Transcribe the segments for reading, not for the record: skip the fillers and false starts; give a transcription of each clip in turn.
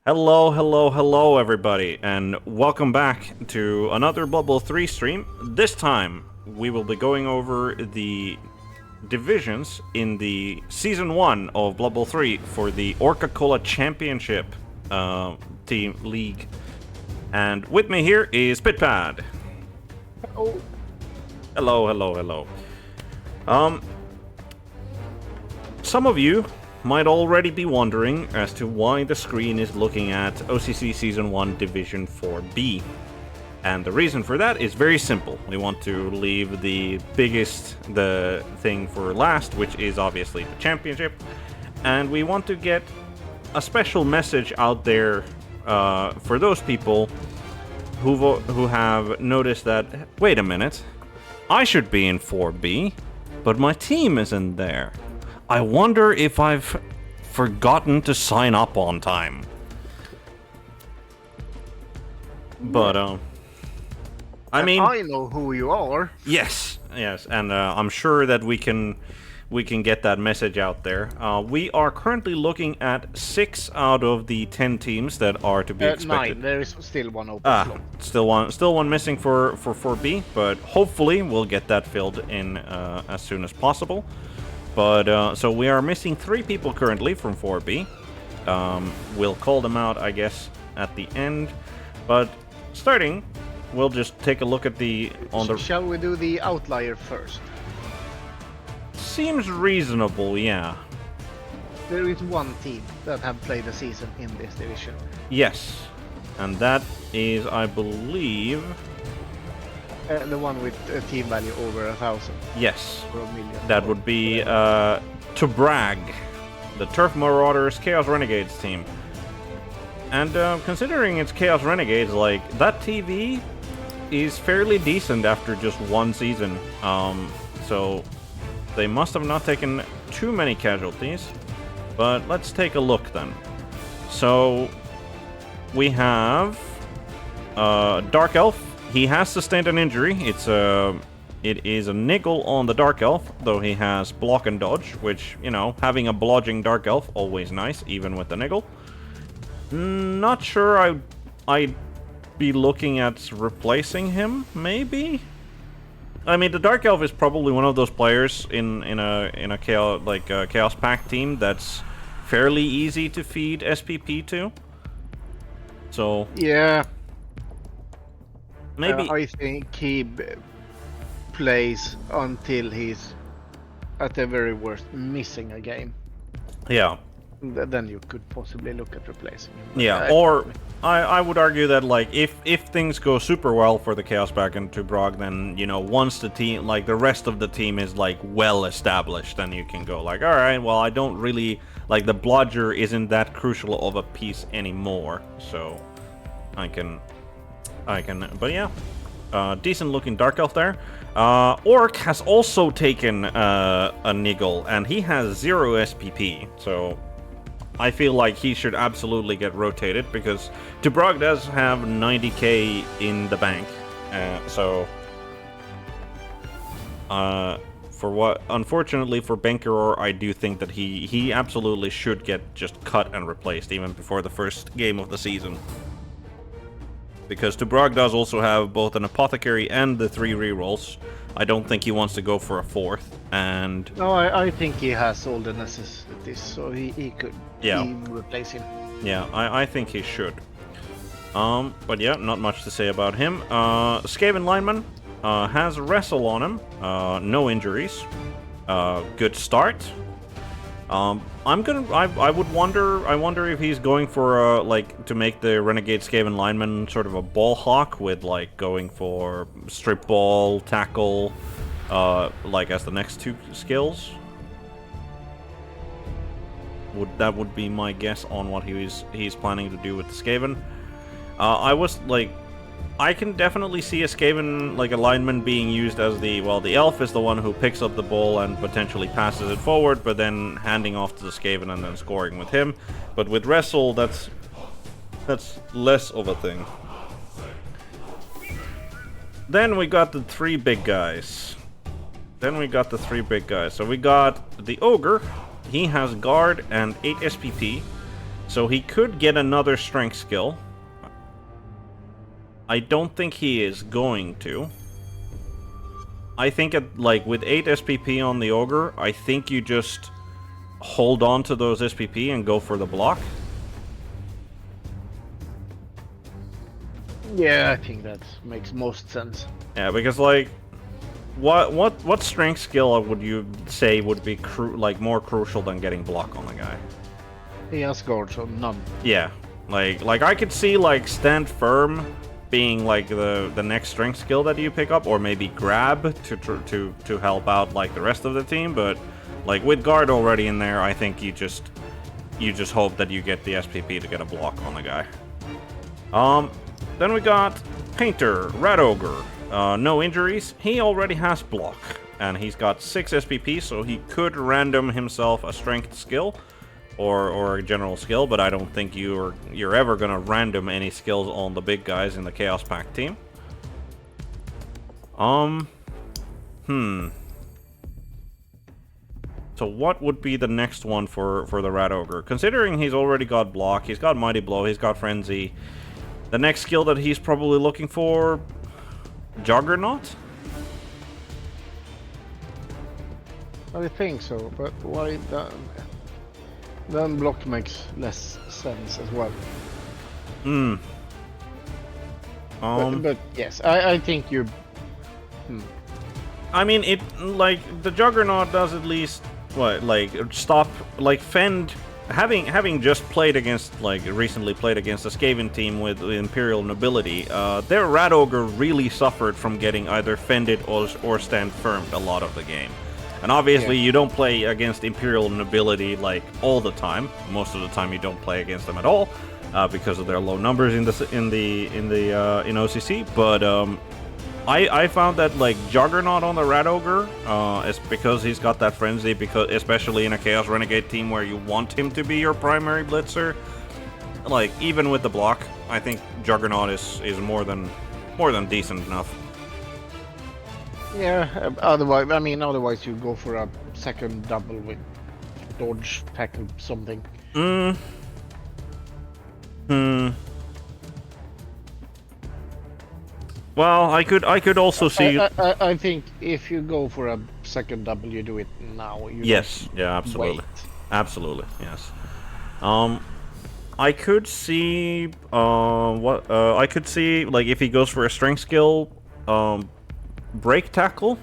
Hello, hello, hello, everybody, and welcome back to another Blood Bowl 3 stream. This time, we will be going over the divisions in the Season 1 of Blood Bowl 3 for the Orca Cola Championship team league. And with me here is Pidpad. Oh. Hello, hello, hello. Some of you might already be wondering as to why the screen is looking at OCC Season 1 Division 4B. And the reason for that is very simple. We want to leave the thing for last, which is obviously the championship. And we want to get a special message out there for those people who have noticed that, wait a minute, I should be in 4B, but my team isn't there. I wonder if I've forgotten to sign up on time. But, I mean, I know who you are. Yes, and I'm sure that we can get that message out there. We are currently looking at 6 out of the 10 teams that are to be expected. 9. There is still one open slot. Still one missing for 4B, but hopefully we'll get that filled in as soon as possible. But, so we are missing 3 people currently from 4B. We'll call them out, I guess, at the end. But starting, we'll just take a look at Shall we do the outlier first? Seems reasonable, yeah. There is one team that have played a season in this division. Yes. And that is, I believe... the one with a team value over 1,000. Yes. Or 1,000,000. That would be, to brag, the Turf Marauders Chaos Renegades team. And considering it's Chaos Renegades, like, that TV is fairly decent after just one season. So they must have not taken too many casualties. But let's take a look then. So we have Dark Elf. He has sustained an injury. It is a niggle on the Dark Elf, though he has block and dodge, which, you know, having a blodging Dark Elf, always nice, even with the niggle. Not sure I'd be looking at replacing him, maybe? I mean, the Dark Elf is probably one of those players in a chaos, Chaos Pact team that's fairly easy to feed SPP to. So yeah. Maybe I think he plays until he's, at the very worst, missing a game. Yeah. Then you could possibly look at replacing him. Yeah, or I would argue that, like, if things go super well for the Chaos Pack and Tubrog, then, you know, once the team, like, the rest of the team is, like, well established, then you can go, like, alright, well, I don't really, like, the Blodger isn't that crucial of a piece anymore, so I can, but yeah, decent looking Dark Elf there. Orc has also taken a niggle, and he has 0 SPP, so I feel like he should absolutely get rotated, because Tubrog does have 90k in the bank, so unfortunately for Bankeror, I do think that he absolutely should get just cut and replaced even before the first game of the season. Because Tubrog does also have both an Apothecary and the 3 rerolls. I don't think he wants to go for a 4th, and... No, I think he has all the necessities, so he could replace him. Yeah, I think he should. But yeah, not much to say about him. Skaven Lineman has Wrestle on him, no injuries. Good start. I wonder if he's going for, like, to make the Renegade Skaven Lineman sort of a ball hawk with, like, going for strip ball, tackle, like, as the next 2 skills. That would be my guess on what he's planning to do with the Skaven. I can definitely see a Skaven, like a lineman, being used as the elf is the one who picks up the ball and potentially passes it forward, but then handing off to the Skaven and then scoring with him. But with Wrestle, that's less of a thing. Then we got the 3 big guys. So we got the Ogre. He has Guard and 8 SPP. So he could get another strength skill. I don't think he is going to. I think like with 8 SPP on the Ogre, I think you just hold on to those SPP and go for the block. Yeah, I think that makes most sense. Yeah, because like, what strength skill would you say would be more crucial than getting block on a guy? He has guard, so none. Yeah, like I could see like stand firm being like the next strength skill that you pick up, or maybe grab to help out like the rest of the team. But like with guard already in there, I think you just hope that you get the SPP to get a block on the guy. Then we got Painter, Rat Ogre. No injuries. He already has block, and he's got 6 SPP, so he could random himself a strength skill or a general skill, but I don't think you're ever gonna random any skills on the big guys in the Chaos Pact team. So what would be the next one for the Rat Ogre? Considering he's already got block, he's got Mighty Blow, he's got Frenzy. The next skill that he's probably looking for, Juggernaut? I think so, but why then block makes less sense as well. But yes, I think you. I mean, it like the Juggernaut does at least what, like stop, like fend. Having just played against, like recently played against a Skaven team with Imperial Nobility, their Rat Ogre really suffered from getting either fended or stand firmed a lot of the game. And obviously you don't play against Imperial Nobility like all the time. Most of the time you don't play against them at all because of their low numbers in OCC. But I found that like Juggernaut on the Rat Ogre, is because he's got that frenzy, because especially in a Chaos Renegade team where you want him to be your primary blitzer, like even with the block, I think Juggernaut is more than decent enough. Yeah, otherwise you go for a second double with dodge, tackle, something. Well, I could also see. I think if you go for a second double, you do it now. Yes. Yeah. Absolutely. Wait. Absolutely. Yes. I could see. I could see like if he goes for a strength skill, break tackle.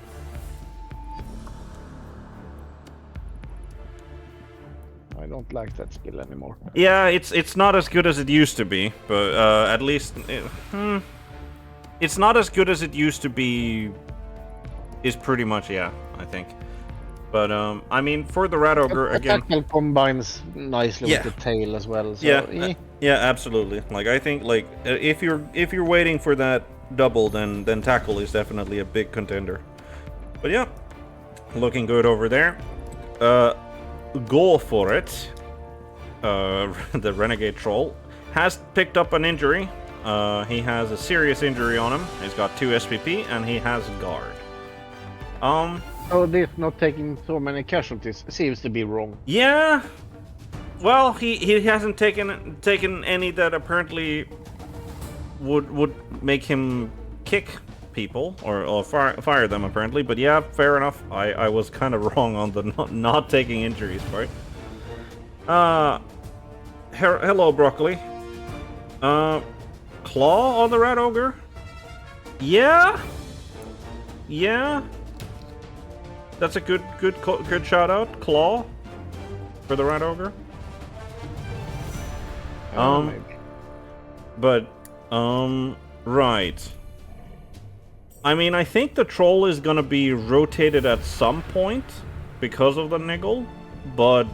I don't like that skill anymore. Yeah, it's not as good as it used to be, but at least. It's not as good as it used to be, is pretty much, yeah, I think. But, I mean, for the Rat Ogre, again... Tackle combines nicely with the tail as well, so... Yeah, absolutely. Like, I think, like, if you're waiting for that double, then tackle is definitely a big contender. But yeah, looking good over there. Go for it. The Renegade Troll has picked up an injury. He has a serious injury on him. He's got 2 SPP and he has guard. So this not taking so many casualties seems to be wrong. Yeah. Well, he hasn't taken any that apparently would make him kick people or fire them apparently. But yeah, fair enough. I was kind of wrong on the not taking injuries part. Hello, Broccoli. Claw on the Rat Ogre? Yeah? Yeah? That's a good shout out. Claw for the Rat Ogre. Maybe. Right. I mean, I think the Troll is gonna be rotated at some point because of the niggle, but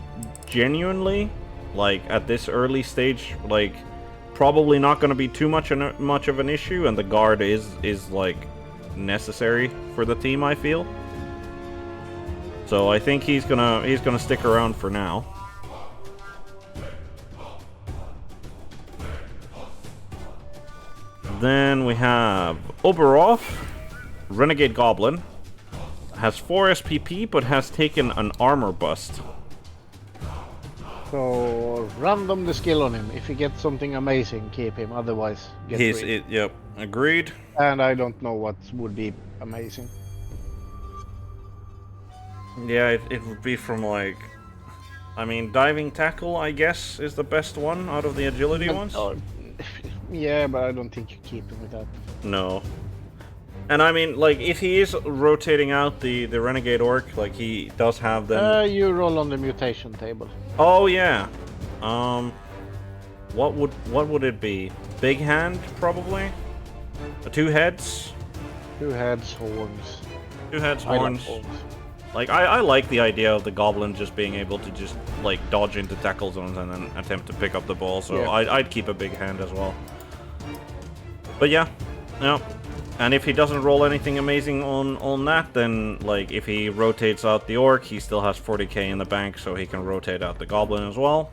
genuinely, like at this early stage, like probably not going to be too much of an issue, and the guard is like necessary for the team, I feel. So I think he's gonna stick around for now. Then we have Oberov, Renegade Goblin, has 4 SPP but has taken an armor bust. So random the skill on him. If you get something amazing, keep him. Otherwise, get rid. Yep, agreed. And I don't know what would be amazing. Yeah, it would be from like, I mean, diving tackle, I guess, is the best one out of the agility ones. Yeah, but I don't think you keep him with that. No. And I mean, like, if he is rotating out the renegade orc, like he does have them. You roll on the mutation table. Oh yeah. What would it be? Big hand, probably. 2 heads. 2 heads, horns. 2 heads, I love horns. horns. Like I like the idea of the goblin just being able to just like dodge into tackle zones and then attempt to pick up the ball. So yeah. I'd keep a big hand as well. But yeah, no. And if he doesn't roll anything amazing on that, then like if he rotates out the orc, he still has 40k in the bank, so he can rotate out the goblin as well.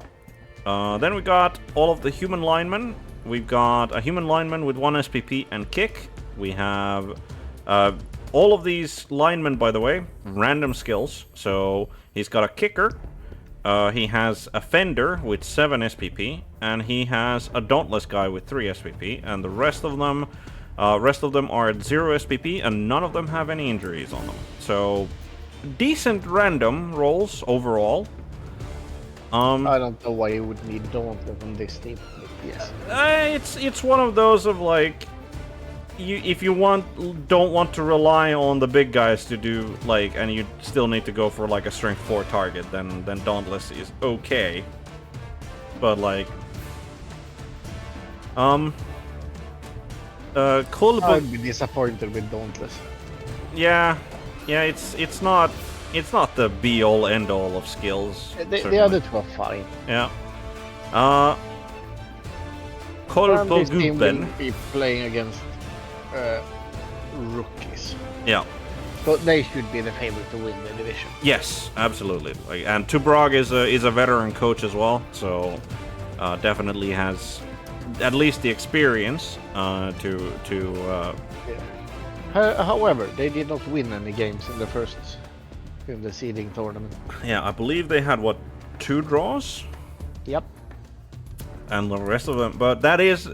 Then we got all of the human linemen. We've got a human lineman with 1 SPP and kick. We have all of these linemen, by the way, random skills. So he's got a kicker. He has a fender with 7 SPP, and he has a dauntless guy with 3 SPP, and the rest of them are at 0 SPP, and none of them have any injuries on them. So decent random rolls overall. I don't know why you would need dauntless on this team. But yes. It's one of those of like, if you don't want to rely on the big guys to do like, and you still need to go for like a strength 4 target, then dauntless is okay. But like, I'd be disappointed with dauntless. Yeah, it's not the be all end all of skills. The other 2 are fine. Yeah. This team will be playing against rookies. Yeah. So they should be the favorite to win the division. Yes, absolutely. Like, and Tubrog is a veteran coach as well, so definitely has at least the experience to. Yeah. However, they did not win any games in the seeding tournament. Yeah, I believe they had 2 draws. Yep. And the rest of them, but that is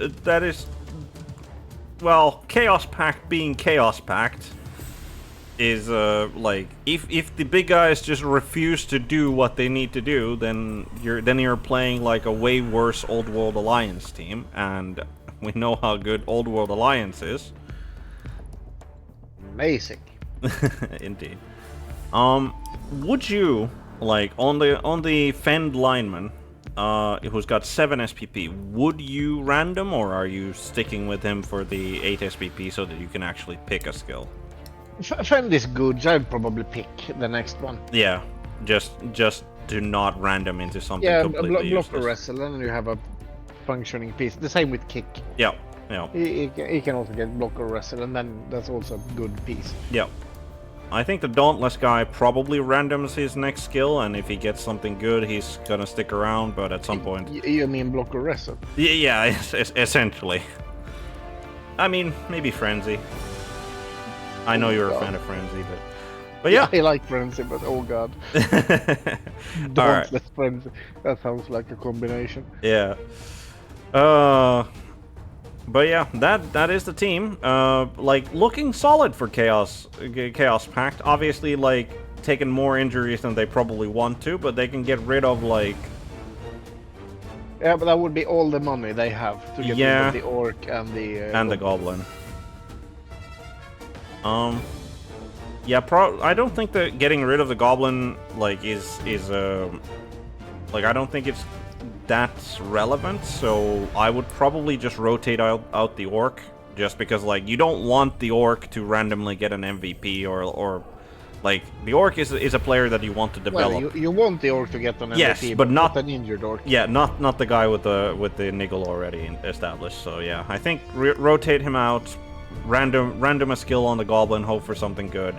well, Chaos Pact being Chaos Pact is like if the big guys just refuse to do what they need to do, then you're playing like a way worse Old World Alliance team, and we know how good Old World Alliance is. Amazing. Indeed. Would you like on the Fend lineman who's got 7 SPP, would you random, or are you sticking with him for the 8 SPP so that you can actually pick a skill? Fend is good. I'd probably pick the next one. Yeah, just do not random into something completely block or wrestle, and you have a functioning piece. The same with kick. Yeah. He can also get block or wrestle, and then that's also a good piece. Yeah. I think the Dauntless guy probably randoms his next skill, and if he gets something good, he's gonna stick around, but at some point... You mean block or wrestle? Yeah, essentially. I mean, maybe Frenzy. I know you're a fan of Frenzy, but yeah. I like Frenzy, but oh god. Dauntless Frenzy. That sounds like a combination. Yeah. But yeah, that is the team. Like, looking solid for Chaos Pact. Obviously, like, taking more injuries than they probably want to, but they can get rid of, like... Yeah, but that would be all the money they have to get rid of the Orc and the Goblin. Yeah, I don't think that getting rid of the Goblin, like, is like, I don't think it's that's relevant, so I would probably just rotate out the Orc, just because, like, you don't want the Orc to randomly get an MVP, or like, the Orc is a player that you want to develop. Well, you want the Orc to get an MVP, yes, but not an injured Orc. Yeah, not the guy with the niggle already established, so yeah, I think rotate him out, random a skill on the Goblin, hope for something good,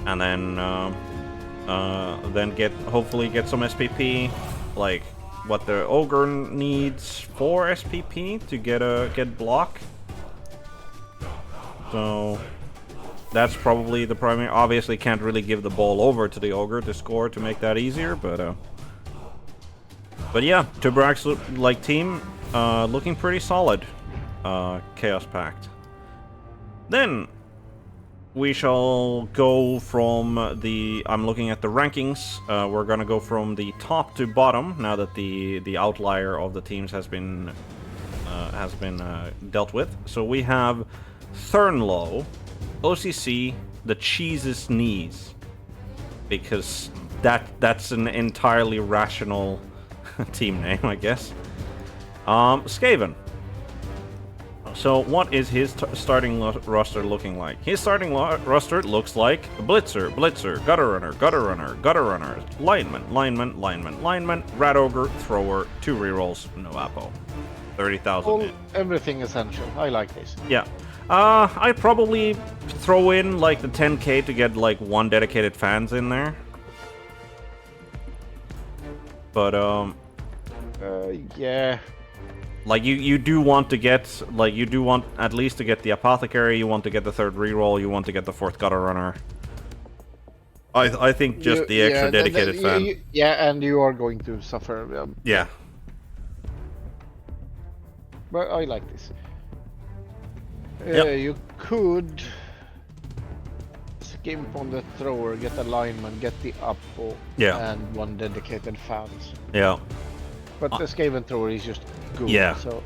and then hopefully get some SPP, like what the Ogre needs 4 SPP to get block. So that's probably the primary. Obviously can't really give the ball over to the Ogre to score to make that easier, but But yeah, Tubrag's like team looking pretty solid. Chaos Pact. Then we shall go from the... I'm looking at the rankings. We're gonna go from the top to bottom now that the outlier of the teams has been dealt with. So we have Thurnlow, OCC, the Cheese's Knees, because that's an entirely rational team name, I guess. Skaven. So what is his starting roster looking like? His starting roster looks like Blitzer, Gutter Runner, Lineman, Rat Ogre, Thrower, 2 rerolls, no Apo. 30,000. Everything essential. I like this. Yeah. I'd probably throw in like the 10k to get like 1 dedicated fans in there. But yeah. Like you do want to get, like you do want at least to get the Apothecary, you want to get the 3rd reroll, you want to get the 4th Gutter Runner. I think just the extra dedicated fan. Yeah, and you are going to suffer. Yeah. But I like this. Yep. You could skimp on the Thrower, get a Lineman, get the Apo, and 1 dedicated fans. Yeah. But the Skaven Thrower is just good. Yeah. So,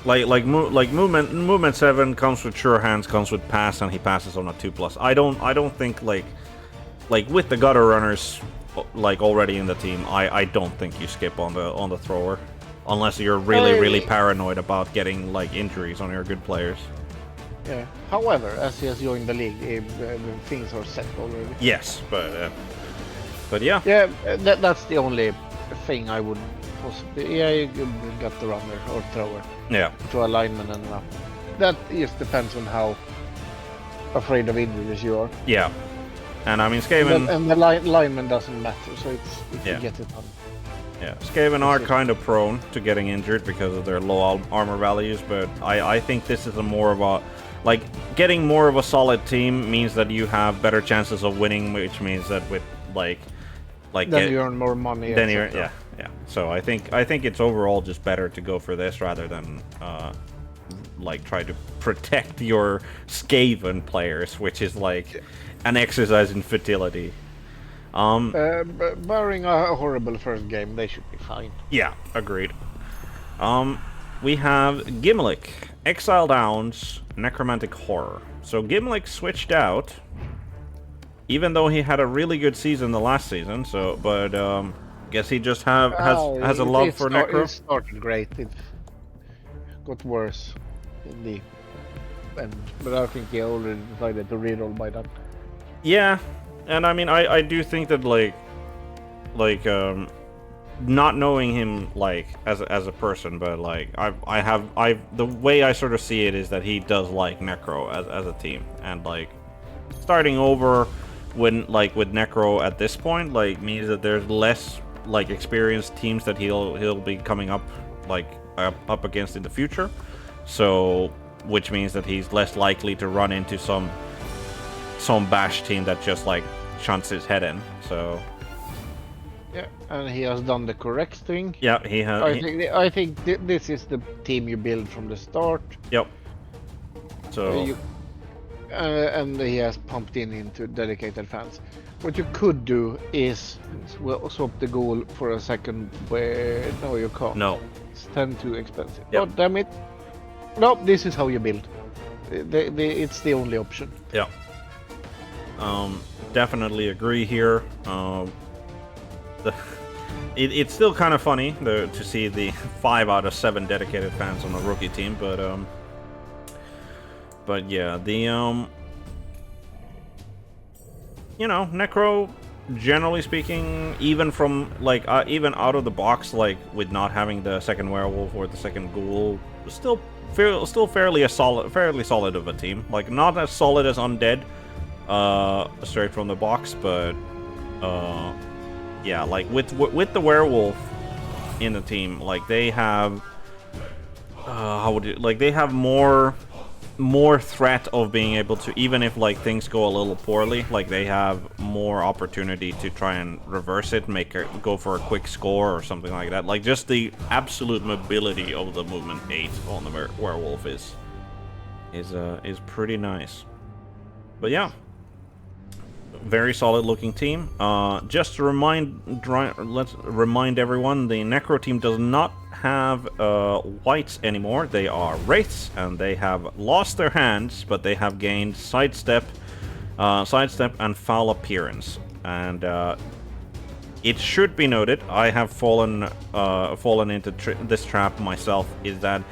Like movement 7 comes with sure hands, comes with pass, and he passes on a 2+. I don't think like with the Gutter Runners like already in the team, I don't think you skip on the Thrower, unless you're really paranoid about getting like injuries on your good players. Yeah. However, as he has joined the league, things are set already. Yes, but yeah. Yeah, that's the only thing I would possibly. Yeah, you got the runner or thrower. Yeah. To a lineman and up. That just depends on how afraid of injuries you are. Yeah. And I mean, Skaven. And the lineman doesn't matter, so it's if you get it done. Yeah, Skaven are kind of prone to getting injured because of their low armor values, but I think this is a more of a... Like, getting more of a solid team means that you have better chances of winning, which means that with, like... Then you earn more money. Then you yeah. So I think it's overall just better to go for this rather than, like, try to protect your Skaven players, which is, like, an exercise in futility. Barring a horrible first game, they should be fine. Yeah, agreed. We have Gimlick, Exile Downs, Necromantic Horror. So Gimlick switched out, even though he had a really good season the last season. So, but guess he just has a love for Necro. It started great. It got worse in the end, but I think he already decided to reroll by that. Yeah, and I mean, I do think that not knowing him like as a person, but like the way I sort of see it is that he does like Necro as a team, and like starting over when like with Necro at this point like means that there's less like experienced teams that he'll be coming up up against in the future, so which means that he's less likely to run into some bash team that just like shunts his head in. So yeah, and he has done the correct thing. Yeah, he has. I think this is the team you build from the start. Yep. So and he has pumped into dedicated fans. What you could do is swap the goal for a second where... No, you can't. No. It's 10 too expensive. Yep. Oh, damn it. No, this is how you build. It's the only option. Yeah. Definitely agree here. It's still kind of funny to see the 5 out of 7 dedicated fans on a rookie team, but yeah, the you know, Necro, generally speaking, even from like even out of the box, like with not having the second werewolf or the second ghoul, still fairly solid of a team. Like not as solid as Undead, straight from the box, but yeah, like with the werewolf in the team, like they have they have more more threat of being able to, even if like things go a little poorly, like they have more opportunity to try and reverse it, go for a quick score or something like that. Like just the absolute mobility of the movement 8 on the werewolf is pretty nice. But yeah, very solid looking team. Just to let's remind everyone, the Necro team does not have whites anymore. They are wraiths, and they have lost their hands, but they have gained sidestep and foul appearance. And it should be noted, I have fallen into this trap myself, is that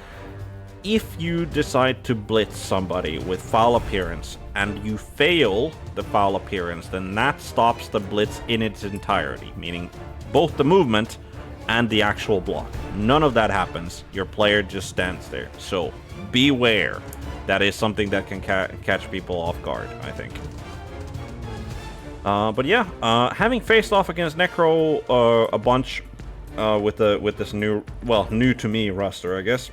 if you decide to blitz somebody with foul appearance and you fail the foul appearance, then that stops the blitz in its entirety, meaning both the movement and the actual block. None of that happens. Your player just stands there. So beware. That is something that can catch people off guard, I think. But yeah, having faced off against Necro a bunch with this new to me roster, I guess.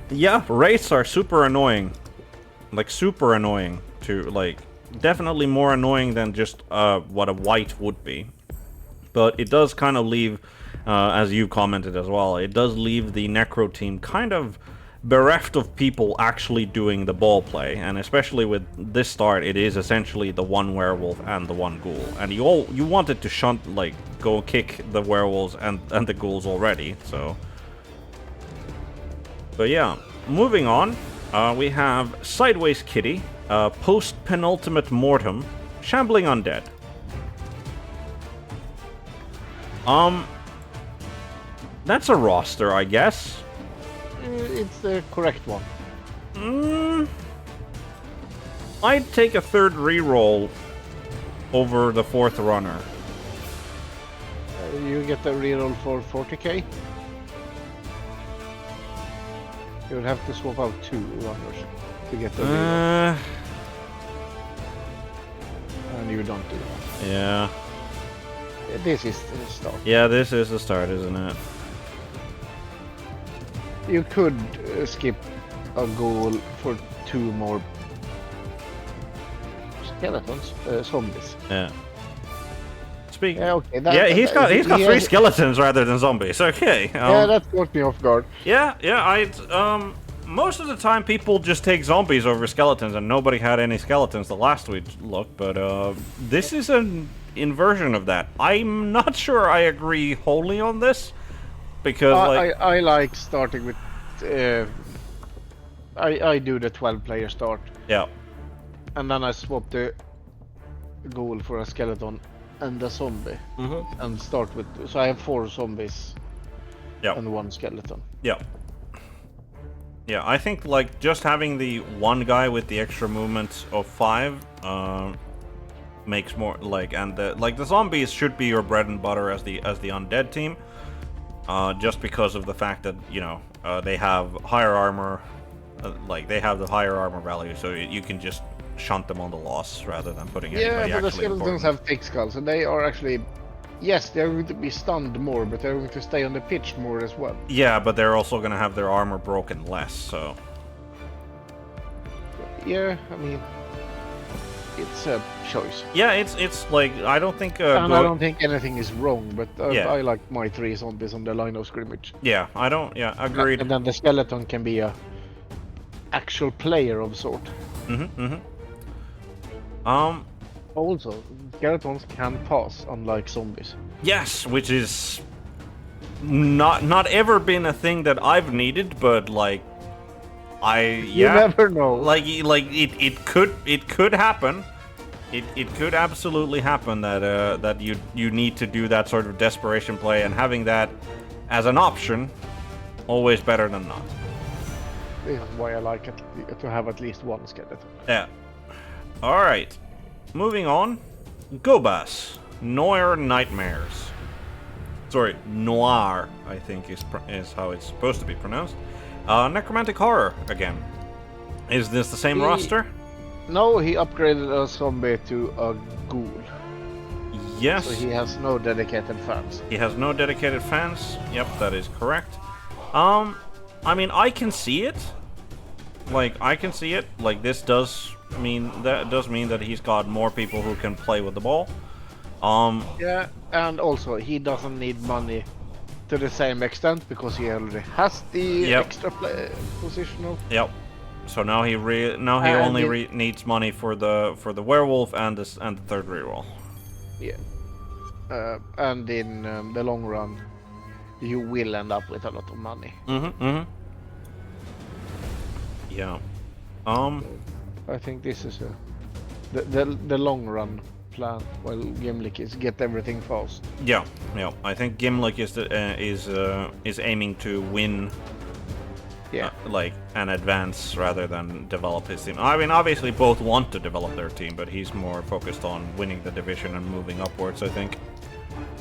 Yeah, wraiths are super annoying. Like, super annoying to, like, definitely more annoying than just what a white would be. But it does kind of leave, as you commented as well, it does leave the Necro team kind of bereft of people actually doing the ball play. And especially with this start, it is essentially the one werewolf and the one ghoul. And you wanted to shunt, like, go kick the werewolves and the ghouls already, so... But yeah, moving on, we have Sideways Kitty, Post-Penultimate Mortem, Shambling Undead. That's a roster, I guess. It's the correct one. I'd take a third reroll over the fourth runner. You get a reroll for 40k. You would have to swap out 2 runners to get the reroll. And you don't do that. Yeah. This is the start. Yeah, this is the start, isn't it? You could skip a goal for 2 more skeletons, zombies. Yeah. Yeah, okay. Yeah, he's got 3 skeletons rather than zombies. Okay. Yeah, that caught me off guard. Yeah. Most of the time people just take zombies over skeletons, and nobody had any skeletons the last we looked. But this is an inversion of that. I'm not sure I agree wholly on this, because I like starting with. I do the 12-player start. Yeah. And then I swap the goal for a skeleton and a zombie, and start with. So I have 4 zombies. Yeah. And 1 skeleton. Yeah. Yeah, I think like just having the one guy with the extra movement of 5 makes more like, and the zombies should be your bread and butter as the undead team, just because of the fact that they have higher armor, like they have the higher armor value, so you can just shunt them on the loss rather than putting anybody actually. Yeah, but the skeletons have thick skulls, and they are actually. Yes, they're going to be stunned more, but they're going to stay on the pitch more as well. Yeah, but they're also going to have their armor broken less, so... Yeah, I mean... It's a choice. Yeah, it's like, I don't think... and I don't think anything is wrong, but I like my 3 zombies on the line of scrimmage. Yeah, agreed. And then the skeleton can be a actual player of sort. Also, skeletons can pass, unlike zombies. Yes, which is not ever been a thing that I've needed, but like you never know. Like it could happen. It could absolutely happen that you need to do that sort of desperation play, and having that as an option, always better than not. This is why I like it, to have at least 1 skeleton. Yeah. All right. Moving on, Gobas, Noir Nightmares. Sorry, Noir, I think is how it's supposed to be pronounced. Necromantic Horror again. Is this the same roster? No, he upgraded a zombie to a ghoul. Yes. So he has no dedicated fans. He has no dedicated fans. Yep, that is correct. I mean, I can see it. like, I can see it. Like, this does mean that he's got more people who can play with the ball. Yeah, and also he doesn't need money to the same extent because he already has the extra positional. Yep. So now he only needs money for the werewolf and the third reroll. Yeah. And in the long run, you will end up with a lot of money. Yeah. I think this is the long run plan. While Gimlick is get everything fast. Yeah. I think Gimlick is aiming to win. Yeah. Like an advance rather than develop his team. I mean, obviously both want to develop their team, but he's more focused on winning the division and moving upwards, I think.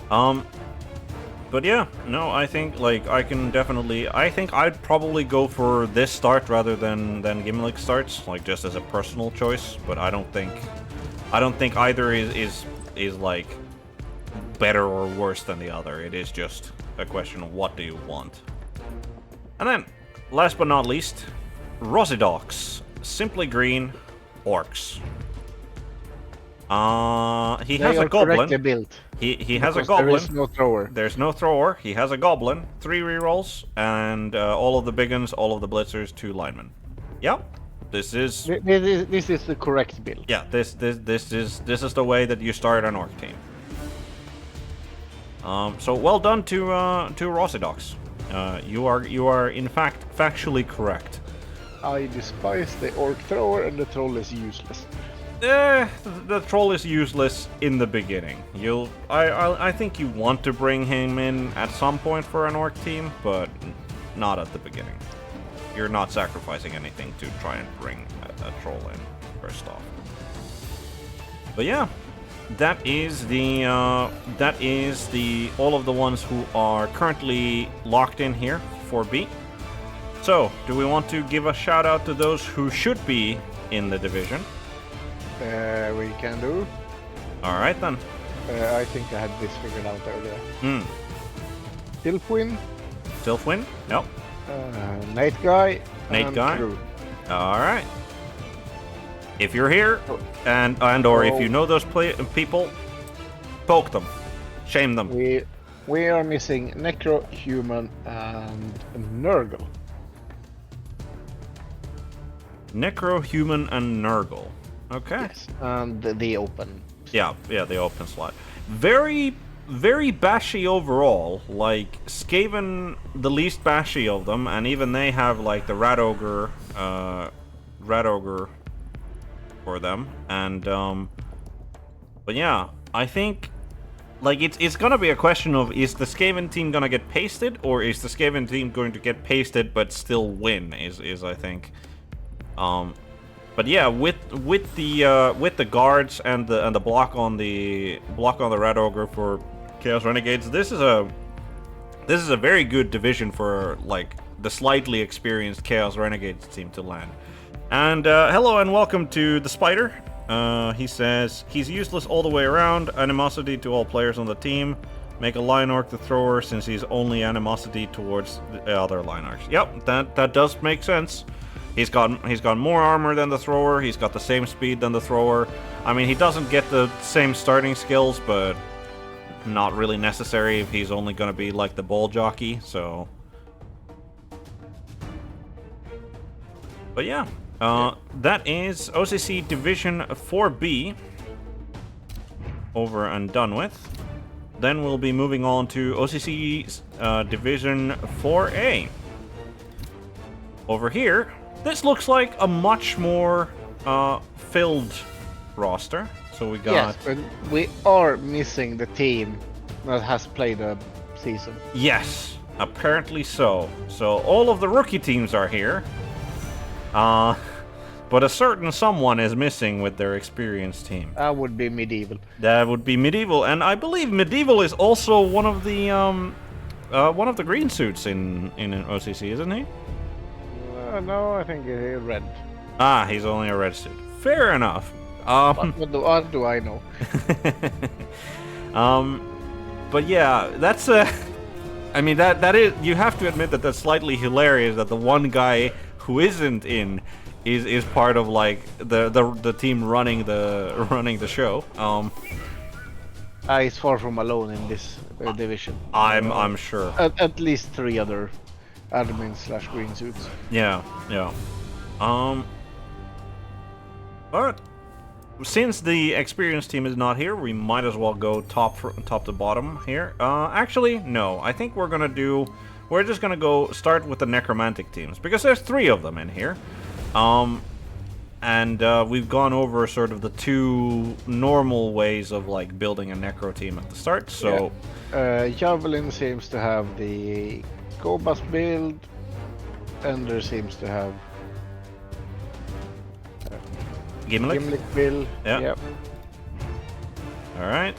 But yeah, no, I think like I think I'd probably go for this start rather than Gimlick starts, like just as a personal choice. But I don't think either is like better or worse than the other. It is just a question of what do you want. And then, last but not least, Rosidox, simply green orcs. He has a goblin. Built he has a goblin. There is no thrower. There's no thrower. He has a goblin, 3 rerolls, and all of the big uns, all of the blitzers, 2 linemen. Yep. This is the correct build. Yeah, this is the way that you start an orc team. So well done to Rosidox. You are in fact factually correct. I despise the orc thrower, and the troll is useless. The troll is useless in the beginning. I think you want to bring him in at some point for an orc team, but not at the beginning. You're not sacrificing anything to try and bring a troll in first off. But yeah, that is all of the ones who are currently locked in here for B. So, do we want to give a shout out to those who should be in the division? We can do. Alright then. I think I had this figured out earlier. Tilfwin. Tilfwin? Yep. Nate Guy. Nate Guy. Drew. Alright. If you're here, and or if you know those people, poke them. Shame them. We are missing Necro, Human, and Nurgle. Necro, Human, and Nurgle. Okay. Yes, and the open. Yeah, the open slot. Very, very bashy overall. Like, Skaven, the least bashy of them, and even they have, like, the Rat Ogre for them. And, but yeah, I think, like, it's gonna be a question of, is the Skaven team gonna get pasted, or is the Skaven team going to get pasted but still win, is I think. But yeah, with the guards and the block on the Rat Ogre for Chaos Renegades, this is a very good division for like the slightly experienced Chaos Renegades team to land. And hello and welcome to the Spider. He says he's useless all the way around. Animosity to all players on the team. Make a Lion Orc the thrower since he's only animosity towards the other Lion Orcs. Yep, that does make sense. He's got more armor than the thrower. He's got the same speed than the thrower. I mean, he doesn't get the same starting skills, but not really necessary if he's only going to be like the ball jockey. So, but yeah, that is OCC Division 4B over and done with. Then we'll be moving on to OCC Division 4A. Over here. This looks like a much more filled roster. So we got... Yes, but we are missing the team that has played a season. Yes, apparently so. So all of the rookie teams are here. But a certain someone is missing with their experienced team. That would be Medieval. That would be Medieval, and I believe Medieval is also one of the green suits in OCC, isn't he? No, I think he's red. Ah, he's only a red suit. Fair enough. What do I know? But yeah, that's I mean, that is. You have to admit that that's slightly hilarious. That the one guy who isn't in is part of like the team running the show. He's far from alone in this division. I'm sure. At least 3 other admins / green suits. Yeah. But since the experienced team is not here, we might as well go top to bottom here. Actually, no. I think we're just gonna go start with the necromantic teams because there's 3 of them in here. And we've gone over sort of the 2 normal ways of like building a necro team at the start. So, Javelin seems to have the Cobas build, Ender seems to have Gimlick build. Yeah. Yep. All right.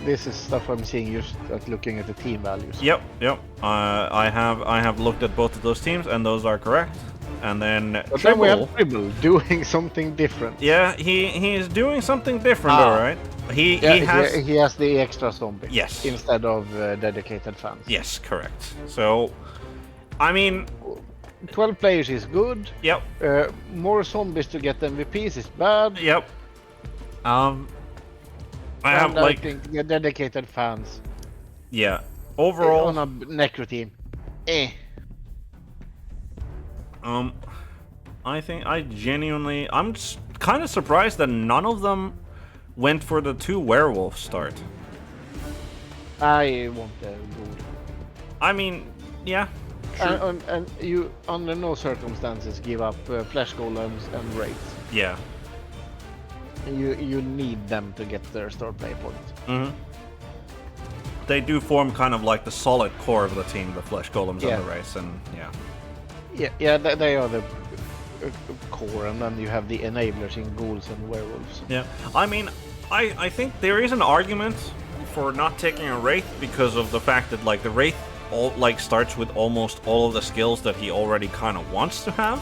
This is stuff I'm seeing just at looking at the team values. Yep. I have looked at both of those teams, and those are correct. And then But then we have Preamble doing something different. Yeah, he is doing something different. All right. He has the extra zombie. Yes. Instead of dedicated fans. Yes, correct. So, I mean, 12 players is good. Yep. More zombies to get MVPs is bad. Yep. I think the dedicated fans. Yeah. Overall, on a necro team. I think I'm kind of surprised that none of them went for the 2 werewolf start. I want the gold. I mean, yeah. Sure. And you, under no circumstances, give up flesh golems and wraiths. Yeah. You need them to get their start play points. Mm-hmm. They do form kind of like the solid core of the team, the flesh golems and the wraiths, and yeah. Yeah, they are the core, and then you have the enablers in ghouls and werewolves. Yeah, I mean, I think there is an argument for not taking a wraith because of the fact that like the wraith starts with almost all of the skills that he already kind of wants to have.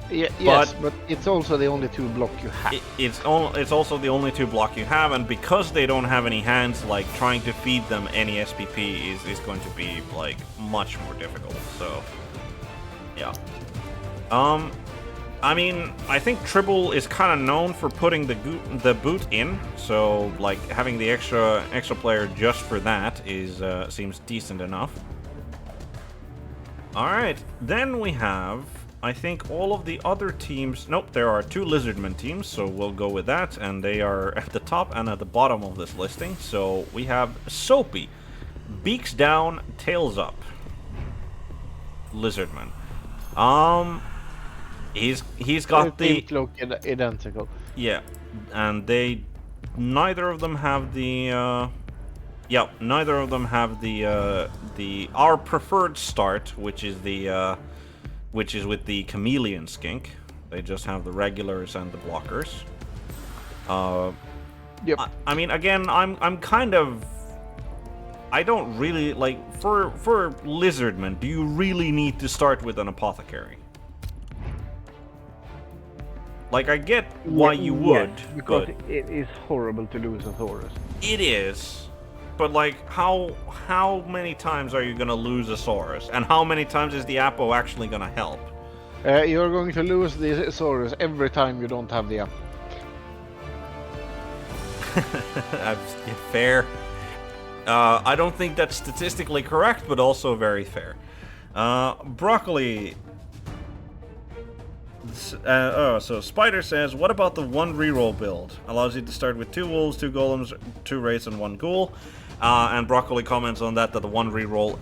Yeah, yes, but it's also the only 2 block you have. It's also the only 2 block you have, and because they don't have any hands, like trying to feed them any SPP is going to be like much more difficult. So. Yeah. I mean, I think Tribble is kind of known for putting the boot in, so like having the extra player just for that seems decent enough. All right, then we have, I think, all of the other teams. Nope, there are 2 Lizardman teams, so we'll go with that, and they are at the top and at the bottom of this listing. So we have Soapy, beaks down, tails up, Lizardman. He's got the cloak identical. Yeah, and neither of them have the neither of them have the our preferred start, which is with the chameleon skink. They just have the regulars and the blockers. Yep. I mean, again, I'm kind of. I don't really like for Lizardman. Do you really need to start with an apothecary? Like, I get why you would, because but it is horrible to lose a Saurus. It is, but like, how many times are you gonna lose a Saurus, and how many times is the Apo actually gonna help? You're going to lose the Saurus every time you don't have the Apo. Fair. I don't think that's statistically correct, but also very fair. Broccoli. So Spider says, what about the 1 reroll build? Allows you to start with 2 wolves, 2 golems, 2 wraiths, and 1 ghoul. And Broccoli comments on that the 1 reroll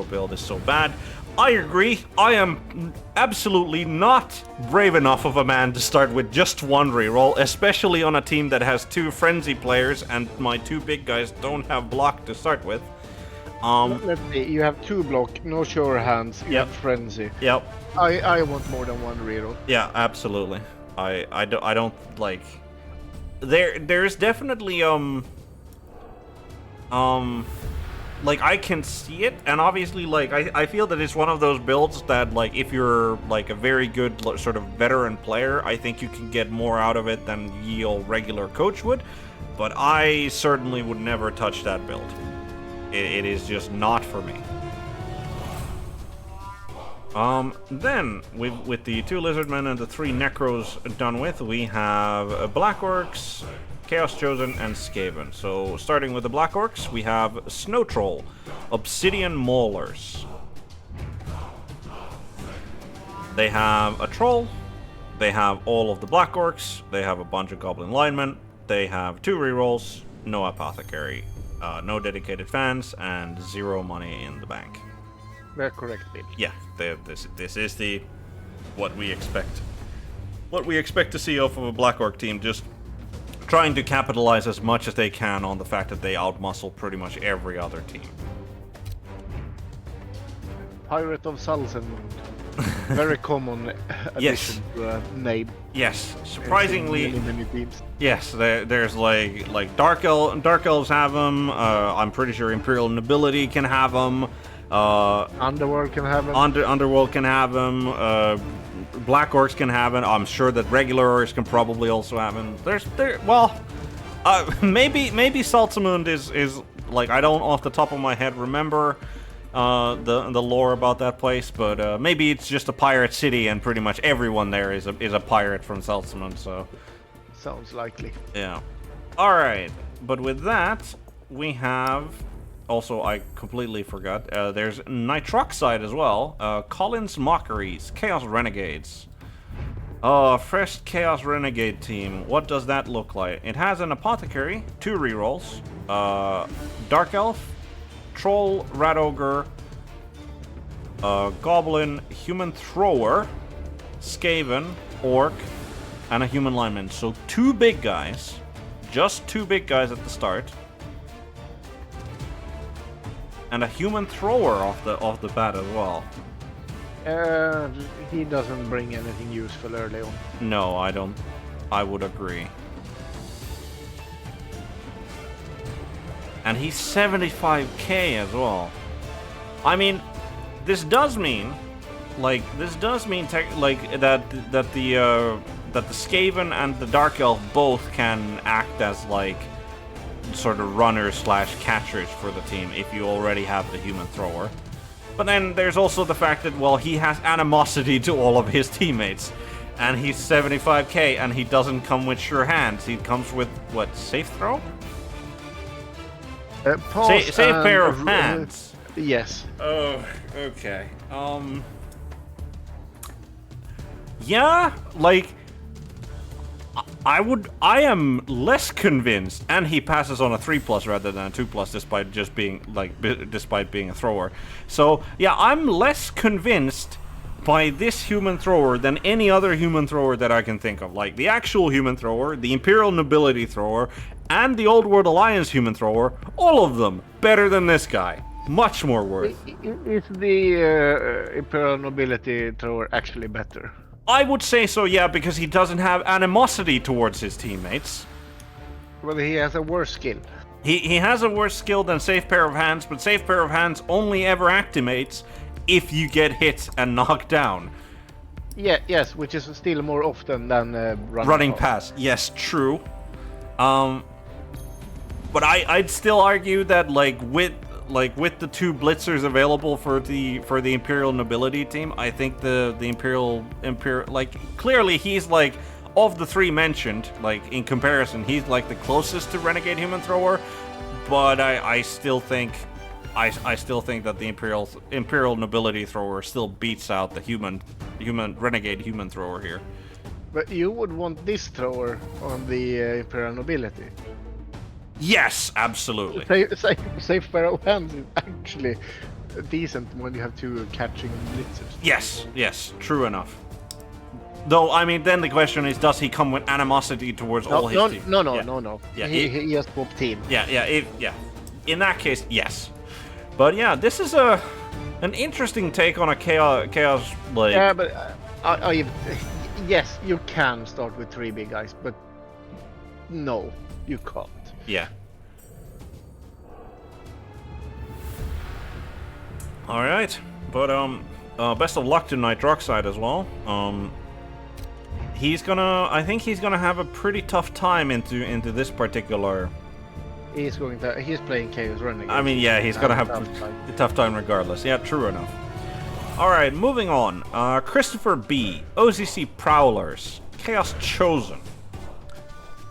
build is so bad. I agree. I am absolutely not brave enough of a man to start with just 1 reroll, especially on a team that has 2 frenzy players and my 2 big guys don't have block to start with. Let's see. You have 2 block, no sure hands. You have frenzy. Yep. I want more than 1 reroll. Yeah, absolutely. I don't like. There's definitely like, I can see it, and obviously, like, I feel that it's one of those builds that, like, if you're, like, a very good sort of veteran player, I think you can get more out of it than ye old regular coach would, but I certainly would never touch that build. It is just not for me. Then, with the 2 Lizardmen and the 3 Necros done with, we have Black Orcs, Chaos Chosen, and Skaven. So, starting with the Black Orcs, we have Snow Troll, Obsidian Maulers. They have a Troll, they have all of the Black Orcs, they have a bunch of Goblin Linemen, they have 2 rerolls, no Apothecary, no dedicated fans, and 0 money in the bank. They're correct, Bill. Yeah, this is the what we expect. What we expect to see off of a Black Orc team, just trying to capitalize as much as they can on the fact that they outmuscle pretty much every other team. Pirate of Salzenmund. Very common addition to a name. Yes, surprisingly. Many teams. Yes, there's like Dark Elves have them. I'm pretty sure Imperial Nobility can have them. Underworld can have them. Underworld can have them. Black Orcs can have them. I'm sure that regular Orcs can probably also have them. Maybe Salzamund is like, I don't off the top of my head remember the lore about that place, but maybe it's just a pirate city and pretty much everyone there is a pirate from Salzamund. So sounds likely. Yeah. All right, but with that we have. Also, I completely forgot. There's Nitroxide as well. Collins Mockeries, Chaos Renegades. Fresh Chaos Renegade team. What does that look like? It has an Apothecary, 2 rerolls, Dark Elf, Troll, Rat Ogre, Goblin, Human Thrower, Skaven, Orc, and a Human Lineman. So 2 big guys. Just 2 big guys at the start. And a Human Thrower off the bat as well. He doesn't bring anything useful early on. No, I don't. I would agree. And he's 75k as well. I mean, this does mean that the Skaven and the Dark Elf both can act as like sort of runner/catchers for the team if you already have the Human Thrower. But then there's also the fact that, well, he has animosity to all of his teammates, and he's 75k, and he doesn't come with sure hands. He comes with what, safe throw? Safe pair of hands. Yes. Oh, okay. Yeah, like, I am less convinced, and he passes on a 3+ rather than a 2+, despite just being despite being a thrower. So yeah, I'm less convinced by this Human Thrower than any other Human Thrower that I can think of. Like the actual Human Thrower, the Imperial Nobility Thrower, and the Old World Alliance Human Thrower, all of them better than this guy. Much more worth. Is the Imperial Nobility Thrower actually better? I would say so, yeah, because he doesn't have animosity towards his teammates. Well, he has a worse skill. He has a worse skill than Safe Pair of Hands, but Safe Pair of Hands only ever activates if you get hit and knocked down. Yeah, yes, which is still more often than running past. Yes, true. But I'd still argue that with the 2 blitzers available for the Imperial Nobility team, I think the Imperial clearly he's like, of the 3 mentioned, like in comparison, he's like the closest to Renegade Human Thrower. But I still think that the Imperial Nobility Thrower still beats out the Renegade Human Thrower here. But you would want this thrower on the Imperial Nobility. Yes, absolutely. Safe pair of hands is actually decent when you have 2 catching blitzers. Yes, true enough. Though, I mean, then the question is, does he come with animosity towards all his team? No. Yeah, he has top team. Yeah. In that case, yes. But yeah, this is an interesting take on a chaos like. Yeah, but yes, you can start with 3 big guys, but no, you can't. Yeah. All right, but best of luck to Nitroxide as well. I think he's gonna have a pretty tough time into this particular. He's playing Chaos Renegade. I mean, yeah, he's gonna have a tough time regardless. Yeah, true enough. Alright, moving on. Christopher B. OCC Prowlers. Chaos Chosen.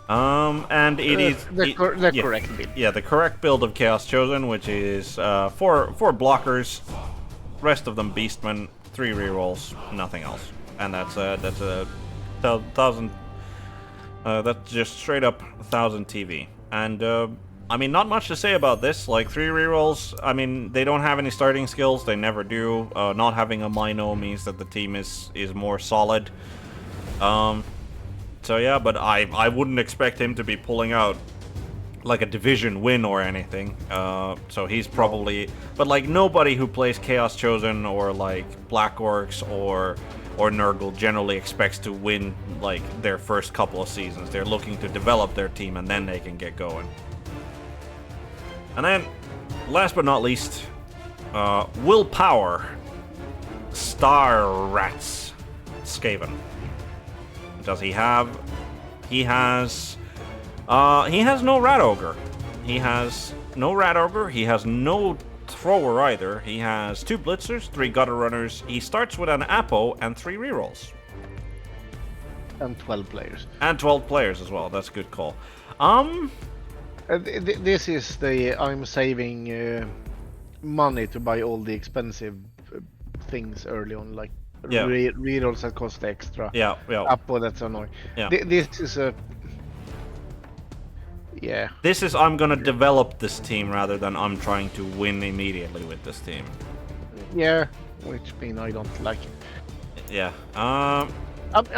And it is... The correct build. Yeah, the correct build of Chaos Chosen, which is 4 blockers, rest of them Beastmen, 3 rerolls, nothing else. And that's a 1,000... that's just straight up 1,000 TV. And, I mean, not much to say about this. Like, 3 rerolls, I mean, they don't have any starting skills. They never do. Not having a Mino means that the team is more solid. So yeah, but I wouldn't expect him to be pulling out, like, a division win or anything. So he's probably... But, like, nobody who plays Chaos Chosen or, like, Black Orcs or Nurgle generally expects to win, like, their first couple of seasons. They're looking to develop their team, and then they can get going. And then, last but not least, Willpower, Star Rats, Skaven. Does he have? He has no Rat Ogre. He has no Rat Ogre. He has no Thrower either. He has 2 Blitzers, 3 Gutter Runners. He starts with an Apo and 3 rerolls. And 12 players. And 12 players as well. That's a good call. This is the I'm saving money to buy all the expensive things early on, like rerolls that cost extra. Yeah. Apo that's annoying. Yeah. This is a... Yeah. This is I'm gonna develop this team rather than I'm trying to win immediately with this team. Yeah, which means I don't like it. Yeah. I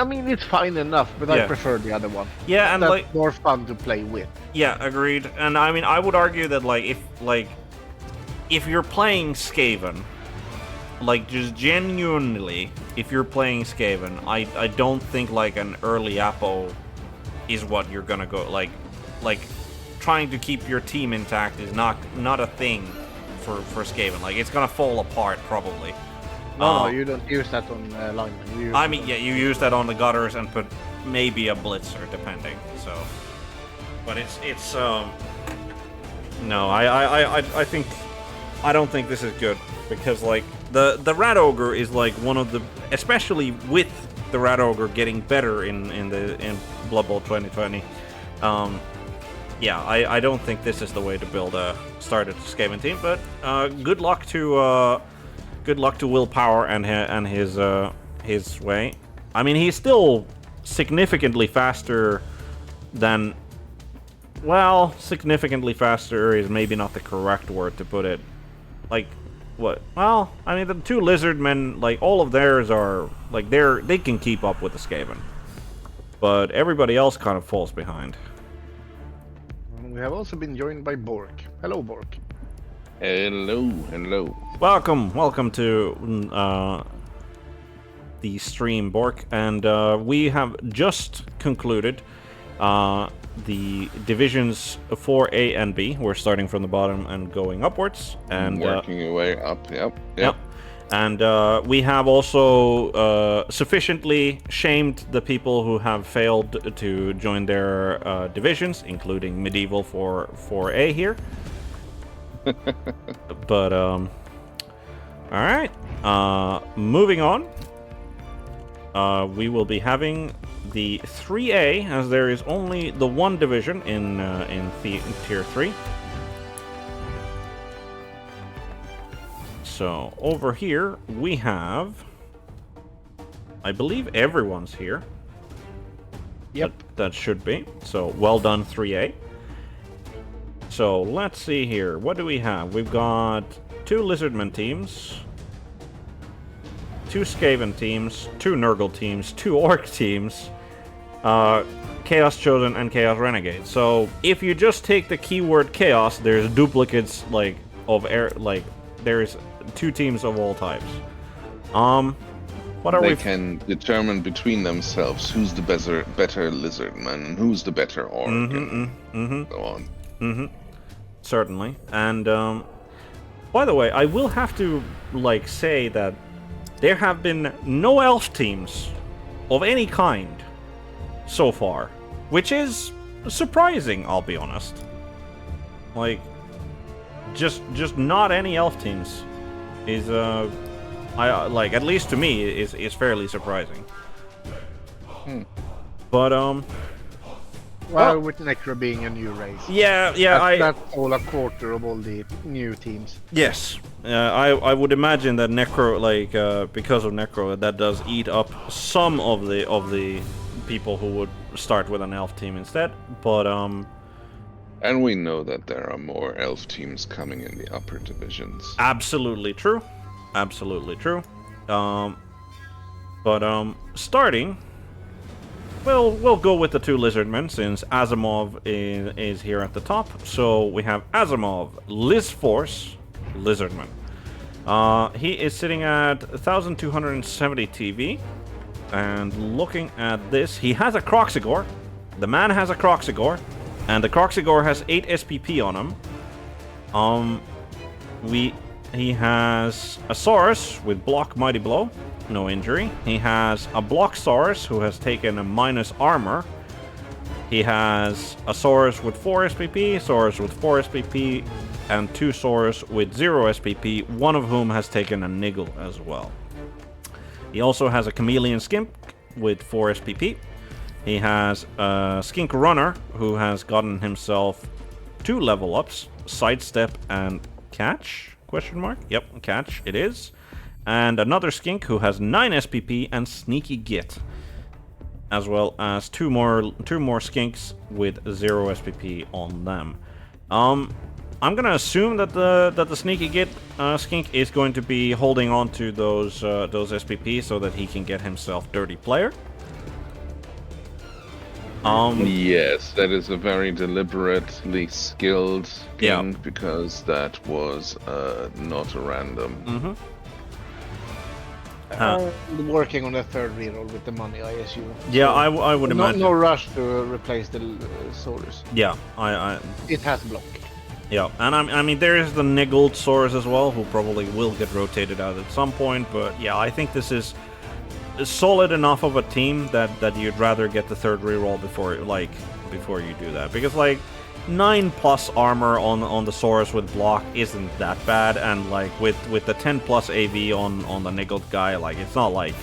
mean, it's fine enough, but I prefer the other one. Yeah, and that's like more fun to play with. Yeah, agreed. And I mean, I would argue that if you're playing Skaven, like just genuinely, if you're playing Skaven, I don't think like an early Apo is what you're gonna go like trying to keep your team intact is not a thing for Skaven. Like it's gonna fall apart probably. No, you don't use that on linemen. I mean, yeah, you use that on the gutters and put maybe a blitzer, depending. So, but it's no, I don't think this is good because like the Rat Ogre is like one of the, especially with the Rat Ogre getting better in Blood Bowl 2020. Yeah, I don't think this is the way to build a started Skaven team, but good luck to Willpower and his way. I mean, he's still significantly faster than... Well, significantly faster is maybe not the correct word to put it. Like, what? Well, I mean, the 2 Lizardmen, like, all of theirs are... Like, they can keep up with the Skaven. But everybody else kind of falls behind. We have also been joined by Bork. Hello, Bork. Hello. Welcome to the stream, Bork, and we have just concluded the divisions 4A and B. We're starting from the bottom and going upwards, and working your way up. Yep. And we have also sufficiently shamed the people who have failed to join their divisions, including Medieval for 4A here. But all right, moving on, we will be having the 3A, as there is only the one division in tier 3. So over here we have, I believe everyone's here. Yep. That should be. So well done, 3A. So let's see here. What do we have? We've got 2 Lizardmen teams, 2 Skaven teams, 2 Nurgle teams, 2 Orc teams, Chaos Chosen and Chaos Renegade. So if you just take the keyword Chaos, there's duplicates like of air, like there's 2 teams of all types. What are they we? Can determine between themselves who's the better Lizardman, who's the better Orc, and so on. Certainly. And by the way, I will have to like say that there have been no elf teams of any kind so far, which is surprising, I'll be honest. Like just not any elf teams is like at least to me is fairly surprising. But Well, with Necro being a new race. yeah, That's all a quarter of all the new teams. Yes, I would imagine that Necro, like because of Necro, that does eat up some of the people who would start with an elf team instead. But And we know that there are more elf teams coming in the upper divisions. absolutely true, absolutely true. But starting, we'll go with the two Lizardmen since Asimov is here at the top. So we have Asimov, Liz Force, Lizardman. He is sitting at 1,270 TV. And looking at this, he has a Croxigore. The man has a Croxigore. And the Croxigore has 8 SPP on him. He has a Saurus with Block Mighty Blow. No injury. He has a Block Saurus who has taken a minus armor. He has a Saurus with 4 SPP, Saurus with 4 SPP, and 2 Saurus with 0 SPP, one of whom has taken a Niggle as well. He also has a Chameleon Skimp with 4 SPP. He has a Skink Runner who has gotten himself 2 level ups, Sidestep and Catch? Question mark? Yep, Catch it is. And another Skink who has 9 SPP and Sneaky Git, as well as two more Skinks with 0 SPP on them. I'm gonna assume that the Sneaky Git Skink is going to be holding on to those SPP so that he can get himself Dirty Player. Yes, that is a very deliberately skilled king because that was not a random. Working on a third reroll with the money, I assume. Yeah, I would imagine. No rush to replace the Saurus. Yeah, It has block. Yeah, and I mean there is the Niggled Saurus as well, who probably will get rotated out at some point. But yeah, I think this is solid enough of a team that you'd rather get the third reroll before you do that, because like 9+ armor on the Saurus with block isn't that bad, and like with the 10+ AV on the Niggled guy, like it's not like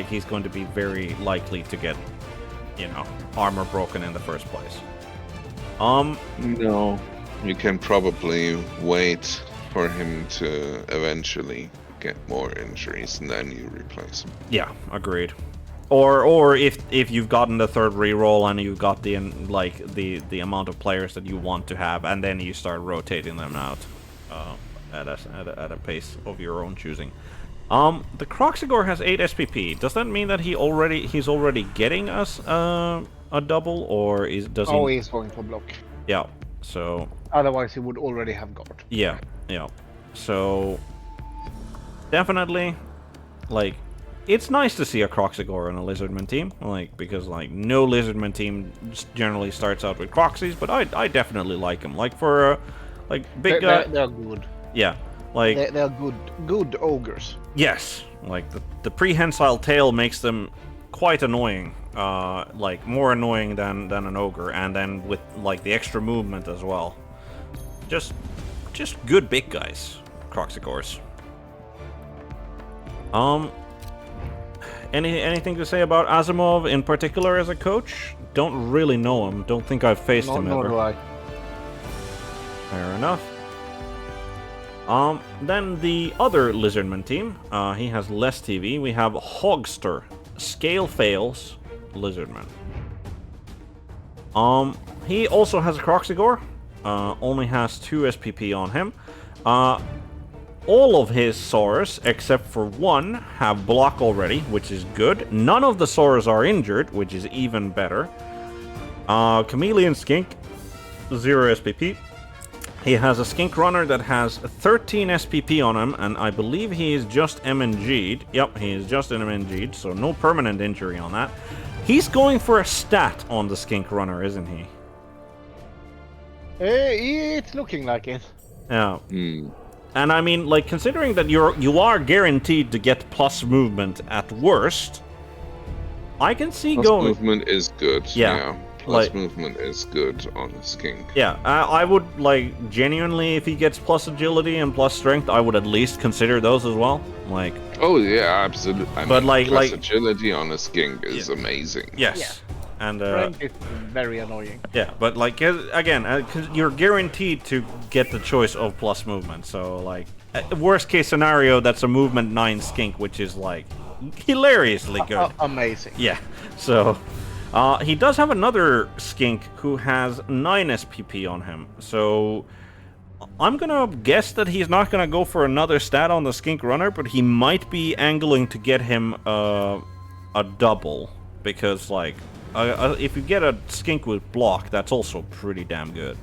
he's going to be very likely to get, you know, armor broken in the first place. No, you can probably wait for him to eventually get more injuries and then you replace him. Yeah, agreed. Or if you've gotten the third reroll and you've got the amount of players that you want to have, and then you start rotating them out at a pace of your own choosing. The Croxigore has 8 SPP. Does that mean that he's already getting us a double, or does he? Oh, he's going for block. Yeah. So. Otherwise, he would already have guard. Yeah. Yeah. So. Definitely, like, it's nice to see a Croxigore on a Lizardman team, like, because like no Lizardman team generally starts out with Croxies, but I definitely like them. Like for like big guy. They're good. Yeah, like they're good ogres. Yes, like the prehensile tail makes them quite annoying, like more annoying than an ogre, and then with like the extra movement as well. Just good big guys, Croxigores. Anything to say about Asimov in particular as a coach? Don't really know him. Don't think I've faced him ever. Nor do I. Fair enough. Then the other Lizardman team, he has less TV. We have Hogster, Scale Fails, Lizardman. He also has a Croxigore, only has 2 SPP on him. All of his Saurus, except for one, have block already, which is good. None of the Saurus are injured, which is even better. Chameleon Skink, 0 SPP. He has a Skink Runner that has 13 SPP on him, and I believe he is just MNG'd. Yep, he is just MNG'd, so no permanent injury on that. He's going for a stat on the Skink Runner, isn't he? It's looking like it. Yeah. And I mean, like, considering that you are guaranteed to get plus movement at worst, I can see plus going. Movement is good. Yeah. Plus like movement is good on a skink. yeah, I would like genuinely if he gets plus agility and plus strength, I would at least consider those as well. Like Oh yeah, absolutely. I But mean, plus like agility on a skink is Yeah. amazing. yes, and Strength is very annoying. yeah, but like again, 'cause you're guaranteed to get the choice of plus movement. So like worst case scenario, that's a movement 9 skink, which is like hilariously good. Amazing. Yeah. So he does have another skink who has 9 SPP on him. So I'm gonna guess that he's not gonna go for another stat on the skink runner, but he might be angling to get him a double because like if you get a skink with block, that's also pretty damn good.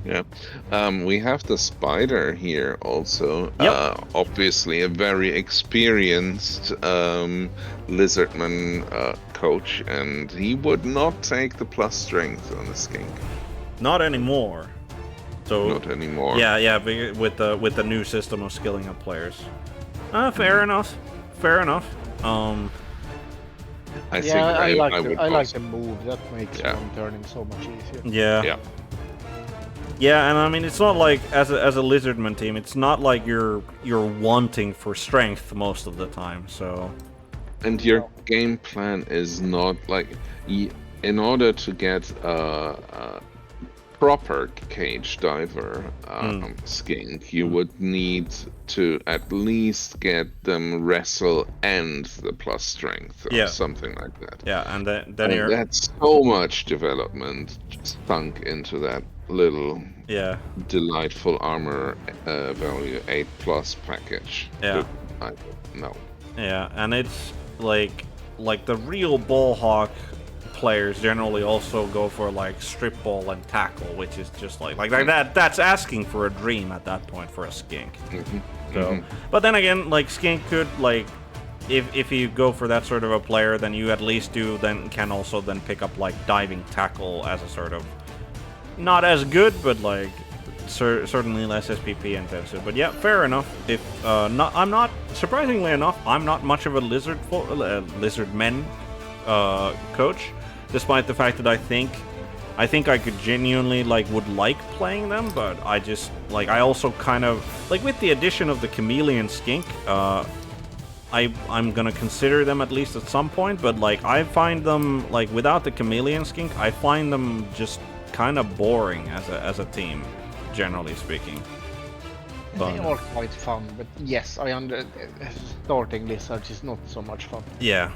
Yeah. We have the spider here also. Yep. Obviously a very experienced lizardman coach, and he would not take the plus strength on the skink. Not anymore. So Not anymore. yeah, with the new system of skilling up players. Fair enough. Fair enough. I think Yeah, I like would the also- move. That makes Yeah. one turning so much easier. Yeah. Yeah. Yeah, and I mean it's not like as a lizardman team, it's not like you're wanting for strength most of the time. So And your game plan is not like in order to get a proper cage diver skink, you would need to at least get them wrestle and the plus strength or Yeah. something like that. yeah, and then And you're that's so much development sunk into that little yeah. delightful armor value 8+ package. Yeah. I don't know. Yeah, and it's like the real ball hawk players generally also go for like strip ball and tackle, which is just like that's asking for a dream at that point for a skink. So, but then again, like skink could like if you go for that sort of a player, then you at least can also pick up like diving tackle as a sort of not as good, but like certainly less SPP intensive. But yeah, fair enough. If I'm not surprisingly enough, I'm not much of a lizard men coach, despite the fact that I think I could genuinely would like playing them, but I just I also kind of with the addition of the chameleon skink, I'm gonna consider them at least at some point, but I find them without the chameleon skink, I find them just kind of boring as a team, generally speaking. They are quite fun, but yes, starting lizards is not so much fun. Yeah.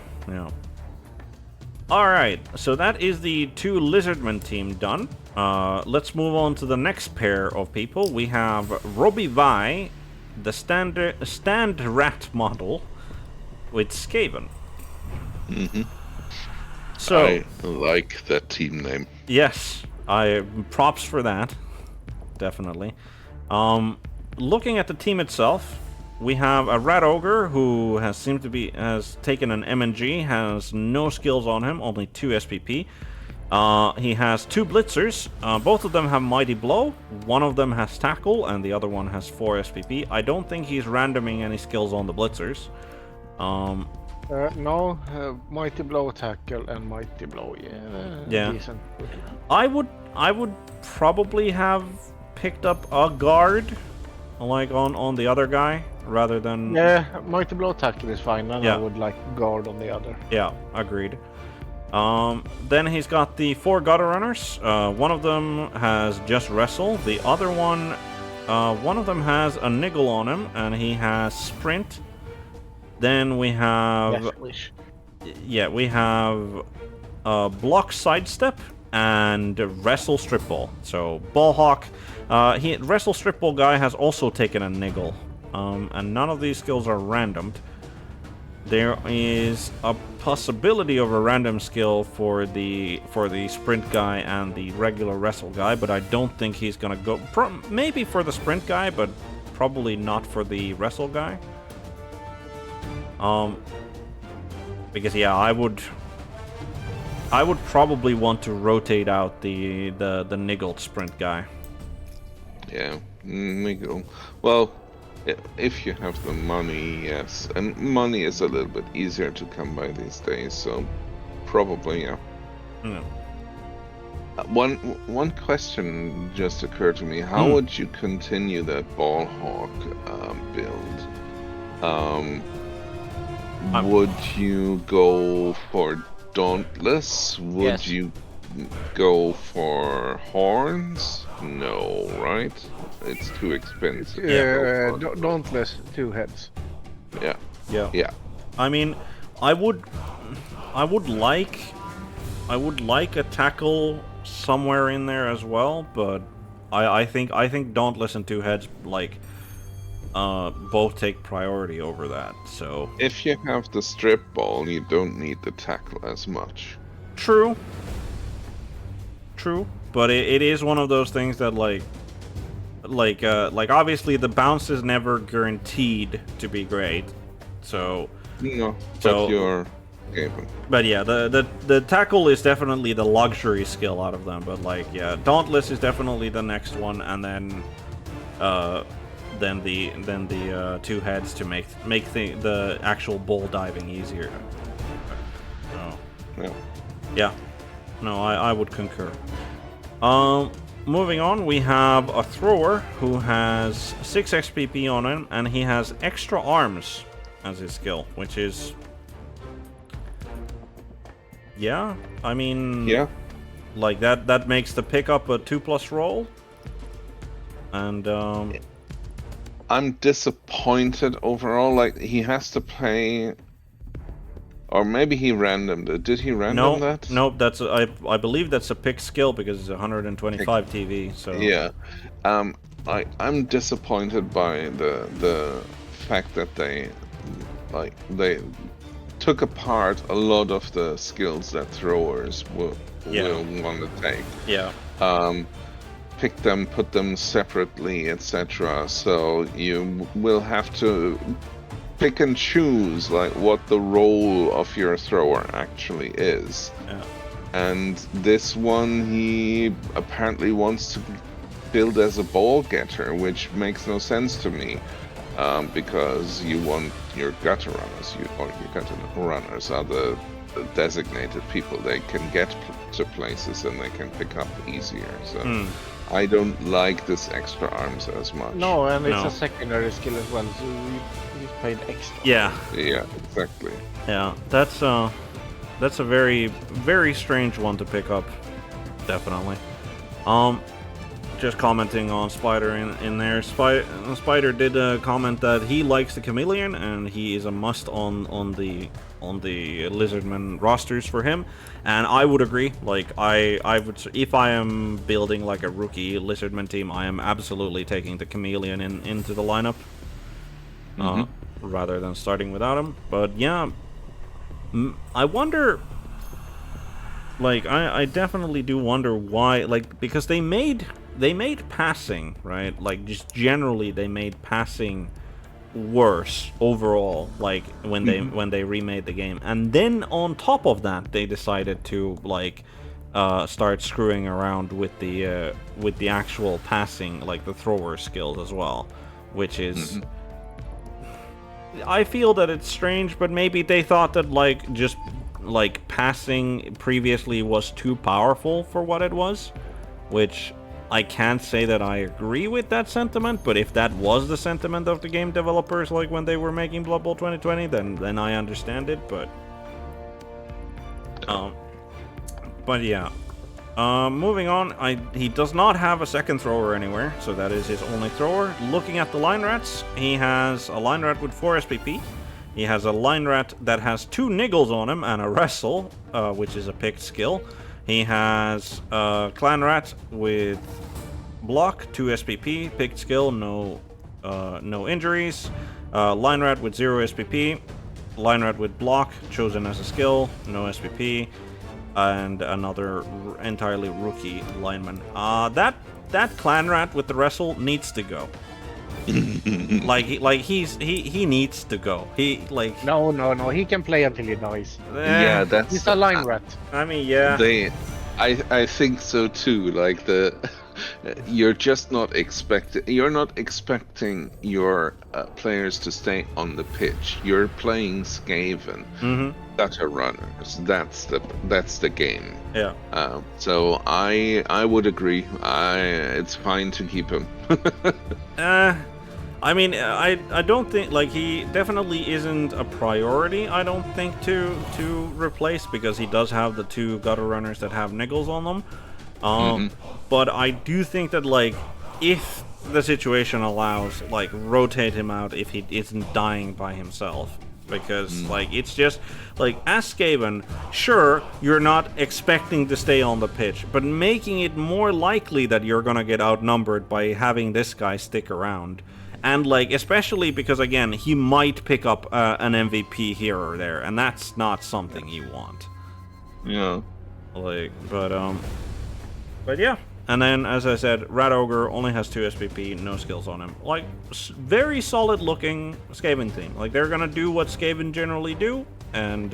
Alright, so that is the 2 lizardmen team done. Let's move on to the next pair of people. We have Robbie Vi, the stand rat model, with Skaven. So I like that team name. yes, props for that, definitely. Looking at the team itself, we have a rat ogre who has taken an MNG, has no skills on him, only 2 SPP. He has 2 blitzers. Both of them have mighty blow. One of them has tackle, and the other one has 4 SPP. I don't think he's randoming any skills on the blitzers. No, mighty blow, tackle, and mighty blow. Yeah. Decent. I would probably have picked up a guard, on the other guy, rather than... Yeah, mighty blow, tackle is fine, and Yeah. I would like guard on the other. Yeah, agreed. Then he's got the 4 gutter runners. One of them has just wrestle. The other one of them has a niggle on him, and he has sprint. Then we have... Yes, wish. Yeah, we have block sidestep and wrestle strip ball. So ball hawk, wrestle strip ball guy has also taken a niggle, and none of these skills are randomed. There is a possibility of a random skill for the sprint guy and the regular wrestle guy, but I don't think he's gonna go. Maybe for the sprint guy, but probably not for the wrestle guy. Because yeah, I would probably want to rotate out the niggled sprint guy. Yeah, niggle. Well, if you have the money, yes. And money is a little bit easier to come by these days, so probably, yeah. One question just occurred to me. How would you continue that ball hawk build? Would you go for Dauntless? Would Yes. you go for Horns? No, right? It's too expensive. Dauntless 2 heads. Yeah. Yeah. Yeah. I mean, I would like a tackle somewhere in there as well, but I think Dauntless and 2 heads both take priority over that. So If you have the strip ball, you don't need the tackle as much. true, but it is one of those things that like obviously the bounce is never guaranteed to be great. So No, but So- you're given. But yeah, the tackle is definitely the luxury skill out of them. But like, yeah, Dauntless is definitely the next one, and then the 2 heads to make the actual bull diving easier. Oh, Yeah. yeah, no, I would concur. Moving on, we have a thrower who has 6 XPP on him, and he has extra arms as his skill, which is. Yeah, I mean, Yeah. like that makes the pickup a 2+ roll, and I'm disappointed overall. Like, he has to play, or maybe he randomed it. Did he random that? no, that's I believe that's a pick skill because it's 125 TV. So Yeah. I'm disappointed by the fact that they took apart a lot of the skills that throwers will want to take. yeah, Pick them, put them separately, etc. So you will have to pick and choose like what the role of your thrower actually is. yeah, And this one, he apparently wants to build as a ball getter, which makes no sense to me. Because you want your gutter runners, your gutter runners are the designated people. They can get to places and they can pick up easier. So I don't like this extra arms as much. No, and it's No. a secondary skill as well, so you paid extra. yeah, Yeah, exactly. yeah. That's a very, very strange one to pick up, definitely. Just commenting on Spider in there. Spider did comment that he likes the Chameleon and he is a must on the Lizardman rosters for him, and I would agree. Like I would, if I am building like a rookie Lizardman team, I am absolutely taking the Chameleon into the lineup rather than starting without him. But yeah, I wonder. Like I definitely do wonder why. Like because they made passing, right? Like just generally they made passing worse overall, like when they remade the game, and then on top of that they decided to like start screwing around with the actual passing, like the thrower skills as well, which is I feel that it's strange, but maybe they thought that like just like passing previously was too powerful for what it was, which I can't say that I agree with that sentiment, but if that was the sentiment of the game developers, like when they were making Blood Bowl 2020, then I understand it. But yeah. Moving on, he does not have a second thrower anywhere, so that is his only thrower. Looking at the line rats, he has a line rat with 4 SPP. He has a line rat that has 2 niggles on him and a wrestle, which is a picked skill. He has a clan rat with block, 2 SPP, picked skill, no injuries. Line rat with 0 SPP. Line rat with block, chosen as a skill, no SPP. And another entirely rookie lineman. That clan rat with the wrestle needs to go. he needs to go. He like No, he can play until he dies. Yeah, that's. He's a line rat. I mean, yeah. I think so too. Like you're just not expecting your players to stay on the pitch. You're playing Skaven, gutter runners. That's the game. Yeah. So I would agree. It's fine to keep him. I mean, I don't think, like, he definitely isn't a priority, I don't think, to replace, because he does have the 2 gutter runners that have niggles on them. But I do think that, like, if the situation allows, like, rotate him out if he isn't dying by himself. Because, like, it's just, like, as Skaven, sure, you're not expecting to stay on the pitch, but making it more likely that you're gonna get outnumbered by having this guy stick around. And, like, especially because, again, he might pick up an MVP here or there, and that's not something you want. Yeah. Like, but yeah. And then, as I said, Rat Ogre only has 2 SPP, no skills on him. Like, very solid-looking Skaven team. Like, they're gonna do what Skaven generally do, and,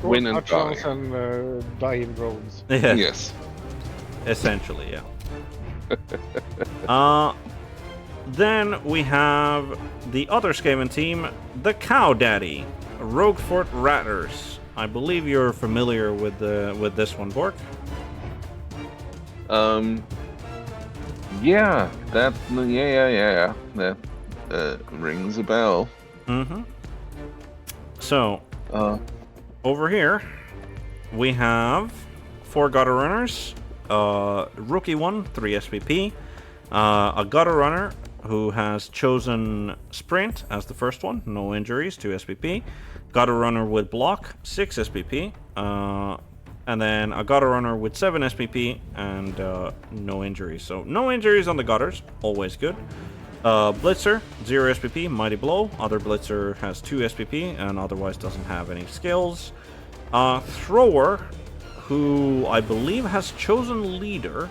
win and die. And die in drones. Yeah, Yes. essentially, yeah. Then we have the other Skaven team, the Cow Daddy, Roguefort Ratters. I believe you're familiar with this one, Bork. Yeah, that rings a bell. So, over here, we have 4 gutter runners. Rookie one, 3 SPP. A gutter runner who has chosen sprint as the first one, no injuries, 2 SPP. Gutter runner with block, 6 SPP. And then a gutter runner with 7 SPP and no injuries. So no injuries on the gutters, always good. Blitzer, 0 SPP, Mighty Blow. Other Blitzer has 2 SPP and otherwise doesn't have any skills. Thrower, who I believe has chosen leader.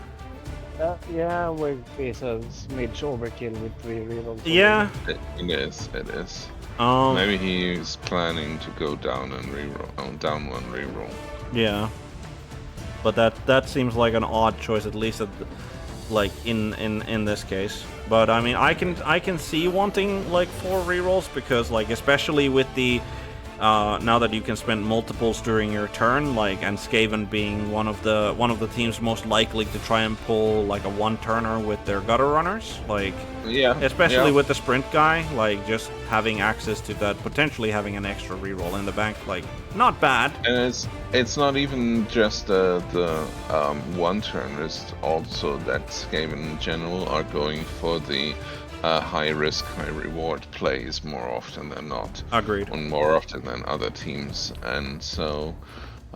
Yeah, with a smidge overkill with 3 rerolls. Yeah. It is. Um, Maybe he's planning to go down and reroll, down 1 reroll. Yeah. But that seems like an odd choice, at least like in this case. But I mean, I can see wanting like 4 rerolls, because like, especially with the now that you can spend multiples during your turn, like, and Skaven being one of the teams most likely to try and pull like a 1-turner with their gutter runners, like, Yeah. especially with the sprint guy, like, just having access to that, potentially having an extra reroll in the bank, like, not bad. And it's not even just the 1-turn. It's also that Skaven in general are going for the high risk, high reward plays more often than not. Agreed. And more often than other teams, and so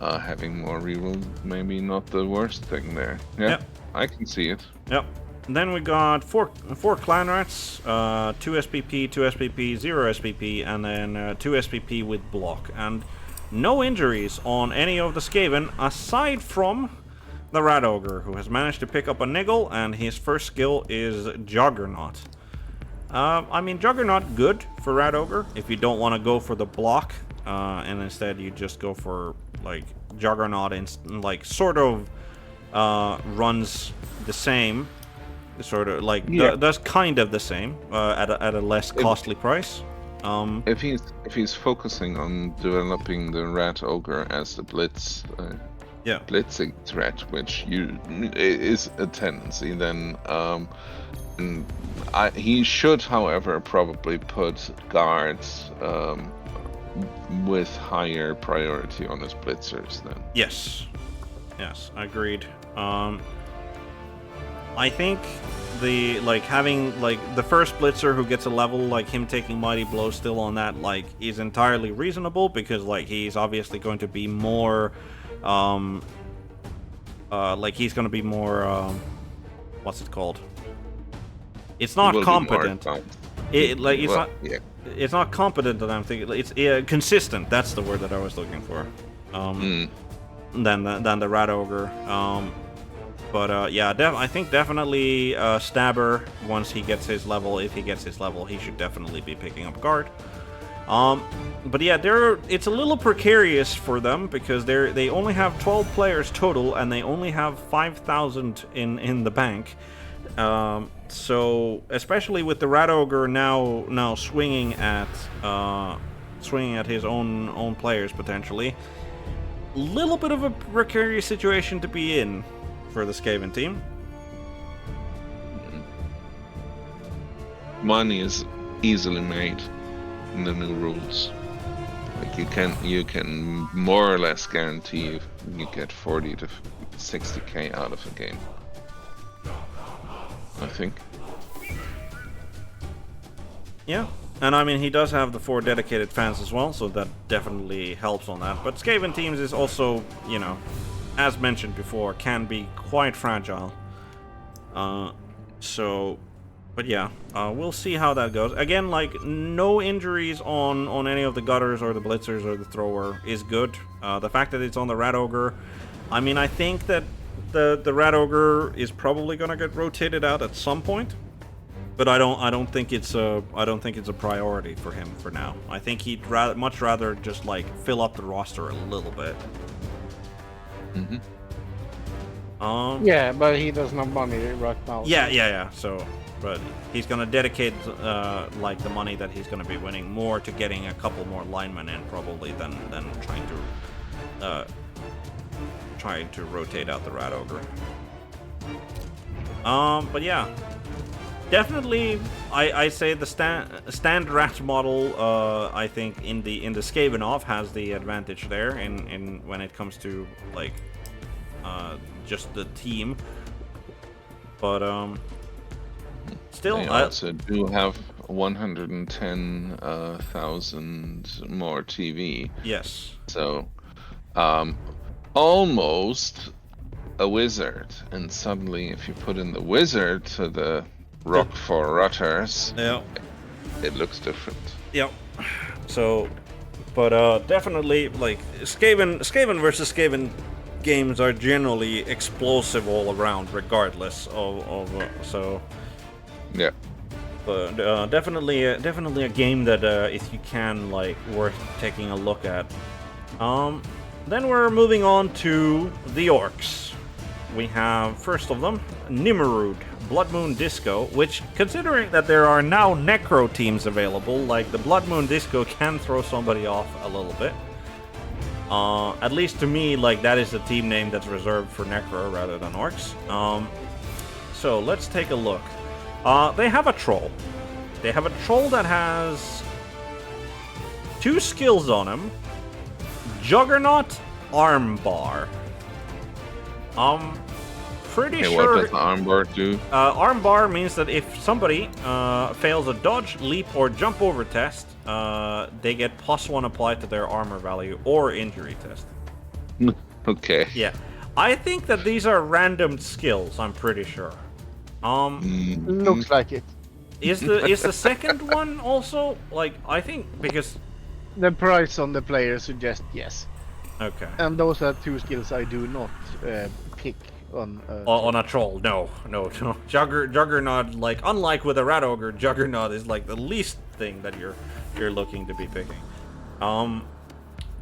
having more reroll maybe not the worst thing there. Yeah, Yep. I can see it. Yep. Then we got four clan rats, 2 SPP, 2 SPP, 0 SPP, and then 2 SPP with block, and no injuries on any of the Skaven aside from the Rat Ogre, who has managed to pick up a niggle, and his first skill is Juggernaut. I mean, Juggernaut, good for Rat Ogre if you don't want to go for the block, and instead you just go for, like, Juggernaut and like, sort of runs the same, sort of, like, does kind of the same, at a less costly price. If he's focusing on developing the Rat Ogre as the blitz, blitzing threat, which is a tendency, then he should, however, probably put guards with higher priority on his blitzers then. Yes, agreed. I think having the first blitzer who gets a level, like him taking Mighty Blow still on that, like, is entirely reasonable, because like he's obviously going to be more he's going to be more what's it called? It's not competent. It's not competent that I'm thinking. It's consistent. That's the word that I was looking for. Than the Rat Ogre. But I think definitely Stabber, once he gets his level, if he gets his level, he should definitely be picking up guard. But yeah, it's a little precarious for them because they only have 12 players total and they only have 5,000 in the bank. So especially with the Rat Ogre now swinging at his own players potentially, little bit of a precarious situation to be in for the Skaven team. Money is easily made in the new rules. Like you can more or less guarantee you get 40 to 60k out of a game, I think. Yeah, and I mean he does have the 4 dedicated fans as well, so that definitely helps on that. But Skaven teams is also, you know, as mentioned before, can be quite fragile. But yeah, we'll see how that goes. Again, like, no injuries on any of the gutters or the blitzers or the thrower is good. The fact that it's on the Rat Ogre, I mean, I think that the Rat Ogre is probably gonna get rotated out at some point, but I don't think it's a priority for him for now. I think he'd much rather just like fill up the roster a little bit. Mm-hmm. Yeah, but he doesn't have money right now. Yeah. So, but he's gonna dedicate like the money that he's gonna be winning more to getting a couple more linemen in probably than trying to rotate out the Rat Ogre. But yeah, definitely I say the stand rat model. I think in the Skavenov has the advantage there in when it comes to like just the team. But still, they also do have 110,000 more TV. Yes. So, almost a wizard, and suddenly, if you put in the wizard to the Rock for Rutters, Yeah. it looks different. Yep. So, but definitely like Skaven versus Skaven games are generally explosive all around, regardless of so. Yeah. But definitely a game that if you can, like, worth taking a look at. Then we're moving on to the Orcs. We have first of them Nimrud, Blood Moon Disco, which, considering that there are now Necro teams available, like the Blood Moon Disco can throw somebody off a little bit. At least to me, like, that is the team name that's reserved for Necro rather than Orcs. So let's take a look. They have a troll. They have a troll that has 2 skills on him. Juggernaut, Armbar. Pretty Okay, sure. what does the armbar do? Armbar means that if somebody fails a dodge, leap, or jump over test, they get +1 applied to their armor value or injury test. Okay. Yeah, I think that these are random skills. I'm pretty sure. Looks like it. Is the second one also, like, I think because The price on the player suggests yes. okay. And those are 2 skills I do not pick on. On a troll, no. Juggernaut, like, unlike with a Rat Ogre, Juggernaut is like the least thing that you're looking to be picking.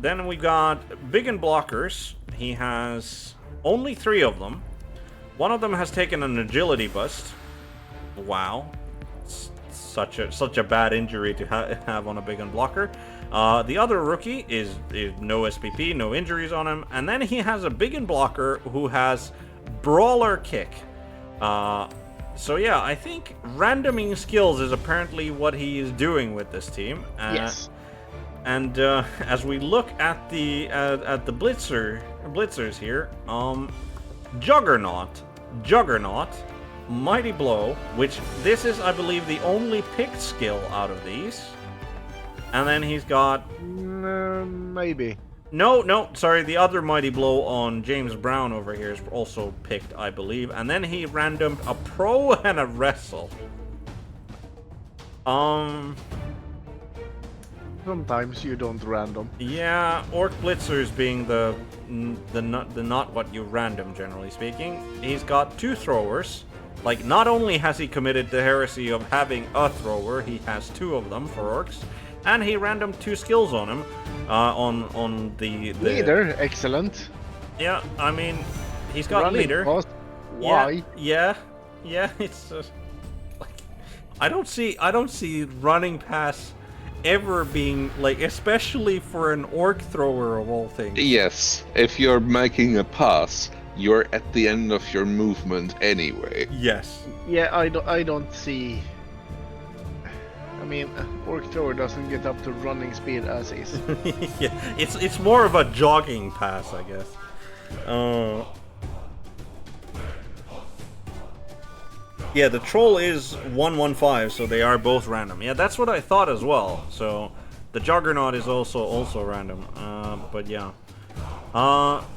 Then we got Biggin blockers. He has only 3 of them. One of them has taken an agility bust. Wow, such a bad injury to have on a Biggin blocker. The other rookie is no SPP, no injuries on him, and then he has a Biggin blocker who has Brawler Kick. So yeah, I think randoming skills is apparently what he is doing with this team. Yes. And as we look at the blitzers here, Juggernaut, Mighty Blow, which this is, I believe, the only picked skill out of these. And then he's got Maybe. no, sorry, the other Mighty Blow on James Brown over here is also picked, I believe. And then he randomed a Pro and a Wrestle. Sometimes you don't random. Yeah, Orc Blitzers being the not what you random, generally speaking. He's got 2 throwers. Like, not only has he committed the heresy of having a thrower, he has 2 of them for Orcs. and he randomed 2 skills on him. On the Leader, excellent. Yeah, I mean, he's got Running leader. Past, why? Yeah. It's like I don't see running pass ever being like, especially for an orc thrower of all things. Yes, if you're making a pass, you're at the end of your movement anyway. Yes. Yeah, I don't see. I mean, orc thrower doesn't get up to running speed as is. Yeah, it's more of a jogging pass, I guess. Yeah, the troll is 115, so they are both random. Yeah, that's what I thought as well. So the juggernaut is also random. But yeah.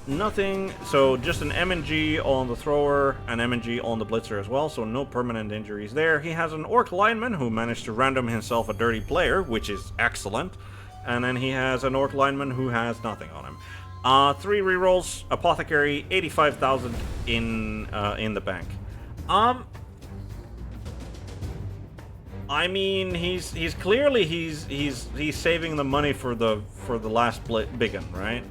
Nothing. So just an MNG on the thrower, an MNG on the blitzer as well. So no permanent injuries there. He has an orc lineman who managed to random himself a dirty player, which is excellent. And then he has an orc lineman who has nothing on him. 3 rerolls, apothecary, 85,000 in the bank. I mean, he's clearly he's saving the money for the last big one, right?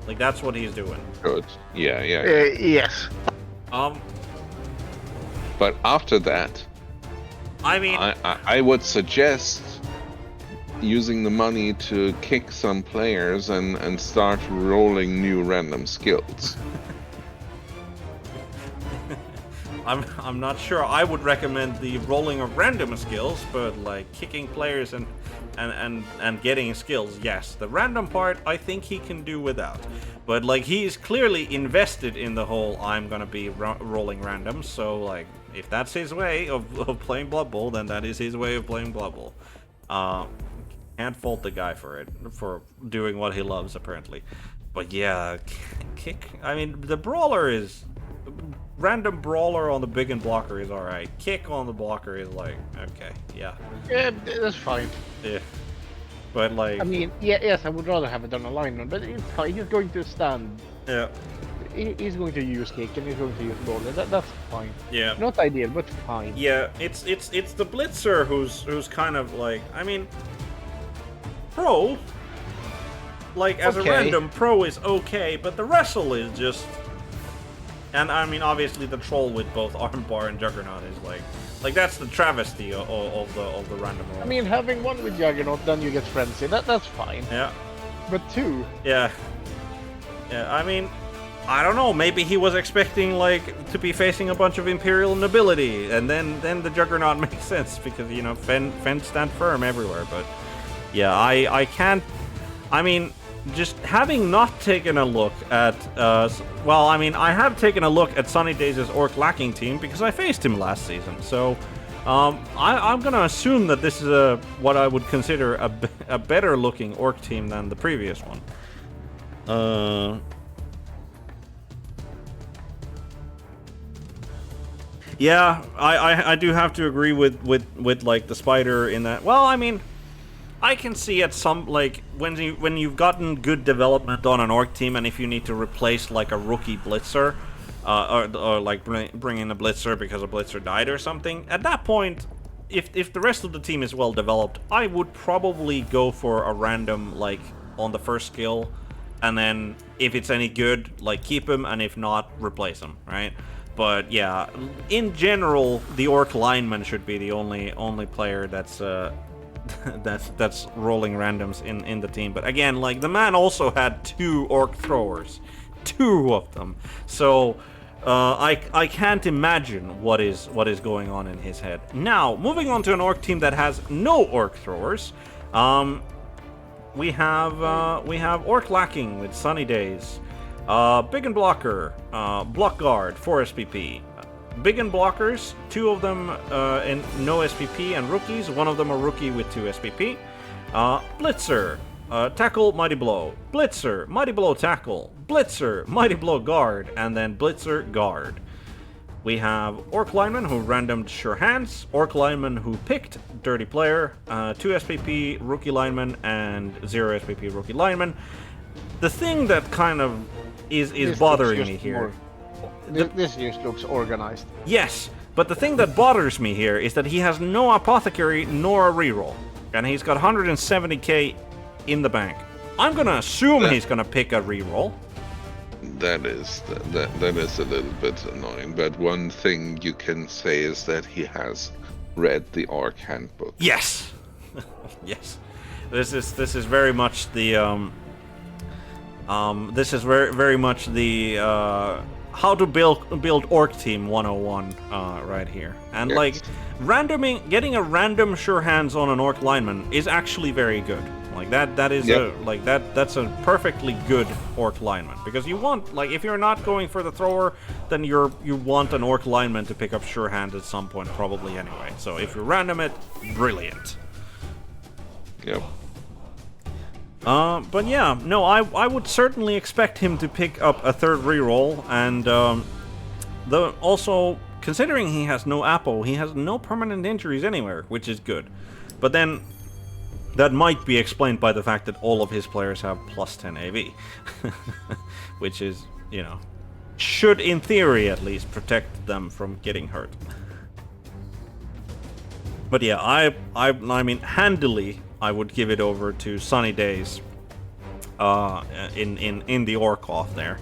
Like, that's what he's doing. Good. Yeah. Yes. But after that, I mean, I would suggest using the money to kick some players and start rolling new random skills. I'm not sure. I would recommend the rolling of random skills, but like kicking players and getting skills, yes. The random part, I think he can do without. But like, he's clearly invested in the whole I'm gonna be rolling randoms. So like, if that's his way of playing Blood Bowl, then that is his way of playing Blood Bowl. Can't fault the guy for doing what he loves, apparently. But yeah, kick. I mean, the brawler is. Random brawler on the big and blocker is alright. Kick on the blocker is like, okay, yeah. Yeah, that's fine. Yeah. But like... I mean, yes, I would rather have it on a lineman, but it's fine. He's going to stand. Yeah. He's going to use kick and he's going to use brawler. That's fine. Yeah. Not ideal, but fine. Yeah, it's the blitzer who's kind of like, I mean, pro, like as a random, pro is okay, but the wrestle is just... And I mean, obviously, the troll with both armbar and juggernaut is like that's the travesty of the random roll. I mean, having one with juggernaut, then you get frenzy. That's fine. Yeah. But 2. Yeah. Yeah. I mean, I don't know. Maybe he was expecting like to be facing a bunch of imperial nobility, and then the juggernaut makes sense because Fen stand firm everywhere. But yeah, I can't. I mean. Just having not taken a look at, well, I mean, I have taken a look at Sunny Days' Orc Lacking team because I faced him last season. So, I'm gonna assume that this is what I would consider a better looking Orc team than the previous one. Yeah, I do have to agree with like the spider in that. Well, I mean. I can see at some, like, when you've gotten good development on an orc team, and if you need to replace, like, a rookie blitzer, or like, bring in a blitzer because a blitzer died or something, at that point, if the rest of the team is well developed, I would probably go for a random, like, on the first skill, and then, if it's any good, like, keep him, and if not, replace him, right? But, yeah, in general, the orc lineman should be the only player that's rolling randoms in the team. But again, like, the man also had 2 orc throwers, 2 of them. So I can't imagine what is going on in his head. Now, moving on to an orc team that has no orc throwers, we have Orc Lacking with Sunny Days, Big and Blocker, Block Guard, 4 SPP. Big and blockers, 2 of them in no SPP and rookies, 1 of them a rookie with 2 SPP. Blitzer, Tackle, Mighty Blow, Blitzer, Mighty Blow Tackle, Blitzer, Mighty Blow Guard, and then Blitzer Guard. We have Orc Lineman who randomed Sure Hands, Orc Lineman who picked Dirty Player, 2 SPP Rookie Lineman, and 0 SPP Rookie Lineman. The thing that kind of is bothering me here... This just looks organized. Yes, but the thing that bothers me here is that he has no apothecary nor a reroll. and he's got 170k in the bank. I'm gonna assume he's gonna pick a reroll. That is a little bit annoying, but one thing you can say is that he has read the Orc handbook. Yes, yes. This is very much the this is very much the how to build Orc Team 101 right here. And Yes. like getting a random sure hands on an Orc lineman is actually very good. Like that is that's a perfectly good Orc lineman, because you want, like, if you're not going for the thrower, then you want an Orc lineman to pick up sure hand at some point probably anyway. So if you random it, brilliant. Yep. But yeah, no, I would certainly expect him to pick up a third reroll, and also considering he has no Apo, he has no permanent injuries anywhere, which is good. But then that might be explained by the fact that all of his players have plus 10 AV, which is, you know, should in theory at least protect them from getting hurt. But yeah, I mean, handily, I would give it over to Sunny Days in the Orc off there.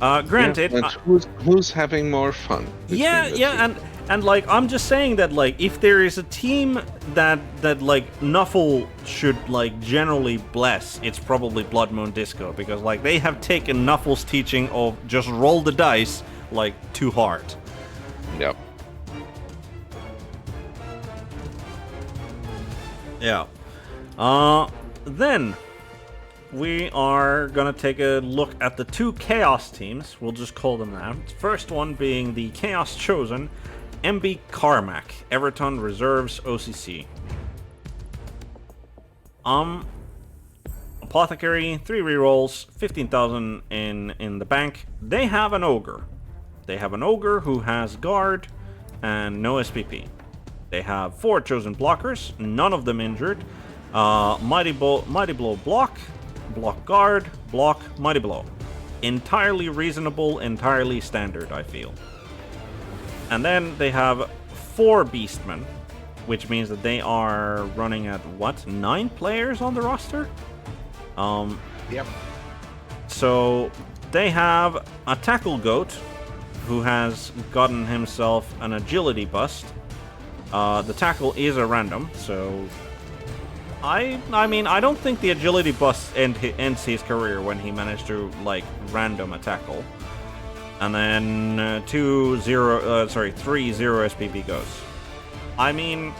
Granted, but who's having more fun? and like, I'm just saying that, like, if there is a team that like Nuffle should like generally bless, it's probably Blood Moon Disco, because like they have taken Nuffle's teaching of just roll the dice like too hard. Yep. Yeah. Then we are gonna take a look at the two Chaos teams. We'll just call them that. First one being the Chaos Chosen, MB Carmack, Everton Reserves OCC. Apothecary, 3 rerolls, 15,000 in the bank. They have an ogre. They have an ogre who has guard and no SPP. They have 4 chosen blockers, none of them injured. Mighty Blow block, block guard, block, Mighty Blow. Entirely reasonable, entirely standard, I feel. And then they have 4 Beastmen, which means that they are running at, what, 9 players on the roster? Yep. So they have a Tackle Goat, who has gotten himself an Agility bust. The tackle is a random, so I mean, I don't think the Agility bust ends his career when he managed to like random a tackle. And then 3 0 SPP goes. I mean,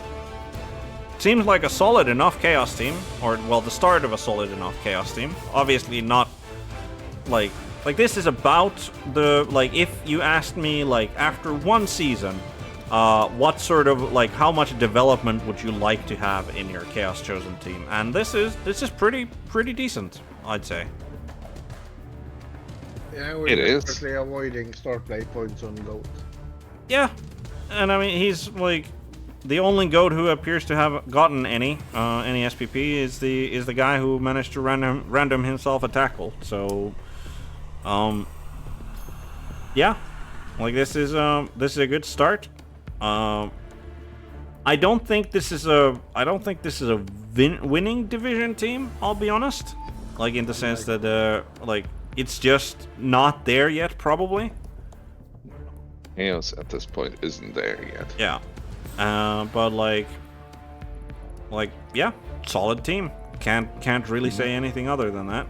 seems like a solid enough Chaos team, or well, the start of a solid enough Chaos team. Obviously not like this is about the, like, if you asked me like after one season, what sort of, like, how much development would you like to have in your Chaos Chosen team? And this is pretty decent, I'd say. Yeah, we're It is. definitely avoiding start play points on Goat. Yeah, and I mean, he's like the only goat who appears to have gotten any SPP is the guy who managed to random himself a tackle. So, yeah, like this is a good start. I don't think this is a winning division team. I'll be honest, like in the sense that like it's just not there yet, probably. Chaos at this point isn't there yet. Yeah, but like yeah, solid team. Can't really say anything other than that.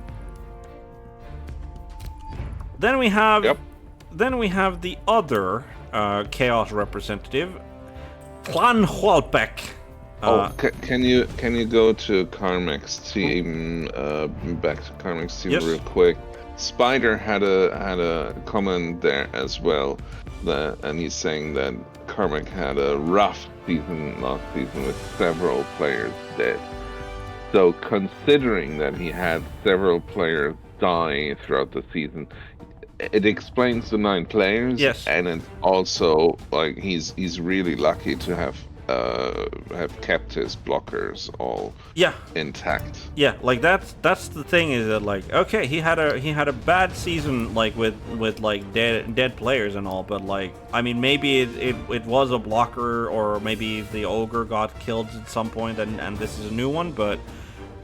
Then we have the other Chaos representative, Clan Hualbeck. Can you go to Carmack's team? Back to Carmack's team real quick. Spider had a comment there as well, and he's saying that Carmack had a rough season last season with several players dead. So considering that he had several players die throughout the season, it explains the 9 players. Yes. And it's also like he's really lucky to have have kept his blockers all Yeah. intact. Yeah, like that's the thing is that like okay, he had a bad season like with like dead players and all, but like I mean maybe it was a blocker or maybe the ogre got killed at some point and this is a new one, but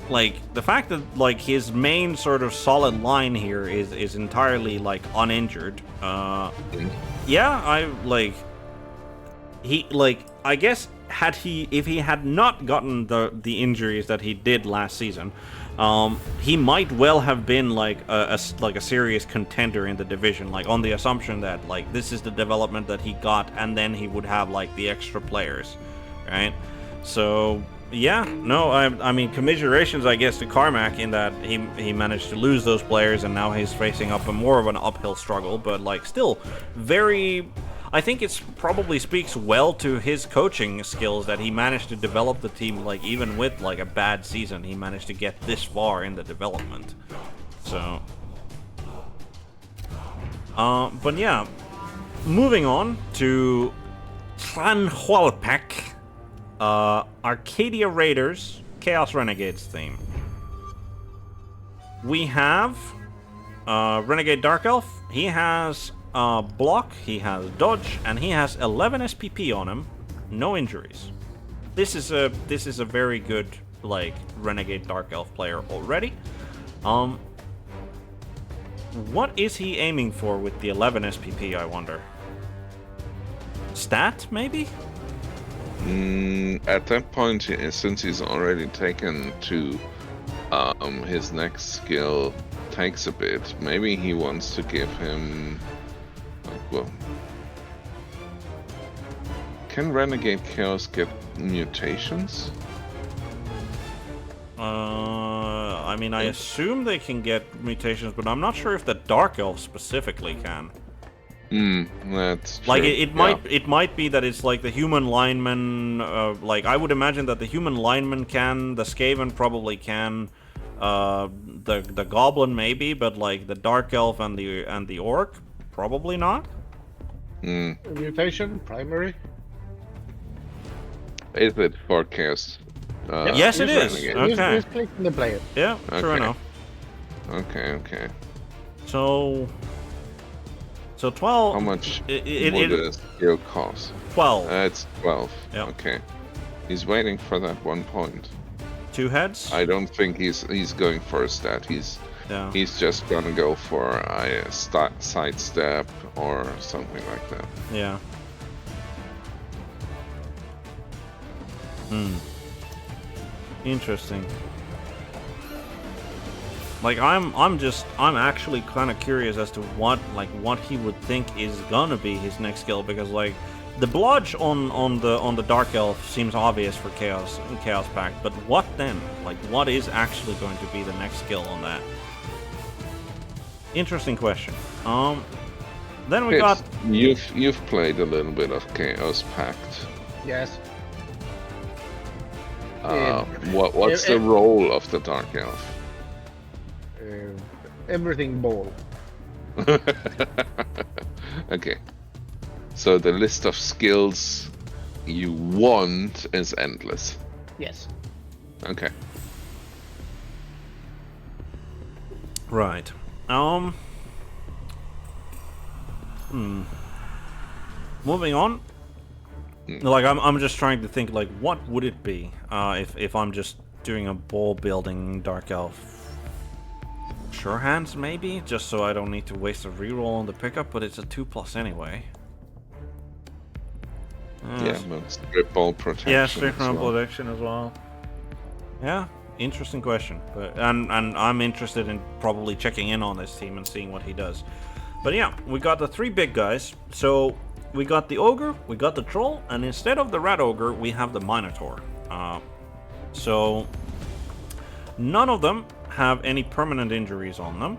like the fact that like his main sort of solid line here is entirely like uninjured. Yeah, I like he like I guess if he had not gotten the injuries that he did last season, he might well have been like a serious contender in the division, like on the assumption that like this is the development that he got and then he would have like the extra players, right? So yeah, no, I mean commiserations I guess to Carmack in that he managed to lose those players and now he's facing up a more of an uphill struggle, but like still very, I think it's probably speaks well to his coaching skills that he managed to develop the team, like even with like a bad season, he managed to get this far in the development. So, but yeah, moving on to Tlanhualpac, Arcadia Raiders, Chaos Renegades theme. We have Renegade Dark Elf. He has block, he has dodge, and he has 11 SPP on him. No injuries. This is a very good like Renegade Dark Elf player already. What is he aiming for with the 11 SPP, I wonder? Stat, maybe? At that point, since he's already taken to his next skill takes a bit, maybe he wants to give him. Well, can Renegade Chaos get mutations? I mean, I assume they can get mutations, but I'm not sure if the Dark Elf specifically can. That's true. Like it might be that it's like the human lineman. Like I would imagine that the human lineman can, the Skaven probably can, the Goblin maybe, but like the Dark Elf and the Orc probably not. Mutation, primary. Is it for Chaos? Yes, it is. Okay. He's clicking the player. Yeah, sure enough. Okay. So 12. How much would it the skill cost? 12. It's 12. Yeah. Okay. He's waiting for that 1 point. 2 heads. I don't think he's going for a stat. He's just gonna go for a sidestep or something like that. Yeah. Interesting. Like I'm actually kind of curious as to what he would think is gonna be his next skill, because like the blodge on the Dark Elf seems obvious for Chaos Pact, but what then? Like what is actually going to be the next skill on that? Interesting question. Then we got you've played a little bit of Chaos Pact. Yes. What's the role of the Dark Elf? Everything ball. Okay. So the list of skills you want is endless. Yes. Okay. right. Moving on. Like I'm just trying to think like what would it be if I'm just doing a ball building Dark Elf. Sure hands maybe, just so I don't need to waste a reroll on the pickup, but it's a 2+ anyway. Yeah, but strip ball protection. Yeah, strip ball well. protection as well. Yeah, interesting question. But and I'm interested in probably checking in on this team and seeing what he does. But yeah, we got the 3 big guys. So we got the Ogre, we got the Troll, and instead of the Rat Ogre, we have the Minotaur. So none of them have any permanent injuries on them.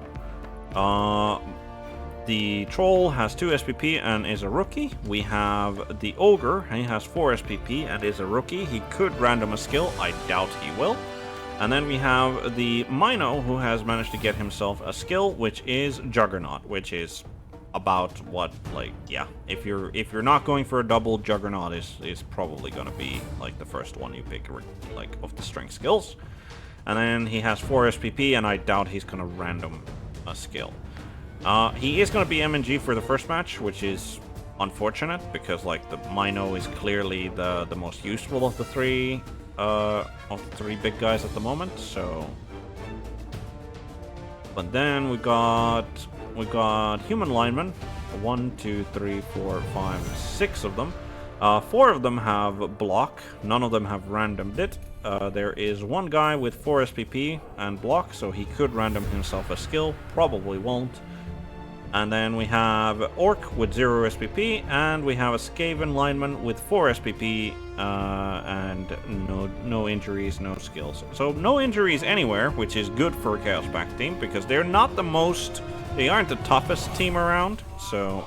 The Troll has 2 SPP and is a rookie. We have the Ogre, he has 4 SPP and is a rookie. He could random a skill, I doubt he will. And then we have the Mino, who has managed to get himself a skill, which is Juggernaut, which is about what, like, yeah, if you're not going for a double, Juggernaut is probably gonna be like the first one you pick, like, of the strength skills. And then he has 4 SPP, and I doubt he's gonna random a skill. He is gonna be MNG for the first match, which is unfortunate because, like, the Mino is clearly the most useful of the three big guys at the moment. So, but then we got human linemen. 1, 2, 3, 4, 5, 6 of them. 4 of them have block. None of them have randomed it. There is one guy with 4 SPP and block, so he could random himself a skill. Probably won't. And then we have Orc with 0 SPP, and we have a Skaven lineman with 4 SPP, and no injuries, no skills. So no injuries anywhere, which is good for a Chaos Pact team, because they aren't the toughest team around, so...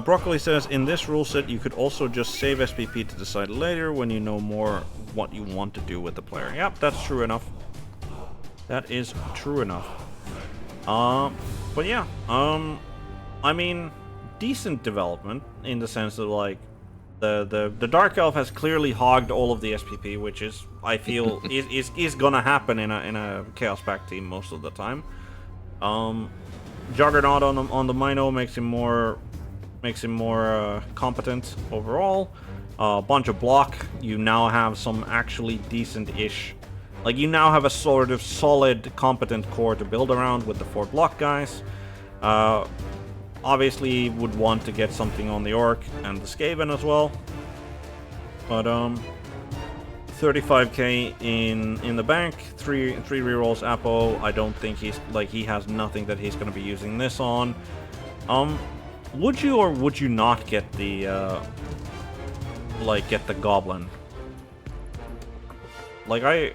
Broccoli says, in this rule set, you could also just save SPP to decide later when you know more what you want to do with the player. Yep, that's true enough. That is true enough. But yeah, I mean, decent development in the sense that, like, the Dark Elf has clearly hogged all of the SPP, which is, I feel, is gonna happen in a Chaos Pact team most of the time. Juggernaut on the Mino makes him more competent overall. A bunch of block. You now have some actually decent-ish. Like, you now have a sort of solid, competent core to build around with the 4 block guys. Obviously, would want to get something on the Orc and the Skaven as well. But 35k in the bank, 3 rerolls Apo. I don't think he has nothing that he's going to be using this on. Would you or would you not get the Goblin? Like,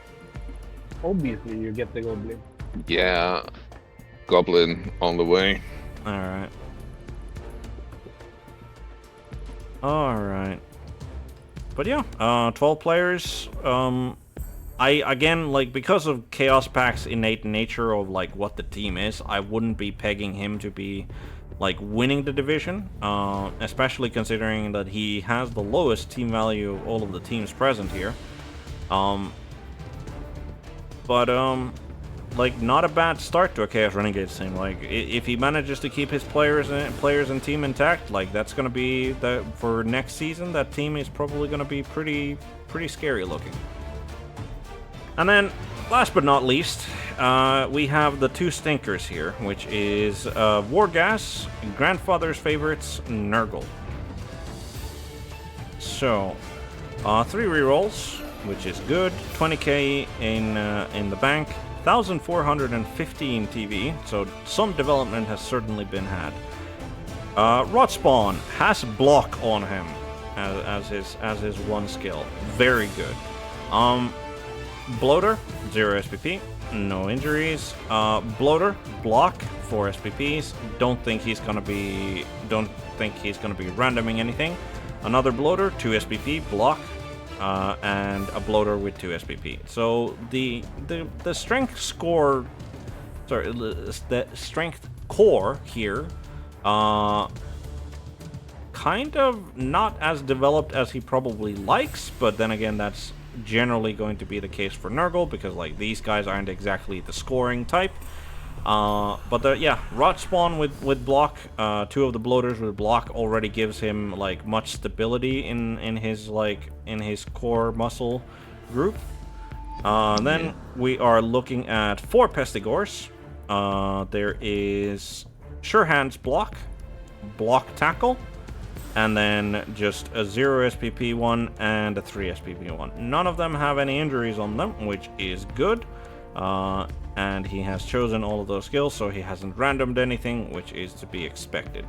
Obviously, you get the Goblin. Yeah, Goblin on the way. Alright. Alright. But yeah, 12 players. Again, like, because of Chaos Pact's innate nature of, like, what the team is, I wouldn't be pegging him to be, like, winning the division, especially considering that he has the lowest team value of all of the teams present here. Like, not a bad start to a Chaos Renegades team. Like, if he manages to keep his players and team intact, like, that's gonna be for next season. That team is probably gonna be pretty scary looking. And then, last but not least, we have the 2 stinkers here, which is Wargas, Grandfather's Favorites, Nurgle. So, 3 rerolls, which is good. 20k in the bank. 1,415 TV, so some development has certainly been had. Rotspawn has block on him as his one skill. Very good. Bloater, 0 SPP, no injuries. Bloater, block, 4 SPPs. Don't think he's gonna be randoming anything. Another bloater, 2 SPP, block. And a bloater with 2 SPP. So the strength score, sorry, the strength core here, kind of not as developed as he probably likes, but then again, that's generally going to be the case for Nurgle, because, like, these guys aren't exactly the scoring type. Yeah, Rotspawn with block, 2 of the bloaters with block already gives him, like, much stability in his core muscle group. Then we are looking at 4 Pestigors. There is Sure Hands block tackle, and then just a 0 SPP one and a 3 SPP one. None of them have any injuries on them, which is good. And he has chosen all of those skills, so he hasn't randomed anything, which is to be expected.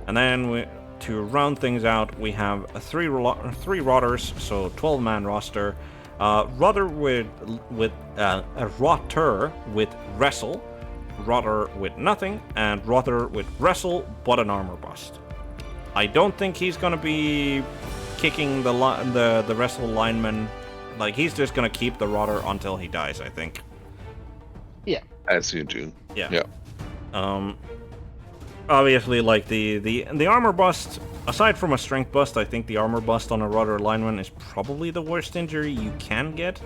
And then to round things out, we have 3 rotters, so 12-man roster. Rotter with a rotter with wrestle, rotter with nothing, and rotter with wrestle but an armor bust. I don't think he's gonna be kicking the wrestle lineman. Like, he's just gonna keep the rotter until he dies, I think. Yeah, As you do. Yeah. Yeah. Obviously, like the armor bust. Aside from a strength bust, I think the armor bust on a rudder lineman is probably the worst injury you can get.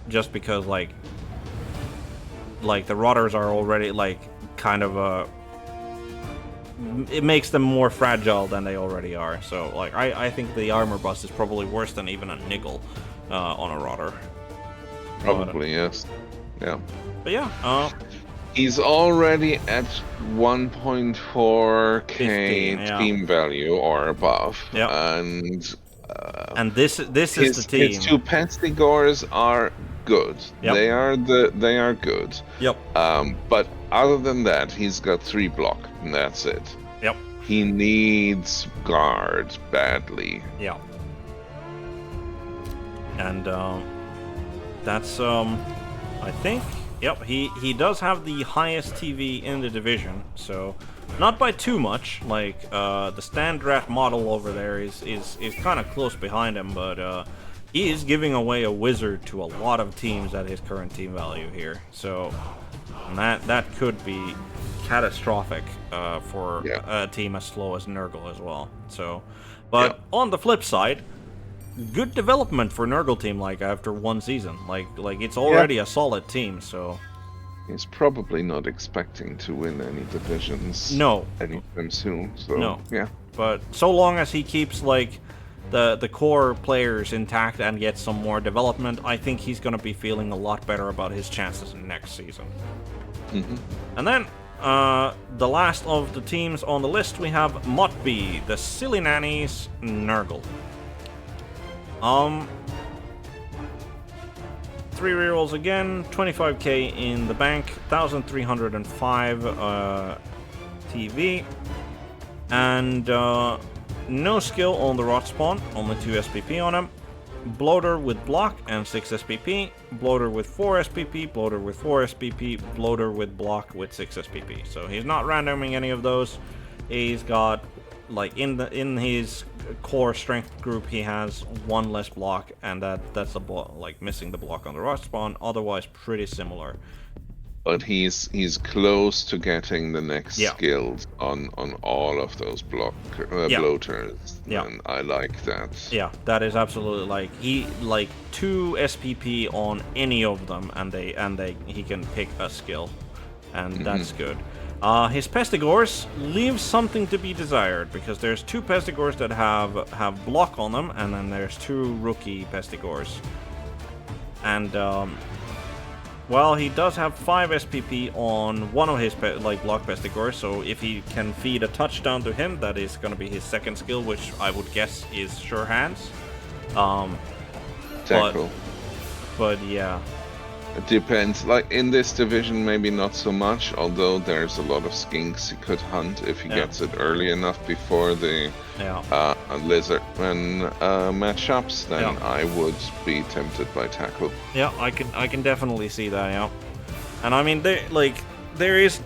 Just because like the rudders are already like kind of it makes them more fragile than they already are. So like I think the armor bust is probably worse than even a niggle on a rudder. Probably, yes. Yeah. But yeah, he's already at 1.4k 15, yeah. team value or above. Yep. And this is the team. His two Pestigores are good. Yep. They are good. Yep. But other than that, he's got 3 block, and that's it. Yep. He needs guard badly. Yeah. And that's I think. Yep. He does have the highest TV in the division, so not by too much. Like the Standrat model over there is kind of close behind him, but he is giving away a wizard to a lot of teams at his current team value here. So that could be catastrophic for a team as slow as Nurgle as well. So, but on the flip side, good development for Nurgle team. Like after one season, like it's already a solid team. So he's probably not expecting to win any divisions. No. Anytime soon. So No. yeah. But so long as he keeps like the core players intact and gets some more development, I think he's gonna be feeling a lot better about his chances next season. Mm-hmm. And then the last of the teams on the list, we have Motby, the Silly Nannies Nurgle. 3 rerolls again, 25k in the bank, 1,305 TV, and no skill on the rot spawn, only 2 SPP on him. Bloater with block and 6 SPP, bloater with 4 SPP, bloater with 4 SPP, bloater with block with 6 SPP. So he's not randoming any of those. He's got like in his core strength group, he has 1 less block, and that's a like missing the block on the rot spawn. Otherwise, pretty similar. But he's close to getting the next skills on all of those bloaters. Yeah. And I like that. Yeah, that is absolutely like he like 2 SPP on any of them, and he can pick a skill, and that's good. His Pestigores leave something to be desired, because there's 2 Pestigores that have block on them, and then there's 2 rookie Pestigores. And well, he does have 5 SPP on one of his block Pestigores, so if he can feed a touchdown to him, that is going to be his second skill, which I would guess is Sure Hands. Tackle. But yeah. It depends. Like in this division, maybe not so much, although there's a lot of skinks he could hunt if he gets it early enough before the lizardman matchups. Then I would be tempted by tackle. Yeah, I can definitely see that. Yeah, and I mean there is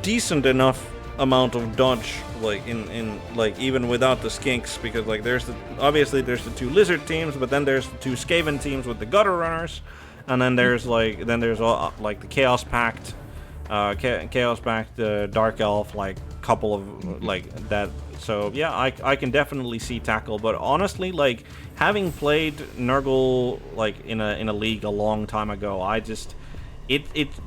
decent enough amount of dodge like in like even without the skinks, because like obviously there's the 2 lizard teams, but then there's the 2 Skaven teams with the gutter runners. And then there's like the Chaos Pact, Dark Elf, like couple of like that. So yeah, I can definitely see tackle. But honestly, like having played Nurgle like in a league a long time ago, it's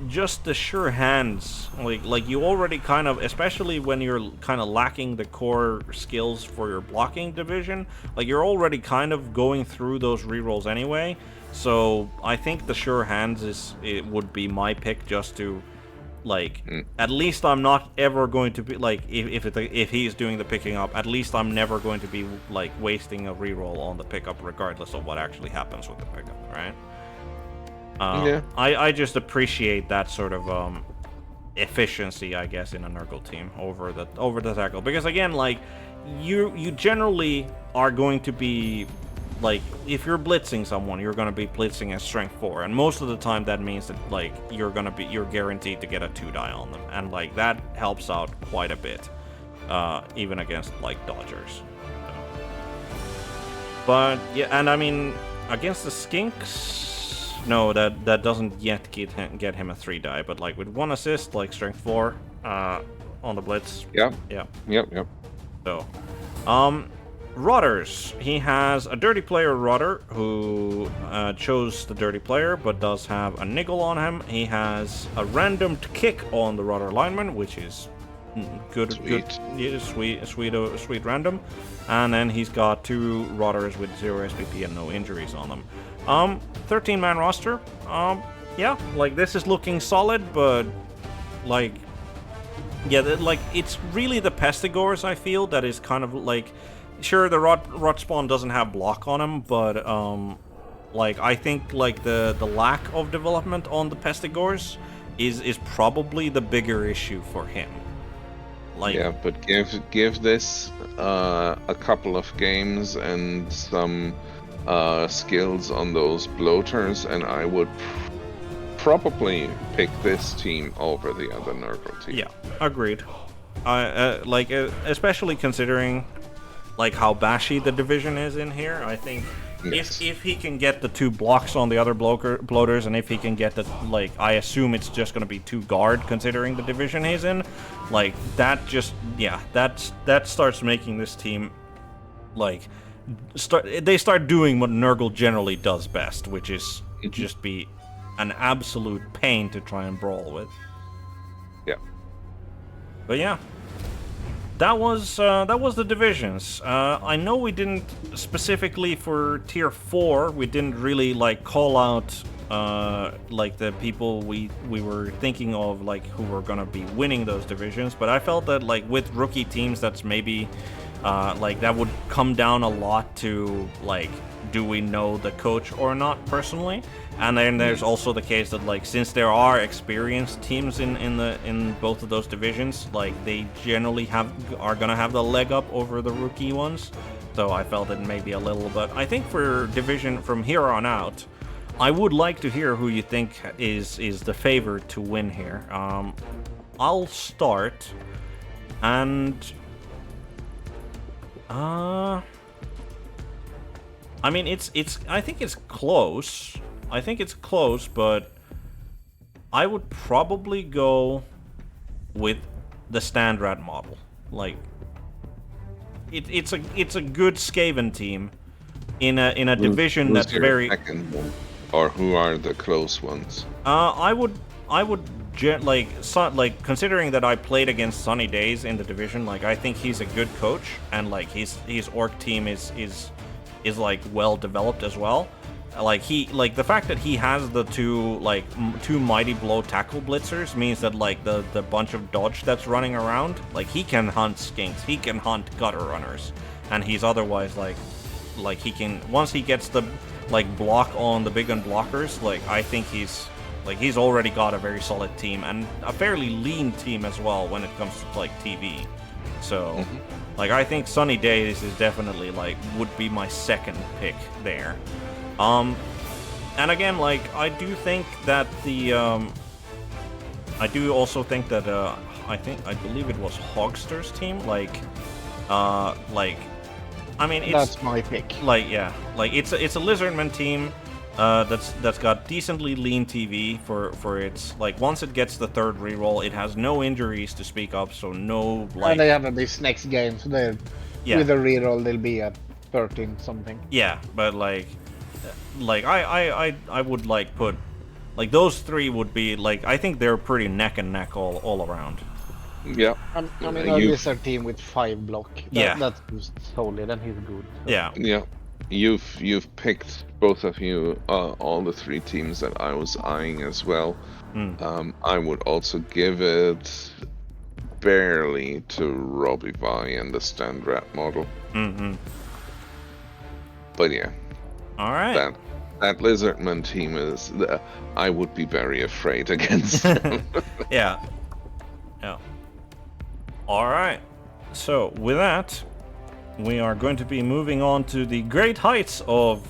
just the sure hands. Like you already kind of, especially when you're kind of lacking the core skills for your blocking division, like you're already kind of going through those rerolls anyway. So I think the sure hands would be my pick, just to like at least I'm not ever going to be like if he's doing the picking up, at least I'm never going to be like wasting a reroll on the pickup regardless of what actually happens with the pickup, right? I just appreciate that sort of efficiency, I guess, in a Nurgle team over the tackle, because again, like you generally are going to be like, if you're blitzing someone, you're going to be blitzing at strength 4, and most of the time that means that like you're guaranteed to get a 2 die on them, and like that helps out quite a bit, even against like dodgers. But yeah, and I mean against the skinks, No, that doesn't yet get him a 3 die, but like with 1 assist, like strength 4 on the blitz. Yeah. Yeah. Yep. So, Rodders. He has a dirty player Rodder who chose the dirty player, but does have a niggle on him. He has a random kick on the Rodder lineman, which is good. Sweet. Yeah, sweet random. And then he's got 2 Rodders with 0 SPP and no injuries on them. 13-man roster. Yeah, like this is looking solid, but like, yeah, like it's really the Pestigors I feel that is kind of like, sure the rot spawn doesn't have block on him, but like I think like the lack of development on the Pestigors is probably the bigger issue for him. Like, yeah, but give this a couple of games and some skills on those bloaters, and I would probably pick this team over the other Nurgle team. Yeah, agreed. Like especially considering like how bashy the division is in here, I think Yes. if he can get the 2 blocks on the other bloaters, and if he can get the, like, I assume it's just gonna be 2 guard considering the division he's in, like that just, yeah, that starts making this team like they start doing what Nurgle generally does best, which is just be an absolute pain to try and brawl with. Yeah. But yeah, that was the divisions. I know we didn't specifically for tier 4. We didn't really like call out like the people we were thinking of, like who were gonna be winning those divisions. But I felt that like with rookie teams, that's maybe like that would come down a lot to like, do we know the coach or not personally? And then there's also the case that like, since there are experienced teams in both of those divisions, like they generally are gonna have the leg up over the rookie ones. So I felt it maybe a little, but I think for division from here on out, I would like to hear who you think is the favorite to win here. I'll start, and I mean it's I think it's close. I think it's close, but I would probably go with the Standrat model. Like, it's a good Skaven team in a division that's your very. Second one? Or who are the close ones? I would like considering that I played against Sunny Days in the division. Like, I think he's a good coach, and like his orc team is like well developed as well. Like the fact that he has the 2 mighty blow tackle blitzers means that like the bunch of dodge that's running around, like he can hunt skinks, he can hunt gutter runners, and he's otherwise like he can, once he gets the like block on the big gun blockers, like I think he's already got a very solid team and a fairly lean team as well when it comes to like TV. So like I think Sunny Days is definitely like would be my second pick there. And again, like I do think that the I do also think that I believe it was Hogster's team, like I mean it's, That's my pick. like, yeah, like it's a Lizardman team that's got decently lean TV for its, like, once it gets the 3rd reroll, it has no injuries to speak of, so no like. And they have this next game, so they're with a reroll they'll be at 13 something. Yeah, but like I would like put like those 3 would be like, I think they're pretty neck and neck all around. Yeah. I mean, a Lizard team with 5 block. Yeah. That's just solid, and he's good. Yeah. Yeah. You've picked, both of you, all the 3 teams that I was eyeing as well. I would also give it barely to Robbie Vi and the Standrat model. But yeah. All right. That Lizardman team is, I would be very afraid against them. Yeah. Yeah. All right. So with that, we are going to be moving on to the great heights of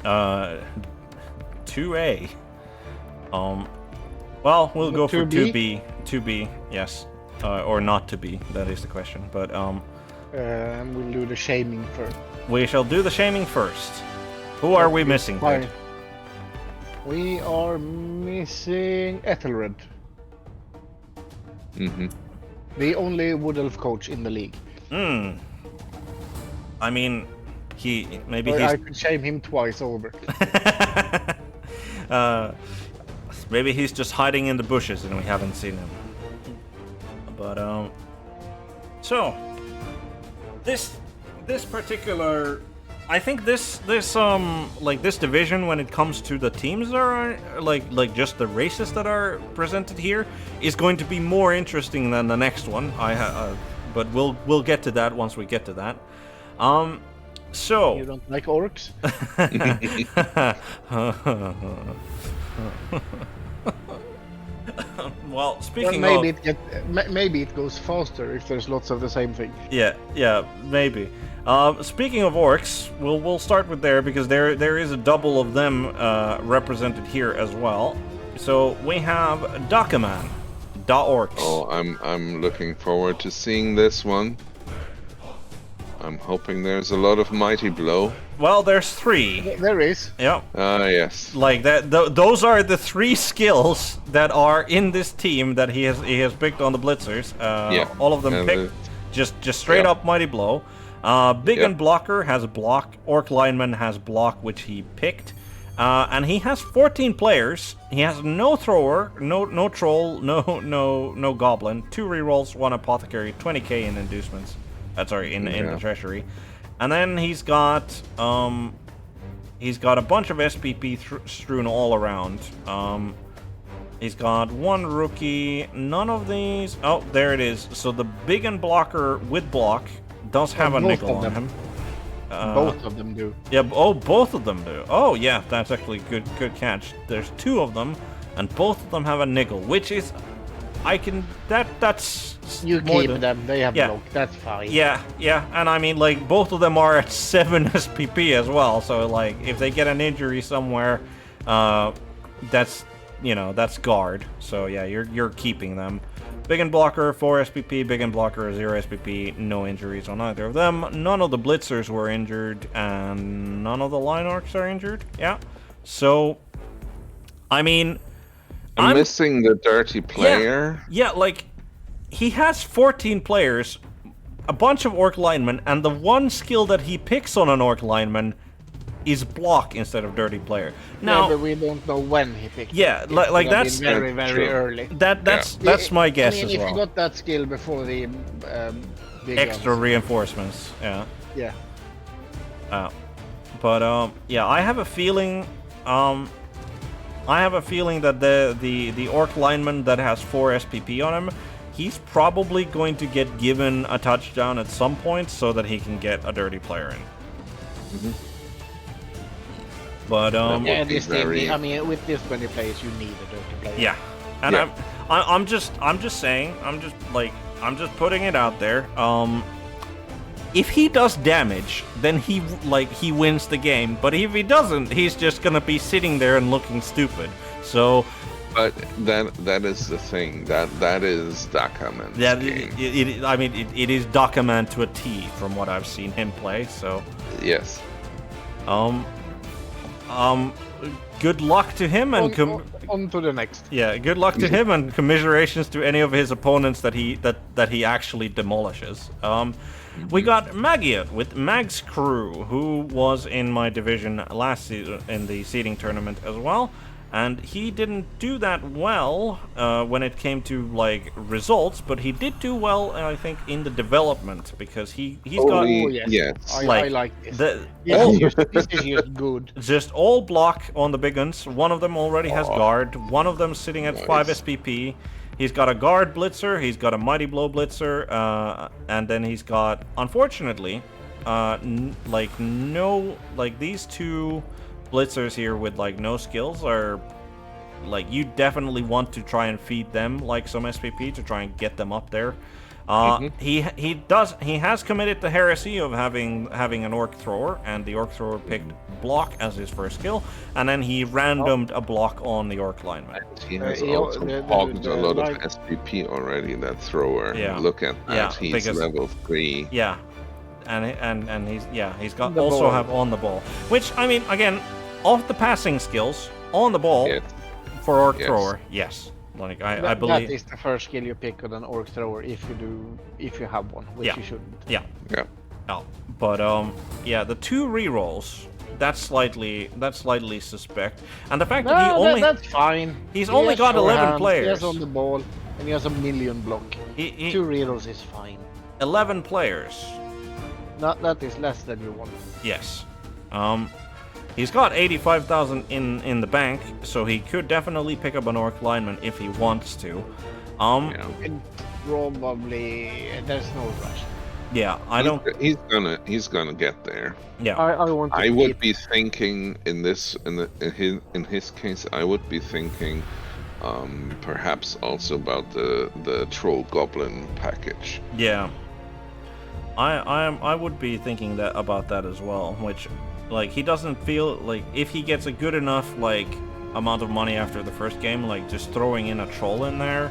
2A. Well, we'll go for 2B. 2B, yes. Or not to be, that is the question. But we'll do the shaming first. we shall do the shaming first. Who are we missing, Pid? We are missing Ethelred, Mm-hmm. the only Wood Elf coach in the league. Hmm. I mean, maybe Or he's I could shame him twice over. maybe he's just hiding in the bushes and we haven't seen him. But so this particular, I think this division, when it comes to the teams that are like just the races that are presented here, is going to be more interesting than the next one. But we'll get to that once we get to that. So You don't like orcs? Well, speaking Well, of, maybe it goes faster if there's lots of the same thing. yeah, maybe. Speaking of orcs, we'll start with there because there is a double of them represented here as well. So we have Dakaman, Da Orcs. Oh, I'm looking forward to seeing this one. I'm hoping there's a lot of Mighty Blow. Well, there's 3. There is. Yeah. Yes. Like that. Those are the 3 skills that are in this team that he has picked on the Blitzers. All of them and picked just straight up Mighty Blow. Big and Blocker has Block. Orc Lineman has Block, which he picked. And he has 14 players. He has no Thrower, no Troll, no Goblin, 2 rerolls, 1 Apothecary, 20k in inducements. In the Treasury. And then he's got a bunch of SPP strewn all around. He's got 1 rookie, none of these. Oh, there it is. So the Big and Blocker with Block does have a nickel on him. Both of them do. Yeah. Oh, both of them do. Oh, yeah. That's actually good catch. There's 2 of them, and both of them have a nickel, which is, that's. You keep them. They have block. That's fine. Yeah. And I mean, like, both of them are at 7 SPP as well. So, like, if they get an injury somewhere, that's guard. So yeah, you're keeping them. Big and Blocker 4 SPP, Big and Blocker 0 SPP, no injuries on either of them. None of the Blitzers were injured, and none of the Line Orcs are injured. Yeah. So, I mean, I'm missing the dirty player. Yeah, like, he has 14 players, a bunch of Orc Linemen, and the one skill that he picks on an Orc Lineman is Block instead of dirty player. Now, but we don't know when he picked. Yeah, like that's very early. That's my guess as well. If he got that skill before the big extra guns. reinforcements, yeah. Yeah. But yeah, I have a feeling. That the Orc Lineman that has 4 SPP on him, he's probably going to get given a touchdown at some point so that he can get a dirty player in. Mm-hmm. But yeah, this team, I mean, with this many players, you need a dirty player. Yeah, and I'm just saying, I'm just putting it out there. If he does damage, then he wins the game. But if he doesn't, he's just gonna be sitting there and looking stupid. So. But that is the thing. That is Dakaman's game. It is Dakaman to a T from what I've seen him play. So. Yes. Good luck to him and on to the next. Yeah, good luck to him and commiserations to any of his opponents that he actually demolishes. We got Magia with Mag's crew, who was in my division last season in the seeding tournament as well. And he didn't do that well when it came to like results, but he did do well, I think, in the development because he's got. Yes. I like this. This is just good. Just all block on the big ones. One of them already has guard. One of them sitting at 5 SPP. He's got a guard blitzer. He's got a mighty blow blitzer, and then he's got, unfortunately, these 2. Blitzers here with like no skills are like, you definitely want to try and feed them like some SPP to try and get them up there. He has committed the heresy of having an Orc Thrower, and the Orc Thrower picked Block as his first skill, and then he randomed a block on the Orc Lineman. He has also hogged a lot of SPP already, that Thrower. Yeah. Look at that, he's level 3. Yeah. And he's got also have on the ball, which, I mean, again, of the passing skills, On the ball Yes. for Orc Yes. Thrower, yes. Like I That believe. is the first skill you pick on an orc thrower if you have one, which Yeah. you shouldn't. Yeah. Yeah. Oh, but yeah, the 2 rerolls. That's slightly suspect, and the fact that he only that's fine. he's He only has got 11 shorehand, He players. has on the ball, and he has a million block. He 2 rerolls is fine. 11 players. That is less than you want. Yes. He's got 85,000 in the bank, so he could definitely pick up an Orc lineman if he wants to. Yeah. And probably there's no rush. Yeah, I don't. He's gonna get there. Yeah. I want. To I would keep- be thinking in his case, I would be thinking, perhaps also about the troll goblin package. Yeah. I would be thinking that about that as well, which, like, he doesn't feel like if he gets a good enough like amount of money after the first game, like just throwing in a troll in there,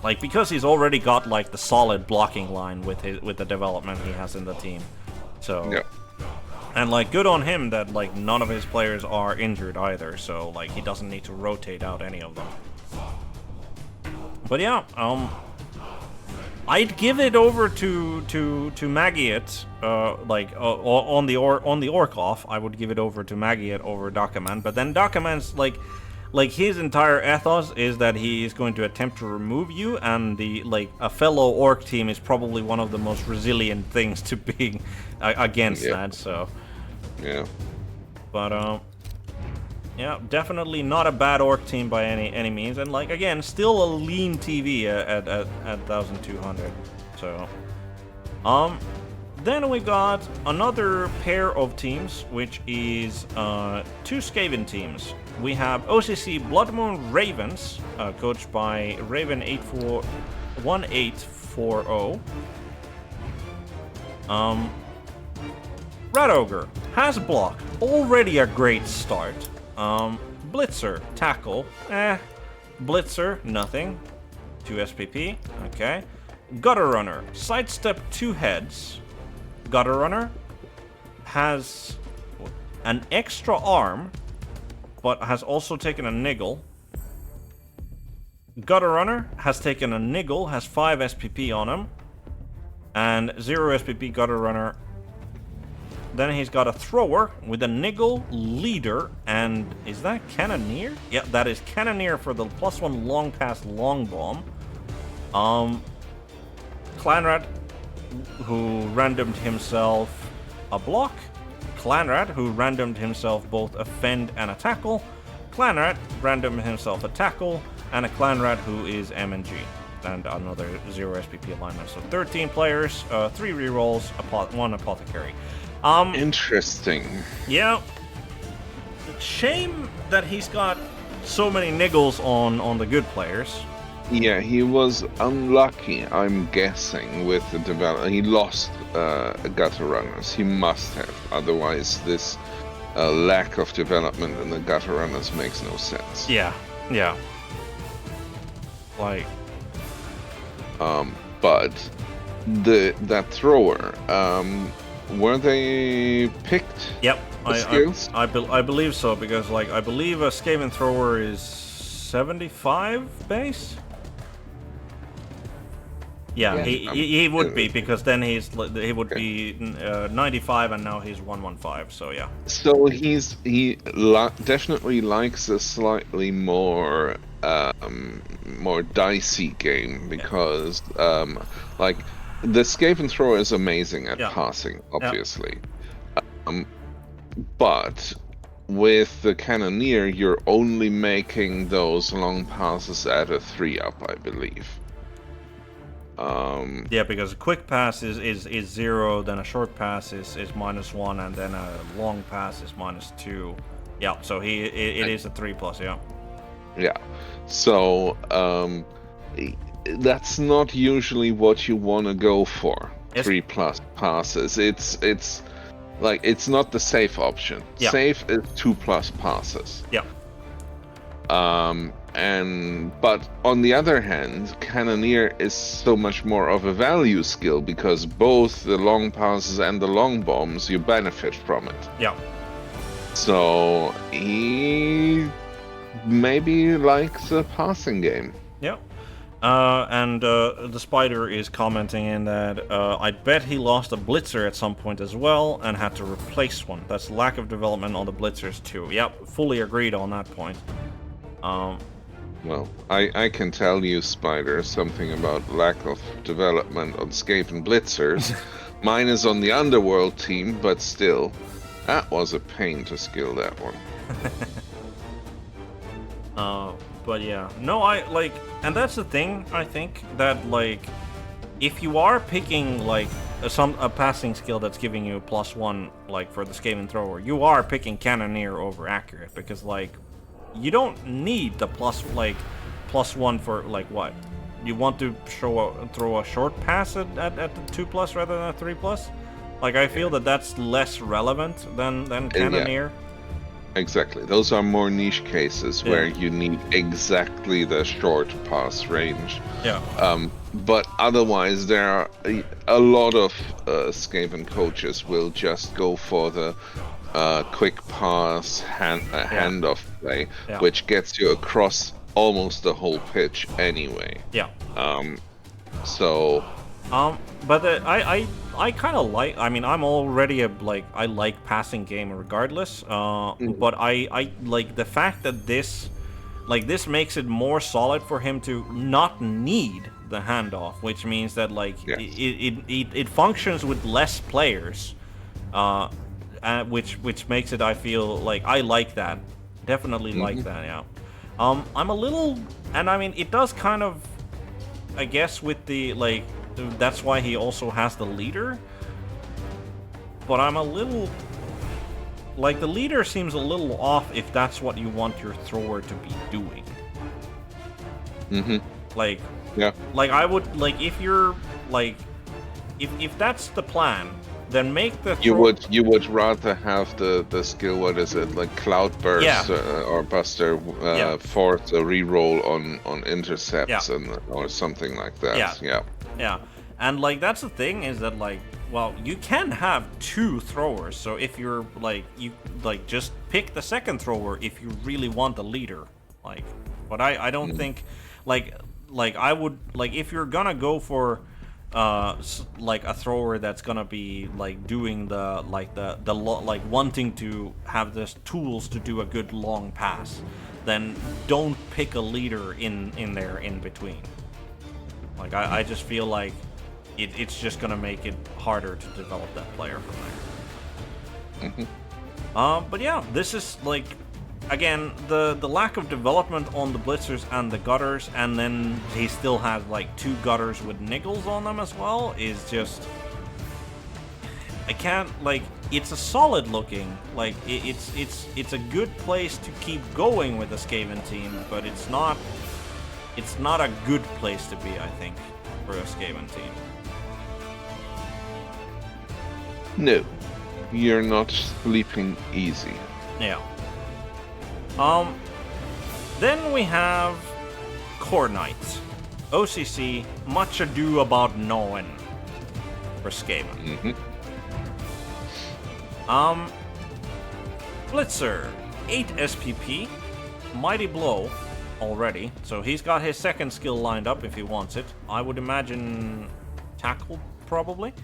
like because he's already got like the solid blocking line with the development he has in the team, so Yeah. and like good on him that like none of his players are injured either, so like he doesn't need to rotate out any of them. But yeah, I'd give it over to Magiot, like on the Orc off. I would give it over to Magiot over Dakaman, but then Dakaman's like his entire ethos is that he is going to attempt to remove you, and a fellow Orc team is probably one of the most resilient things to being against that. So Yeah. but yeah, definitely not a bad Orc team by any means, and like again, still a lean TV at 1,200. So, then we got another pair of teams, which is 2 Skaven teams. We have OCC Blood Moon Ravens, coached by Raven1840. Rat Ogre has block, already a great start. Blitzer, tackle, Blitzer, nothing. 2 SPP, okay. Gutter Runner, sidestep 2 heads. Gutter Runner has an extra arm, but has also taken a niggle. Gutter Runner has taken a niggle, has 5 SPP on him, and 0 SPP Gutter Runner. Then he's got a thrower with a niggle, leader, and is that Cannoneer? Yeah, that is Cannoneer for the +1 long pass long bomb. Clanrat, who randomed himself a block. Clanrat, who randomed himself both a fend and a tackle. Clanrat randomed himself a tackle, and a Clanrat who is M&G. And another 0 SPP alignment. So 13 players, 3 rerolls, 1 apothecary. Interesting. Yeah. Shame that he's got so many niggles on the good players. Yeah, he was unlucky, I'm guessing, with the development. He lost gutter runners. He must have. Otherwise, this lack of development in the gutter runners makes no sense. Yeah. Yeah. Like. But that thrower, were they picked? Yep. The skills? I believe so, because like I believe a Skaven thrower is 75 base. Yeah, he would be, because then he would be 95, and now he's 115. So yeah. So he definitely likes a slightly more dicey game, because like the Skaven thrower is amazing at passing, obviously, but with the Cannoneer you're only making those long passes at a 3-up, I believe. Yeah, because a quick pass is 0, then a short pass is -1, and then a long pass is -2. Yeah, so it is a 3+, yeah. Yeah, so that's not usually what you want to go for. 3+ passes. It's like it's not the safe option. Yeah. Safe is 2+ passes. Yeah. But on the other hand, Cannoneer is so much more of a value skill, because both the long passes and the long bombs you benefit from it. Yeah. So he maybe likes a passing game. Yep. And the Spider is commenting in that I bet he lost a Blitzer at some point as well and had to replace one. That's lack of development on the Blitzers too. Yep, fully agreed on that point. Well, I can tell you, Spider, something about lack of development on Skaven Blitzers. Mine is on the Underworld team, but still, that was a pain to skill that one. But yeah, no, I like, and that's the thing. I think that like, if you are picking like a passing skill that's giving you +1, like for the Skaven thrower, you are picking Cannoneer over Accurate because like, you don't need the +1 for like what? You want to throw a short pass at the 2+ rather than a 3+? Like I feel that that's less relevant than Cannoneer. Yeah. Exactly. Those are more niche cases where you need exactly the short pass range. Yeah. But otherwise, there are a lot of Skaven coaches will just go for the quick pass handoff play, which gets you across almost the whole pitch anyway. Yeah. But I kind of like. I mean, I'm already I like passing game regardless. But I like the fact that this makes it more solid for him to not need the handoff, which means that it functions with less players. Which makes it, I feel like I like that. Definitely like that, yeah. I'm a little, and I mean, it does kind of, I guess, with the, that's why he also has the leader. But I'm a little, the leader seems a little off if that's what you want your thrower to be doing. I would, if you're, if that's the plan, then make the you would rather have the skill, what is it, like Cloudburst or Buster force a reroll on intercepts or something like that. Yeah. And that's the thing is that well, you can have 2 throwers, so if you're you just pick the second thrower if you really want the leader. But I don't think I would if you're gonna go for a thrower that's gonna be doing the wanting to have the tools to do a good long pass, then don't pick a leader in there in between. I just feel like it's just gonna make it harder to develop that player from there. But yeah, this is again, the lack of development on the Blitzers and the Gutters, and then he still has 2 Gutters with niggles on them as well, is just, I can't, it's a solid looking, it's a good place to keep going with the Skaven team, but it's not a good place to be, I think, for a Skaven team. No, you're not sleeping easy. Yeah. Then we have Core Knights. OCC, much ado about knowing for Skaven. Blitzer, 8 SPP, Mighty Blow already, so he's got his second skill lined up if he wants it. I would imagine Tackle, probably.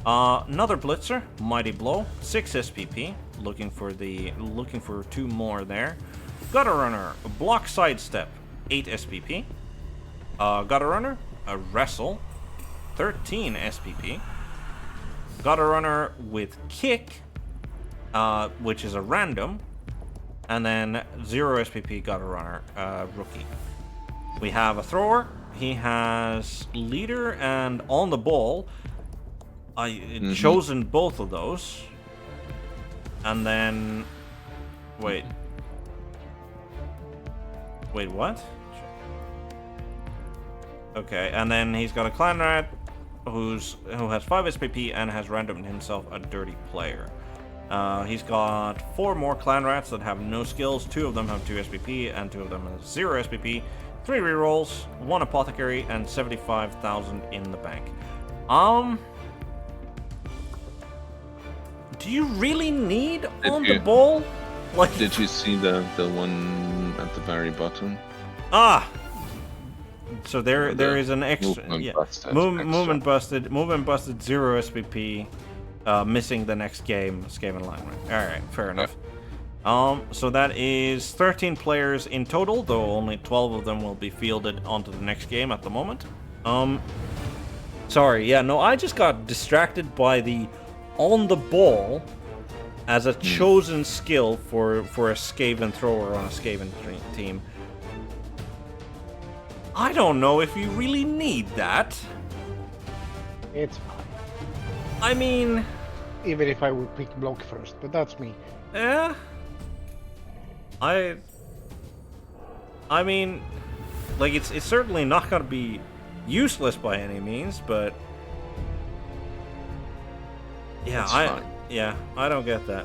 Another Blitzer, Mighty Blow, 6 SPP, looking for 2 more there. Gutter Runner, Block Sidestep, 8 SPP. Gutter Runner, a Wrestle, 13 SPP. Gutter Runner with Kick, which is a random, and then 0 SPP Gutter Runner, rookie. We have a Thrower. He has Leader and On the Ball. Chosen both of those. And then... Wait, what? Okay, and then he's got a Clan Rat who has 5 SPP and has randomed himself a Dirty Player. He's got 4 more Clan Rats that have no skills. 2 of them have 2 SPP and 2 of them have 0 SPP. 3 rerolls, 1 Apothecary, and 75,000 in the bank. Do you really need On the Ball? Like, Did you see the one at the very bottom? ah. So there The is an extra. movement Yeah. busted Movement extra. busted. 0 SPP. Missing the next game. Skaven alignment. All right. Fair enough. So that is 13 players in total, though only 12 of them will be fielded onto the next game at the moment. Sorry, yeah, no, I just got distracted by the on the ball as a chosen skill for a Skaven thrower on a Skaven team. I don't know if you really need that. It's fine. I mean, Even if I would pick block first, but that's me. eh. I mean, like, it's certainly not gonna be useless by any means, but yeah, That's fine. I don't get that.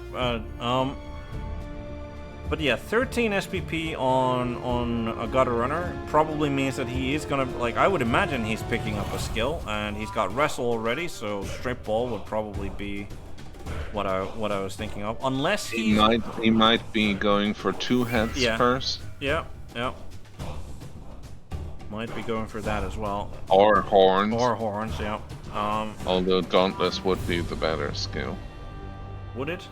But yeah, 13 SPP on a gutter runner probably means that he is gonna, like, I would imagine he's picking up a skill, and he's got wrestle already, so strip ball would probably be what I was thinking of, unless He might be going for 2 heads Yeah. first, yeah. Might be going for that as well. or horns. Or horns, yeah. Although Dauntless would be the better skill. Would it?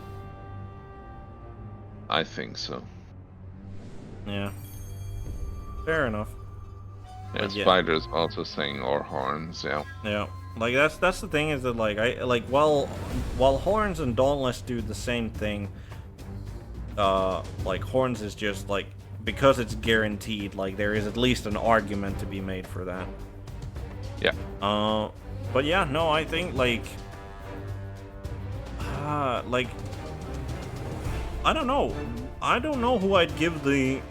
I think so. Yeah. Fair enough. Yeah, But yeah. Spider's also saying or horns, yeah. Yeah. Like that's the thing is that while horns and dauntless do the same thing, like horns is just like, because it's guaranteed, like there is at least an argument to be made for that. Yeah. But yeah, no, I think like I don't know. I don't know who I'd give the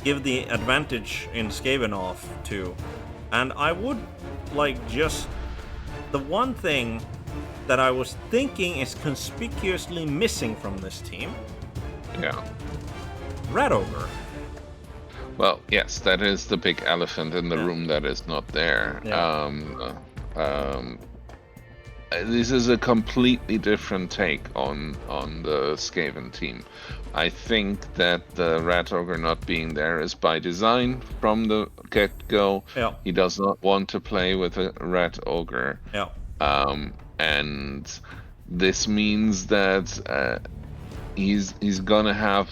advantage in Skavenov to. And I would like just the one thing that I was thinking is conspicuously missing from this team, Yeah. Rat Ogre. Well, yes, that is the big elephant in the Yeah. room that is not there. Yeah. This is a completely different take on the Skaven team. I think that the Rat Ogre not being there is by design from the get-go. Yeah. He does not want to play with a Rat Ogre. Yeah. And this means that he's gonna have,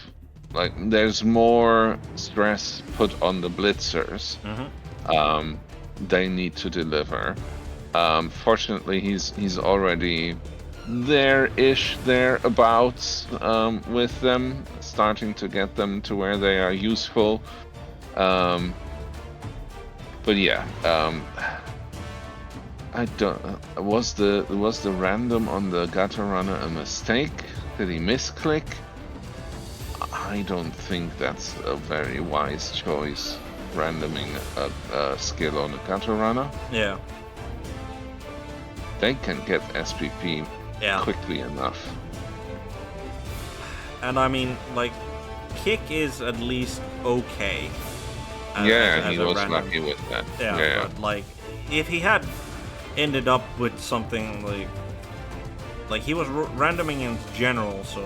like, there's more stress put on the blitzers. They need to deliver. Fortunately, he's already thereabouts with them, starting to get them to where they are useful. But yeah, I don't. Was the random on the gutter runner a mistake? Did he misclick? I don't think that's a very wise choice, randoming a skill on a gutter runner. Yeah. They can get SPP Yeah. quickly enough. And I mean, like, kick is at least okay. Yeah, as he a was random. lucky with that. Yeah, but like, if he had ended up with something like he was randoming in general, so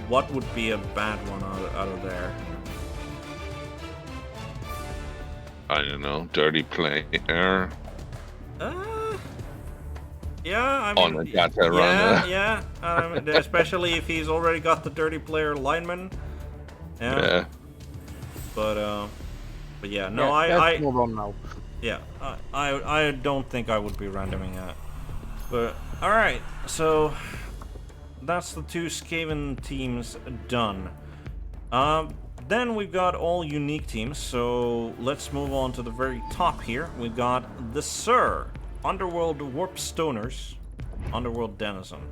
what would be a bad one out of there? I don't know, dirty play error Yeah, I mean, on a gutter runner. yeah. Especially if he's already got the dirty player lineman. Yeah. But yeah, no, Yeah, let's I move on now. yeah, I don't think I would be randoming that. But all right, so that's the 2 Skaven teams done. Then we've got all unique teams, so let's move on to the very top here. We've got the Sir, Underworld Warp Stoners, Underworld Denizen.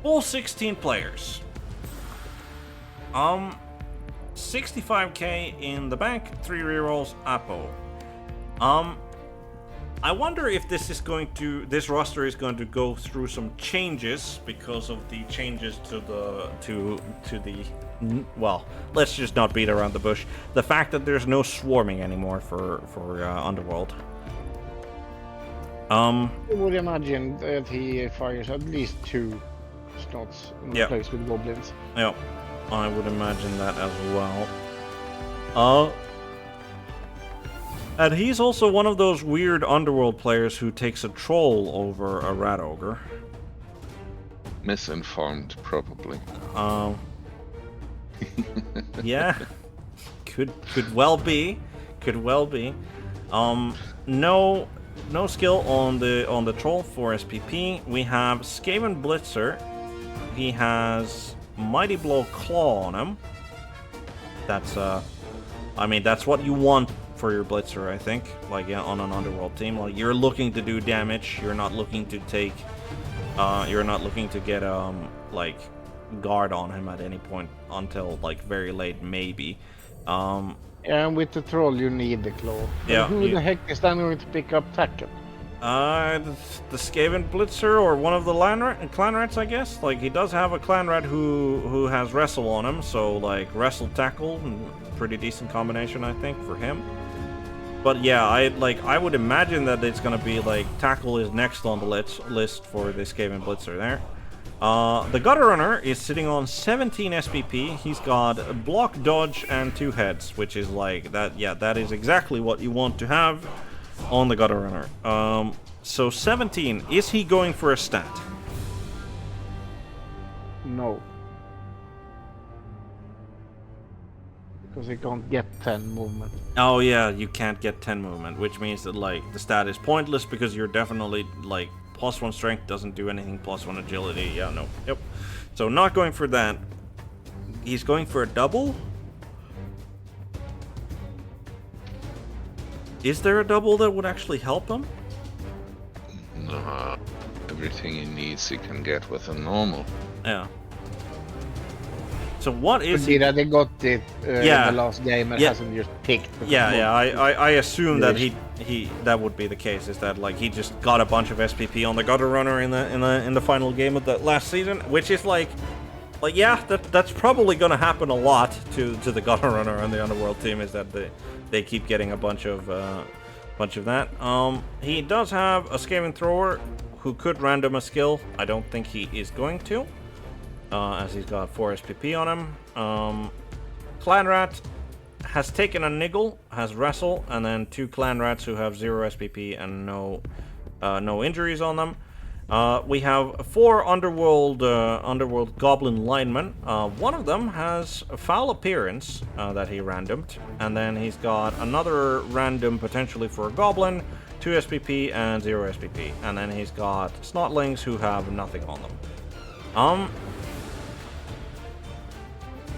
Full 16 players. 65k in the bank, 3 rerolls, Apo. I wonder if this roster is going to go through some changes because of the changes to the well, let's just not beat around the bush. The fact that there's no swarming anymore for Underworld. I would imagine that he fires at least 2 slots in Yeah. place with goblins. Yeah. I would imagine that as well. And he's also one of those weird underworld players who takes a troll over a rat ogre. Misinformed, probably. Yeah, could well be, could well be. No skill on the troll for SPP. We have Skaven Blitzer. He has Mighty Blow Claw on him. That's I mean that's what you want for your Blitzer, I think. Like yeah, on an underworld team, like you're looking to do damage. You're not looking to take. You're not looking to get like guard on him at any point until like very late, maybe. And with the troll, you need the claw. Yeah, Who the heck is then going to pick up tackle? The Skaven Blitzer or one of the clan rats, I guess. Like he does have a clan rat who has wrestle on him, so like wrestle tackle, pretty decent combination, I think, for him. But yeah, I would imagine that it's gonna be like tackle is next on the list for the Skaven Blitzer there. The Gutter Runner is sitting on 17 SPP. He's got block, dodge, and 2 heads, which is like that. Yeah, that is exactly what you want to have on the Gutter Runner. So 17. Is he going for a stat? No. Because he can't get 10 movement. Oh yeah, you can't get 10 movement, which means that like the stat is pointless because you're definitely like +1 strength doesn't do anything, +1 agility. Yeah, no. Yep. So not going for that. He's going for a double? Is there a double that would actually help him? No. Everything he needs he can get with a normal. Yeah. So what is Could be that he got it Yeah. in the last game and Yeah. hasn't just picked. Yeah, I assume that he that would be the case. Is that like he just got a bunch of SPP on the Gutter Runner in the final game of the last season, which is like yeah, that's probably gonna happen a lot to the Gutter Runner on the Underworld team. Is that they keep getting a bunch of that. He does have a Skaven Thrower who could random a skill. I don't think he is going to. As he's got 4 SPP on him. Clan Rat has taken a Niggle, has Wrestle, and then 2 Clan Rats who have 0 SPP and no injuries on them. We have 4 Underworld Goblin Linemen. One of them has a Foul Appearance that he randomed, and then he's got another random potentially for a Goblin, 2 SPP and 0 SPP, and then he's got Snotlings who have nothing on them.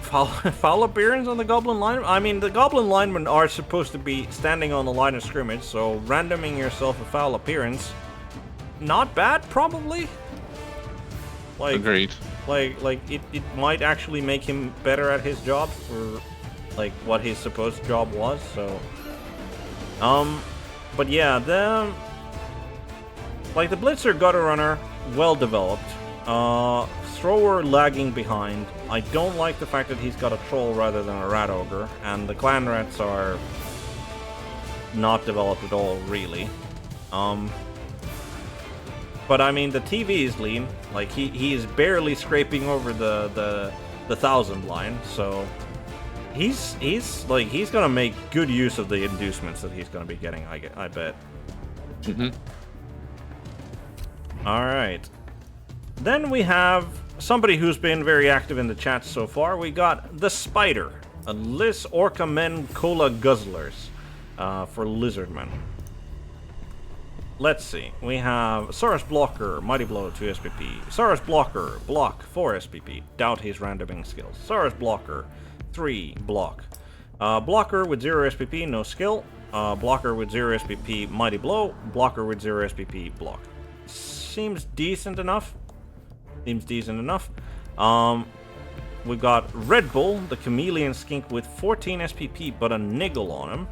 Foul appearance on the Goblin lineman? I mean, the Goblin linemen are supposed to be standing on the line of scrimmage, so randoming yourself a foul appearance, not bad, probably. Like, Agreed. Like it might actually make him better at his job for like what his supposed job was. So, but yeah, the Blitzer Gutter Runner, well developed. Thrower lagging behind. I don't like the fact that he's got a troll rather than a rat ogre, and the clan rats are not developed at all, really. But I mean, the TV is lean. Like he is barely scraping over the 1,000 line, so he's gonna make good use of the inducements that he's gonna be getting. I bet. All right. Then we have somebody who's been very active in the chat so far. We got the Spider, a Liz Orca Men Cola Guzzlers for Lizardmen. Let's see. We have Saurus Blocker, Mighty Blow 2 SPP. Saurus Blocker, Block 4 SPP. Doubt his randoming skills. Saurus Blocker, 3 Block. Blocker with 0 SPP, no skill. Blocker with 0 SPP, Mighty Blow. Blocker with 0 SPP, Block. Seems decent enough. We've got Red Bull, the Chameleon Skink with 14 SPP, but a Niggle on him.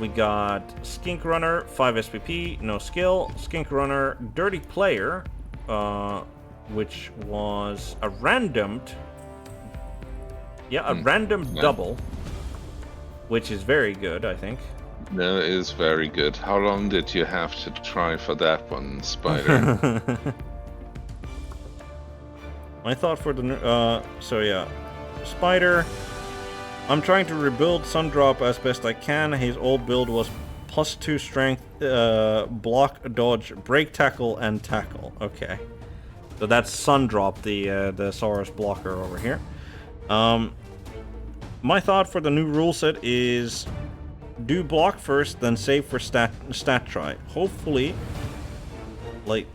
We got Skink Runner, 5 SPP, no skill. Skink Runner, Dirty Player, which was a randomed... Yeah, a random double, which is very good, I think. That is very good. How long did you have to try for that one, Spider? My thought for the so yeah, Spider. I'm trying to rebuild Sundrop as best I can. His old build was +2 strength, block, dodge, break, tackle, and tackle. Okay, so that's Sundrop, the Saurus blocker over here. My thought for the new rule set is do block first, then save for stat try. Hopefully, like,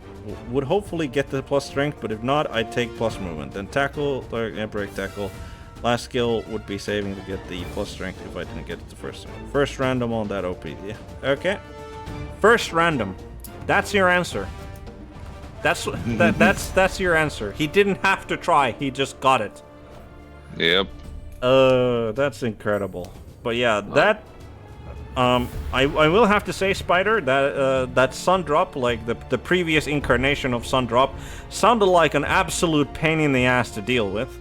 would hopefully get the plus strength, but if not, I'd take plus movement. Then tackle, break, tackle. Last skill would be saving to get the plus strength if I didn't get it the first time. First random on that OP, yeah. Okay. First random. That's your answer. That's your answer. He didn't have to try, he just got it. Yep. That's incredible. But yeah, that I will have to say, Spider, that Sundrop, like the previous incarnation of Sundrop, sounded like an absolute pain in the ass to deal with.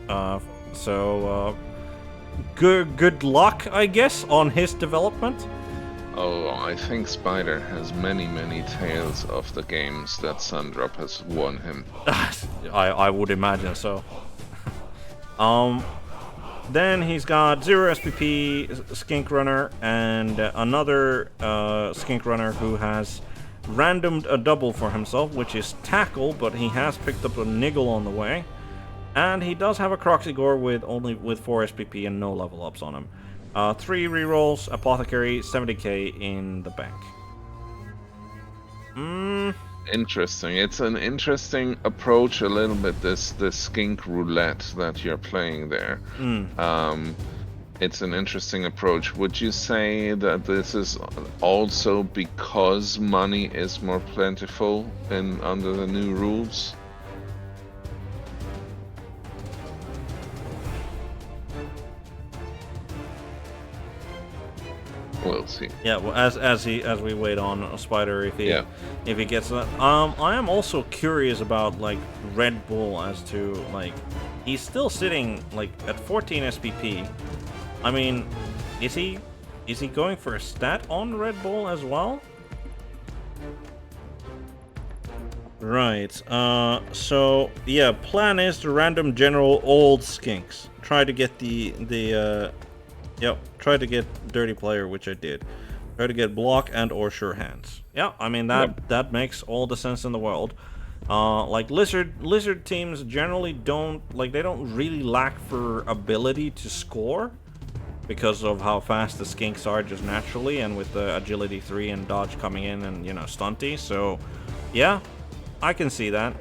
So good luck, I guess, on his development. Oh, I think Spider has many tales of the games that Sundrop has won him. I would imagine so. Then he's got 0 SPP Skink Runner and another Skink Runner who has randomed a double for himself, which is Tackle, but he has picked up a Niggle on the way. And he does have a Croxigore with 4 SPP and no level ups on him. 3 rerolls, Apothecary, 70k in the bank. Interesting. It's an interesting approach, a little bit, this skink roulette that you're playing there. It's an interesting approach. Would you say that this is also because money is more plentiful under the new rules? We'll see. Yeah, well, as we wait on Spider, if he gets that. I am also curious about like Red Bull as to like he's still sitting like at 14 SPP. I mean, is he going for a stat on Red Bull as well? Right. So yeah, plan is to random general old skinks. Try to get try to get Dirty Player, which I did. Try to get Block and or Sure Hands. Yeah, I mean that makes all the sense in the world. Like lizard teams generally don't really lack for ability to score because of how fast the skinks are just naturally, and with the agility 3 and dodge coming in and stunty. So yeah, I can see that.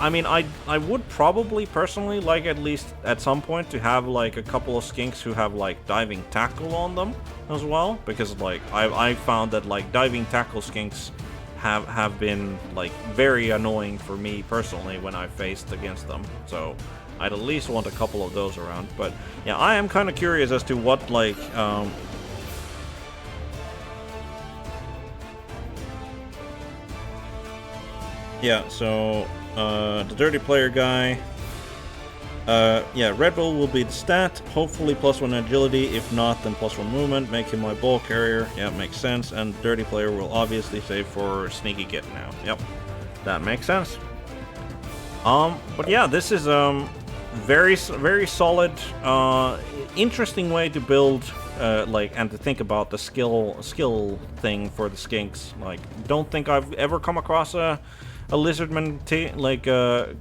I would probably personally like at least at some point to have like a couple of skinks who have like diving tackle on them as well, because like I found that like diving tackle skinks have been like very annoying for me personally when I faced against them. So I'd at least want a couple of those around. But yeah, I am kind of curious as to what like yeah, so the Dirty Player guy, yeah, Red Bull will be the stat, hopefully +1 agility, if not then +1 movement, make him my ball carrier, yeah, makes sense, and Dirty Player will obviously save for Sneaky Get now, yep, that makes sense. But yeah, this is very solid, interesting way to build, like, and to think about the skill thing for the skinks. Like, don't think I've ever come across a lizardman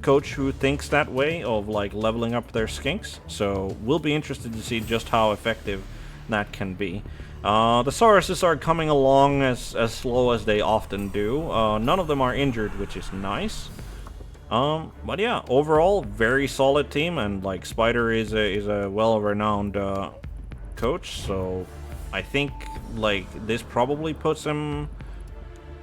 coach who thinks that way of like leveling up their skinks. So we'll be interested to see just how effective that can be. The Sauruses are coming along as slow as they often do. None of them are injured, which is nice. But yeah, overall very solid team, and like Spider is a well-renowned coach. So I think like this probably puts him.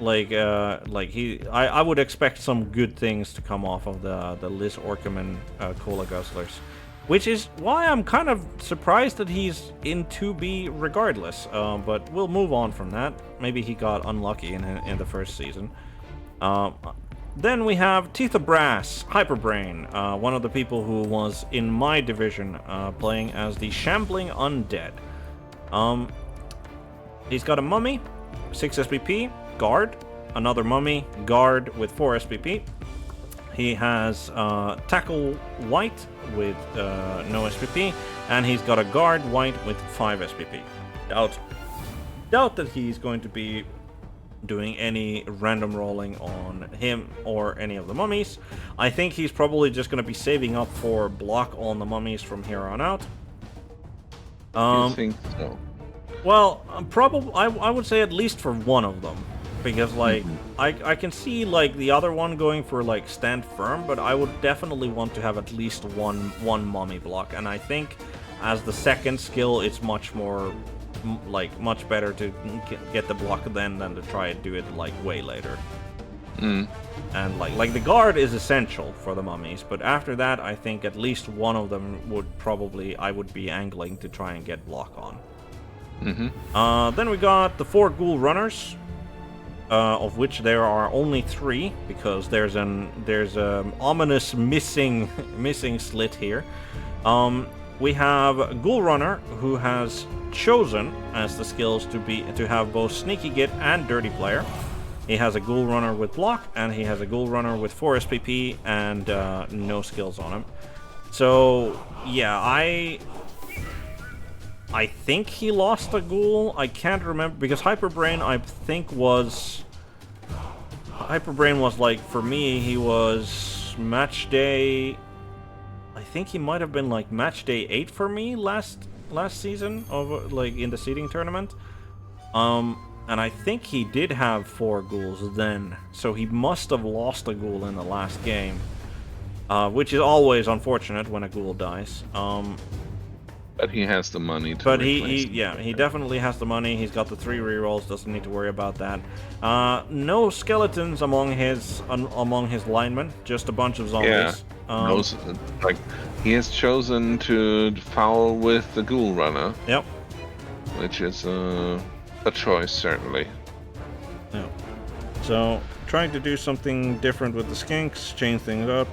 I would expect some good things to come off of the Liz Orcaman Cola Guzzlers, which is why I'm kind of surprised that he's in 2B regardless. But we'll move on from that. Maybe he got unlucky in the first season. Then we have Teeth of Brass, Hyperbrain, one of the people who was in my division playing as the Shambling Undead. He's got a Mummy, 6 SPP, Guard, another Mummy, Guard with 4 SPP. He has tackle white with no SPP, and he's got a guard white with 5 SPP. Doubt that he's going to be doing any random rolling on him or any of the mummies. I think he's probably just going to be saving up for block on the mummies from here on out. You think so? Well, probably I would say at least for one of them, because like I can see like the other one going for like stand firm, but I would definitely want to have at least one mummy block, and I think as the second skill, it's much more much better to get the block then than to try and do it like way later. And like the guard is essential for the mummies, but after that, I think at least one of them I would be angling to try and get block on. Then we got the 4 ghoul runners, of which there are only 3 because there's an ominous missing slit here. We have Ghoul Runner, who has chosen as the skills to have both Sneaky Git and Dirty Player. He has a Ghoul Runner with block, and he has a Ghoul Runner with 4 SPP and no skills on him. So yeah, I think he lost a Ghoul. I can't remember because Hyperbrain was like, for me, he was match day. I think he might have been like match day 8 for me last season of like in the seeding tournament. And I think he did have 4 ghouls then, so he must have lost a ghoul in the last game, which is always unfortunate when a ghoul dies. But he has the money to. But he definitely has the money. He's got the 3 rerolls. Doesn't need to worry about that. No skeletons among his linemen. Just a bunch of zombies. Yeah. Like he has chosen to foul with the ghoul runner. Yep. Which is a choice certainly. Yeah. So trying to do something different with the skinks, change things up.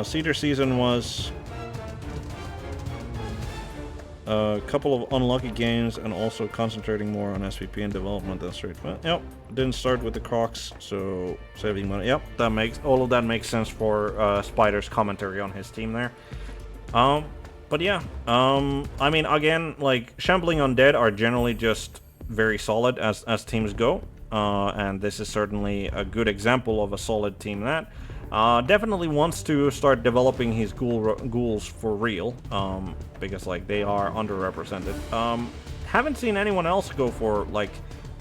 Cedar season was a couple of unlucky games and also concentrating more on SVP and development than straight. But yep, didn't start with the Crocs, so saving money. Yep, all of that makes sense for Spider's commentary on his team there. But yeah, I mean, again, like Shambling Undead are generally just very solid as teams go, and this is certainly a good example of a solid team that definitely wants to start developing his ghouls for real, because like they are underrepresented. Haven't seen anyone else go for like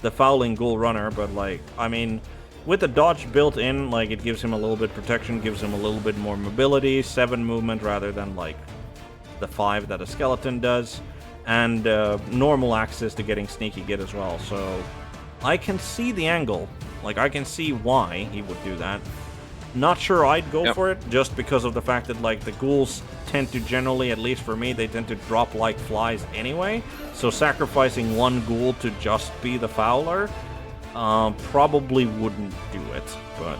the fouling ghoul runner, but like, I mean, with the dodge built in, like it gives him a little bit protection, gives him a little bit more mobility, 7 movement rather than like the 5 that a skeleton does, and normal access to getting Sneaky Git as well. So I can see the angle, like I can see why he would do that. Not sure I'd go for it, just because of the fact that like the ghouls tend to generally, at least for me, they tend to drop like flies anyway. So sacrificing 1 ghoul to just be the fouler probably wouldn't do it, but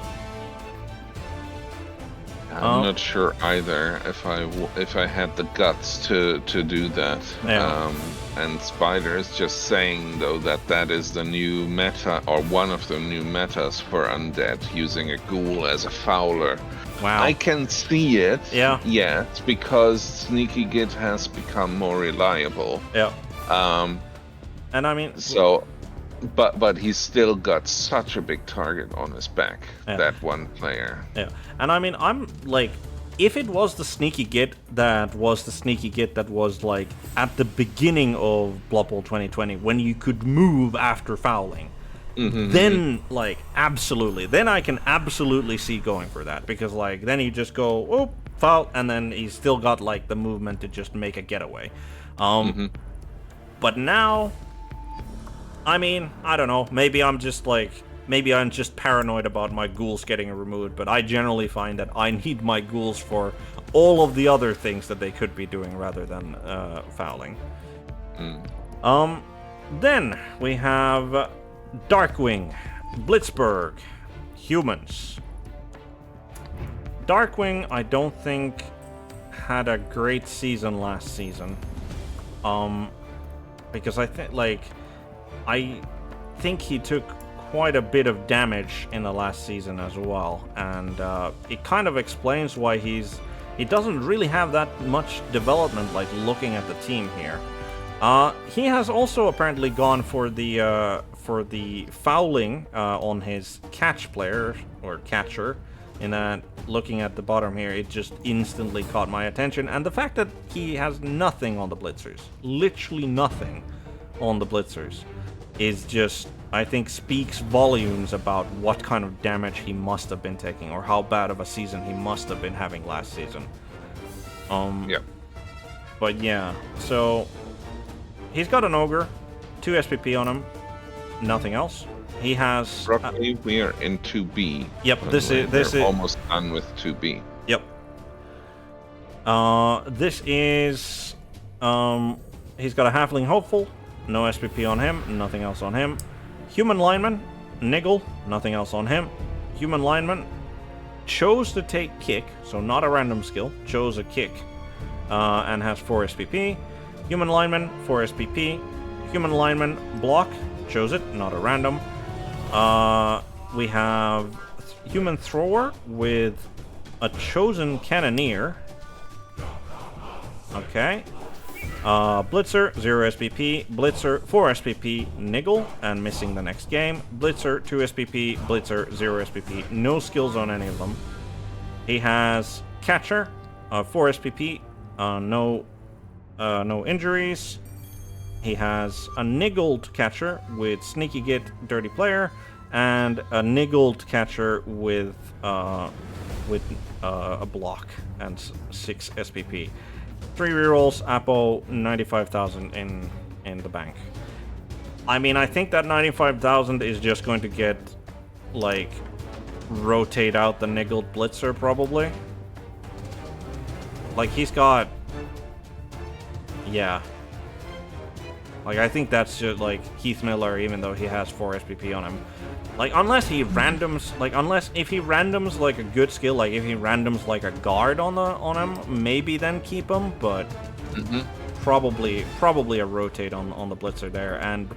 I'm not sure either if I had the guts to do that. Yeah. And Spider is just saying though that is the new meta, or one of the new metas for undead, using a ghoul as a fouler. Wow. I can see it. Yeah. Yes, because Sneaky Git has become more reliable. Yeah. And I mean, so. But he's still got such a big target on his back, that one player. Yeah, and I mean, I'm like, if it was the Sneaky Git that was like at the beginning of Blood Bowl 2020, when you could move after fouling, then like absolutely, then I can absolutely see going for that, because like then you just go, oh, foul, and then he's still got like the movement to just make a getaway. But now, I mean, I don't know, maybe I'm just paranoid about my ghouls getting removed, but I generally find that I need my ghouls for all of the other things that they could be doing rather than fouling. Then we have Darkwing, Blitzburg, humans. Darkwing, I don't think had a great season last season. Because I think he took quite a bit of damage in the last season as well, and it kind of explains why he doesn't really have that much development, like looking at the team here. He has also apparently gone for the fouling on his catch player or catcher. In that, looking at the bottom here, it just instantly caught my attention, and the fact that he has nothing on the blitzers, literally nothing on the blitzers, is just, I think, speaks volumes about what kind of damage he must have been taking, or how bad of a season he must have been having last season. Yeah. But yeah, so he's got an ogre, 2 SPP on him, nothing else. He has. Roughly, we are in 2B. Yep, this is almost done with 2B. Yep. This is. He's got a halfling hopeful, no SPP on him, nothing else on him. Human lineman, niggle, nothing else on him. Human lineman chose to take kick, so not a random skill, chose a kick, and has 4 SPP. Human lineman, 4 SPP. Human lineman block, chose it, not a random. We have human thrower with a chosen cannoneer. Okay. Blitzer, 0 SPP. Blitzer, 4 SPP. Niggle, and missing the next game. Blitzer, 2 SPP. Blitzer, 0 SPP. No skills on any of them. He has catcher, 4 SPP. No injuries. He has a niggled catcher with Sneaky Git, Dirty Player, and a niggled catcher with a block and 6 SPP. 3 rerolls, Apo, 95,000 in the bank. I mean, I think that 95,000 is just going to get, like, rotate out the niggled blitzer, probably. Like, he's got... Yeah. Like, I think that's just, like, Heath Miller, even though he has 4 SPP on him. Like, unless he randoms... Like, if he randoms, like, a good skill, like, if he randoms, like, a guard on him, maybe then keep him, but... Probably a rotate on the blitzer there, and...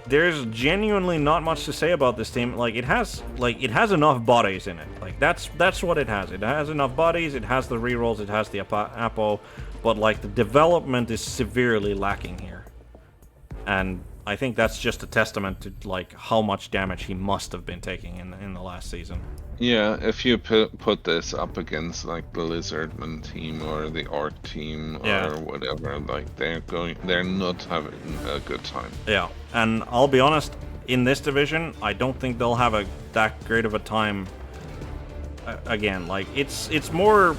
There's genuinely not much to say about this team. Like, it has enough bodies in it. Like, that's what it has. It has enough bodies, it has the rerolls, it has the Apo, but, like, the development is severely lacking here. And I think that's just a testament to, like, how much damage he must have been taking in the last season. Yeah, if you put this up against, like, the Lizardman team or the Art team or whatever, like, they're not having a good time. Yeah, and I'll be honest, in this division, I don't think they'll have that great of a time again. Like, it's more...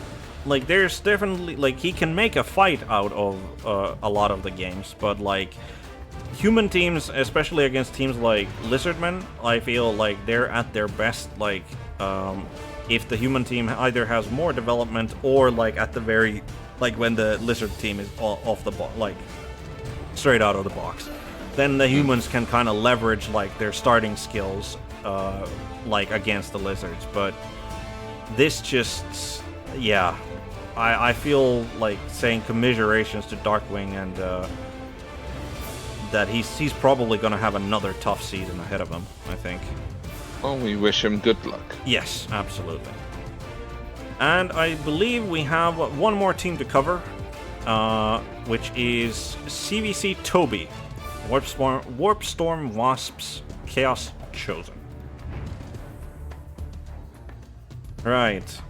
Like, there's definitely... Like, he can make a fight out of a lot of the games, but, like... Human teams, especially against teams like Lizardmen, I feel like they're at their best, like, if the human team either has more development or, like, at the very, like, when the Lizard team is off the box, like, straight out of the box. Then the humans can kind of leverage, like, their starting skills, like, against the Lizards. But this just, yeah, I feel like saying commiserations to Darkwing and, that he's probably going to have another tough season ahead of him, I think. Well, we wish him good luck. Yes, absolutely. And I believe we have one more team to cover, which is CVC Toby, Warpstorm Wasps Chaos Chosen. Right.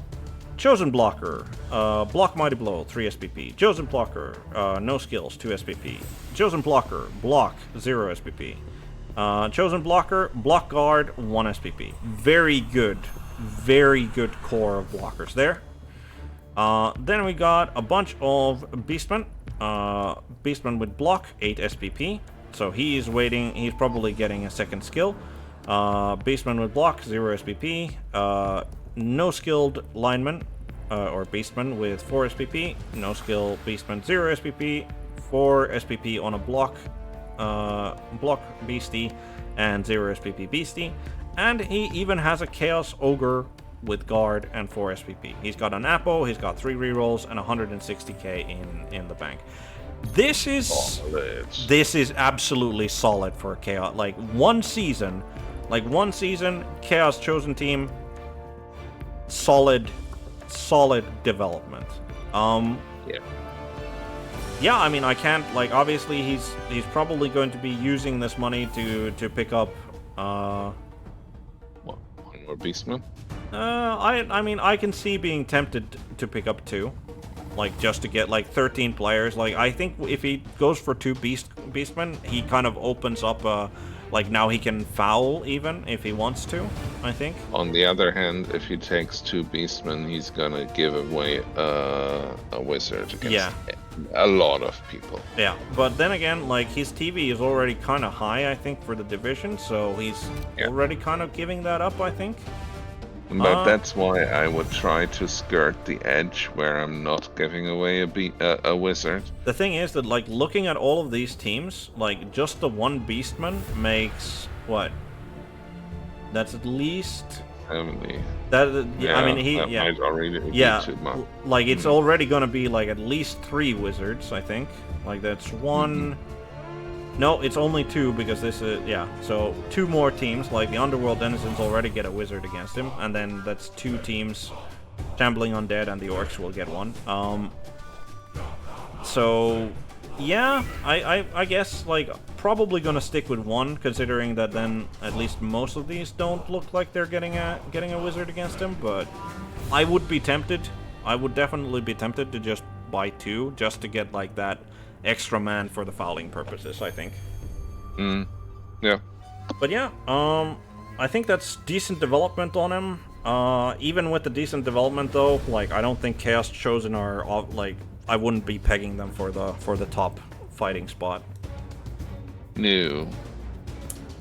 Chosen Blocker, Block Mighty Blow, 3 SPP. Chosen Blocker, no skills, 2 SPP. Chosen Blocker, Block, 0 SPP. Chosen Blocker, Block Guard, 1 SPP. Very good core of blockers there. Then we got a bunch of Beastmen. Beastmen with Block, 8 SPP. So he's waiting, he's probably getting a second skill. Beastmen with Block, 0 SPP. No skilled lineman, or Beastman with 4 SPP. No skill Beastman, 0 SPP. 4 SPP on a block Beastie, and 0 SPP Beastie. And he even has a Chaos Ogre with Guard and 4 SPP. He's got an Apo, he's got 3 rerolls, and 160k in the bank. This is absolutely solid for a Chaos. Like, one season Like, one season, Chaos Chosen Team, solid development. Yeah. Yeah, I mean, I can't, like, obviously he's probably going to be using this money to pick up, What, one more Beastman? I mean, I can see being tempted to pick up 2. Like, just to get, like, 13 players. Like, I think if he goes for 2 Beastmen, he kind of opens up, like, now he can foul, even, if he wants to, I think. On the other hand, if he takes 2 Beastmen, he's gonna give away a wizard against a lot of people. Yeah, but then again, like, his TV is already kind of high, I think, for the division, so he's already kind of giving that up, I think. But that's why I would try to skirt the edge where I'm not giving away a wizard. The thing is that, like, looking at all of these teams, like, just the 1 Beastman makes, what? That's at least... 70. That, I mean, that might already be too much. Like, it's already gonna be, like, at least 3 wizards, I think. Like, that's 1... No, it's only 2 because this is... Yeah, so 2 more teams, like the Underworld Denizens already get a wizard against him, and then that's 2 teams, Shambling Undead and the Orcs will get 1. So, yeah, I guess, like, probably gonna stick with 1, considering that then at least most of these don't look like they're getting a wizard against him, but I would be tempted. I would definitely be tempted to just buy 2, just to get, like, that extra man for the fouling purposes, I think. Yeah. But yeah, I think that's decent development on him. Even with the decent development though, like, I don't think Chaos Chosen are, like, I wouldn't be pegging them for the top fighting spot. No.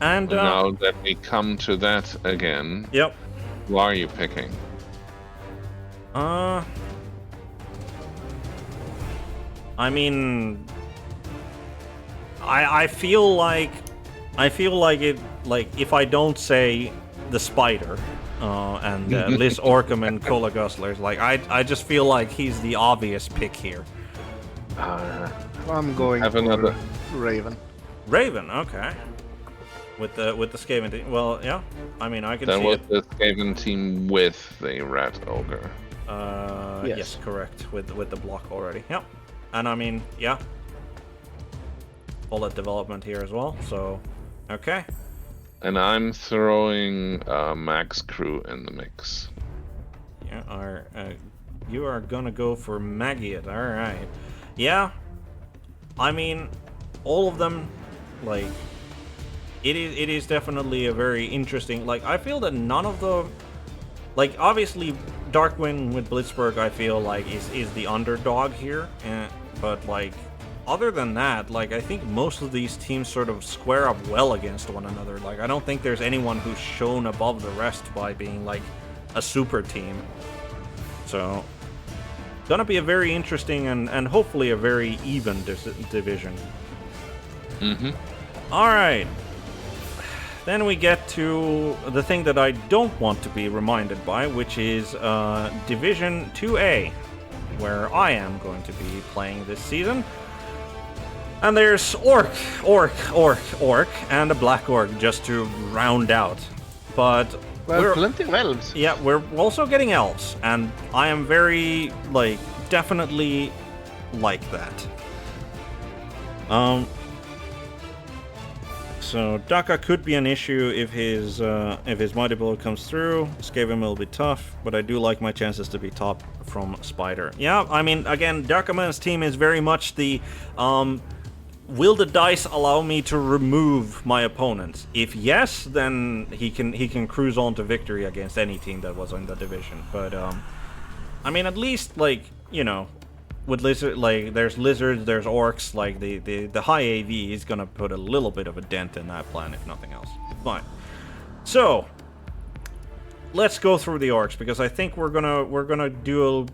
And now that we come to that again, yep. Who are you picking? I mean, I feel like it, like, if I don't say the Spider and Liz Orcam and Cola Gustlers, like, I just feel like he's the obvious pick here. I'm going for another Raven. Raven, okay. With the Skaven team. Well, yeah. I mean, I can that see was it. the Skaven team with the Rat Ogre. Yes, correct. With the block already. Yep. And I mean, yeah. All that development here as well, so okay. And I'm throwing Max Crew in the mix. You are gonna go for Maggot, alright. Yeah. I mean, all of them, like, it is definitely a very interesting, like, I feel that none of the, like, obviously Darkwind with Blitzburg I feel like is the underdog here, but, like, other than that, like, I think most of these teams sort of square up well against one another. Like, I don't think there's anyone who's shown above the rest by being, like, a super team. So, gonna be a very interesting and hopefully a very even division. Alright. Then we get to the thing that I don't want to be reminded by, which is Division 2A, where I am going to be playing this season. And there's Orc, and a Black Orc just to round out. But well, plenty of elves. Yeah, we're also getting elves, and I am very, like, definitely like that. So Daka could be an issue if his Mighty Blow comes through. Skaven will be tough, but I do like my chances to be top from Spider. Yeah, I mean, again, Darkaman's team is very much the will the dice allow me to remove my opponents? If yes, then he can cruise on to victory against any team that was in the division. But I mean, at least, like, you know, with lizard, like, there's lizards, there's orcs, like the high AV is gonna put a little bit of a dent in that plan, if nothing else. Fine. So let's go through the orcs, because I think we're gonna do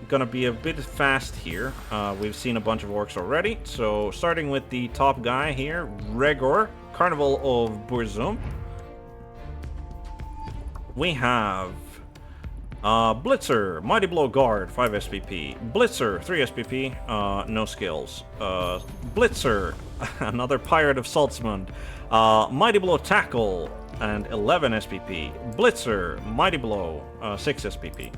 gonna be a bit fast here. We've seen a bunch of orcs already. So starting with the top guy here, Regor, Carnival of Burzum. We have Blitzer, Mighty Blow Guard, 5 SPP. Blitzer, 3 SPP, no skills. Blitzer, another Pirate of Saltzmund. Mighty Blow Tackle and 11 SPP. Blitzer, Mighty Blow, 6 SPP.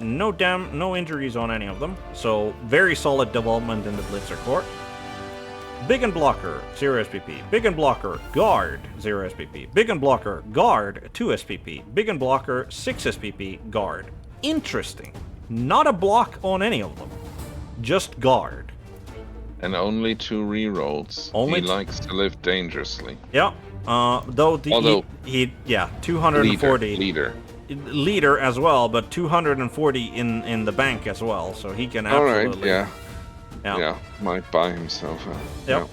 No injuries on any of them, so very solid development in the Blitzer core. Big and Blocker, 0 SPP. Big and Blocker, Guard, 0 SPP. Big and Blocker, Guard, 2 SPP. Big and Blocker, 6 SPP, Guard. Interesting. Not a block on any of them. Just Guard. And only 2 rerolls. Only he likes to live dangerously. Yeah. Although he 240 leader as well, but 240 in the bank as well, so he can absolutely. All right, yeah, might buy himself a... Yep.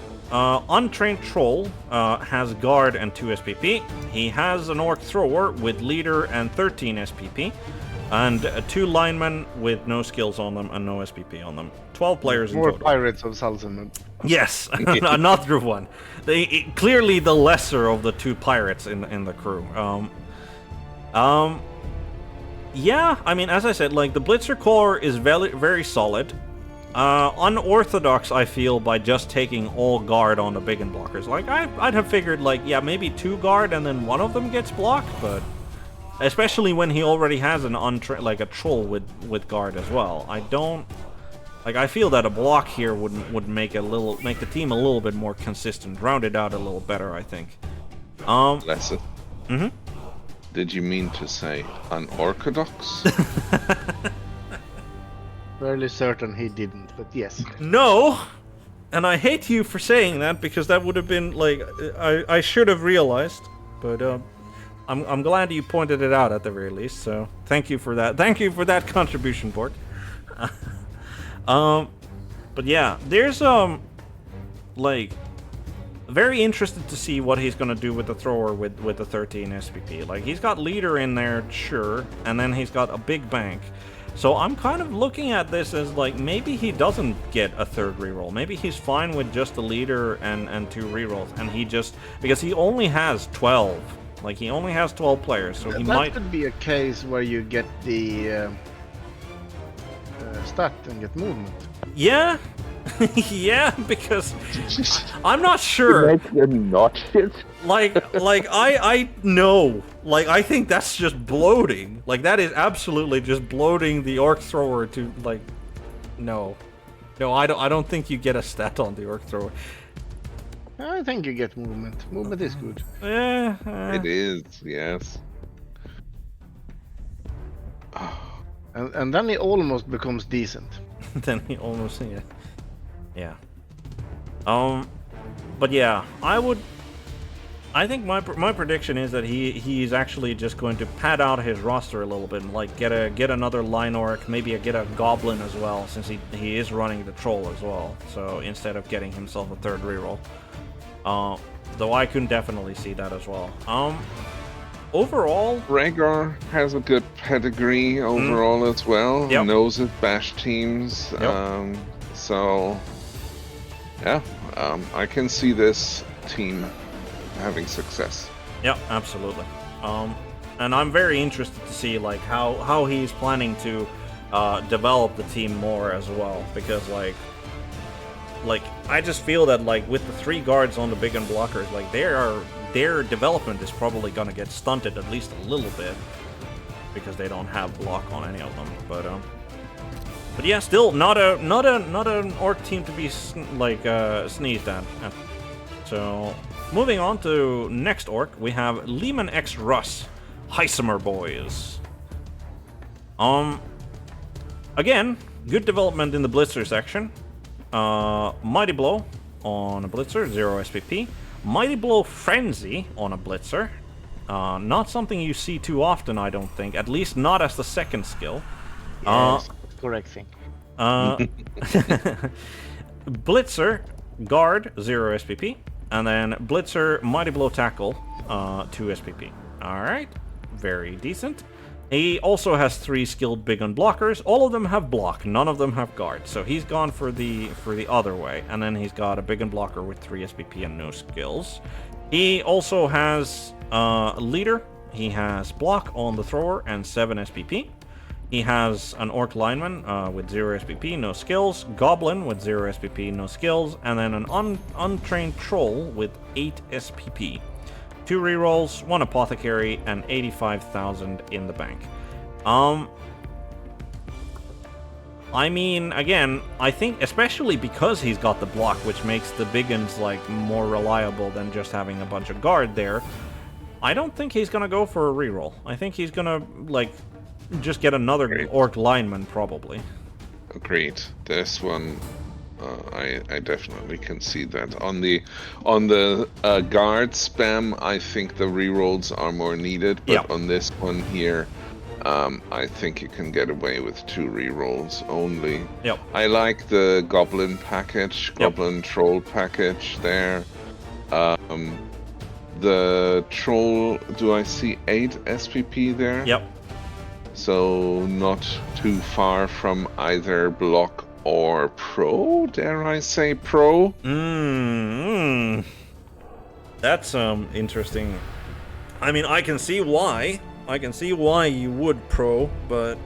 Untrained Troll has Guard and 2 SPP. He has an Orc Thrower with Leader and 13 SPP. And 2 linemen with no skills on them and no SPP on them. 12 players in total. More Pirates of Salzman. Yes, another one. Clearly the lesser of the 2 pirates in the crew. Yeah, I mean, as I said, like, the Blitzer core is very, very solid. Unorthodox, I feel, by just taking all Guard on the big and blockers. Like, I'd have figured, like, yeah, maybe 2 Guard and then one of them gets blocked, but... Especially when he already has an a troll with Guard as well. I don't... Like, I feel that a block here would make the team a little bit more consistent, round it out a little better, I think. Lesson. Mm-hmm. Did you mean to say unorthodox? Fairly certain he didn't, but yes. No! And I hate you for saying that, because that would have been, like... I should have realized, but, I'm glad you pointed it out at the very least, so thank you for that. Thank you for that contribution, Bork. But yeah, there's, like, very interested to see what he's gonna do with the thrower with the 13 SPP. Like, he's got Leader in there, sure, and then he's got a big bank. So I'm kind of looking at this as, like, maybe he doesn't get a 3rd reroll. Maybe he's fine with just the Leader and 2 rerolls, and he just... Because he only has 12. Like, he only has 12 players, so he might... That could be a case where you get the stat and get movement. Yeah, yeah, because I'm not sure. Make them not hit. Like I know. Like, I think that's just bloating. Like, that is absolutely just bloating the Orc Thrower to, like, no, I don't think you get a stat on the Orc Thrower. I think you get movement. Movement is good. It is, yes. And then it almost becomes decent. Then he almost, yeah. But yeah, I think my prediction is that he's actually just going to pad out his roster a little bit and, like, get another line orc, maybe get a goblin as well, since he is running the troll as well. So instead of getting himself a 3rd reroll. Though I can definitely see that as well. Overall... Rhaegar has a good pedigree overall as well. Yep. Knows his bash teams. Yep. So, yeah, I can see this team having success. Yeah, absolutely. And I'm very interested to see, like, how he's planning to develop the team more as well, because, like, I just feel that, like, with the 3 guards on the big and blockers, like, their development is probably gonna get stunted at least a little bit, because they don't have block on any of them. But yeah, still not an orc team to be sneezed at. So moving on to next orc, we have Lehman X Russ, Heisemer boys. Again, good development in the Blitzer section. Mighty Blow on a Blitzer, 0 SPP. Mighty Blow Frenzy on a Blitzer. Not something you see too often, I don't think. At least not as the 2nd skill. Yes, correct thing. Blitzer, Guard, 0 SPP. And then Blitzer, Mighty Blow Tackle, 2 SPP. Alright, very decent. He also has 3 skilled big unblockers. All of them have block, none of them have guard. So he's gone for the other way. And then he's got a big unblocker with 3 SPP and no skills. He also has leader. He has block on the thrower and 7 SPP. He has an Orc Lineman with 0 SPP, no skills, Goblin with 0 SPP, no skills, and then an untrained Troll with 8 SPP. 2 rerolls, 1 Apothecary, and 85,000 in the bank. I mean, again, I think especially because he's got the block, which makes the big uns like more reliable than just having a bunch of guard there. I don't think he's gonna go for a reroll. I think he's gonna like just get another Great. Orc Lineman probably. Agreed. This one, I definitely can see that. On the guard spam, I think the rerolls are more needed, but Yeah. on this one here, I think you can get away with 2 rerolls only. Yep. I like the Goblin package, Goblin Troll package there. The Troll, do I see 8 SPP there? Yep. So not too far from either block or pro, dare I say pro? That's interesting. I mean, I can see why. I can see why you would pro, but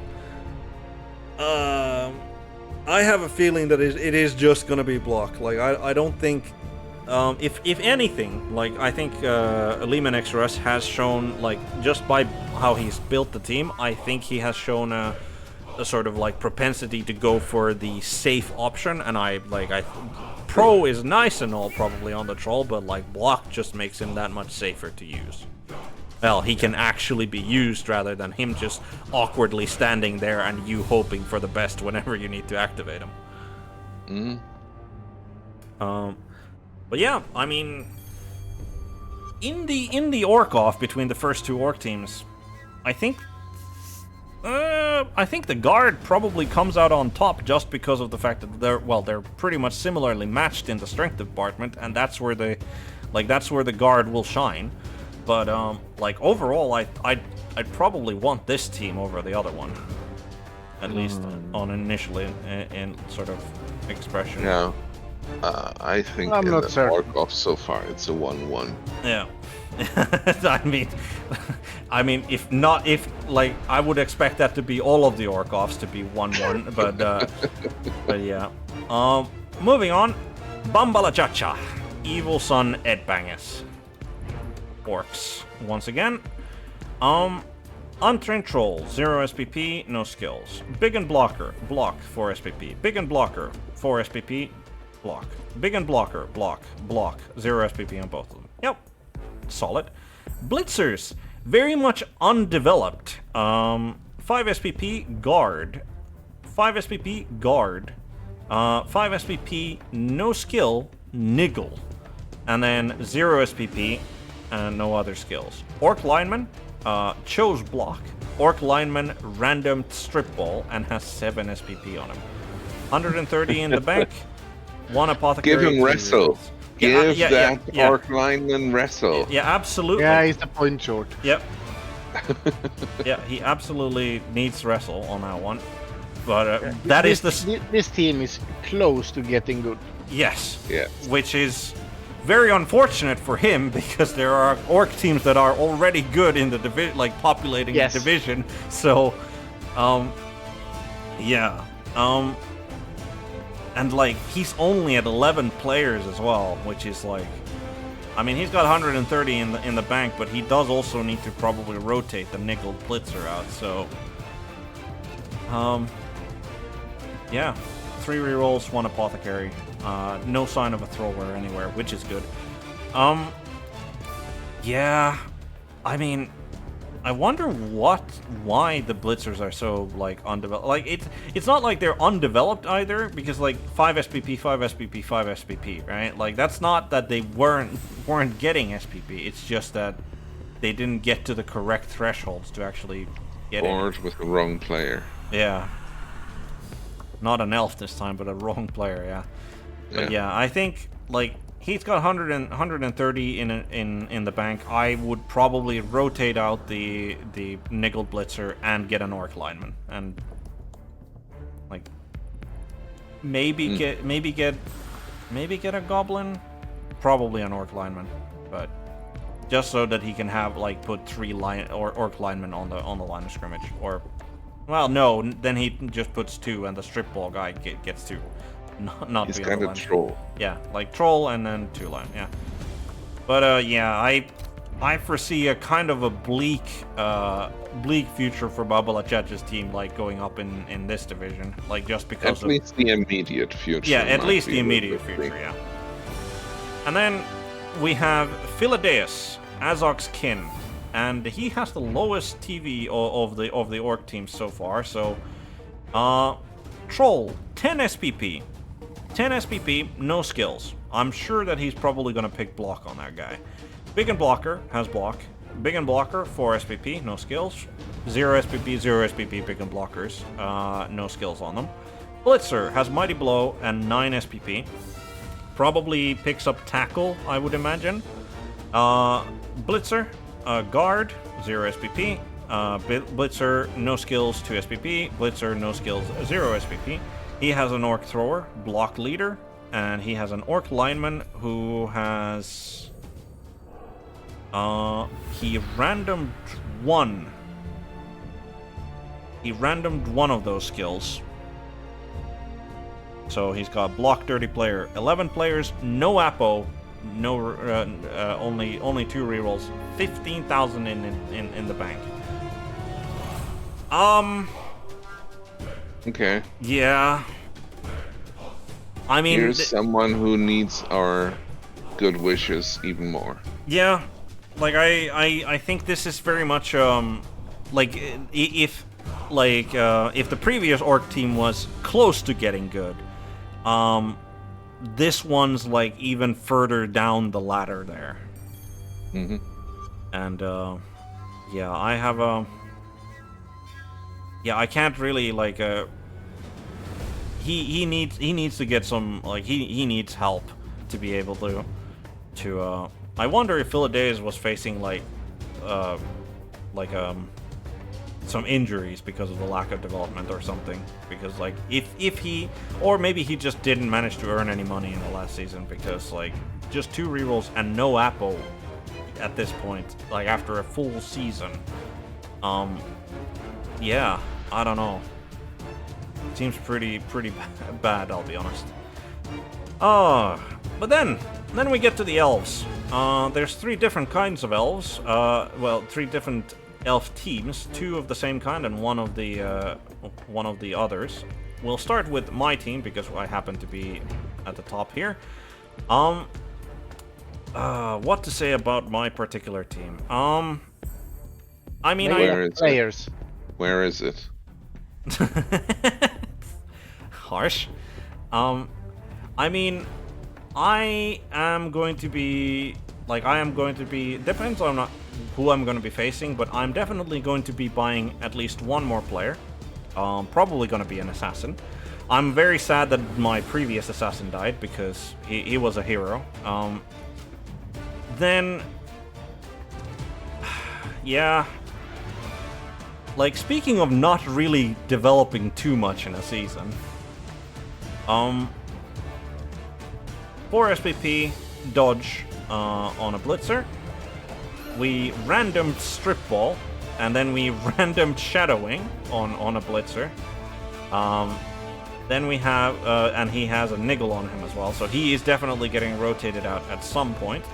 I have a feeling that it is just gonna be block. Like I don't think. If anything, like I think Lehman XRS has shown, like just by how he's built the team, I think he has shown a sort of like propensity to go for the safe option. And pro is nice and all probably on the Troll, but like block just makes him that much safer to use. Well, he can actually be used rather than him just awkwardly standing there and you hoping for the best whenever you need to activate him. But yeah, I mean, in the Orc off between the first 2 Orc teams, I think the guard probably comes out on top just because of the fact that they're pretty much similarly matched in the strength department, and that's where the guard will shine. But like overall, I'd probably want this team over the other one, at least on initially in sort of expression. Yeah. I think I'm in not the certain. Orc off so far it's a 1-1. Yeah. I mean, if like I would expect that to be all of the Orc offs to be 1-1, but yeah. Moving on, Bambala Chacha, Evil Son Edbangus. Orcs once again. Untrained Troll, 0 SPP, no skills. Big and Blocker, block, 4 SPP. Big and Blocker, 4 SPP, block. Big and Blocker, block, 0 SPP on both of them. Yep, solid. Blitzers, very much undeveloped. 5 SPP, guard. 5 SPP, guard. 5 SPP, no skill, niggle. And then 0 SPP, and no other skills. Orc Lineman, chose block. Orc Lineman, random strip ball, and has 7 SPP on him. 130 in the bank. 1 Apothecary. Give him wrestle. Give that yeah. Orc Lineman wrestle. Yeah, absolutely. Yeah, he's the point short. Yep. Yeah, he absolutely needs wrestle on that one. But that is the... This team is close to getting good. Yes. Yeah. Which is very unfortunate for him because there are Orc teams that are already good in the division, like populating the division. So, yeah. And like he's only at 11 players as well, which is like, I mean, he's got 130 in the bank, but he does also need to probably rotate the nickel blitzer out. So, yeah, 3 rerolls, 1 apothecary, no sign of a thrower anywhere, which is good. Yeah, I mean, I wonder why the blitzers are so like undeveloped. Like it's not like they're undeveloped either, because like 5 SPP, 5 SPP, 5 SPP, right? Like that's not that they weren't getting SPP. It's just that they didn't get to the correct thresholds to actually get Bored with the wrong player. Yeah. Not an elf this time, but a wrong player, yeah. But yeah, I think like he's got 130 in the bank. I would probably rotate out the nickel blitzer and get an orc lineman, and like maybe get a goblin, probably an orc lineman, but just so that he can have like put 3 orc linemen on the line of scrimmage, or Well, no, then he just puts 2, and the strip ball guy gets 2. Not He's be kind on the of line. troll. Yeah, like troll and then 2 line. Yeah. But yeah, I foresee a kind of a bleak future for Babalachach's team, like going up in this division, like just because At of least the immediate future. yeah, at might least be the a little immediate bit future, bleak. yeah. And then we have Philadeus, Azog's kin, and he has the lowest TV of the orc teams so far. So, Troll, 10 SPP, 10 SPP, no skills. I'm sure that he's probably gonna pick block on that guy. Big and blocker has block. Big and blocker, 4 SPP, no skills. 0 SPP, 0 SPP, big and blockers, no skills on them. Blitzer has Mighty Blow and 9 SPP. Probably picks up tackle, I would imagine. Blitzer, guard, 0 SPP. Blitzer, no skills, 2 SPP. Blitzer, no skills, 0 SPP. He has an orc thrower, block leader, and he has an orc lineman who has... he randomed 1. He randomed 1 of those skills. So he's got block dirty player, 11 players, no Apo, no only 2 rerolls, 15,000 in the bank. Okay. Yeah. I mean, Here's someone who needs our good wishes even more. yeah. Like I think this is very much like if the previous orc team was close to getting good, this one's like even further down the ladder there. Mm-hmm. And yeah, I have yeah, I can't really like he needs to get some, like he needs help to be able to I wonder if Philadeus was facing like some injuries because of the lack of development or something, because like if he, or maybe he just didn't manage to earn any money in the last season, because like just 2 rerolls and no Apo at this point, like after a full season. Yeah, I don't know. Seems pretty bad, I'll be honest. But then we get to the elves. There's 3 different kinds of elves. Well, 3 different elf teams, 2 of the same kind and one of the others. We'll start with my team because I happen to be at the top here. What to say about my particular team? I mean, Players. Where is it? Harsh. I mean, I am going to be depends on who I'm going to be facing, but I'm definitely going to be buying at least 1 more player. Probably going to be an assassin. I'm very sad that my previous assassin died because he was a hero. Then, yeah. Like, speaking of not really developing too much in a season, 4 SPP, dodge on a blitzer. We randomed strip ball, and then we randomed shadowing on a blitzer. Then we have, and he has a niggle on him as well, so he is definitely getting rotated out at some point.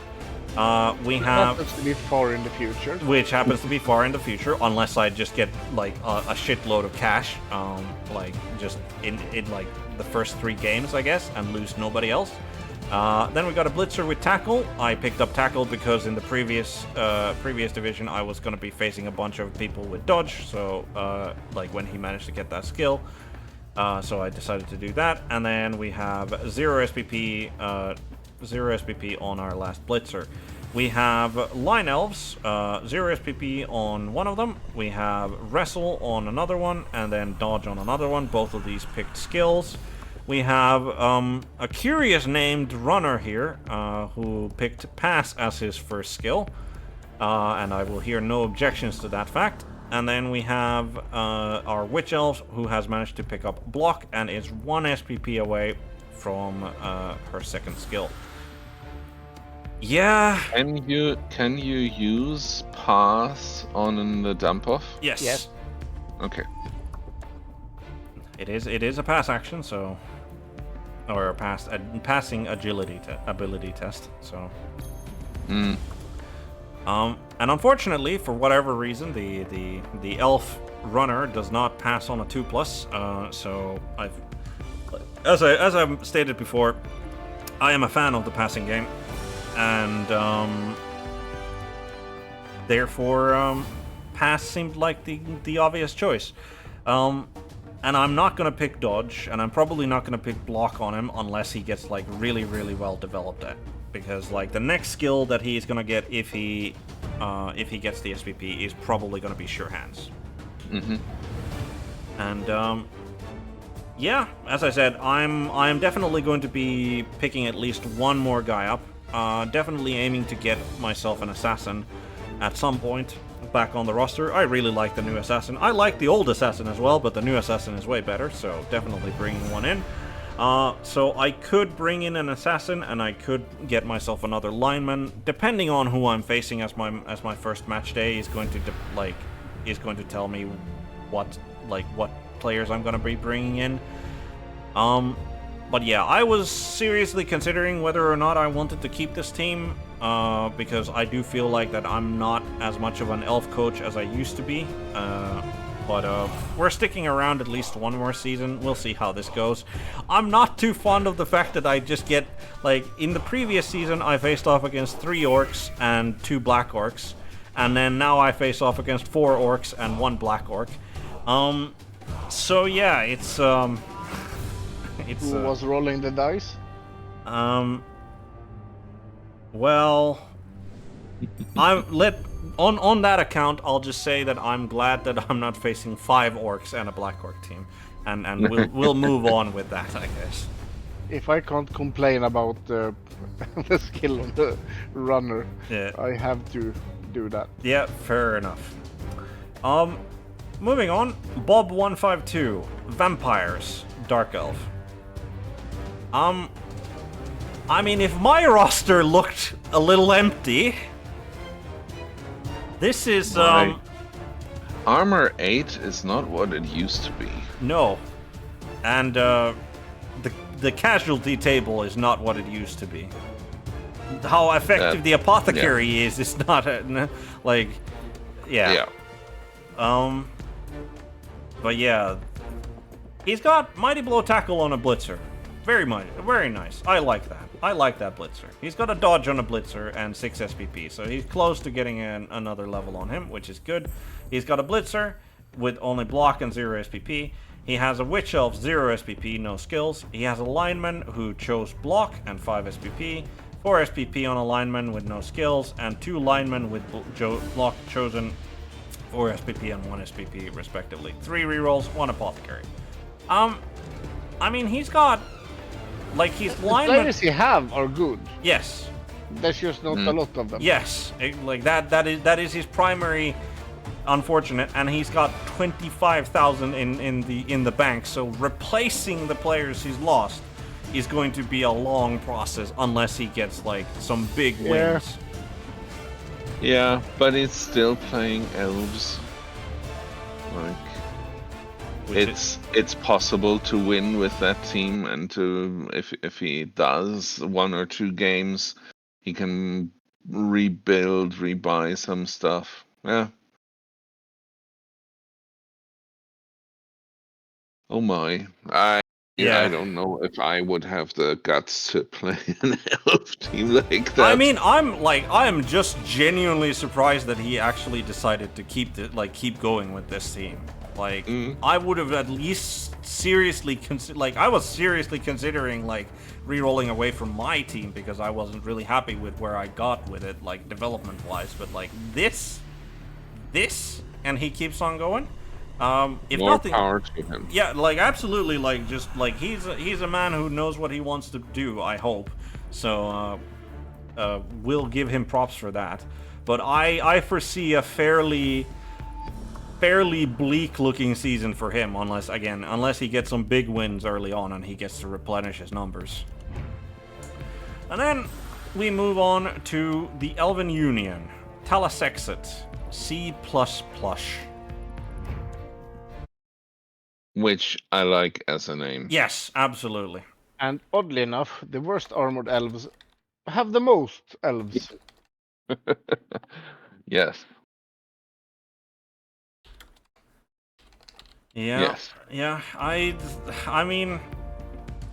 We have... happens to be far in the future. Which happens to be far in the future, unless I just get, like, a shitload of cash, like, just in like, the first 3 games, I guess, and lose nobody else. Then we got a blitzer with tackle. I picked up tackle because in the previous division I was going to be facing a bunch of people with dodge, so, like, when he managed to get that skill. So I decided to do that, and then we have 0 SPP on our last blitzer. We have line elves, 0 SPP on one of them. We have wrestle on another one, and then dodge on another one. Both of these picked skills. We have a curious named runner here who picked pass as his first skill, and I will hear no objections to that fact. And then we have our witch elf who has managed to pick up block and is 1 SPP away from her second skill. Yeah. Can you use pass on the dump off? Yes. Yes. Okay. It is a pass action, so or a passing agility ability test. So. And unfortunately, for whatever reason, the elf runner does not pass on a 2+. So as I've stated before, I am a fan of the passing game, and therefore pass seemed like the obvious choice. And I'm not gonna pick dodge, and I'm probably not gonna pick block on him unless he gets like really well developed at. Because like the next skill that he's gonna get if he gets the SPP is probably gonna be sure hands. And yeah, as I said, I'm definitely going to be picking at least one more guy up. Definitely aiming to get myself an assassin at some point back on the roster. I really like the new assassin. I like the old assassin as well, but the new assassin is way better. So definitely bringing one in. So I could bring in an assassin, and I could get myself another lineman, depending on who I'm facing as my first match day is going to tell me what players I'm going to be bringing in. But yeah, I was seriously considering whether or not I wanted to keep this team, because I do feel like that I'm not as much of an elf coach as I used to be. But we're sticking around at least one more season. We'll see how this goes. I'm not too fond of the fact that I just get, like, in the previous season, I faced off against 3 orcs and 2 black orcs. And then now I face off against 4 orcs and 1 black orc. So yeah, it's Who was rolling the dice? Well, on that account, I'll just say that I'm glad that I'm not facing 5 orcs and a black orc team, and we'll move on with that, I guess. If I can't complain about the skill on the runner, Yeah. I have to do that. Yeah, fair enough. Moving on, Bob152, Vampires, Dark Elf. I mean, if my roster looked a little empty, this is, Armor 8 is not what it used to be. No. And, the casualty table is not what it used to be. How effective the apothecary is not, like, yeah. But yeah, he's got Mighty Blow Tackle on a Blitzer. Very nice. I like that. I like that Blitzer. He's got a dodge on a Blitzer and 6 SPP, so he's close to getting another level on him, which is good. He's got a Blitzer with only block and 0 SPP. He has a Witch Elf, 0 SPP, no skills. He has a lineman who chose block and 5 SPP, 4 SPP on a lineman with no skills, and 2 linemen with block chosen, 4 SPP and 1 SPP respectively. 3 rerolls, 1 apothecary. I mean, he's got, like, his The linemen. players he have are good. Yes. There's just not a lot of them. Yes. Like that is his primary unfortunate, and he's got 25,000 in the bank, so replacing the players he's lost is going to be a long process unless he gets like some big wins. Yeah, but it's still playing elves. Like, it's possible to win with that team, and to if he does 1 or 2 games, he can rebuy some stuff. Yeah. Oh my. I don't know if I would have the guts to play an elf team like that. I mean, I'm just genuinely surprised that he actually decided to keep going with this team. Like, I would have at least seriously I was seriously considering like re-rolling away from my team because I wasn't really happy with where I got with it, like development wise. But like this, and he keeps on going. If More nothing, power to him. yeah, like absolutely, like just like he's a man who knows what he wants to do. I hope so. We'll give him props for that. But I foresee a fairly bleak looking season for him, unless he gets some big wins early on and he gets to replenish his numbers. And then we move on to the Elven Union, Talasexit, C++. which I like as a name. Yes, absolutely. And oddly enough, the worst armored elves have the most elves. Yes. Yeah, Yes. yeah. I mean,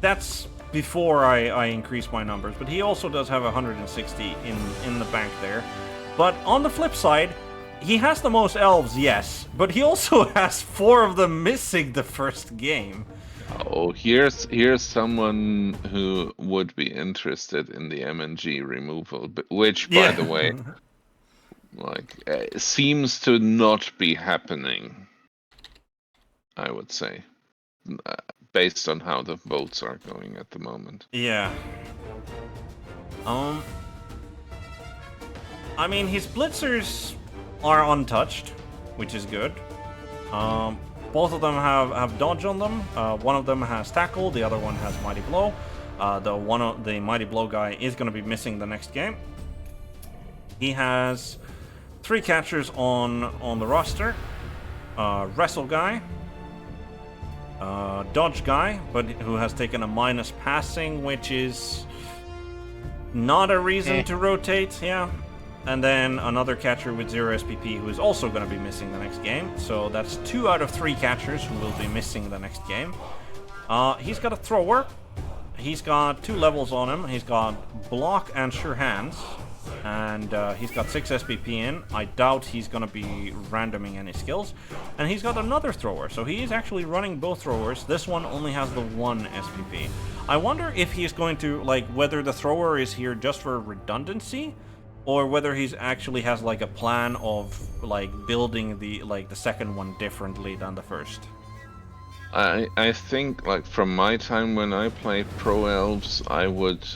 that's before I increase my numbers. But he also does have 160 in the bank there. But on the flip side, he has the most elves, yes, but he also has 4 of them missing the first game. Oh, here's someone who would be interested in the MNG removal, which, by the way, like seems to not be happening. I would say, based on how the votes are going at the moment. Yeah. I mean, his blitzers are untouched, which is good. Both of them have dodge on them. One of them has tackle, the other one has mighty blow. The mighty blow guy is going to be missing the next game. He has 3 catchers on the roster. Wrestle guy, dodge guy, but who has taken a minus passing, which is not a reason to rotate. Yeah. And then another catcher with 0 SPP who is also going to be missing the next game. So that's 2 out of 3 catchers who will be missing the next game. He's got a thrower. He's got 2 levels on him. He's got block and sure hands. And he's got 6 SPP in. I doubt he's going to be randoming any skills. And he's got another thrower. So he is actually running both throwers. This one only has the 1 SPP. I wonder if he's going to, like, whether the thrower is here just for redundancy, or whether he's actually has like a plan of like building the second one differently than the first. I think, like, from my time when I played Pro Elves, I would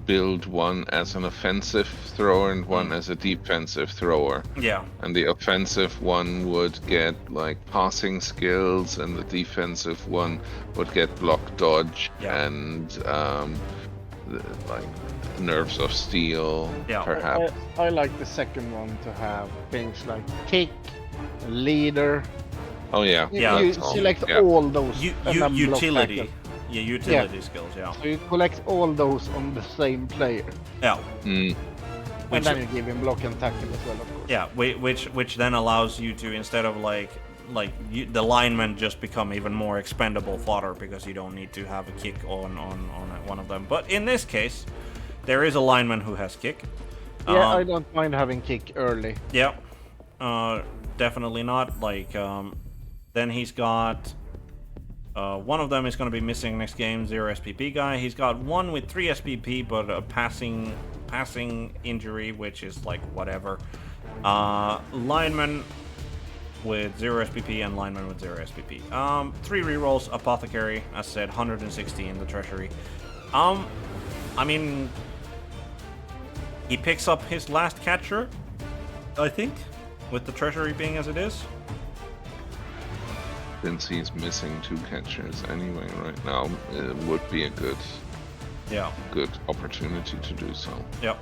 build one as an offensive thrower and one as a defensive thrower. Yeah. And the offensive one would get like passing skills, and the defensive one would get block, dodge, and like nerves of steel. Yeah. Perhaps. I like the second one to have things like kick, leader. Oh yeah. You select all those. Utility. Yeah, utility skills. Yeah. So you collect all those on the same player. Yeah. And then you give him block and tackle as well, of course. Yeah, which then allows you to, instead of the linemen just become even more expendable fodder because you don't need to have a kick on one of them. But in this case, there is a lineman who has kick. Yeah, I don't mind having kick early. Yeah. Definitely not. Then he's got one of them is going to be missing next game, 0 SPP guy. He's got one with 3 SPP, but a passing injury, which is like whatever. Lineman with 0 SPP and lineman with 0 SPP. 3 rerolls, apothecary, as said, 160 in the treasury. I mean, he picks up his last catcher, I think, with the treasury being as it is. Since he's missing 2 catchers anyway right now, it would be a good opportunity to do so. Yep.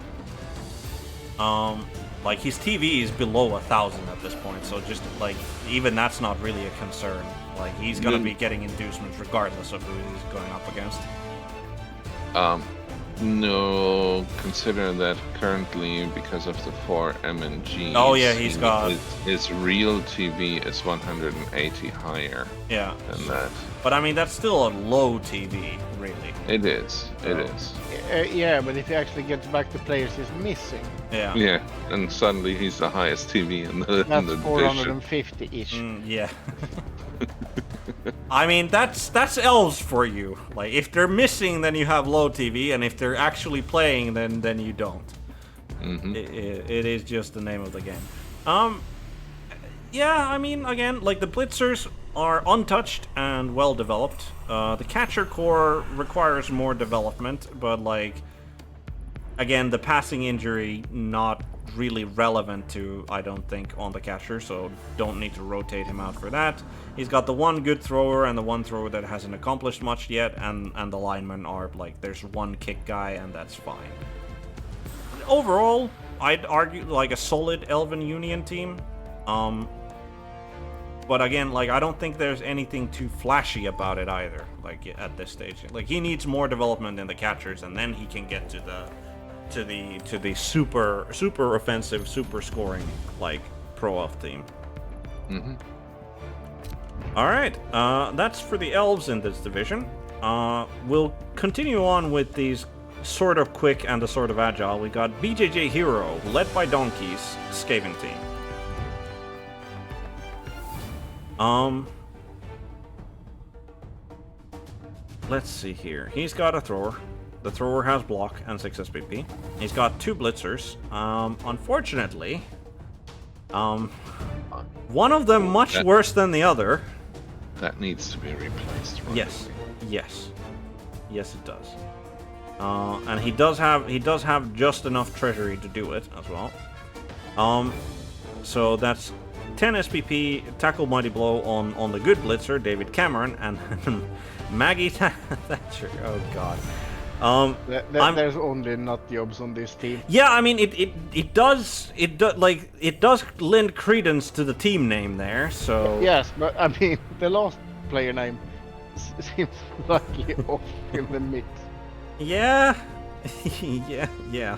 Like, his TV is below 1,000 at this point, so just like even that's not really a concern. Like, he's gonna be getting inducements regardless of who he's going up against. No, consider that currently, because of the 4 MNGs, oh yeah, he's got his real TV is 180 higher than that. But I mean, that's still a low TV, really. It is. It is. Yeah, but if he actually gets back the players he's missing. Yeah. Yeah, and suddenly he's the highest TV in the That's 450-ish. Yeah. I mean, that's elves for you. Like, if they're missing, then you have low TV, and if they're actually playing, then you don't. Mm-hmm. It is just the name of the game. Yeah, I mean, again, like, the blitzers are untouched and well developed. The catcher core requires more development, but like, again, the passing injury not really relevant to, I don't think, on the catcher, so don't need to rotate him out for that. He's got the 1 good thrower and the 1 thrower that hasn't accomplished much yet, and the linemen are like, there's 1 kick guy, and that's fine. Overall, I'd argue like a solid Elven Union team. but again, like I don't think there's anything too flashy about it either. Like at this stage, like he needs more development in the catchers, and then he can get to the super offensive, super scoring like pro off team. Mm-hmm. All right, that's for the elves in this division. We'll continue on with these sort of quick and the sort of agile. We got BJJ Hero, led by Donkeys, Skaven team. Let's see here. He's got a thrower. The thrower has block and 6 SPP. He's got 2 blitzers. Unfortunately, one of them much worse than the other. That needs to be replaced. Right? Yes, yes, it does. And he does have just enough treasury to do it as well. So that's 10 SPP, tackle mighty blow on the good blitzer David Cameron, and Maggie Thatcher. Oh god. There's only nut jobs on this team. Yeah, I mean it does lend credence to the team name there. So yes, but I mean the last player name seems slightly off in the mix. Yeah, yeah.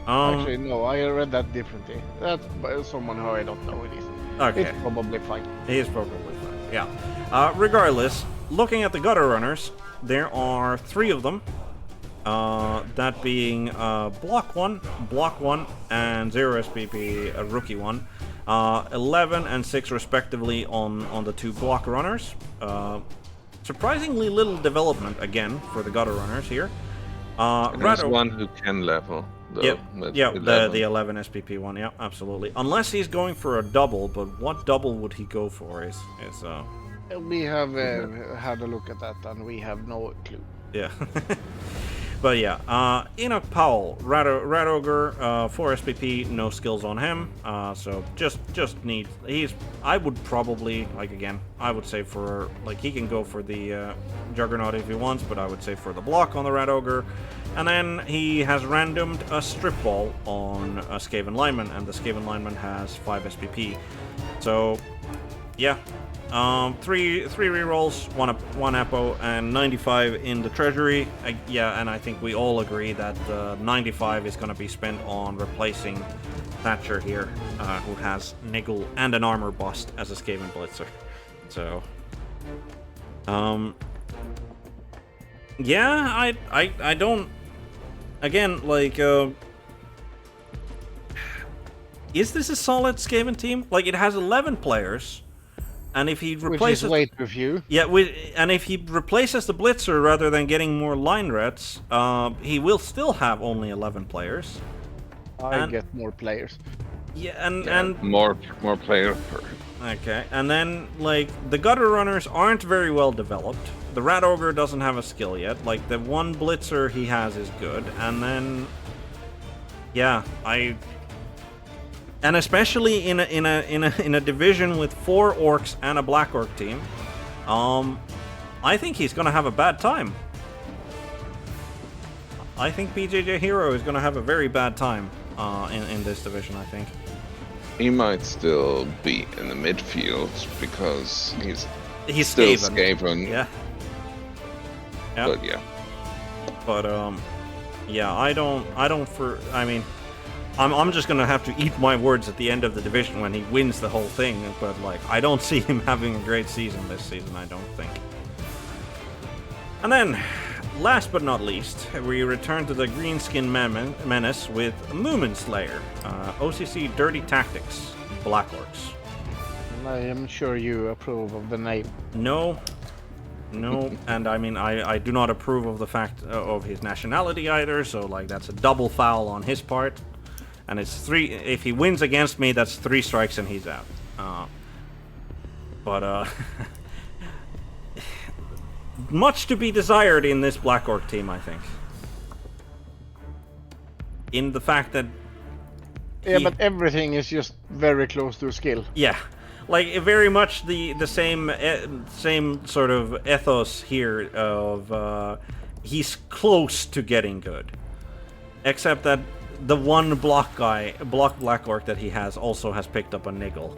Actually, no, I read that differently. That's by someone who I don't know it is. Okay. It's probably fine. He is probably fine. Yeah. Regardless, looking at the gutter runners, there are 3 of them. That being block 1, and 0 SPP, a rookie 1. 11 and 6 respectively on the 2 block runners. Surprisingly little development again for the gutter runners here. There's one who can level. Though, the 11 SPP one. Yeah, absolutely. Unless he's going for a double, but what double would he go for? Is We have had a look at that, and we have no clue. Yeah. But yeah, Enoch Powell, Rat Ogre, 4 SPP, no skills on him. So just needs. I would probably, like, again, I would say for, like, he can go for the Juggernaut if he wants, but I would say for the block on the Rat Ogre. And then he has randomed a strip ball on a Skaven lineman, and the Skaven lineman has 5 SPP. So yeah. 3 rerolls, 1 Apo, and 95 in the treasury. Yeah, and I think we all agree that 95 is going to be spent on replacing Thatcher here, who has Niggle and an armor bust as a Skaven blitzer. So, yeah, I don't. Again, like, is this a solid Skaven team? Like, it has 11 players. And if he replaces, which is way too few. Yeah, and if he replaces the blitzer rather than getting more line rats, he will still have only 11 players. I get more players. Yeah, and more player per. Okay, and then like the gutter runners aren't very well developed. The Rat Ogre doesn't have a skill yet. Like the one blitzer he has is good, and then yeah, and especially in a division with 4 orcs and a black orc team, I think he's gonna have a bad time. I think BJJ Hero is gonna have a very bad time in this division. I think he might still be in the midfield because he's still Skaven. Yeah. But yeah. But yeah, I mean. I'm just gonna have to eat my words at the end of the division when he wins the whole thing, but like I don't see him having a great season this season, I don't think. And then, last but not least, we return to the Greenskin Menace with Moomin Slayer, OCC Dirty Tactics, Black Orcs. I am sure you approve of the name. No, and I mean I do not approve of the fact of his nationality either, so like that's a double foul on his part. And it's 3. If he wins against me, that's 3 strikes and he's out. But much to be desired in this Black Orc team, I think. In the fact that. Yeah, but everything is just very close to skill. Yeah, like very much the same sort of ethos here of he's close to getting good, except that. The one block Black Orc that he has also has picked up a Niggle.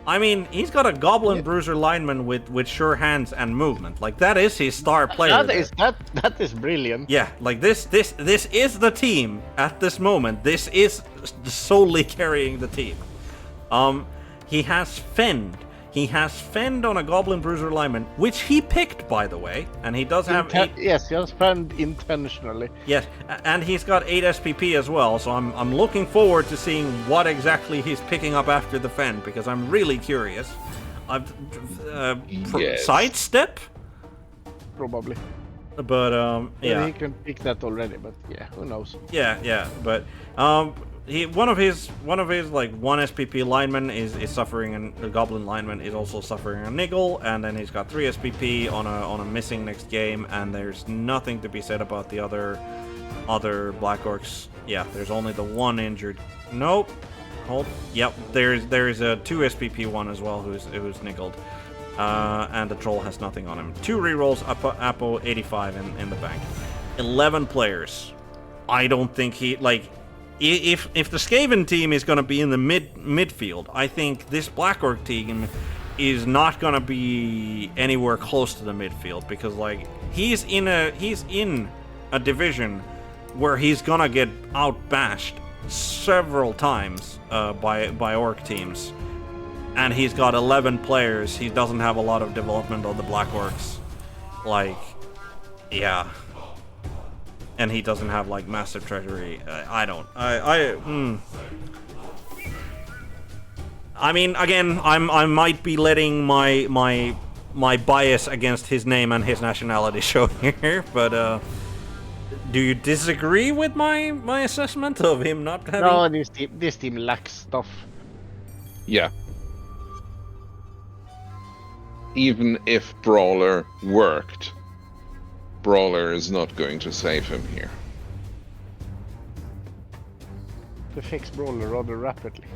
I mean, he's got a Goblin Bruiser lineman with sure hands and movement. Like, that is his star player. That is brilliant. Yeah, like this is the team at this moment. This is solely carrying the team. He has Fend. He has Fend on a Goblin Bruiser lineman, which he picked, by the way, and he does have Yes, he has Fend intentionally. Yes, and he's got 8 SPP as well, so I'm looking forward to seeing what exactly he's picking up after the Fend, because I'm really curious. Yes. Sidestep? Probably. But, yeah. He can pick that already, but yeah, who knows? Yeah, but, one of his like 1 SPP lineman is suffering, and the Goblin lineman is also suffering a niggle, and then he's got 3 SPP on a missing next game, and there's nothing to be said about the other Black Orcs. Yeah, there's only the 1 injured. Nope. Hold. Yep. There's a 2 SPP one as well who's niggled, and the Troll has nothing on him. 2 rerolls, Apo 85 in the bank. 11 players. I don't think he like. If the Skaven team is going to be in the midfield, I think this Black Orc team is not going to be anywhere close to the midfield, because like he's in a division where he's going to get outbashed several times by Orc teams, and he's got 11 players. He doesn't have a lot of development on the Black Orcs, like, yeah. And he doesn't have like massive treasury. I mean, again, I might be letting my bias against his name and his nationality show here, but do you disagree with my assessment of him not having? No, this team lacks stuff. Yeah. Even if Brawler worked, Brawler is not going to save him here. To fix Brawler rather rapidly.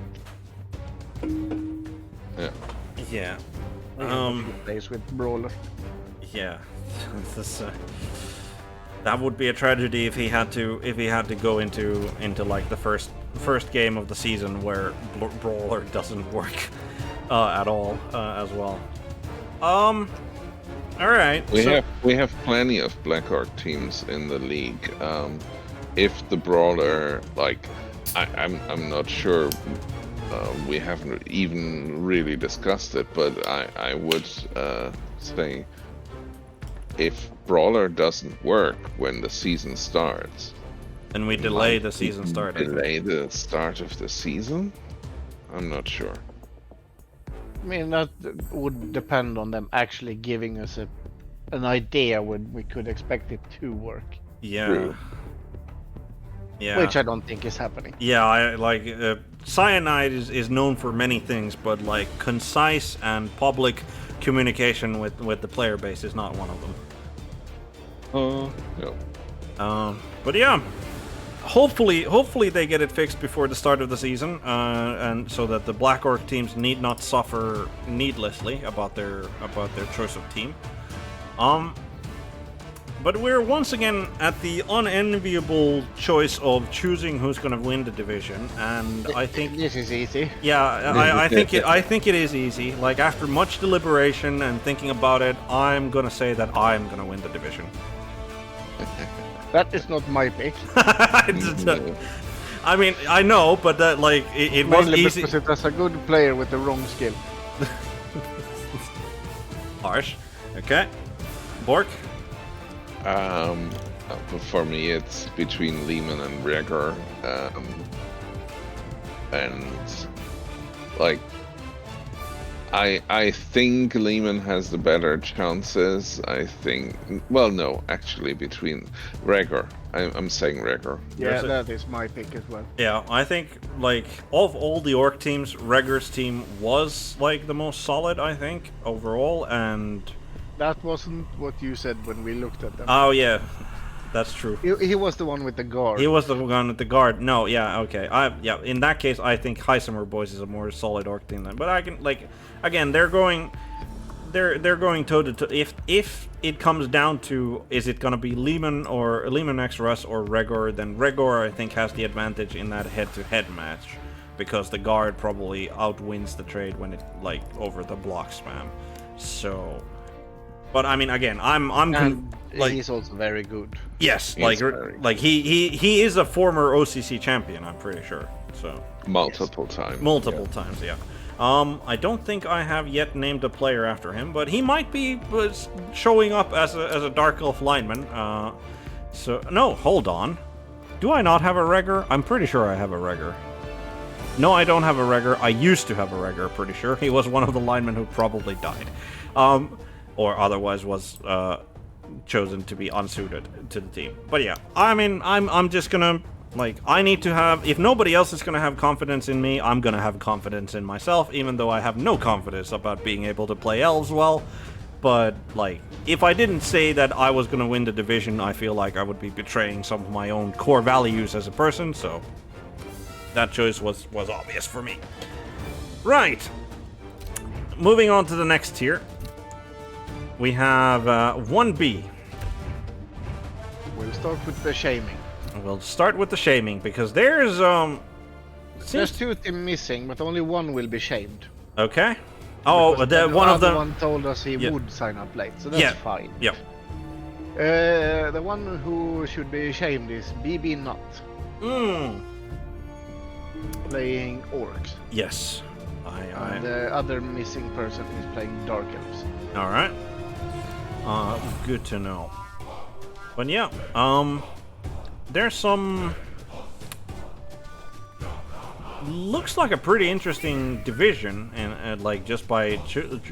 Yeah. Yeah. Plays with Brawler. Yeah. This, that would be a tragedy if he had to go into like the first game of the season where Brawler doesn't work at all as well. All right. We have plenty of Black Orc teams in the league. If the Brawler, like, I'm not sure. We haven't even really discussed it, but I would say if Brawler doesn't work when the season starts, and we delay the season start. Delay the start of the season? I'm not sure. I mean, that would depend on them actually giving us an idea when we could expect it to work. Yeah. True. Yeah. Which I don't think is happening. Yeah, I like Cyanide is known for many things, but like concise and public communication with the player base is not one of them. No. But yeah, hopefully they get it fixed before the start of the season, and so that the Black Orc teams need not suffer needlessly about their choice of team. But we're once again at the unenviable choice of choosing who's going to win the division, and I think this is easy. Yeah, I think it is easy. Like, after much deliberation and thinking about it, I'm going to say that I'm going to win the division. That is not my pick. I mean, I know, but that like it was easy. Because it was a good player with the wrong skill. Harsh. Okay. Bork. For me, it's between Lehman and Rhaegar, and like I think Lehman has the better chances. I think. Well, no, actually, between Rhaegar. I'm saying Rhaegar. Yeah, that is my pick as well. Yeah, I think like of all the Orc teams, Rhaegar's team was like the most solid. I think overall, and that wasn't what you said when we looked at them. Oh yeah, that's true. He was the one with the guard. He was the one with the guard. No, yeah, okay. Yeah. In that case, I think Heisenberg Boys is a more solid Orc team then. But I can like, again, they're going toe to toe. If it comes down to is it gonna be Lehman X Russ or Rhaegar, then Rhaegar I think has the advantage in that head-to-head match. because the guard probably outwins the trade when it like over the block spam. So, but I mean, again, And like he's also very good. yes, He's very like he is a former OCC champion, I'm pretty sure. So multiple times. times, yeah. I don't think I have yet named a player after him, but he might be showing up as a Dark Elf lineman. So no, hold on. Do I not have a regger? I'm pretty sure I have a regger. No, I don't have a regger. I used to have a regger, pretty sure. He was one of the linemen who probably died. Or otherwise was chosen to be unsuited to the team. But yeah, I mean, I'm just gonna, like, I need to have, if nobody else is gonna have confidence in me, I'm gonna have confidence in myself, even though I have no confidence about being able to play elves well. But, like, if I didn't say that I was gonna win the division, I feel like I would be betraying some of my own core values as a person, so that choice was obvious for me. Right. Moving on to the next tier. We have 1B. We'll start with the shaming. We'll start with the shaming, because there's, There's 2 teams missing, but only one will be shamed. Okay. Oh, Because the one of other them... one told us he Yeah. would sign up late, so that's Yeah. fine. Yep. The one who should be shamed is BB Nut, playing Orcs. Yes. And the other missing person is playing Dark Elves. Alright. Good to know. But yeah, there's some... Looks like a pretty interesting division, and like, just by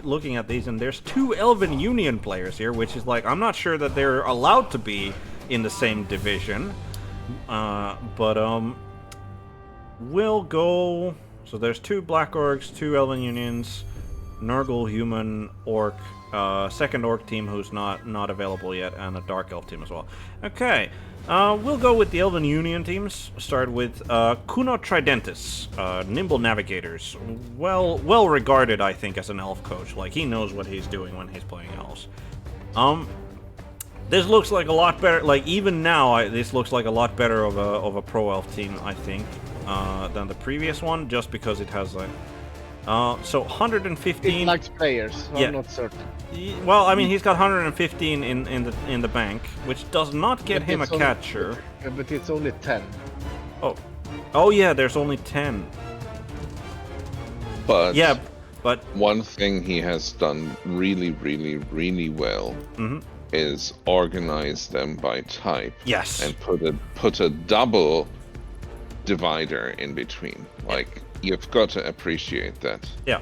looking at these, and there's 2 Elven Union players here, which is like, I'm not sure that they're allowed to be in the same division. But we'll go... So there's 2 Black Orcs, 2 Elven Unions, Nurgle Human Orc, second Orc team who's not available yet, and a Dark Elf team as well. Okay, we'll go with the Elven Union teams. Start with Kuno Tridentis, Nimble Navigators. Well regarded, I think, as an elf coach. Like, he knows what he's doing when he's playing elves. This looks like a lot better. Like, even now, this looks like a lot better of a pro elf team, I think, than the previous one, just because it has like. So 115. He likes players, so Yeah. I'm not certain. Well, I mean, he's got 115 in the bank, which does not get But him a it's only- catcher. But it's only 10. Oh yeah, there's only 10. But Yeah, but one thing he has done really, really, really well is organize them by type yes, and put a double divider in between. Like, you've got to appreciate that. yeah.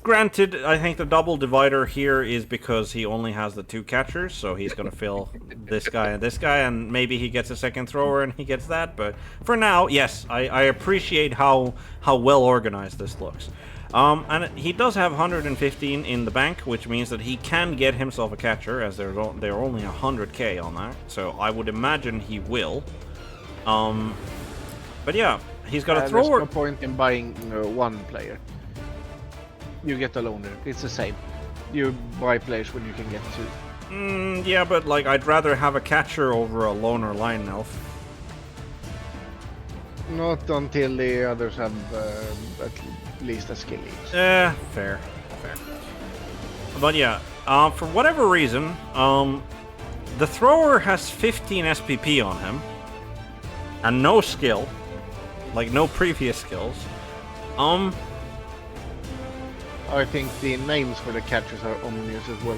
Granted, I think the double divider here is because he only has the 2 catchers, so he's gonna fill this guy, and maybe he gets a second thrower and he gets that. But for now, yes, I appreciate how well organized this looks. And he does have 115 in the bank, which means that he can get himself a catcher, as there are only 100k on that. So I would imagine he will. But yeah, he's got a There's thrower. no point in buying one player. You get a loner. It's the same. You buy players when you can get 2. Yeah, but like, I'd rather have a catcher over a loner line elf. Not until the others have at least a skill each. Fair. But yeah, for whatever reason, the thrower has 15 SPP on him, and no skill, like no previous skills. I think the names for the catchers are ominous as well.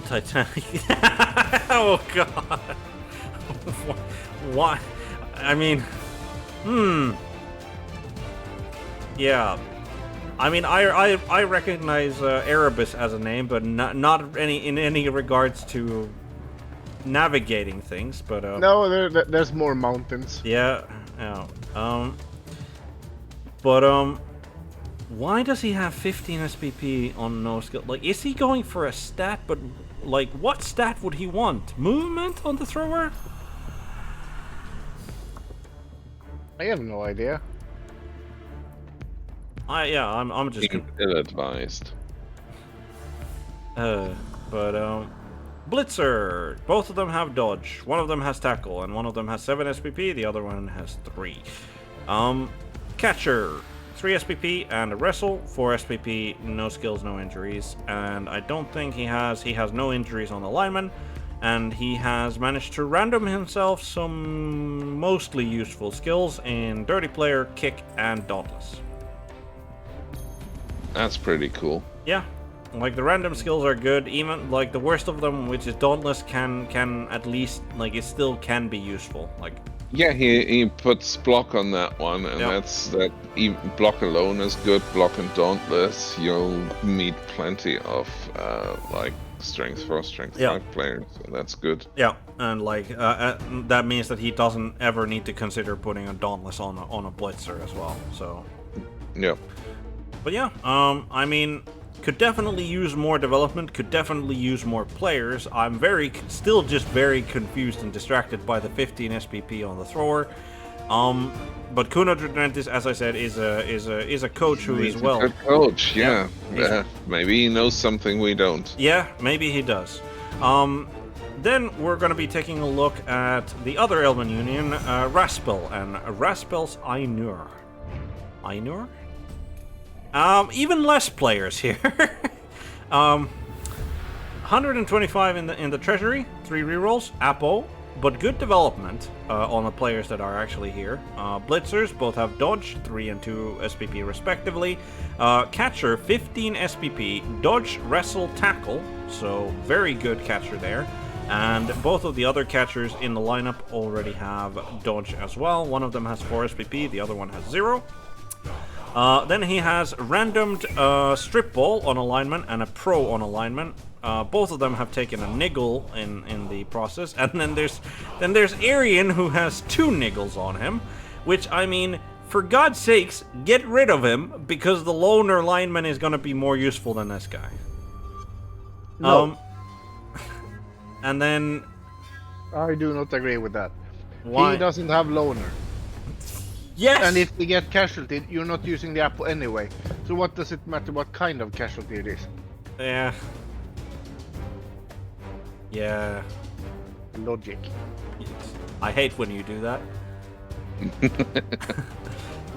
Titanic. Oh god. What? I mean, yeah. I mean, I recognize Erebus as a name, but not in any regards to navigating things. But No, there's more mountains. yeah. But why does he have 15 SPP on no skill? Like, is he going for a stat? But like, what stat would he want? Movement on the thrower? I have no idea. I'm just. Ill-advised. Blitzer. Both of them have dodge. One of them has tackle, and one of them has 7 SPP. The other one has 3. Catcher. 3 SPP and a wrestle, 4 SPP, no skills, no injuries, and I don't think he has no injuries on the lineman, and he has managed to random himself some mostly useful skills in Dirty Player, Kick, and Dauntless. That's pretty cool. Yeah, like the random skills are good, even like the worst of them, which is Dauntless, can at least, like, it still can be useful, like. Yeah, he puts block on that one, and block alone is good. Block and Dauntless, you'll meet plenty of like strength 4, strength 5 players, so that's good. Yeah, and like that means that he doesn't ever need to consider putting a Dauntless on a Blitzer as well. So. Yeah. But yeah, I mean, could definitely use more development. Could definitely use more players. I'm still just very confused and distracted by the 15 SPP on the thrower. But Kuno Drentis, as I said, is a coach who is well. A good coach, yeah. Maybe he knows something we don't. Yeah, maybe he does. Then we're going to be taking a look at the other Elven Union, Raspel, and Raspel's Ainur. Ainur? Even less players here. 125 in the treasury, 3 rerolls, Apo, but good development on the players that are actually here. Blitzers both have dodge, 3 and 2 SPP respectively. Catcher, 15 SPP, dodge, wrestle, tackle, so very good catcher there. And both of the other catchers in the lineup already have dodge as well. One of them has 4 SPP, the other one has 0. Then he has randomed strip ball on alignment and a pro on alignment. Both of them have taken a niggle in the process, and then there's Arian, who has 2 niggles on him, which, I mean, for God's sakes, get rid of him, because the loner lineman is going to be more useful than this guy. No. And then I do not agree with that. why? He doesn't have loner. Yes. And if they get casualty, you're not using the apple anyway. So what does it matter what kind of casualty it is? Yeah. Yeah. Logic. I hate when you do that.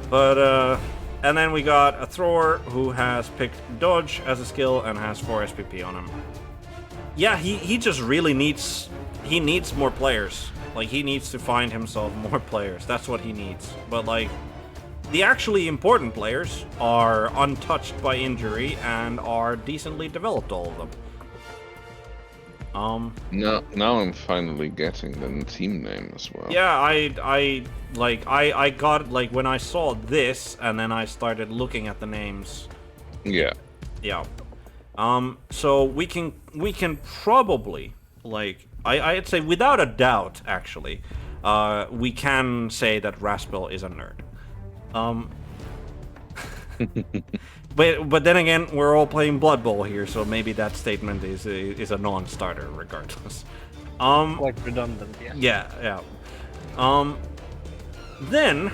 But and then we got a thrower who has picked dodge as a skill and has 4 SPP on him. Yeah, he just really needs more players. Like, he needs to find himself more players. That's what he needs. But, like, the actually important players are untouched by injury and are decently developed, all of them. Now I'm finally getting the team name as well. Yeah, I got, like, when I saw this, and then I started looking at the names. Yeah. Yeah. So we can probably, like, I'd say without a doubt, actually, we can say that Raspel is a nerd. But then again, we're all playing Blood Bowl here, so maybe that statement is a non-starter regardless. Quite redundant, yeah. Yeah. Then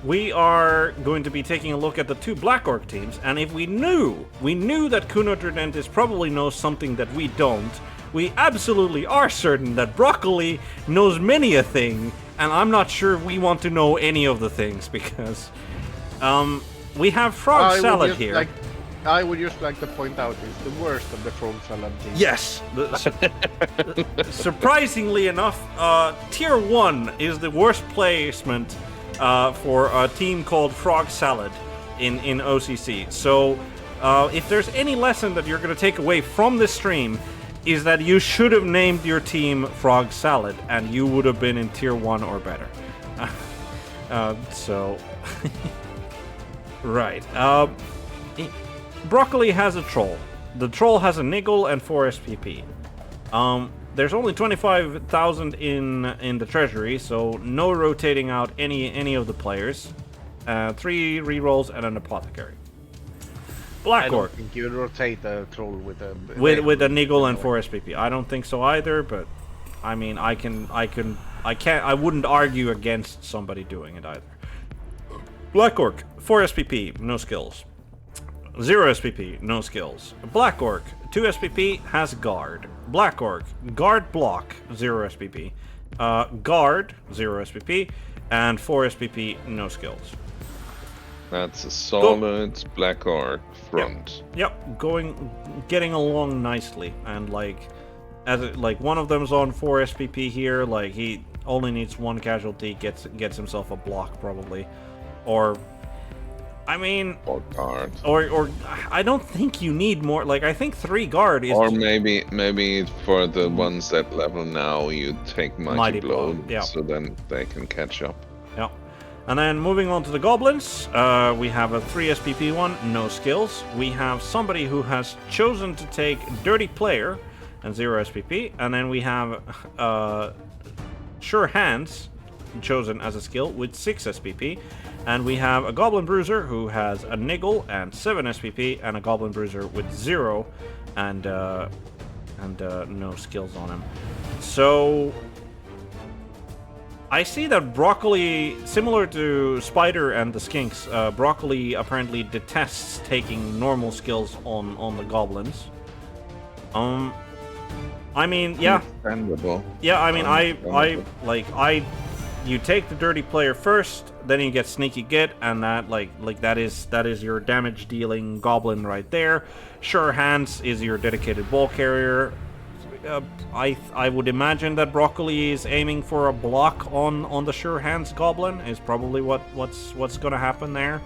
we are going to be taking a look at the 2 Black Orc teams, and if we knew that Kuno Tridentis probably knows something that we don't, we absolutely are certain that Broccoli knows many a thing, and I'm not sure we want to know any of the things, because we have Frog Salad here. I would just like to point out it's the worst of the Frog Salad teams. Yes! Surprisingly enough, Tier 1 is the worst placement for a team called Frog Salad in OCC. So, if there's any lesson that you're going to take away from this stream, is that you should have named your team Frog Salad, and you would have been in Tier 1 or better. Right. Broccoli has a troll. The troll has a niggle and 4 SPP. There's only 25,000 in the treasury, so no rotating out any of the players. 3 rerolls and an apothecary. Black I don't Orc. think you would rotate a troll with a With a niggle and 4 SPP. I don't think so either, but I mean, I wouldn't argue against somebody doing it either. Black Orc, 4 SPP, no skills. 0 SPP, no skills. Black Orc, 2 SPP, has guard. Black Orc, guard block, 0 SPP. Guard, 0 SPP, and 4 SPP, no skills. That's a solid Black Orc front. Yep, getting along nicely, and like, one of them's on 4 SPP here. Like he only needs 1 casualty, gets himself a block probably, or, I mean, Or guard. or I don't think you need more. Like I think 3 guard is. Or maybe for the ones that level now, you take Mighty Blow, yeah. so then they can catch up. Yeah. And then moving on to the goblins, we have a 3 SPP one, no skills. We have somebody who has chosen to take Dirty Player and 0 SPP, and then we have Sure Hands chosen as a skill with 6 SPP, and we have a Goblin Bruiser who has a Niggle and 7 SPP, and a Goblin Bruiser with 0 and no skills on him. So I see that Broccoli, similar to Spider and the Skinks, Broccoli apparently detests taking normal skills on the goblins. I mean, yeah. Understandable. Yeah, I mean, you take the Dirty Player first, then you get Sneaky Git, and that is your damage dealing goblin right there. Sure Hands is your dedicated ball carrier. I would imagine that Broccoli is aiming for a block on the Sure Hands goblin is probably what's gonna happen there.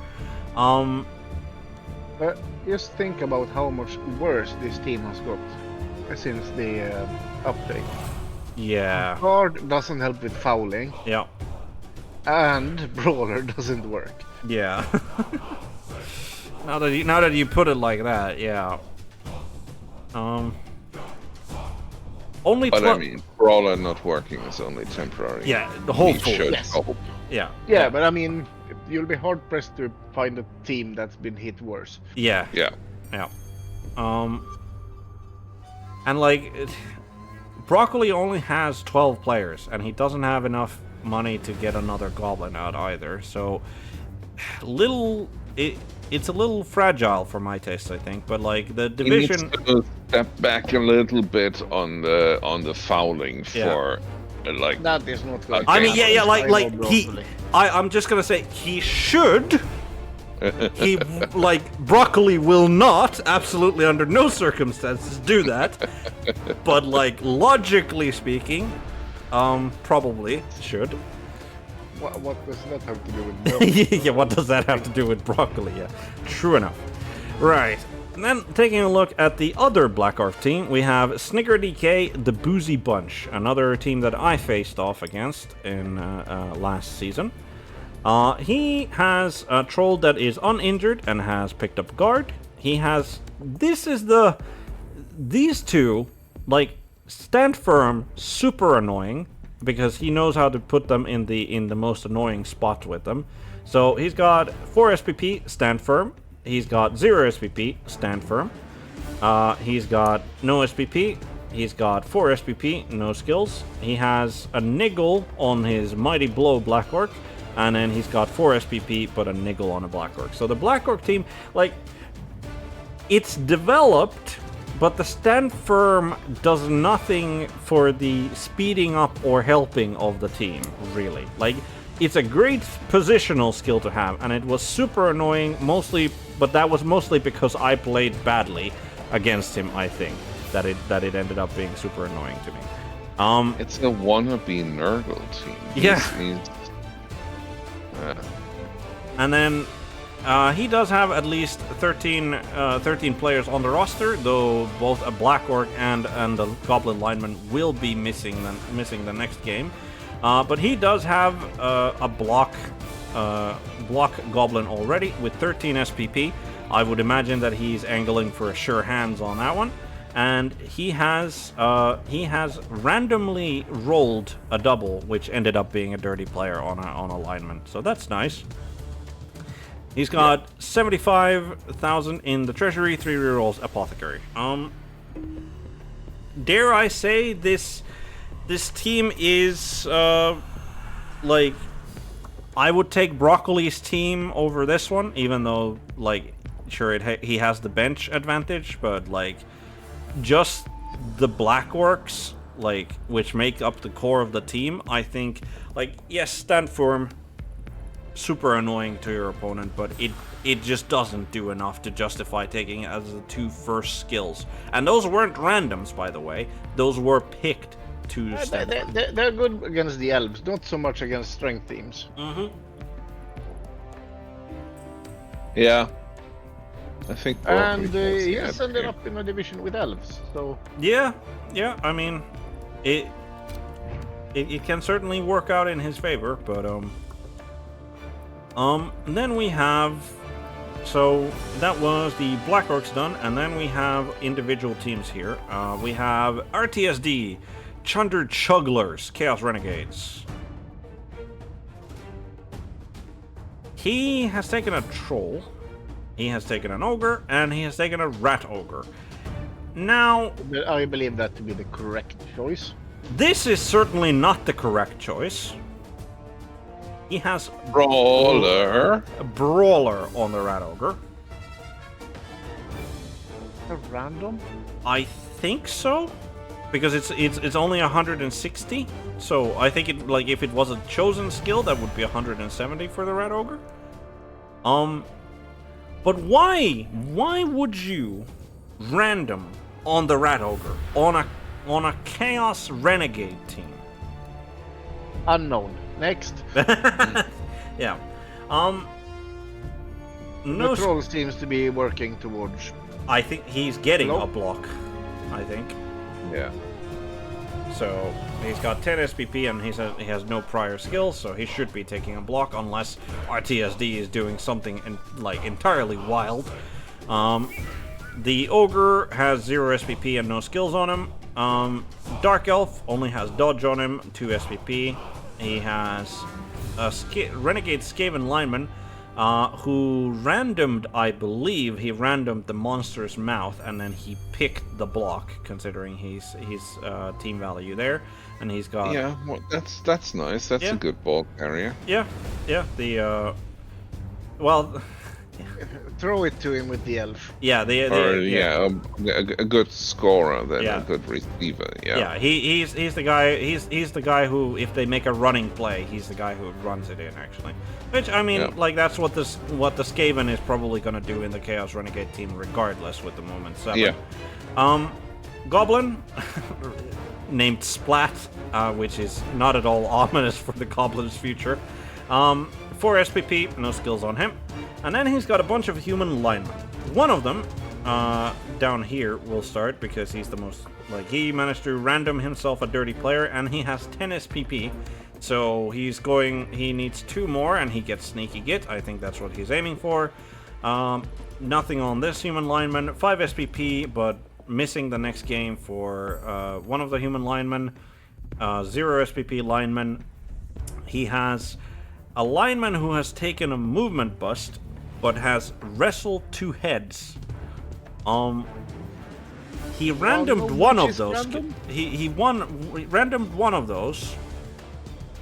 Just think about how much worse this team has got since the update. Yeah. Guard doesn't help with fouling, Yeah. and Brawler doesn't work. Yeah. Now that you put it like that, yeah. Only But I mean, Brawler not working is only temporary. Yeah, the We hopefully. should Yes. hope. Yeah. Yeah, but I mean, you'll be hard pressed to find a team that's been hit worse. Yeah. Yeah. Yeah. And like, Broccoli only has 12 players, and he doesn't have enough money to get another goblin out either. So, it's a little fragile for my taste, I think. But like the division, He needs to step back a little bit on the fouling for like. That is not good. I mean, yeah, I like love he. Broccoli. I'm just gonna say he should. He Broccoli will not, absolutely under no circumstances, do that. But like logically speaking, probably should. What does that have to do with Broccoli? Yeah, what does that have to do with Broccoli? Yeah, true enough. Right. And then taking a look at the other Black Orc team, we have Snicker DK, the Boozy Bunch, another team that I faced off against in last season. He has a troll that is uninjured and has picked up guard. He has... These two, like, stand firm, super annoying, because he knows how to put them in the most annoying spot with them. So he's got 4 SPP, stand firm. He's got 0 SPP, stand firm. He's got no SPP. He's got 4 SPP, no skills. He has a Niggle on his Mighty Blow Black Orc. And then he's got 4 SPP, but a Niggle on a Black Orc. So the Black Orc team, like, it's developed, but the stand firm does nothing for the speeding up or helping of the team, really. Like, it's a great positional skill to have, and it was super annoying, but that was mostly because I played badly against him, I think, that it ended up being super annoying to me. It's a wannabe Nurgle team. Yeah. And then he does have at least 13 players on the roster, though both a Black Orc and the Goblin lineman will be missing the next game. But he does have a block Goblin already with 13 SPP. I would imagine that he's angling for a Sure Hands on that one. And he has randomly rolled a double, which ended up being a Dirty Player on a lineman. So that's nice. He's got 75,000 in the treasury, 3 rerolls, apothecary. Dare I say this team is like, I would take Broccoli's team over this one, even though, like, sure he has the bench advantage, but like, just the Black Orcs, like, which make up the core of the team, I think, like, yes, stand firm, super annoying to your opponent, but it just doesn't do enough to justify taking it as the 2 first skills. And those weren't randoms, by the way. Those were picked to step on. They're good against the elves, not so much against strength teams. Mm-hmm. Yeah. I think. And probably he's ended up in a division with elves, so. Yeah, I mean, it can certainly work out in his favor, but then we have, so that was the Black Orcs done, and then we have individual teams here. We have RTSD, Chunder Chugglers, Chaos Renegades. He has taken a troll, he has taken an ogre, and he has taken a rat ogre. Now, I believe that to be the correct choice. this is certainly not the correct choice. He has Brawler. a brawler on the rat ogre. A random? I think so, because it's only 160. So I think it, like, if it was a chosen skill, that would be 170 for the rat ogre. But why would you random on the rat ogre on a chaos renegade team? Unknown. Next. Yeah. The troll seems to be working towards. I think he's getting Hello? a block. I think. Yeah. So he's got 10 SPP and he has no prior skills, so he should be taking a block unless RTSD is doing something entirely wild. The ogre has 0 SPP and no skills on him. Dark Elf only has dodge on him, 2 SPP. He has a Renegade Skaven lineman who randomed, I believe, he randomed the monster's mouth and then he picked the block, considering his team value there. And he's got... Yeah, well, that's nice. That's Yeah. a good ball carrier. Yeah, the... Well... Throw it to him with the elf. Yeah, A good scorer than Yeah. a good receiver. Yeah. Yeah, he's the guy. He's the guy who, if they make a running play, he's the guy who runs it in. Actually, which I mean, Yeah. like that's what the Skaven is probably gonna do in the Chaos Renegade team, regardless. With the moment 7. Yeah. Goblin named Splat, which is not at all ominous for the Goblin's future. 4 SPP, no skills on him. And then he's got a bunch of human linemen. One of them, down here, will start because he's the most... Like, he managed to random himself a dirty player, and he has 10 SPP. So he's going... He needs 2 more, and he gets Sneaky Git. I think that's what he's aiming for. Nothing on this human lineman. 5 SPP, but missing the next game for one of the human linemen. 0 SPP lineman. He has a lineman who has taken a movement bust, but has wrestled 2 heads. He randomed one of those. Random? He randomed one of those.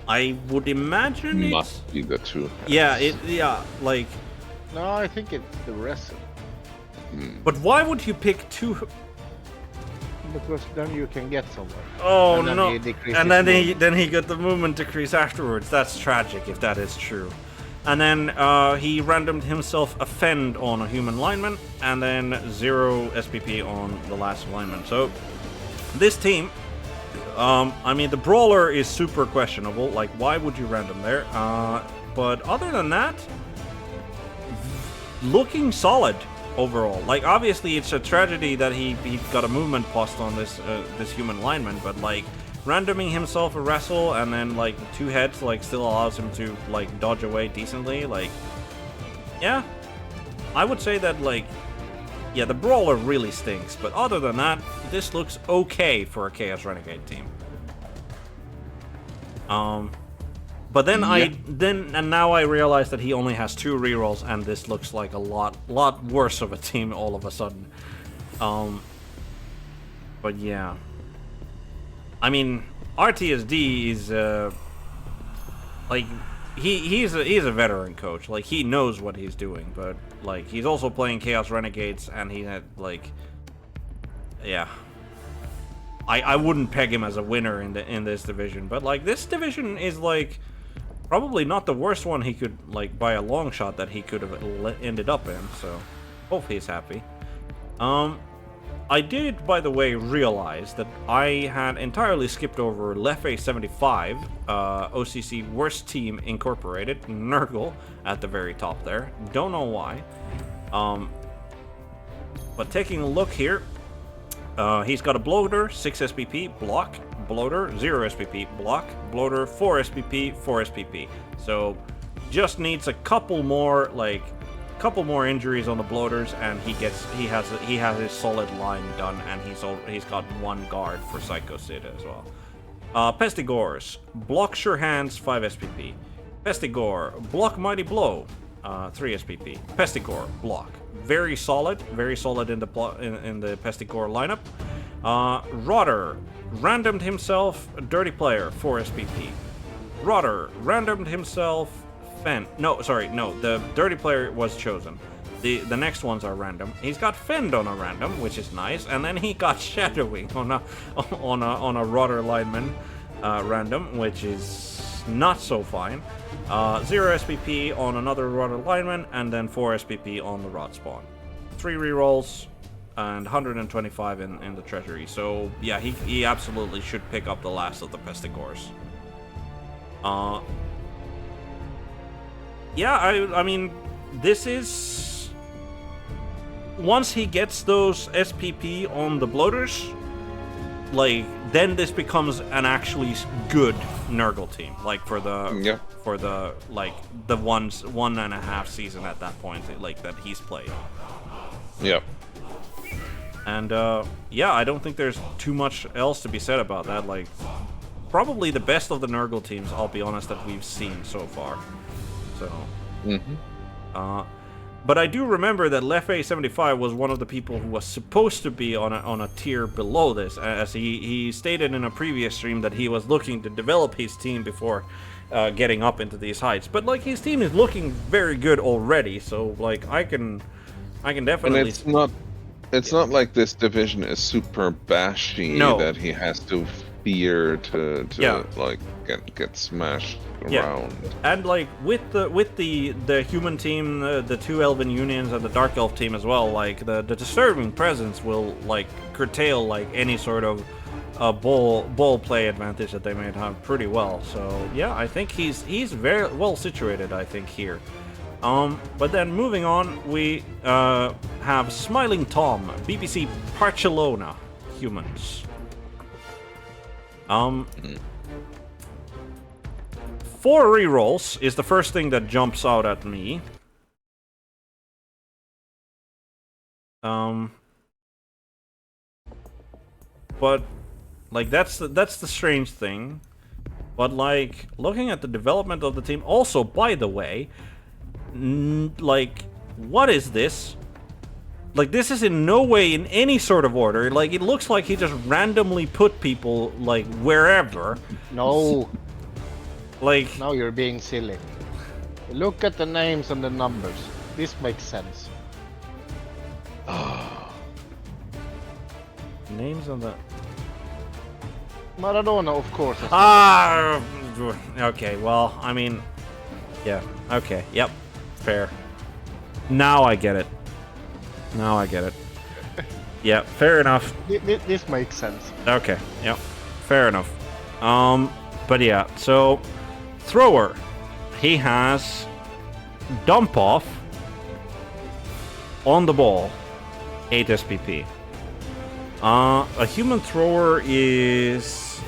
I would imagine it's... Must be the 2. Yeah, like... No, I think it's the wrestle. But why would you pick 2... Because then you can get somewhere. Oh And then no! he decreases And then movement. he got the movement decrease afterwards. That's tragic if that is true. And then he randomed himself a fend on a human lineman, and then 0 SPP on the last lineman. So this team, I mean, the brawler is super questionable. Like, why would you random there? But other than that, looking solid overall. Like, obviously, it's a tragedy that he got a movement post on this human lineman, but like, randoming himself a wrestle and then like the 2 heads like still allows him to like dodge away decently. Like, yeah, I would say that, like, yeah, the brawler really stinks, but other than that, this looks okay for a Chaos Renegade team. But then and now I realize that he only has 2 rerolls, and this looks like a lot worse of a team all of a sudden. But yeah, I mean, RTSD is like he's a veteran coach. Like, he knows what he's doing, but like he's also playing Chaos Renegades, and he had like, yeah. I wouldn't peg him as a winner in this division, but like this division is like Probably not the worst one he could, like, by a long shot that he could have ended up in, so hope he's happy. I did, by the way, realize that I had entirely skipped over Lefe 75, OCC Worst Team Incorporated, Nurgle, at the very top there. Don't know why. But taking a look here, he's got a Bloater, 6 SPP, block, Bloater, 0 SPP, block, Bloater, 4 SPP, 4 SPP. So, just needs a couple more, injuries on the bloaters, and he has his solid line done, and he's got 1 guard for Psycho Sid as well. Pestigores, block Sure Hands, 5 SPP. Pestigore, block Mighty Blow, 3 SPP. Pestigore, block, very solid in the Pestigore lineup. Rodder, randomed himself, Dirty Player, 4 SPP. Rodder, randomed himself, the Dirty Player was chosen. The next ones are random. He's got Fend on a random, which is nice, and then he got Shadowing on a Rodder lineman random, which is not so fine. 0 SPP on another Rodder lineman, and then 4 SPP on the Rod spawn. 3 rerolls and 125 in the treasury. So yeah, he absolutely should pick up the last of the Pestigores. Yeah, I mean, this is... Once he gets those SPP on the bloaters, like, then this becomes an actually good Nurgle team. Like, for the 1.5 season at that point, like, that he's played. Yep. And, yeah, I don't think there's too much else to be said about that. Like, probably the best of the Nurgle teams, I'll be honest, that we've seen so far. So, but I do remember that Lefe 75 was one of the people who was supposed to be on a tier below this, as he stated in a previous stream that he was looking to develop his team before getting up into these heights. But like, his team is looking very good already, so like I can definitely. And it's not like this division is super bashy that he has to fear to like get smashed around. And like with the human team, the 2 Elven Unions and the Dark Elf team as well, like the disturbing presence will like curtail like any sort of ball play advantage that they may have pretty well. So yeah, I think he's very well situated, I think, here. But then moving on, we have Smiling Tom, BBC Barcelona humans. 4 rerolls is the first thing that jumps out at me. But like that's the strange thing. But like, looking at the development of the team, also, by the way, like, what is this? Like, this is in no way in any sort of order. Like, it looks like he just randomly put people, like, wherever. No. Like... Now you're being silly. Look at the names and the numbers. This makes sense. Names on the... Maradona, of course. Okay, well, I mean... Yeah, okay, yep. Fair. Now I get it. Yeah, fair enough. This makes sense. Okay, yep. Fair enough. But yeah, so... Thrower. He has... Dump Off. On the ball. 8 SPP. A human thrower is...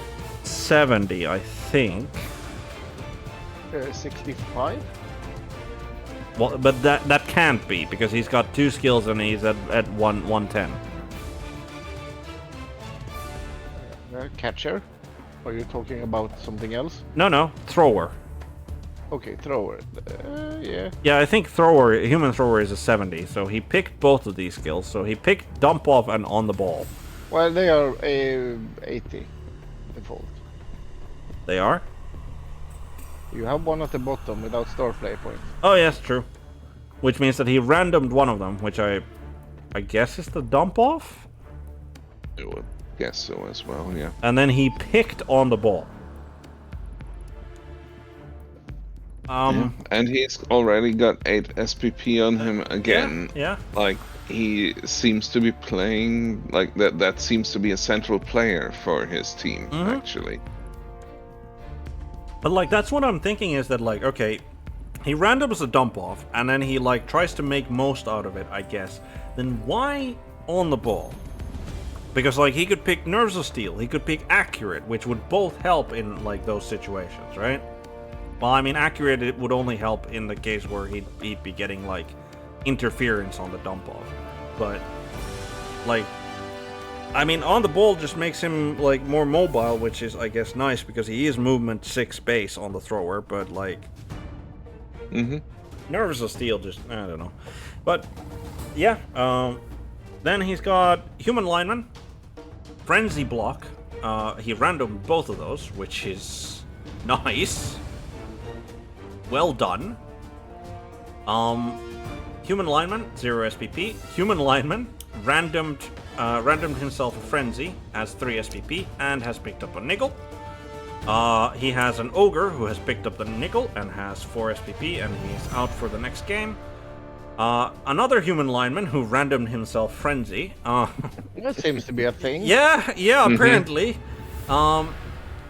70, I think. 65? Well, but that can't be, because he's got 2 skills and he's at 110. Catcher? Are you talking about something else? No, thrower. Okay, thrower. Yeah. Yeah, I think human thrower is a 70, so he picked both of these skills. So he picked Dump Off and On the Ball. Well, they are 80 default. They are? You have one at the bottom without star play points. Oh, yes, true. Which means that he randomed one of them, which I guess is the Dump Off? I would guess so as well, yeah. And then he picked On the Ball. And he's already got 8 SPP on him again. Yeah. Like, he seems to be playing like that. That seems to be a central player for his team, actually. But like, that's what I'm thinking is that like, okay, he randoms a dump off, and then he like tries to make most out of it, I guess. Then why on the ball? Because like he could pick Nerves of Steel, he could pick Accurate, which would both help in like those situations, right? Well, I mean, Accurate it would only help in the case where he'd be getting like interference on the dump off. But like, I mean, on the ball just makes him like more mobile, which is I guess nice because he is movement 6 base on the thrower, but like Nerves of Steel just I don't know. But yeah, then he's got Human Lineman, Frenzy Block. He randomed both of those, which is nice. Well done. Human Lineman, 0 SPP. Human Lineman randomed himself a Frenzy, has 3 SPP, and has picked up a Niggle. He has an Ogre who has picked up the Niggle and has 4 SPP, and he's out for the next game. Another Human Lineman who randomed himself Frenzy. That seems to be a thing. Yeah, apparently.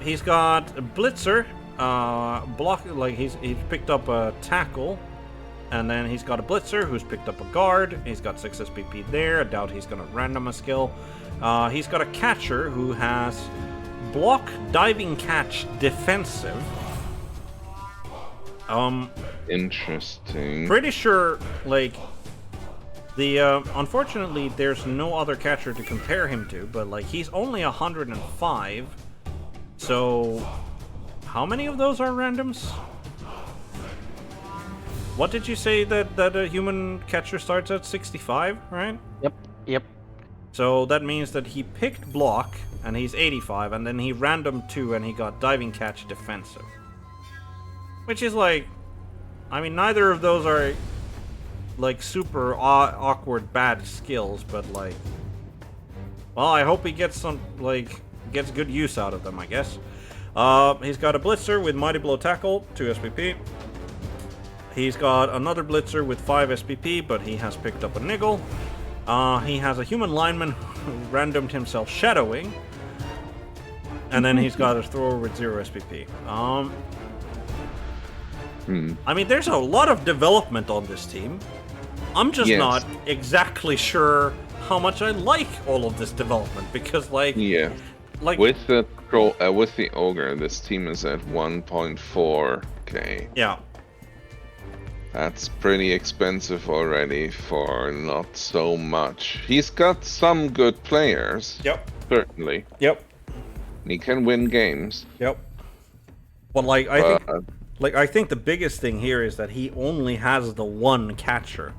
He's got a Blitzer, block, like he's picked up a Tackle, and then he's got a Blitzer who's picked up a Guard. He's got 6 SPP there. I doubt he's gonna random a skill. He's got a Catcher who has Block, Diving Catch, Defensive. Interesting. Pretty sure, like, the, unfortunately, there's no other catcher to compare him to, but, like, he's only 105, so, how many of those are randoms? What did you say that a human catcher starts at 65, right? Yep. So that means that he picked Block, and he's 85, and then he randomed 2, and he got Diving Catch Defensive. Which is like, I mean, neither of those are like super awkward bad skills, but like, well, I hope he gets some, like, gets good use out of them, I guess. He's got a Blitzer with Mighty Blow Tackle, 2 SPP. He's got another Blitzer with 5 SPP, but he has picked up a Niggle. He has a Human Lineman who randomed himself Shadowing. And then he's got a Thrower with 0 SPP. I mean, there's a lot of development on this team. I'm just not exactly sure how much I like all of this development, because like... Yeah. Like, with the Ogre, this team is at 1.4k. Yeah. That's pretty expensive already for not so much. He's got some good players. Yep. Certainly. Yep. He can win games. Yep. But like, I think the biggest thing here is that he only has the one catcher,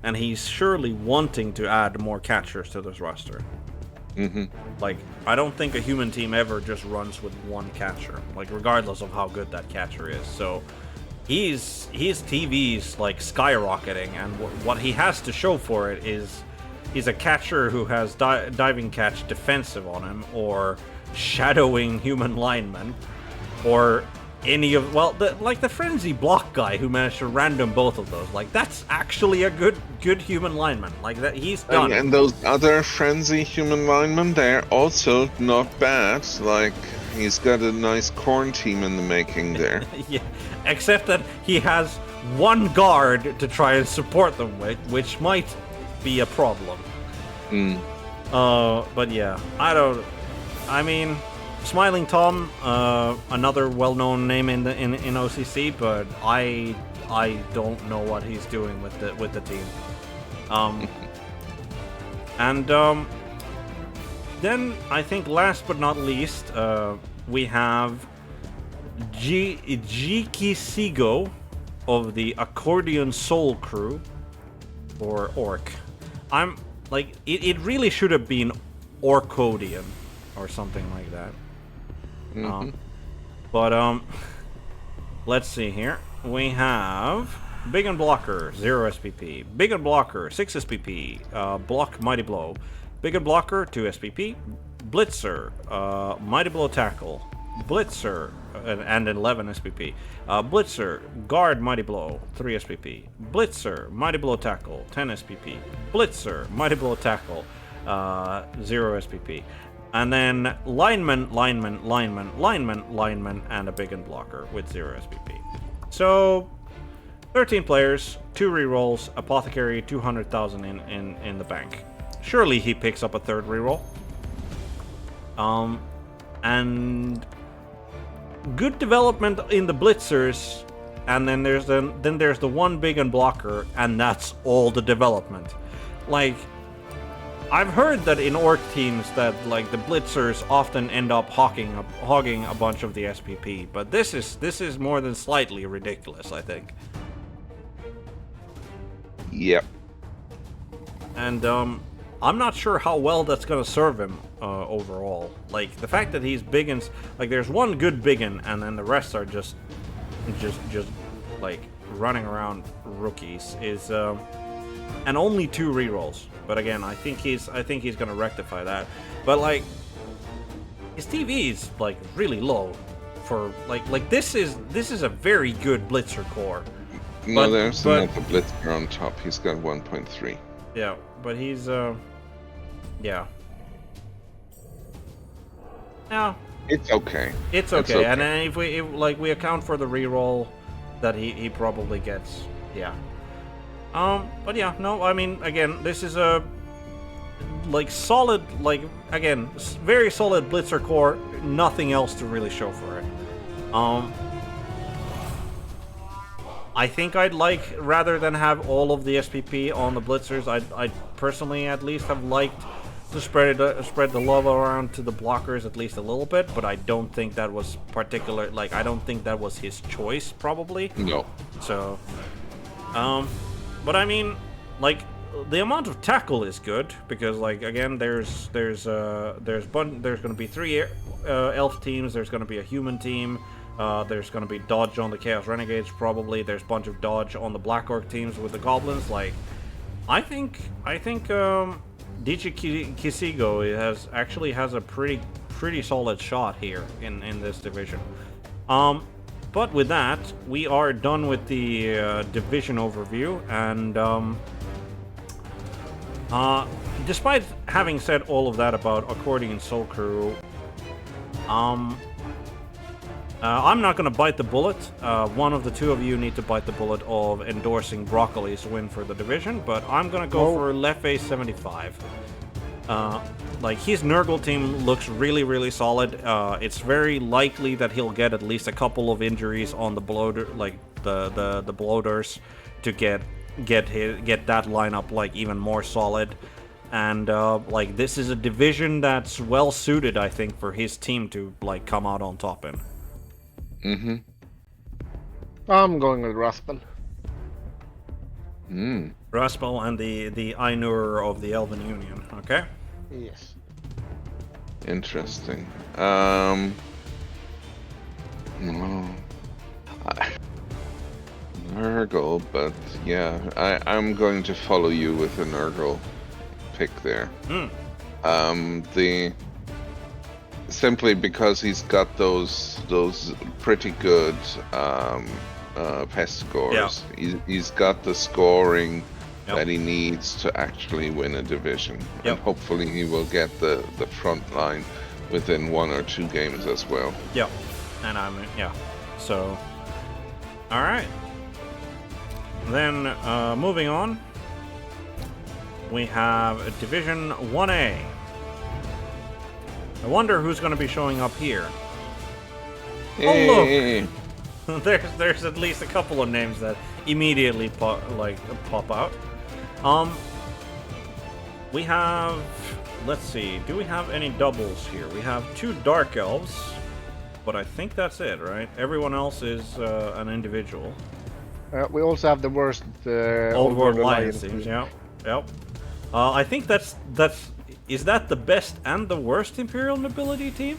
and he's surely wanting to add more catchers to this roster. Like, I don't think a human team ever just runs with one catcher, like, regardless of how good that catcher is. So his TV's like skyrocketing, and what he has to show for it is he's a catcher who has diving catch defensive on him, or shadowing human lineman, or any of, well, the frenzy block guy who managed to random both of those. Like, that's actually a good human lineman. Like, that he's done. And those other frenzy human linemen, they're also not bad. Like, he's got a nice corn team in the making there. Yeah, except that he has one guard to try and support them with, which might be a problem. But yeah, I mean, Smiling Tom, another well-known name in OCC, but I don't know what he's doing with the team. Then I think last but not least, we have Jikisigo of the Accordion Soul Crew, or Orc. I'm like, it really should have been Orcodian or something like that. But let's see here. We have Big and Blocker, 0 SPP. Big and Blocker, 6 SPP. Block Mighty Blow. Big and Blocker, 2 SPP. Blitzer, Mighty Blow Tackle. Blitzer, and 11 SPP. Blitzer, Guard, Mighty Blow, 3 SPP. Blitzer, Mighty Blow Tackle, 10 SPP. Blitzer, Mighty Blow Tackle, 0 SPP. And then lineman, and a big and blocker with 0 SPP. So 13 players, 2 rerolls, Apothecary, 200,000 in the bank. Surely he picks up a third reroll. And good development in the blitzers, and then there's the one big and blocker, and that's all the development. Like, I've heard that in orc teams that like the blitzers often end up hogging a bunch of the SPP, but this is more than slightly ridiculous, I think. Yep. And I'm not sure how well that's gonna serve him overall. Like the fact that he's biggins, like there's one good biggin, and then the rest are just like running around rookies is, and only 2 rerolls. But again, I think he's gonna rectify that. But like his TV is like really low for like this is a very good blitzer core. No, there's another blitzer on top. He's got 1.3. Yeah, but he's yeah. Yeah. It's okay. It's okay. And then if we account for the reroll that he probably gets, yeah. But yeah, no, I mean, again, this is a like solid, like again, very solid blitzer core. Nothing else to really show for it. I think I'd like, rather than have all of the SPP on the blitzers, I'd personally at least have liked to spread the love around to the blockers at least a little bit, but I don't think that was particular, like I don't think that was his choice probably. No. So, but I mean, like the amount of tackle is good because like again there's going to be 3 elf teams, there's going to be a human team. There's going to be dodge on the Chaos Renegades, probably. There's a bunch of dodge on the Black Orc teams with the Goblins. Like, I think DJ Kisigo actually has a pretty solid shot here in this division. But with that, we are done with the division overview, and despite having said all of that about Accordion Soul Crew, I'm not going to bite the bullet. One of the 2 of you need to bite the bullet of endorsing Broccoli's win for the division, but I'm going to go for Lefe 75. Like, his Nurgle team looks really, really solid. It's very likely that he'll get at least a couple of injuries on the bloater, like the bloaters, to get that lineup like even more solid. And like this is a division that's well suited, I think, for his team to like come out on top in. Mm-hmm. I'm going with Raspel. Raspel and the Ainur of the Elven Union, okay? Yes. Interesting. Nurgle, but yeah, I'm going to follow you with a Nurgle pick there. Simply because he's got those pretty good pest scores. Yeah. He's got the scoring that he needs to actually win a division. And hopefully he will get the front line within 1 or 2 games as well. Yeah. And so alright. Then moving on, we have Division 1A. I wonder who's going to be showing up here. Hey. Oh, look! there's at least a couple of names that immediately pop out. We have, let's see, do we have any doubles here? We have 2 Dark Elves, but I think that's it, right? Everyone else is an individual. We also have the worst Old World Alliance teams. Yeah. Yep. I think that's. Is that the best and the worst Imperial Nobility team?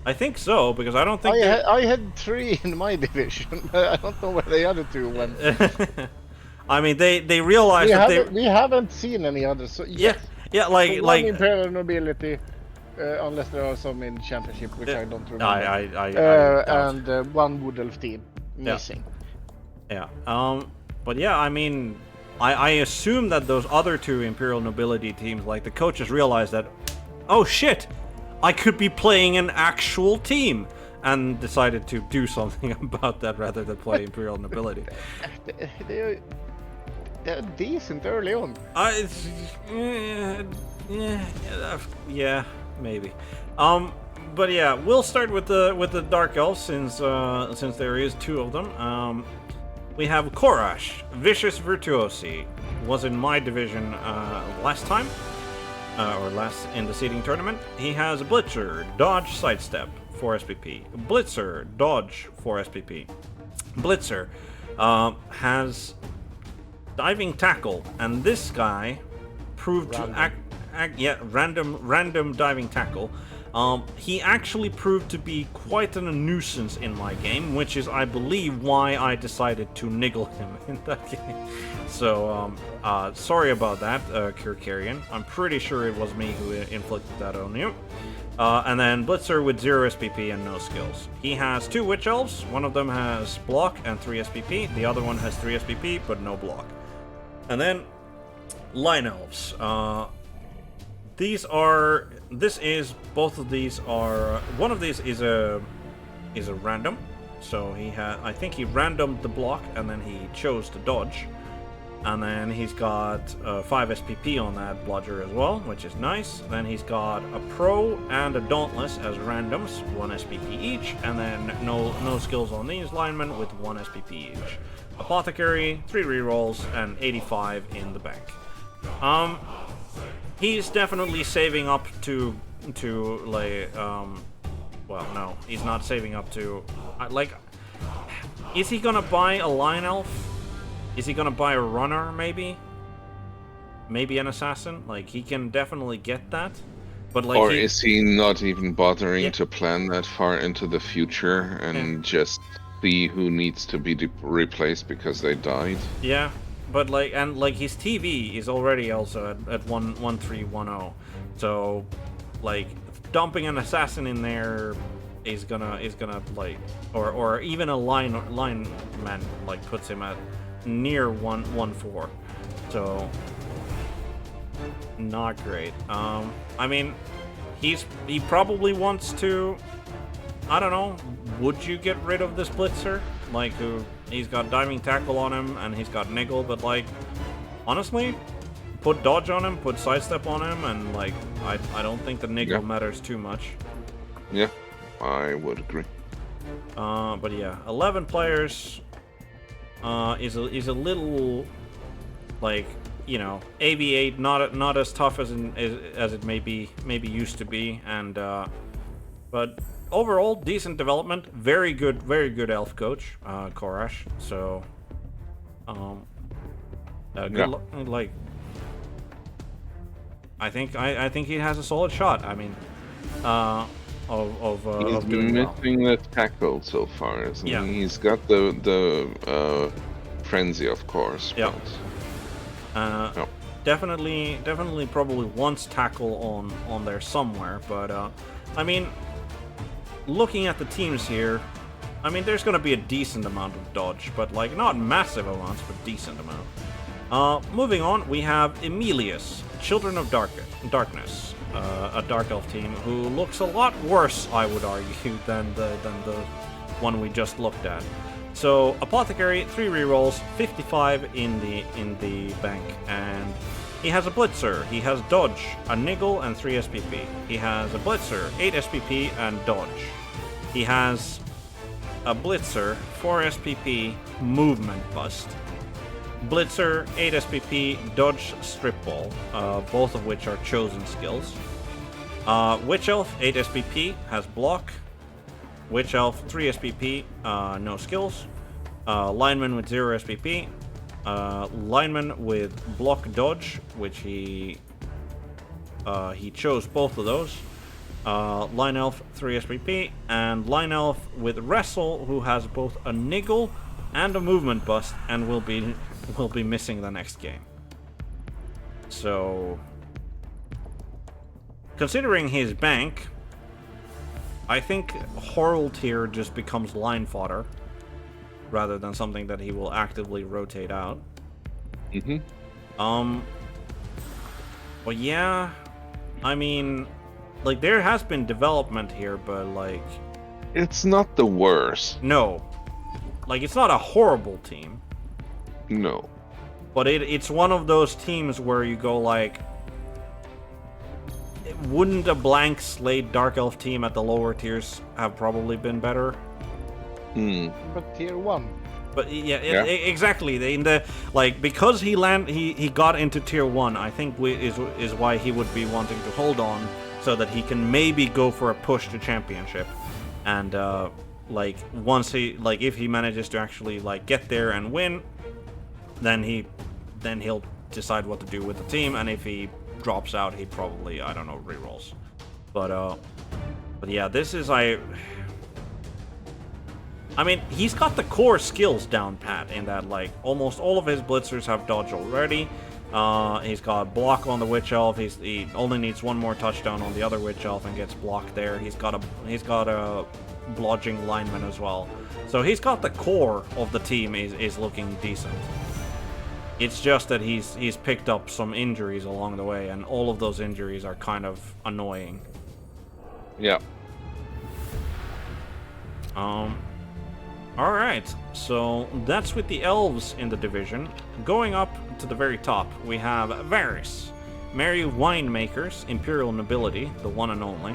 I think so, because I don't think I had 3 in my division. I don't know where the other 2 went. I mean, they realized we haven't seen any others. So yeah, so like one Imperial Nobility, unless there are some in championship, which I don't remember. I doubt. And one Wood Elf team missing. Yeah. But yeah, I mean, I assume that those other two Imperial Nobility teams, like the coaches, realized that, oh shit, I could be playing an actual team, and decided to do something about that rather than play Imperial Nobility. They're decent early on. Yeah, maybe. But yeah, we'll start with the Dark Elves since there is two of them. We have Korash, Vicious Virtuosi, was in my division last time, or last in the seeding tournament. He has Blitzer, Dodge, Sidestep, 4 SPP. Blitzer, Dodge, 4 SPP. Blitzer has Diving Tackle, and this guy proved random diving tackle. He actually proved to be quite a nuisance in my game, which is, I believe, why I decided to niggle him in that game. So, sorry about that, Kirkarian. I'm pretty sure it was me who inflicted that on you. And then Blitzer with 0 SPP and no skills. He has 2 Witch Elves. One of them has block and 3 SPP. The other one has 3 SPP, but no block. And then Line Elves. Both of these are, one of these is a random, so I think he randomed the block and then he chose to dodge, and then he's got 5 SPP on that bludger as well, which is nice. Then he's got a pro and a dauntless as randoms, 1 SPP each, and then no skills on these linemen with 1 SPP each. Apothecary, 3 rerolls, and 85 in the bank. He's definitely saving up to like, well, no, he's not saving up to, like, is he gonna buy a Line Elf? Is he gonna buy a runner, maybe? Maybe an assassin? Like, he can definitely get that, but like, or is he not even bothering to plan that far into the future and just see who needs to be replaced because they died? Yeah. But like, and like, his TV is already also at 1310, so like, dumping an assassin in there is gonna like, or even a lineman like puts him at near 114, so not great. I mean, he probably wants to, I don't know, would you get rid of this Blitzer? Like, he's got diving tackle on him and he's got niggle, but like, honestly, put dodge on him, put sidestep on him, and like, I don't think the niggle matters too much. Yeah, I would agree. But yeah, 11 players is a little, like, you know, AV8 not as tough as it maybe used to be, and but overall, decent development. Very good elf coach, Korash. So, good like, I think he has a solid shot. I mean, of doing well. He's missing the tackle so far, isn't he? He's got the frenzy, of course. Yeah. Definitely, probably wants tackle on there somewhere. But I mean, looking at the teams here, I mean, there's going to be a decent amount of dodge, but like, not massive amounts, but decent amount. Moving on, we have Emilius, Children of Darkness, a Dark Elf team who looks a lot worse, I would argue, than the one we just looked at. So, Apothecary, 3 rerolls, 55 in the bank, and he has a Blitzer, he has Dodge, a Niggle, and 3 SPP. He has a Blitzer, 8 SPP, and Dodge. He has a Blitzer, 4 SPP, Movement Bust. Blitzer, 8 SPP, Dodge, Strip Ball, both of which are chosen skills. Witch Elf, 8 SPP, has Block. Witch Elf, 3 SPP, no skills. Lineman with 0 SPP. Lineman with Block Dodge, which he chose both of those. Line Elf, 3 SPP, and Line Elf with Wrestle, who has both a Niggle and a Movement Bust, and will be missing the next game. So, considering his bank, I think Horrel tier just becomes line fodder rather than something that he will actively rotate out. Well, yeah, I mean, like, there has been development here, but, like... It's not the worst. No. Like, it's not a horrible team. No. But it's one of those teams where you go, like... Wouldn't a blank slate Dark Elf team at the lower tiers have probably been better? But tier 1. But yeah. Exactly. Because he got into tier 1, I think is why he would be wanting to hold on so that he can maybe go for a push to championship, and once if he manages to actually get there and win, then he'll decide what to do with the team, and if he drops out, he probably rerolls. But yeah, this is I mean, he's got the core skills down pat in that, almost all of his blitzers have dodge already. He's got block on the Witch Elf. He only needs one more touchdown on the other Witch Elf and gets blocked there. He's got a blodging lineman as well. So he's got the core of the team is looking decent. It's just that he's picked up some injuries along the way, and all of those injuries are kind of annoying. Yeah. Alright, so that's with the elves in the division. Going up to the very top, we have Varys, Merry Winemakers, Imperial Nobility, the one and only.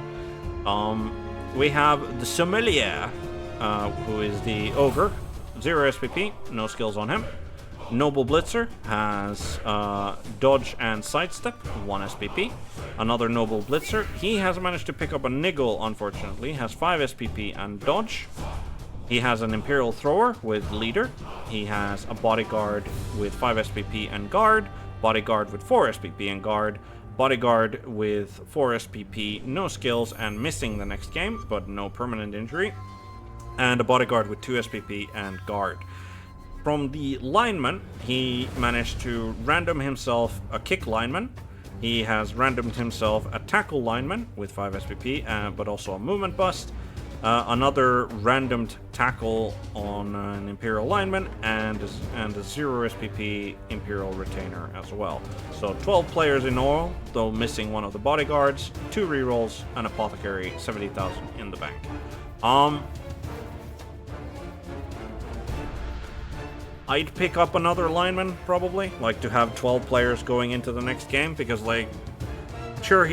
We have the Sommelier, who is the Ogre, 0 SPP, no skills on him. Noble Blitzer has Dodge and Sidestep, 1 SPP. Another Noble Blitzer, he has managed to pick up a Niggle, unfortunately, has 5 SPP and Dodge. He has an Imperial Thrower with Leader. He has a Bodyguard with 5 SPP and Guard. Bodyguard with 4 SPP and Guard. Bodyguard with 4 SPP, no skills, and missing the next game, but no permanent injury. And a Bodyguard with 2 SPP and Guard. From the lineman, he managed to random himself a Kick lineman. He has randomed himself a Tackle lineman with 5 SPP, but also a Movement Bust. Another randomed tackle on an Imperial lineman, and a 0 SPP Imperial retainer as well. So 12 players in all, though missing one of the bodyguards, 2 rerolls, an apothecary, 70,000 in the bank. I'd pick up another lineman, probably, to have 12 players going into the next game, because, sure,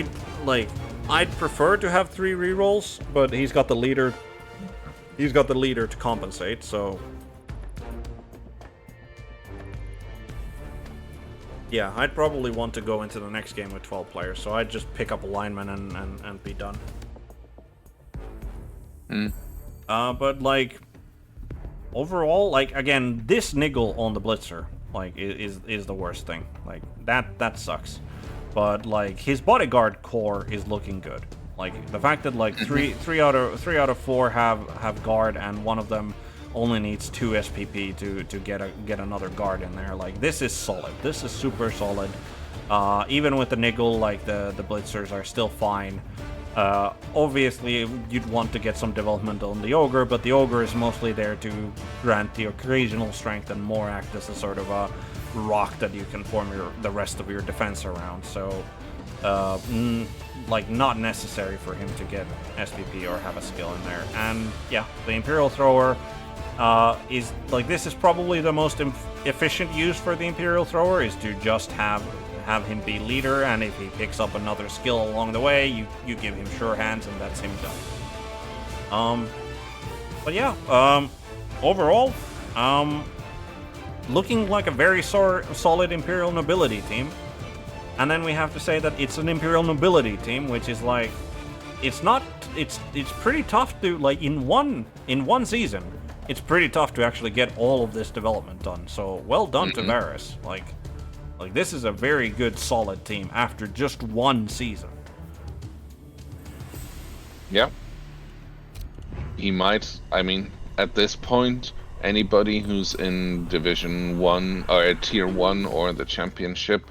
I'd prefer to have 3 rerolls, but he's got the leader. He's got the leader to compensate, so yeah, I'd probably want to go into the next game with 12 players. So I'd just pick up a lineman and be done. But overall, again, this Niggle on the Blitzer is the worst thing. That sucks. But his bodyguard core is looking good. The fact that three out of 4 have guard, and one of them only needs 2 SPP to get another guard in there. This is solid. This is super solid. Even with the Niggle, the blitzers are still fine. Obviously, you'd want to get some development on the Ogre, but the Ogre is mostly there to grant the occasional strength and more act as a sort of a rock that you can form the rest of your defense around. So, not necessary for him to get SPP or have a skill in there. And yeah, the Imperial Thrower is this is probably the most efficient use for the Imperial Thrower, is to just have him be leader, and if he picks up another skill along the way, you give him sure hands, and that's him done. But yeah, overall, looking like a very solid Imperial Nobility team. And then we have to say that it's an Imperial Nobility team, which is it's pretty tough to, in one season, it's pretty tough to actually get all of this development done. So well done to Varys. This is a very good, solid team after just one season. Yeah. He might, at this point, anybody who's in Division 1 or Tier 1 or the Championship,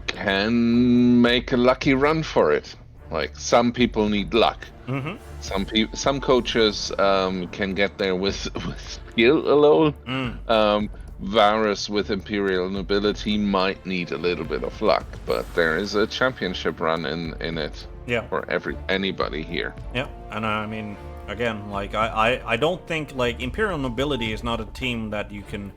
can make a lucky run for it. Like some people need luck. Mm-hmm. Some coaches can get there with skill alone. Varus with Imperial Nobility might need a little bit of luck, but there is a championship run in it for anybody here. Yeah, and I mean, again, like I don't think like Imperial Nobility is not a team that you can,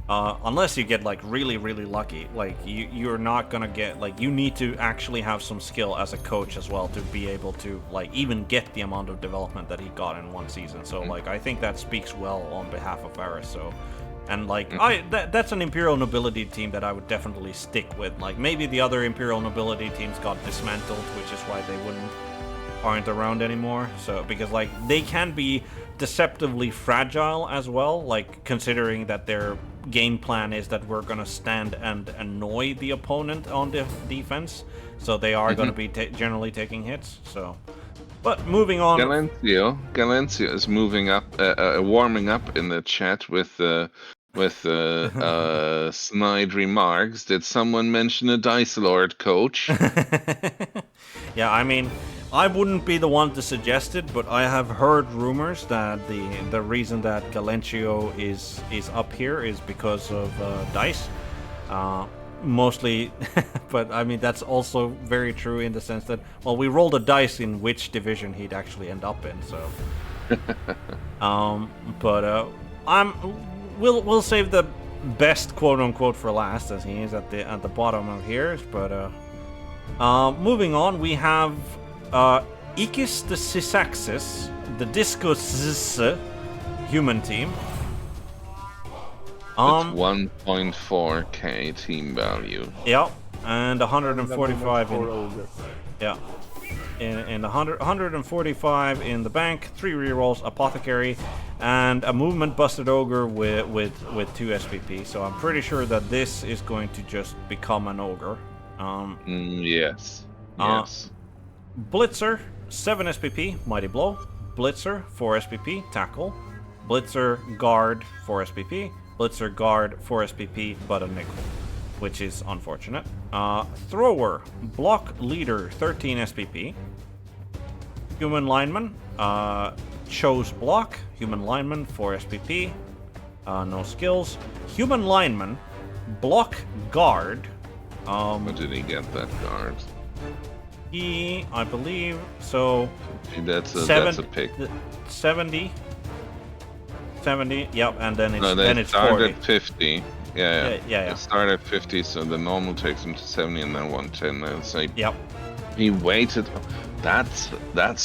unless you get like really lucky. Like you're not gonna get, like, you need to actually have some skill as a coach as well to be able to like even get the amount of development that he got in one season. So like I think that speaks well on behalf of Varus. So. And like that's an Imperial Nobility team that I would definitely stick with. Like maybe the other Imperial Nobility teams got dismantled, which is why they aren't around anymore. So because like they can be deceptively fragile as well, like considering that their game plan is that we're gonna stand and annoy the opponent on the defense. So they are gonna be generally taking hits. So. But moving on. Galencio is moving up, warming up in the chat with snide remarks. Did someone mention a Dice Lord, coach? Yeah, I mean, I wouldn't be the one to suggest it, but I have heard rumors that the reason that Galencio is up here is because of Dice. Mostly, but I mean that's also very true in the sense that, well, we rolled a dice in which division he'd actually end up in. So, we'll save the best quote unquote for last, as he is at the bottom of here. But moving on, we have Ikis the Sysaxis, the Discus human team. It's 1.4k team value. Yeah, and 145 in 145 in the bank, 3 rerolls, apothecary, and a movement busted ogre with 2 SPP. So I'm pretty sure that this is going to just become an ogre. Yes. Blitzer, 7 SPP, mighty blow. Blitzer, 4 SPP, tackle. Blitzer, guard, 4 SPP. Blitzer, guard, 4 SPP, but a nickel, which is unfortunate. Thrower, block leader, 13 SPP. Human lineman, chose block. Human lineman, 4 SPP. No skills. Human lineman, block guard. What did he get that guard? He, I believe, so... That's a pick. 70, yep, and then it's, they start 40. at 50. Yeah. They start at 50, so the normal takes him to 70 and then 110. I'll say. Yep. He waited. That's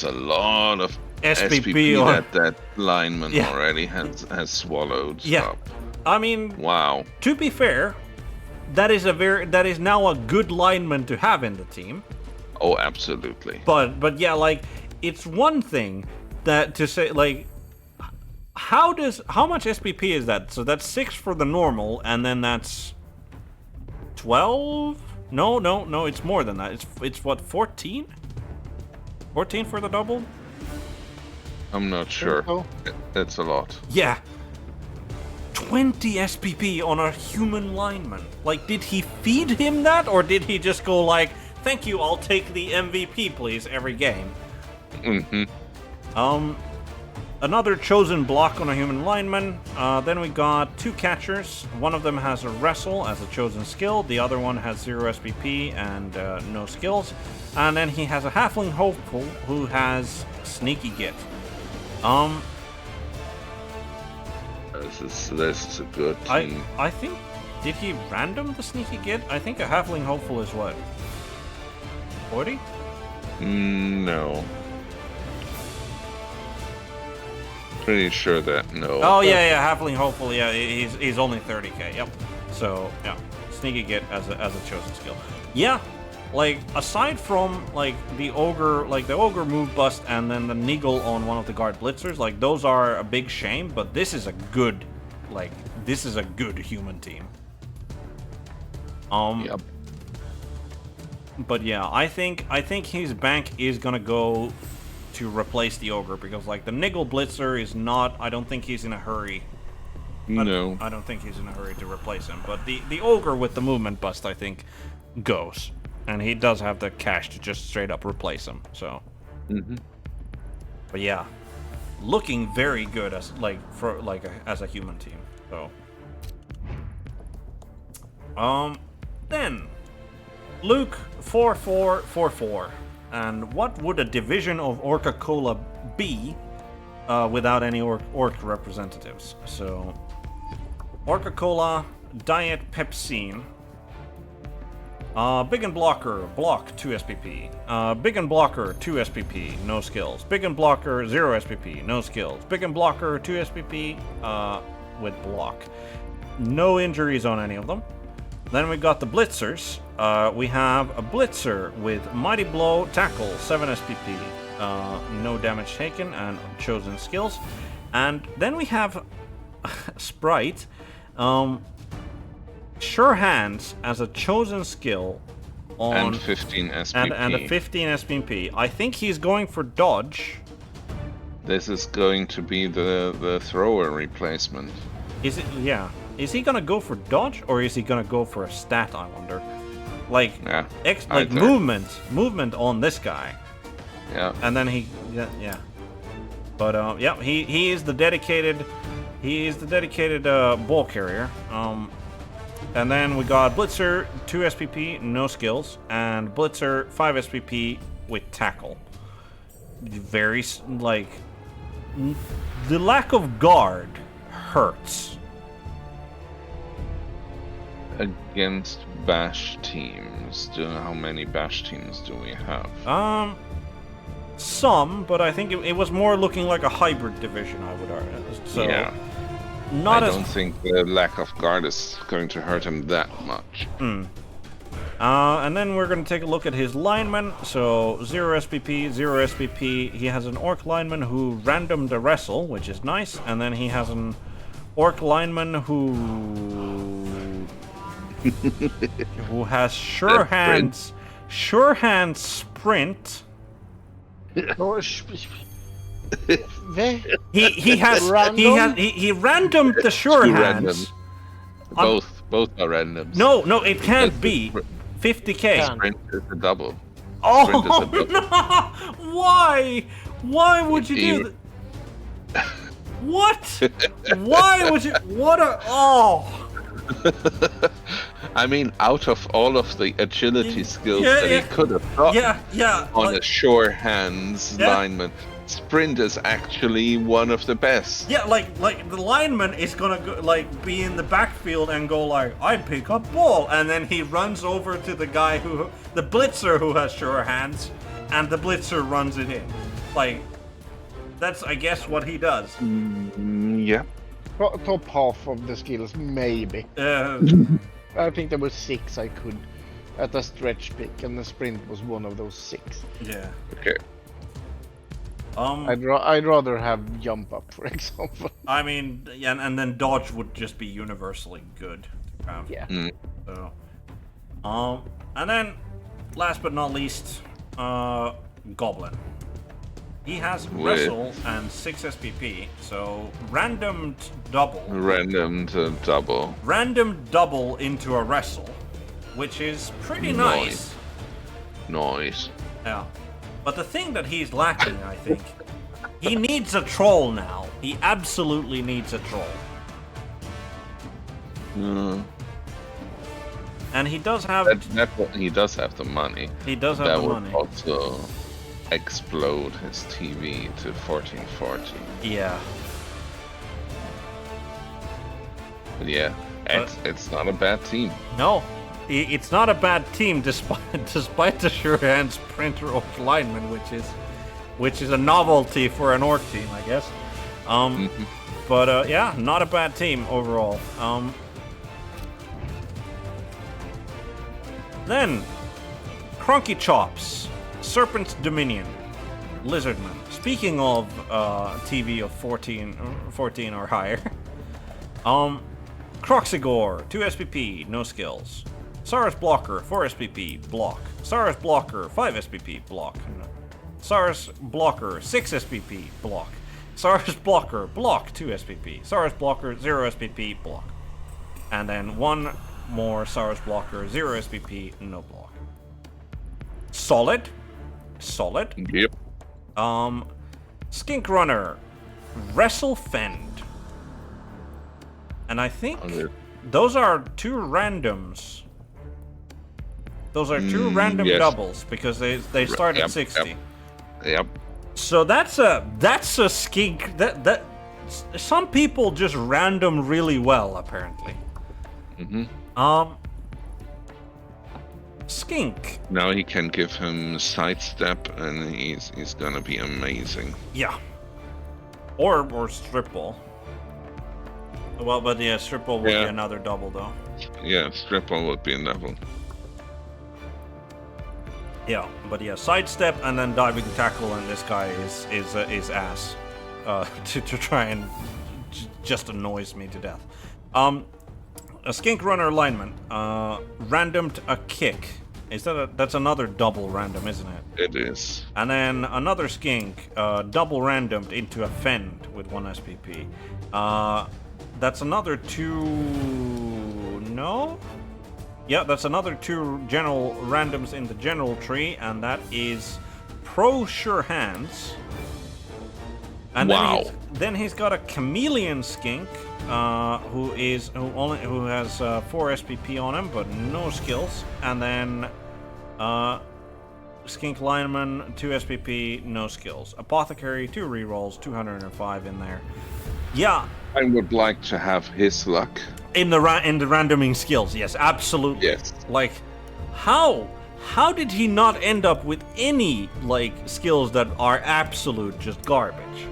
a lot of SPP that lineman already has swallowed. Yeah. Up. I mean, wow. To be fair, that is now a good lineman to have in the team. Oh, absolutely. But yeah, like, it's one thing that to say, like, how much SPP is that? So that's 6 for the normal, and then that's 12? No, it's more than that. It's what, 14? 14 for the double? I'm not sure. That's a lot. Yeah. 20 SPP on a human lineman. Like, did he feed him that, or did he just go like, thank you, I'll take the MVP, please, every game? Another chosen block on a human lineman. Then we got 2 catchers. One of them has a wrestle as a chosen skill. The other one has 0 SPP and no skills. And then he has a halfling hopeful who has sneaky git. This is a good team. I think, did he random the sneaky git? I think a halfling hopeful is what? 40? No. Pretty sure that no. Oh yeah, halfling hopeful. Yeah, he's only 30k. Yep. So yeah, sneaky git as a chosen skill. Yeah, like aside from like the ogre move bust and then the niggle on one of the guard blitzers, like those are a big shame. But this is a good human team. Yep. But yeah, I think his bank is gonna go to replace the ogre, because like the niggle blitzer is not, I don't think he's in a hurry. No. I don't think he's in a hurry to replace him. But the ogre with the movement bust, I think, goes. And he does have the cash to just straight up replace him, so. But yeah, looking very good as as a human team. So. Then Luke 4444. And what would a division of Orca Cola be without any orc representatives? So, Orca Cola, Diet Pepsine, Big and Blocker, Block 2 SPP, Big and Blocker 2 SPP, no skills, Big and Blocker 0 SPP, no skills, Big and Blocker 2 SPP with Block. No injuries on any of them. Then we got the Blitzers. We have a Blitzer with Mighty Blow, Tackle, 7 SPP, no damage taken, and chosen skills. And then we have Sprite, Sure Hands as a chosen skill on and 15 SPP. And a 15 SPP. I think he's going for dodge. This is going to be the thrower replacement. Is it? Yeah. Is he gonna go for dodge, or is he gonna go for a stat? I wonder. Like, either. movement on this guy. Yeah. And then yeah. But yeah, he is the dedicated. He is the dedicated ball carrier. And then we got Blitzer 2 SPP, no skills, and Blitzer 5 SPP with tackle. Very like the lack of guard hurts. Against bash teams, how many bash teams do we have? Some, but I think it was more looking like a hybrid division, I would argue. So, yeah. I don't think the lack of guard is going to hurt him that much. And then we're going to take a look at his lineman. So 0 SPP, 0 SPP. He has an orc lineman who randomed a wrestle, which is nice. And then he has an orc lineman who has sure hands sprint. He randomed the sure hands. Both are randoms. No, it can't be 50k. Sprint is a double. Oh no! Why would you do that? What? Why would you? What a I mean, out of all of the agility skills that he could have gotten on a sure hands lineman, sprint is actually one of the best. Yeah, like the lineman is gonna go, be in the backfield and go I'd pick up ball, and then he runs over to the guy the blitzer who has sure hands, and the blitzer runs it in. That's I guess what he does. Yeah. Top half of the skills, maybe. I think there were 6 I could at a stretch pick, and the sprint was one of those 6. Yeah. Okay. I'd rather have jump up, for example. I mean, yeah, and then dodge would just be universally good to have. Yeah. So, and then last but not least, Goblin. He has wrestle and 6 SPP, so randomed double. Random double into a wrestle, which is pretty nice. Nice. Yeah. But the thing that he's lacking, I think, he needs a troll now. He absolutely needs a troll. And he does have... He does have the money. He does have the money. That would also explode his TV to 1440. Yeah. But yeah, it's not a bad team. No, it's not a bad team despite the sure hand sprinter orc lineman, which is a novelty for an orc team, I guess. But yeah, not a bad team overall. Then Crunky Chops, Serpent's Dominion, Lizardman. Speaking of TV of 14 or higher, Croxigore, 2 SPP, no skills. Saurus Blocker, 4 SPP, block. Saurus Blocker, 5 SPP, block. Saurus Blocker, 6 SPP, block. Saurus Blocker, block, 2 SPP. Saurus Blocker, 0 SPP, block. And then one more Saurus blocker, 0 SPP, no block. Solid. Solid. Yep. Skink Runner, Wrestle Fend. And I think those are 2 randoms. Those are 2 random yes. doubles because they start at 60. Yep. So that's a skink that some people just random really well apparently. Skink. Now he can give him sidestep, and he's gonna be amazing. Yeah. Or strip ball. Well, but yeah, strip ball would be another double though. Yeah, strip ball would be a double. Yeah, but yeah, sidestep and then diving tackle, and this guy is ass. To try and just annoys me to death. A skink runner alignment, randomed a kick. That's another double random, isn't it? It is. And then another skink, double randomed into a fend with 1 SPP. That's another 2. No. Yeah, that's another 2 general randoms in the general tree, and that is Pro Sure Hands. And then he's got a chameleon skink, who has 4 SPP on him, but no skills. And then skink lineman, 2 SPP, no skills. Apothecary, 2 rerolls, 205 in there. Yeah. I would like to have his luck. In the randoming skills, yes, absolutely. Yes. Like, how did he not end up with any like skills that are absolute just garbage?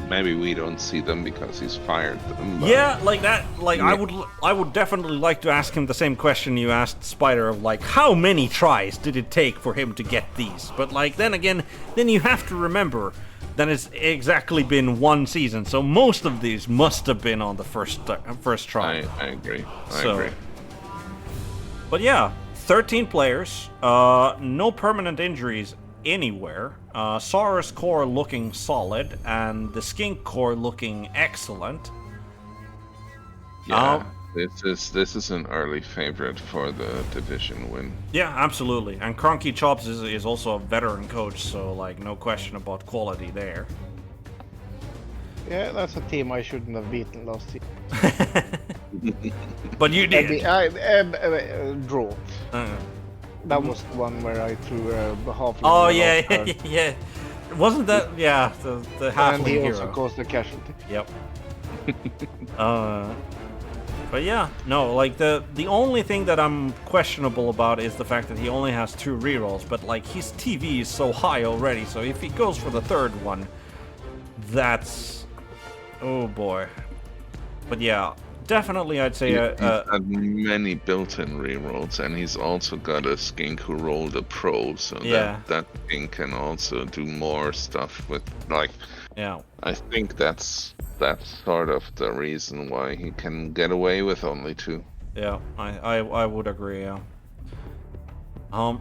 Maybe we don't see them because he's fired them. Yeah, like that. Like I would definitely like to ask him the same question you asked Spider of like, how many tries did it take for him to get these? But like then again, then you have to remember that it's exactly been 1 season, so most of these must have been on the first try. I agree. I agree. But yeah, 13 players, no permanent injuries anywhere. Saurus core looking solid, and the skink core looking excellent. Yeah, this is an early favorite for the division win. Yeah, absolutely. And Cronky Chops is also a veteran coach, so like no question about quality there. Yeah, that's a team I shouldn't have beaten last year. But you did. Draw. That was the one where I threw half. Oh yeah, yeah. Wasn't that the half and he hero. also caused a casualty. Yep. But yeah, no, like the only thing that I'm questionable about is the fact that he only has 2 rerolls, but like his TV is so high already, so if he goes for the 3rd one, that's oh boy. But yeah, definitely I'd say he's had many built-in rerolls, and he's also got a skink who rolled a pro, so that skink can also do more stuff with like. Yeah. I think that's sort of the reason why he can get away with only 2. Yeah, I would agree. Yeah. I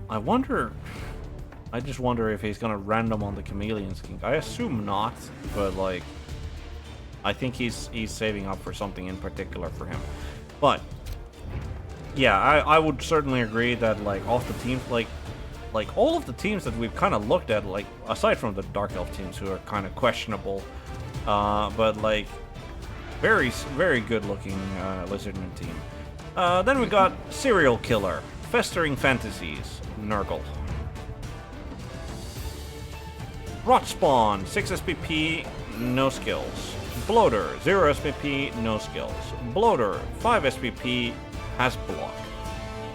just wonder if he's gonna random on the chameleon skink. I assume not, but like, I think he's saving up for something in particular for him. But yeah, I would certainly agree that like off the teams, like all of the teams that we've kind of looked at, like aside from the Dark Elf teams who are kind of questionable, but like very good looking Lizardman team. Then we got Serial Killer, Festering Fantasies, Nurgle. Rot Spawn, 6 SPP, no skills. Bloater, 0 SPP, no skills. Bloater, 5 SPP, has block.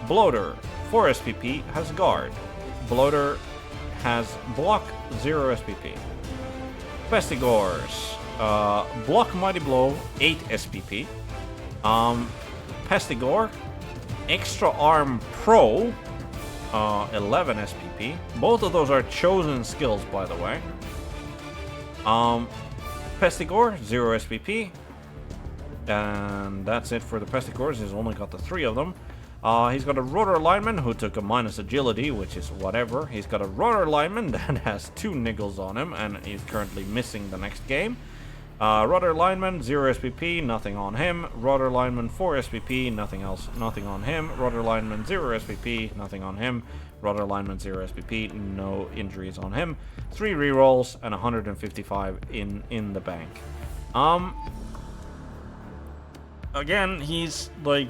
Bloater, 4 SPP, has guard. Bloater has block, 0 SPP. Pestigores, block Mighty Blow, 8 SPP. Pestigore, extra arm pro, 11 SPP. Both of those are chosen skills, by the way. Pestigore, 0 SPP. And that's it for the Pestigores. He's only got the 3 of them. He's got a rotor lineman who took a minus agility, which is whatever. He's got a rotor lineman that has 2 niggles on him, and he's currently missing the next game. Rudder lineman, 0 SPP, nothing on him. Rudder lineman, 4 SPP, nothing else, nothing on him. Rudder lineman, 0 SPP, nothing on him. Rudder lineman, 0 SPP, no injuries on him. 3 rerolls and 155 in the bank. Again, he's like,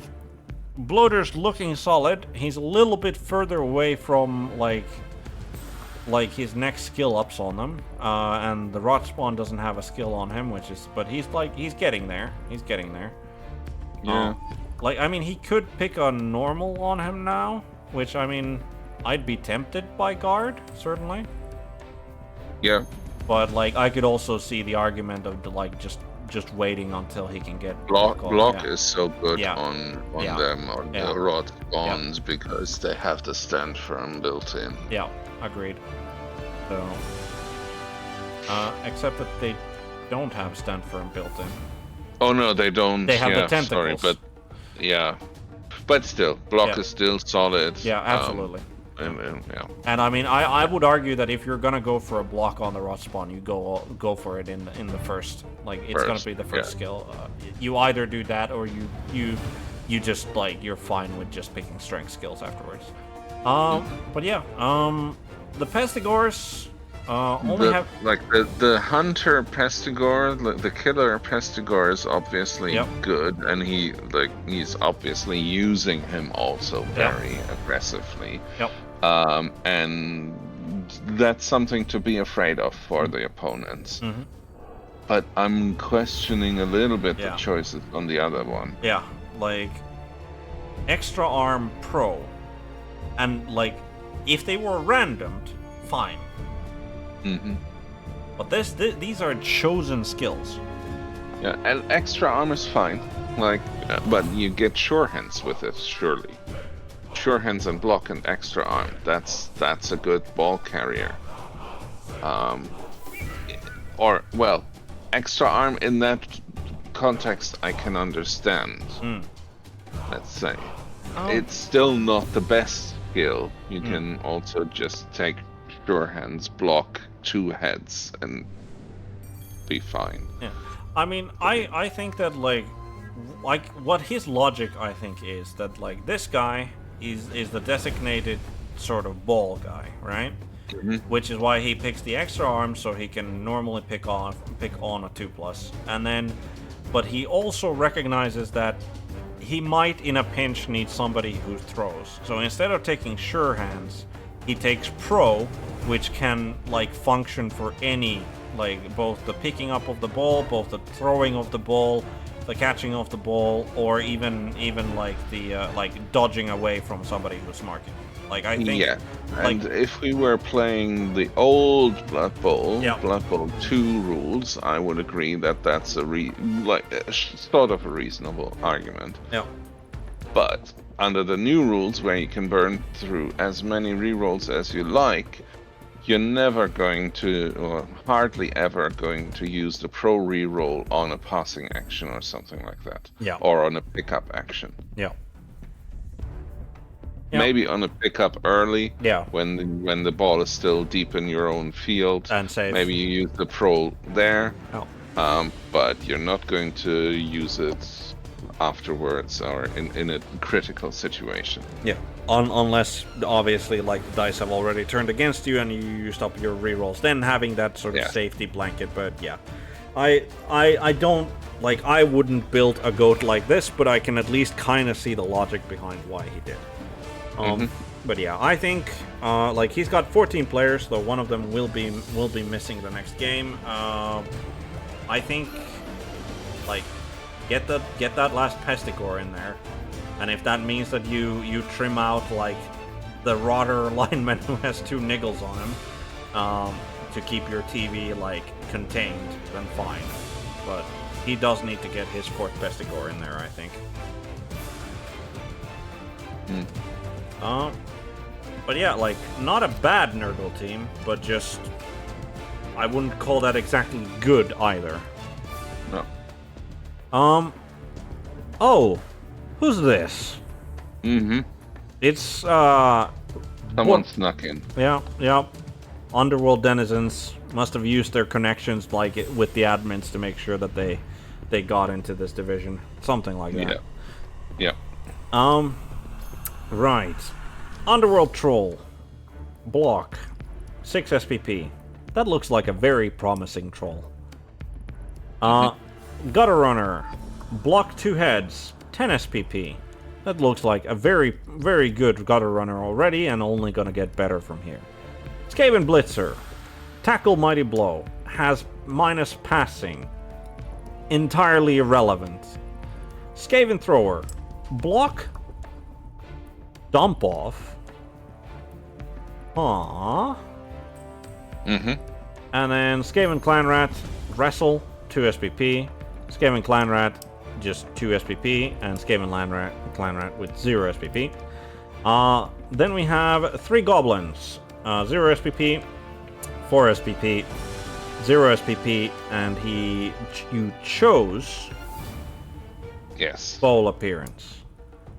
Bloater's looking solid. He's a little bit further away from like his next skill ups on them, and the rot spawn doesn't have a skill on him, but he's getting there. He's getting there. Yeah. Like, I mean, he could pick a normal on him now, which, I mean, I'd be tempted by guard, certainly. Yeah. But like, I could also see the argument of like just waiting until he can get block yeah. is so good Yeah. on Yeah. them on Yeah. the rod spawns because they have the stand firm built in. Yeah, agreed. So, except that they don't have stand firm built in. Oh no, they don't. They have the tentacles. Sorry, but yeah, but still, block Yeah. is still solid. Yeah, absolutely. Yeah. And I mean, I would argue that if you're gonna go for a block on the rot spawn, you go for it in the first. Like, it's gonna be the first skill. You either do that or you just like, you're fine with just picking strength skills afterwards. But yeah, the Pestigors only have like the hunter Pestigor, the killer Pestigor is obviously good, and he's obviously using him also very aggressively. Yep. And that's something to be afraid of for the opponents. Mm-hmm. But I'm questioning a little bit the Yeah. choices on the other one. Yeah, like extra arm pro, and like if they were randomed, fine. Mm-hmm. But these are chosen skills. Yeah, and extra arm is fine. Like, but you get sure hands with it, surely. Sure hands and block and extra arm. That's a good ball carrier. Or well, extra arm in that context I can understand. Let's say it's still not the best skill. You can also just take sure hands, block 2 heads, and be fine. Yeah, I mean, I think that like what his logic I think is that like this guy is the designated sort of ball guy, right? Mm-hmm. Which is why he picks the extra arm, so he can normally pick on a 2+, and then, but he also recognizes that he might in a pinch need somebody who throws. So instead of taking sure hands, he takes pro, which can like function for any, like both the picking up of the ball, both the throwing of the ball, the catching of the ball, or even like the like dodging away from somebody who's marking. Like, I think, yeah, and if we were playing the old Blood Bowl, Blood Bowl 2 rules, I would agree that that's a sort of a reasonable argument. Yeah. But under the new rules, where you can burn through as many rerolls as you like, you're never going to, or hardly ever going to use the pro reroll on a passing action or something like that. Yeah. Or on a pickup action. Yeah. Maybe on a pickup early, Yeah. when the ball is still deep in your own field, And safe. maybe you use the pro there, Oh. but you're not going to use it afterwards or in a critical situation. Yeah. Unless obviously like the dice have already turned against you and you used up your rerolls, then having that sort of safety blanket. But yeah, I don't like, I wouldn't build a goat like this, but I can at least kind of see the logic behind why he did. But yeah, I think like he's got 14 players, though one of them will be missing the next game. I think like get that last Pestigor in there, and if that means that you trim out like the Rotter lineman who has 2 niggles on him to keep your TV like contained, then fine. But he does need to get his 4th Pestigor in there, I think. But yeah, like, not a bad Nurgle team, but just, I wouldn't call that exactly good either. No. Oh, who's this? It's, Someone snuck in. Yeah. Underworld denizens, Must have used their connections like with the admins to make sure that they got into this division. Something like that. Yeah. Right. Underworld Troll. Block. 6 SPP. That looks like a very promising troll. Gutter Runner. Block 2 heads. 10 SPP. That looks like a very, very good Gutter Runner already and only gonna get better from here. Skaven Blitzer. Tackle Mighty Blow. Has minus passing. Entirely irrelevant. Skaven Thrower. Block. Dump Off. Aww. And then Skaven Clan Rat. Wrestle. 2 SPP. Skaven Clan Rat. Just 2 SPP. And Skaven Clan Rat with 0 SPP. Then we have 3 Goblins. 0 SPP. 4 SPP. 0 SPP. And you chose... Yes. Bowl appearance.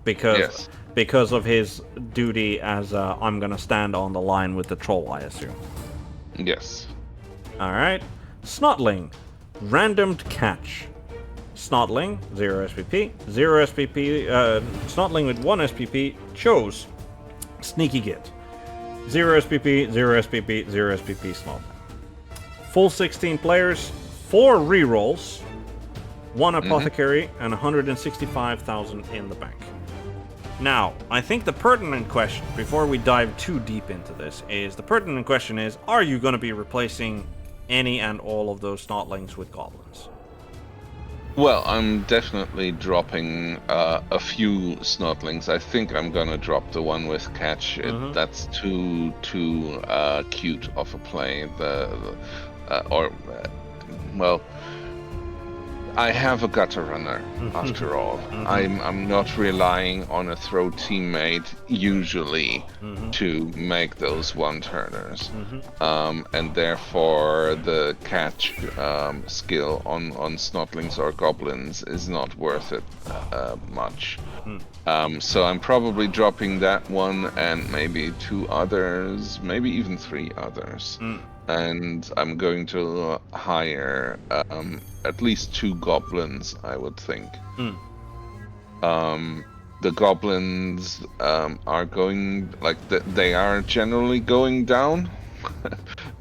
Because of his duty as I'm gonna stand on the line with the troll, I assume. Yes. Alright. Snotling. Randomed catch. Snotling, 0 SPP. 0 SPP. Snotling with 1 SPP chose Sneaky Git. 0 SPP, 0 SPP, 0 SPP Snotling. Full 16 players, 4 rerolls, 1 apothecary, and 165,000 in the bank. Now, I think the pertinent question, before we dive too deep into this, is, are you going to be replacing any and all of those Snotlings with Goblins? Well, I'm definitely dropping a few Snotlings. I think I'm gonna drop the one with catch. That's too cute of a play. I have a Gutter Runner after all. I'm not relying on a throw teammate usually to make those one-turners, and therefore the catch skill on Snotlings or Goblins is not worth it much. So I'm probably dropping that one and maybe 2 others, maybe even 3 others. And I'm going to hire at least 2 goblins, I would think. The goblins are going, they are generally going down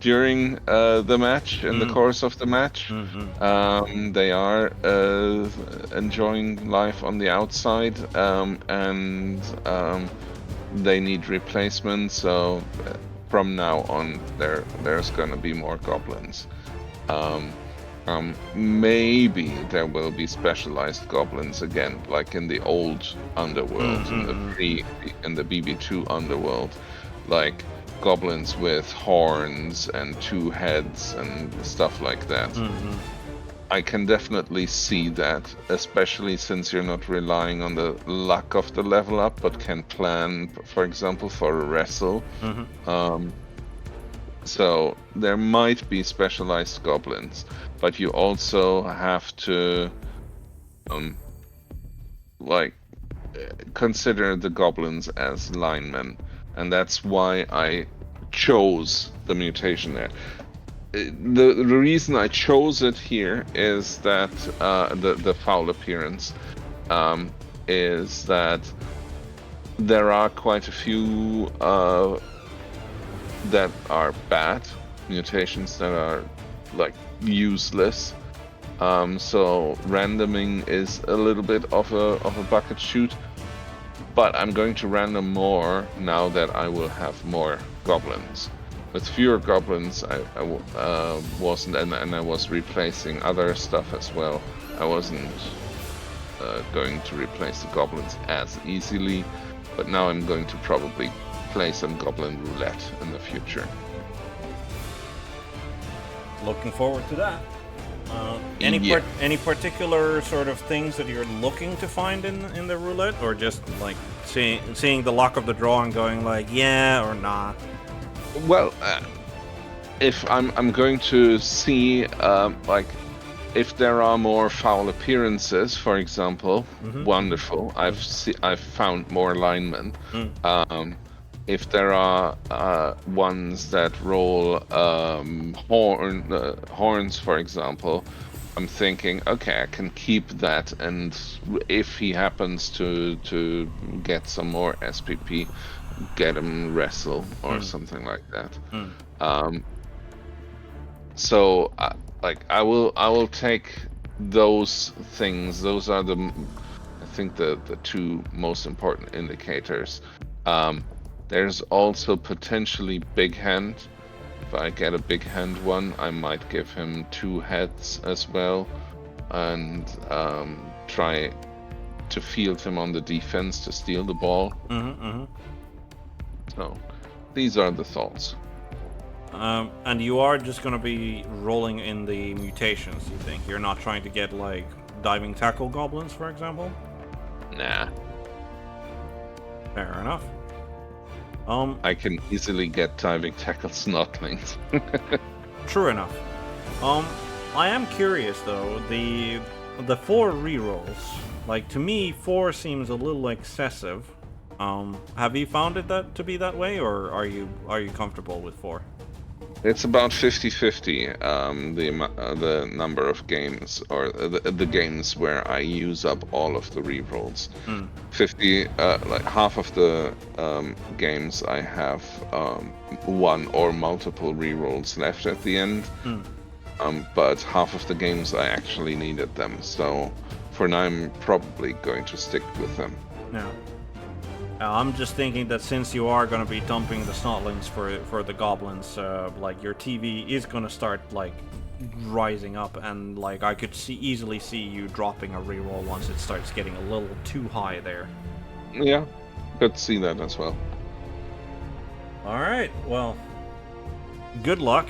during the match, in the course of the match. They are enjoying life on the outside, and they need replacements, so from now on there's gonna be more goblins. Maybe there will be specialized goblins again, like in the old underworld, in the BB2 underworld, like goblins with horns and 2 heads and stuff like that. I can definitely see that, especially since you're not relying on the luck of the level up, but can plan, for example, for a wrestle. So there might be specialized goblins, but you also have to consider the goblins as linemen, and that's why I chose the mutation there. The reason I chose it here is that the foul appearance is that there are quite a few that are bad mutations that are useless. So randoming is a little bit of a bucket shoot, but I'm going to random more now that I will have more goblins. With fewer goblins, I wasn't, and I was replacing other stuff as well. I wasn't going to replace the goblins as easily, but now I'm going to probably play some goblin roulette in the future. Looking forward to that. Any particular sort of things that you're looking to find in the roulette, or just like seeing the luck of the draw and going like yeah or nah? Well, if I'm going to see if there are more foul appearances, for example, wonderful. I've found more linemen. if there are ones that roll horns, for example, I'm thinking, okay, I can keep that, and if he happens to get some more SPP, get him wrestle or something like that. So like I will take those things. Those are I think the two most important indicators. There's also potentially big hand. If I get a big hand one, I might give him 2 heads as well, and try to field him on the defense to steal the ball. So these are the thoughts. And you are just gonna be rolling in the mutations, you think? You're not trying to get, like, diving tackle goblins, for example? Nah. Fair enough. I can easily get diving tackle snotlings. True enough. I am curious, though, the 4 rerolls. Like, to me, 4 seems a little excessive. Have you found it to be that way, or are you comfortable with 4? It's about 50-50, the number of games, or the games where I use up all of the rerolls. 50, like half of the games I have one or multiple rerolls left at the end, but half of the games I actually needed them. So for now, I'm probably going to stick with them. Yeah. I'm just thinking that since you are going to be dumping the snotlings for the goblins, like, your TV is going to start, like, rising up, and, like, I could easily see you dropping a reroll once it starts getting a little too high there. Yeah, could see that as well. Alright, well, good luck.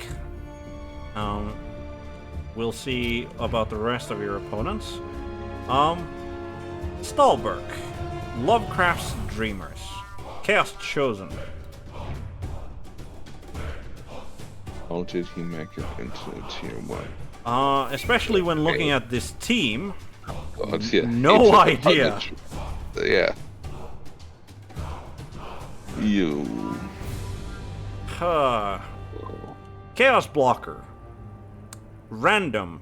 We'll see about the rest of your opponents. Stolberg. Lovecraft's Dreamers. Chaos Chosen. How did he make it into tier 1? Especially when looking at this team. God, yeah. No idea. Yeah. You. Chaos Blocker. Random.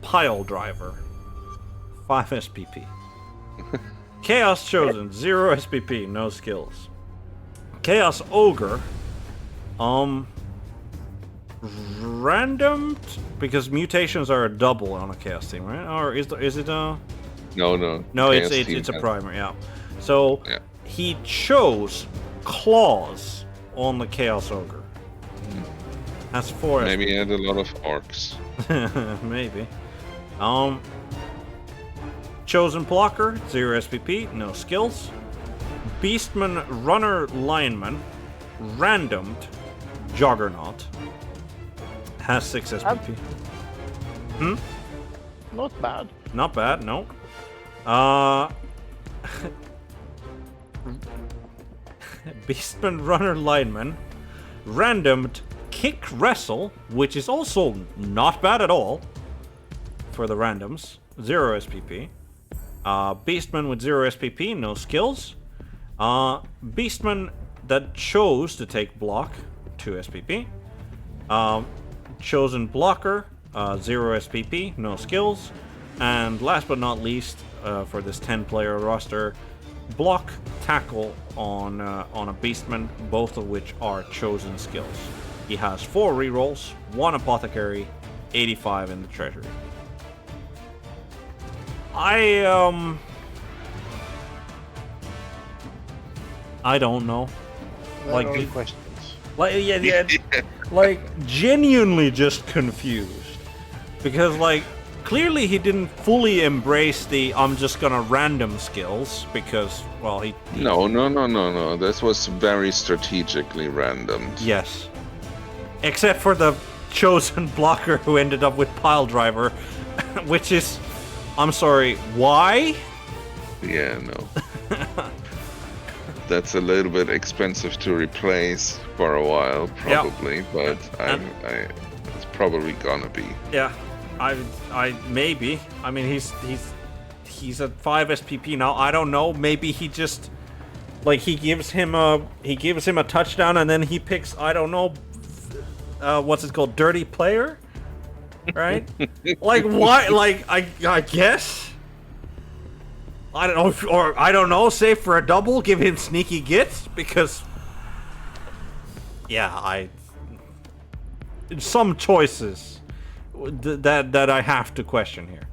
Pile Driver. 5 SPP. Chaos Chosen, 0 SPP, no skills. Chaos Ogre, random, because mutations are a double on a Chaos team, right? Or is it a... No. No, it's a primer, yeah. So, he chose Claws on the Chaos Ogre. That's 4 Maybe SPP. he had a lot of orcs. Maybe. Chosen Blocker, 0 SPP, no skills. Beastman Runner Lineman, randomed Juggernaut, has 6 SPP. Not bad. Not bad, no. Beastman Runner Lineman, randomed Kick Wrestle, which is also not bad at all for the randoms, 0 SPP. Beastman with 0 SPP, no skills. Beastman that chose to take block, 2 SPP. Chosen Blocker, 0 SPP, no skills. And last but not least, for this 10-player roster, Block Tackle on a Beastman, both of which are chosen skills. He has 4 rerolls, 1 Apothecary, 85 in the treasury. I don't know. Like questions. Like yeah, like genuinely just confused. Because like clearly he didn't fully embrace the I'm just gonna random skills because well he No. This was very strategically random. Yes. Except for the chosen blocker who ended up with Pile Driver, which is I'm sorry, why? Yeah, no. That's a little bit expensive to replace for a while, probably, but it's probably gonna be. Yeah, I maybe. I mean, he's at 5 SPP now. I don't know. Maybe he just like he gives him a touchdown, and then he picks, I don't know, what's it called, dirty player, right? Like, why? Like, I guess. I don't know, or I don't know. Save for a double, give him sneaky gits because, yeah, some choices that I have to question here.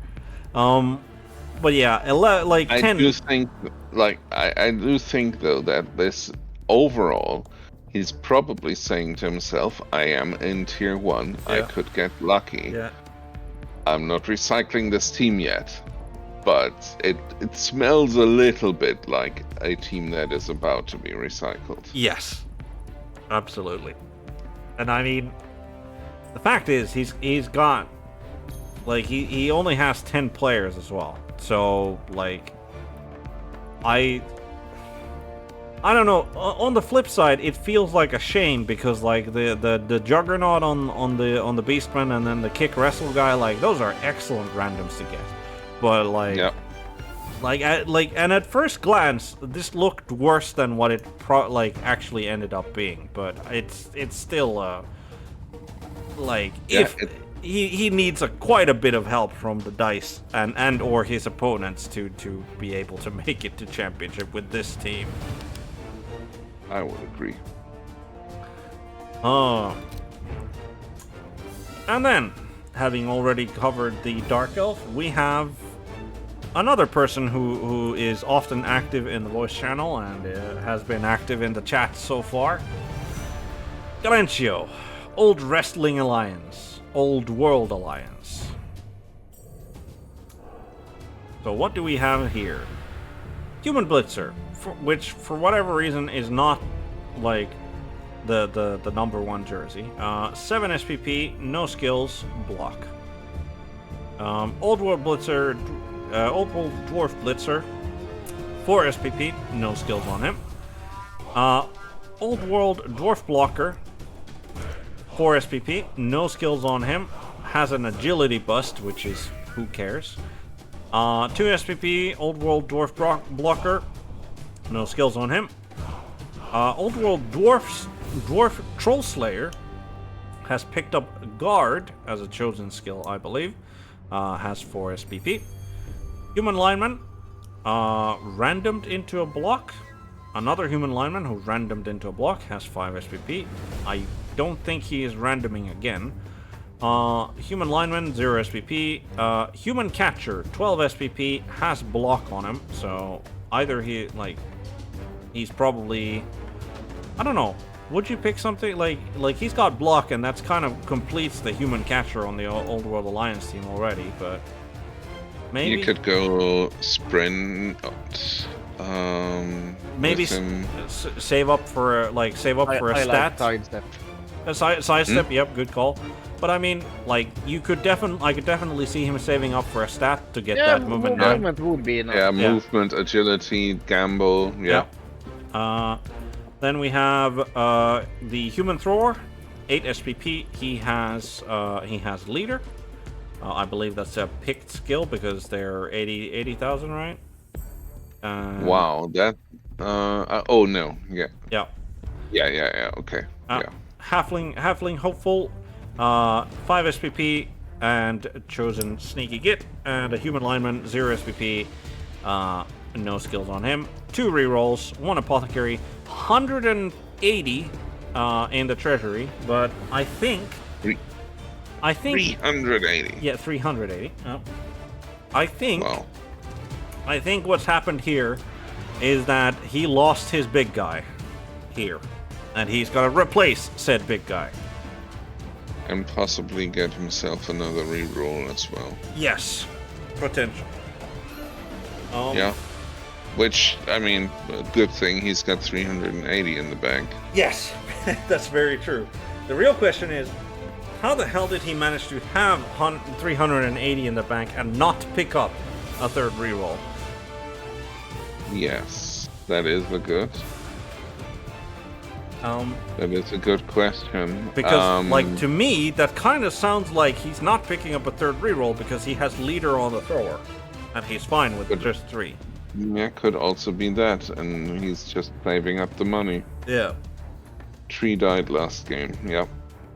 But yeah, like 10. I do think, I do think though that this overall, he's probably saying to himself, "I am in tier 1. Yeah. I could get lucky. Yeah. I'm not recycling this team yet." But it smells a little bit like a team that is about to be recycled. Yes, absolutely. And I mean, the fact is, he's got, like, he only has 10 players as well. So, like, I don't know. On the flip side, it feels like a shame because, like, the Juggernaut on the Beastman and then the Kick Wrestle guy, like, those are excellent randoms to get. But like, Yep. and at first glance, this looked worse than what it actually ended up being. But it's still like, Yeah, if he needs quite a bit of help from the dice and or his opponents to be able to make it to championship with this team. I would agree. And then, having already covered the Dark Elf, we have another person who is often active in the voice channel and has been active in the chat so far. Galencio, Old Wrestling Alliance, Old World Alliance. So what do we have here? Human Blitzer, which for whatever reason is not like the number 1 jersey. 7 SPP, no skills, block. Old World Blitzer, Old World Dwarf Blitzer, 4 SPP, no skills on him. Old World Dwarf Blocker, 4 SPP, no skills on him. Has an agility bust, which is, who cares? 2 SPP, Old World Dwarf Blocker, no skills on him. Old World Dwarf Troll Slayer has picked up Guard as a chosen skill, I believe. Has 4 SPP. Human Lineman, randomed into a block. Another Human Lineman who randomed into a block has 5 SPP. I don't think he is randoming again. Human Lineman, 0 SPP. Human Catcher, 12 SPP, has block on him. So either he's probably, I don't know. Would you pick something like he's got block, and that's kind of completes the Human Catcher on the Old World Alliance team already, but maybe You could go sprint. maybe with him. save up for a stat. Sidestep. A sidestep, yep, good call. But I mean, like, I could definitely see him saving up for a stat to get that movement down. Movement would be enough. Yeah, movement, agility, gamble. Yeah. Then we have the Human Thrower, 8 SPP. He has leader. I believe that's a picked skill because they're 80,000, right? Wow, that. Oh no. Yeah. Yeah. Yeah. Okay. Yeah. Halfling Hopeful, 5 SPP, and chosen Sneaky Git, and a Human Lineman, 0 SPP, no skills on him. 2 rerolls, 1 Apothecary, 180 in the treasury, but I think 380. Yeah, 380. I think Wow. I think what's happened here is that he lost his big guy here, and he's got to replace said big guy. And possibly get himself another reroll as well. Yes, potential. Yeah. Which, I mean, a good thing he's got 380 in the bank. Yes, that's very true. The real question is, how the hell did he manage to have 380 in the bank and not pick up a third reroll? Yes, that is a good. That is a good question. Because, to me, that kind of sounds like he's not picking up a third reroll because he has leader on the thrower, and he's fine with just 3. Yeah, could also be that, and he's just saving up the money. Yeah. Tree died last game. Yep.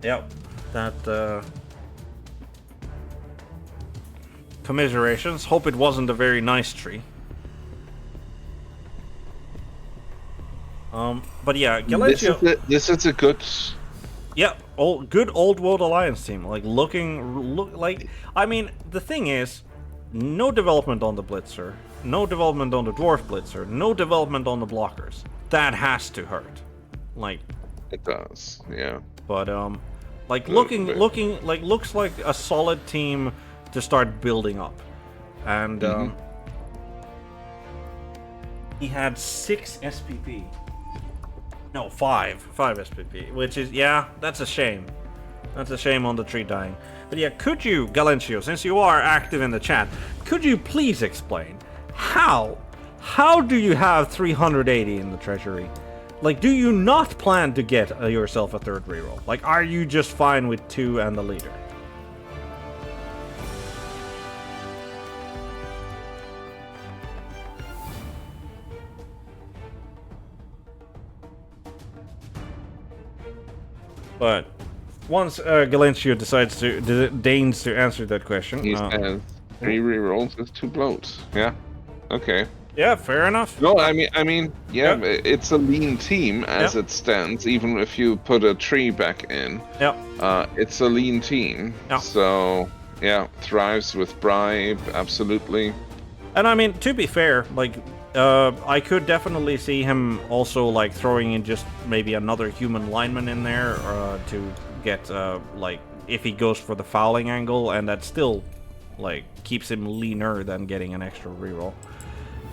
Yep. That. Commiserations. Hope it wasn't a very nice tree. But yeah, Galencio. This is a good. Yeah, good old world alliance team. Like like. I mean, the thing is, no development on the Blitzer, no development on the Dwarf Blitzer, no development on the blockers. That has to hurt. Like. It does. Yeah. But like looks like a solid team to start building up, and he had 6 SPP. No, 5 SPP, which is, yeah, that's a shame. That's a shame on the tree dying. But yeah, could you, Galencio, since you are active in the chat, could you please explain how do you have 380 in the treasury? Like, do you not plan to get yourself a third reroll? Like, are you just fine with 2 and the leader? But once Galencio deigns to answer that question, He says 3 rerolls is 2 bloats. Yeah. Okay. Yeah, fair enough. No, I mean, yeah, it's a lean team as it stands. Even if you put a tree back in, it's a lean team. Yeah. So yeah, thrives with bribe, absolutely. And I mean, to be fair, like, I could definitely see him also like throwing in just maybe another human lineman in there to get like if he goes for the fouling angle, and that still like keeps him leaner than getting an extra reroll.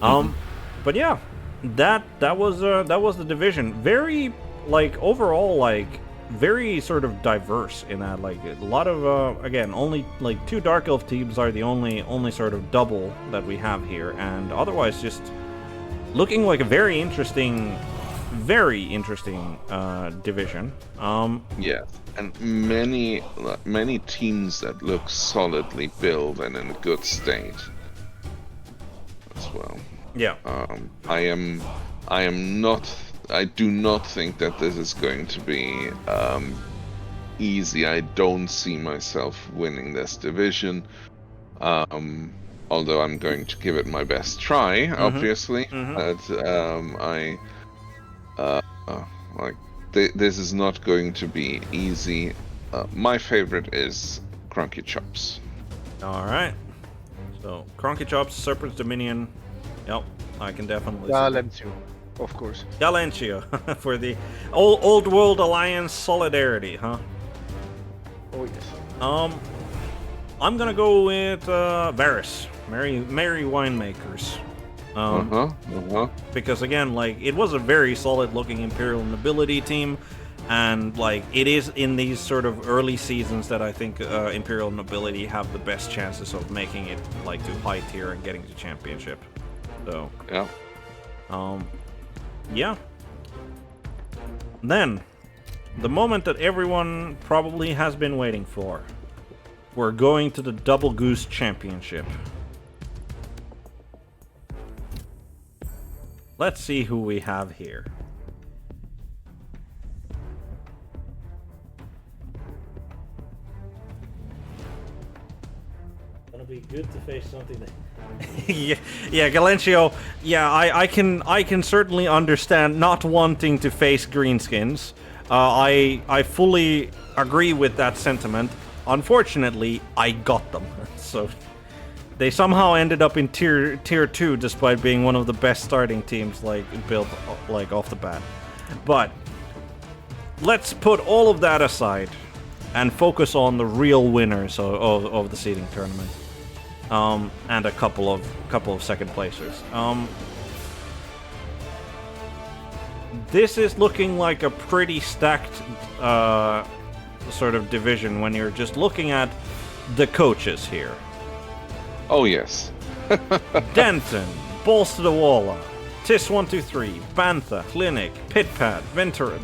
But yeah, that was the division. Very like overall like very sort of diverse in that, like a lot of again only like 2 Dark Elf teams are the only sort of double that we have here, and otherwise just looking like a very interesting division. Yeah, and many teams that look solidly built and in a good state as well. Yeah. I do not think that this is going to be easy. I don't see myself winning this division. Although I'm going to give it my best try, obviously. But this is not going to be easy. My favorite is Cronky Chops. All right. So Cronky Chops, Serpent's Dominion. Yep, I can definitely. Galencio, of course. Galencio for the old world alliance solidarity, huh? Oh yes. I'm gonna go with Varys, Merry Winemakers. Because again, like it was a very solid looking Imperial Nobility team, and like it is in these sort of early seasons that I think Imperial Nobility have the best chances of making it like to high tier and getting to championship. So yeah. Then the moment that everyone probably has been waiting for. We're going to the Double Goose Championship. Let's see who we have here. Gonna be good to face something that yeah, Galencio. Yeah, I can certainly understand not wanting to face greenskins. I fully agree with that sentiment. Unfortunately, I got them, so they somehow ended up in tier 2, despite being one of the best starting teams like built like off the bat. But let's put all of that aside and focus on the real winners of the seeding tournament, and a couple of second placers. This is looking like a pretty stacked sort of division when you're just looking at the coaches here. Oh yes. Denton, Balls to the Walla, Tis123, Bantha, Clinic, Pidpad, Ventura,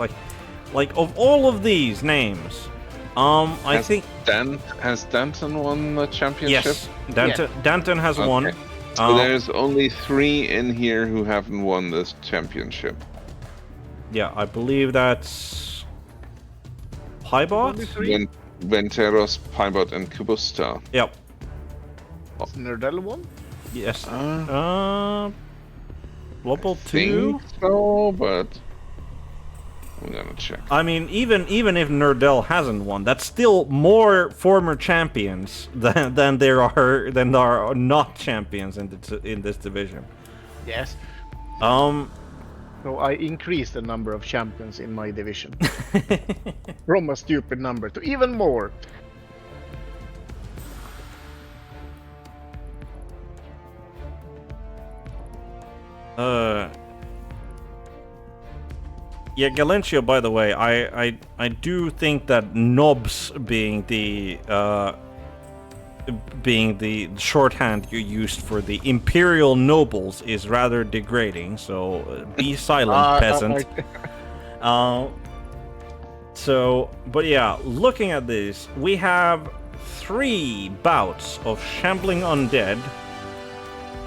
like of all of these names, I think has Denton won the championship? Yes, Denton has won. So there's only 3 in here who haven't won this championship. Yeah, I believe that's Pidpad? Venteros, Pidpad, and Kubusta. Yep. Is Nerdell one? Yes. Global 2? Think so, but I'm gonna check. I mean, even if Nerdell hasn't won, that's still more former champions than there are not champions in this division. Yes. Um. So I increased the number of champions in my division from a stupid number to even more. Yeah, Galencio, by the way, I do think that Nobs being the shorthand you used for the Imperial nobles is rather degrading, so be silent, peasant. But yeah, looking at this, we have 3 bouts of Shambling Undead,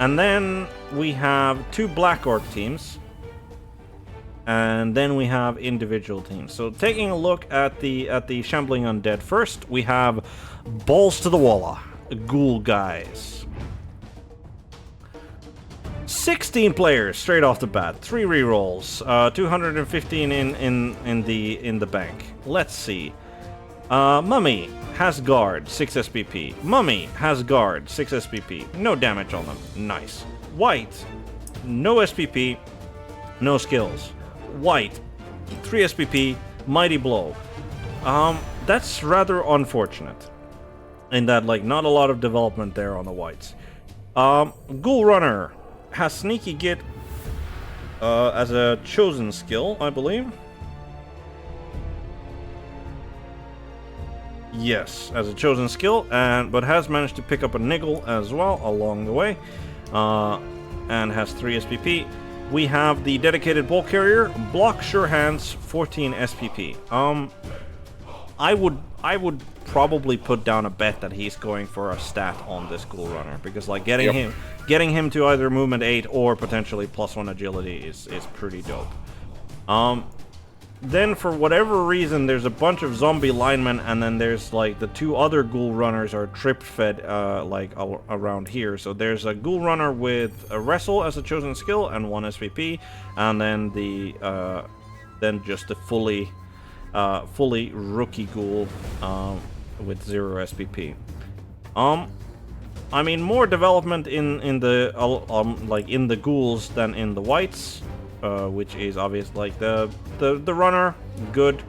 and then we have 2 Black Orc teams, and then we have individual teams. So taking a look at the Shambling Undead first, we have Balls to the Walla, Ghoul guys. 16 players straight off the bat, 3 rerolls, 215 in the bank. Let's see. Mummy has guard, 6 SPP. Mummy has guard, 6 SPP. No damage on them. Nice. White, no SPP, no skills. White, 3 SPP, mighty blow. That's rather unfortunate. In that, like, not a lot of development there on the whites. Ghoul Runner has Sneaky Git as a chosen skill, I believe. Yes, as a chosen skill, but has managed to pick up a niggle as well along the way, and has 3 SPP. We have the dedicated ball carrier, block sure hands, 14 SPP. I would probably put down a bet that he's going for a stat on this Ghoul Runner, because like getting him to either movement 8 or potentially +1 agility is pretty dope. Then for whatever reason there's a bunch of zombie linemen, and then there's like the 2 other Ghoul Runners are trip fed like around here. So there's a Ghoul Runner with a wrestle as a chosen skill and 1 SPP, and then then just the fully rookie Ghoul with 0 SPP. I mean, more development in the like in the ghouls than in the whites, which is obvious. Like the runner, good.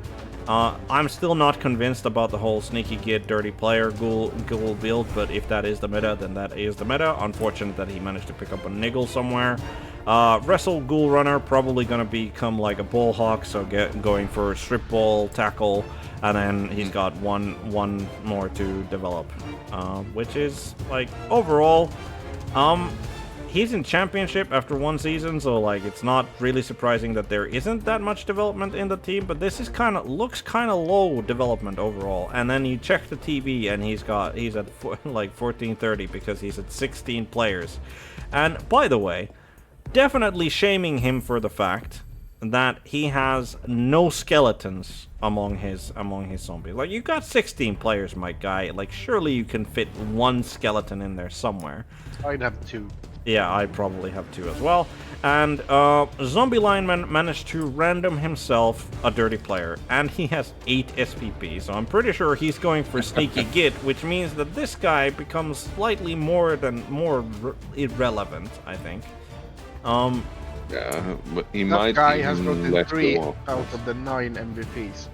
I'm still not convinced about the whole Sneaky Git dirty player ghoul build, but if that is the meta, then that is the meta. Unfortunate that he managed to pick up a niggle somewhere. Wrestle Ghoul Runner probably gonna become like a ball hawk, so going for strip ball, tackle, and then he's got one more to develop, which is like overall, he's in championship after 1 season, so like it's not really surprising that there isn't that much development in the team. But this is looks kind of low development overall. And then you check the TV, and he's at like 1430 because he's at 16 players. And by the way, definitely shaming him for the fact that he has no skeletons among his zombies. Like, you got 16 players, my guy. Like, surely you can fit 1 skeleton in there somewhere. I'd have 2. Yeah, I probably have 2 as well. And zombie lineman managed to random himself a dirty player, and he has 8 SPP. So I'm pretty sure he's going for Sneaky Git, which means that this guy becomes slightly more irrelevant, I think. Yeah, but he That might guy even has gotten let 3 go out off. of the 9 MVPs.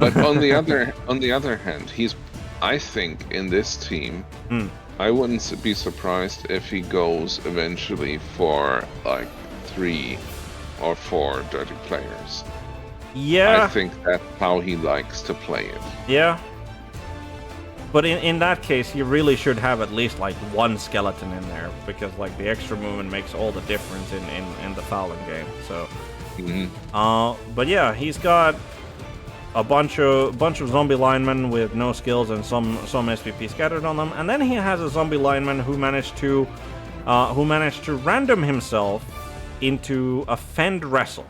But on the other hand, I think in this team, I wouldn't be surprised if he goes eventually for like 3 or 4 dirty players. Yeah. I think that's how he likes to play it. Yeah. But in that case, you really should have at least like 1 skeleton in there, because like the extra movement makes all the difference in the fouling game. So, but yeah, he's got a bunch of zombie linemen with no skills and some SPP scattered on them, and then he has a zombie lineman who managed to who managed to random himself into a Fend Wrestle,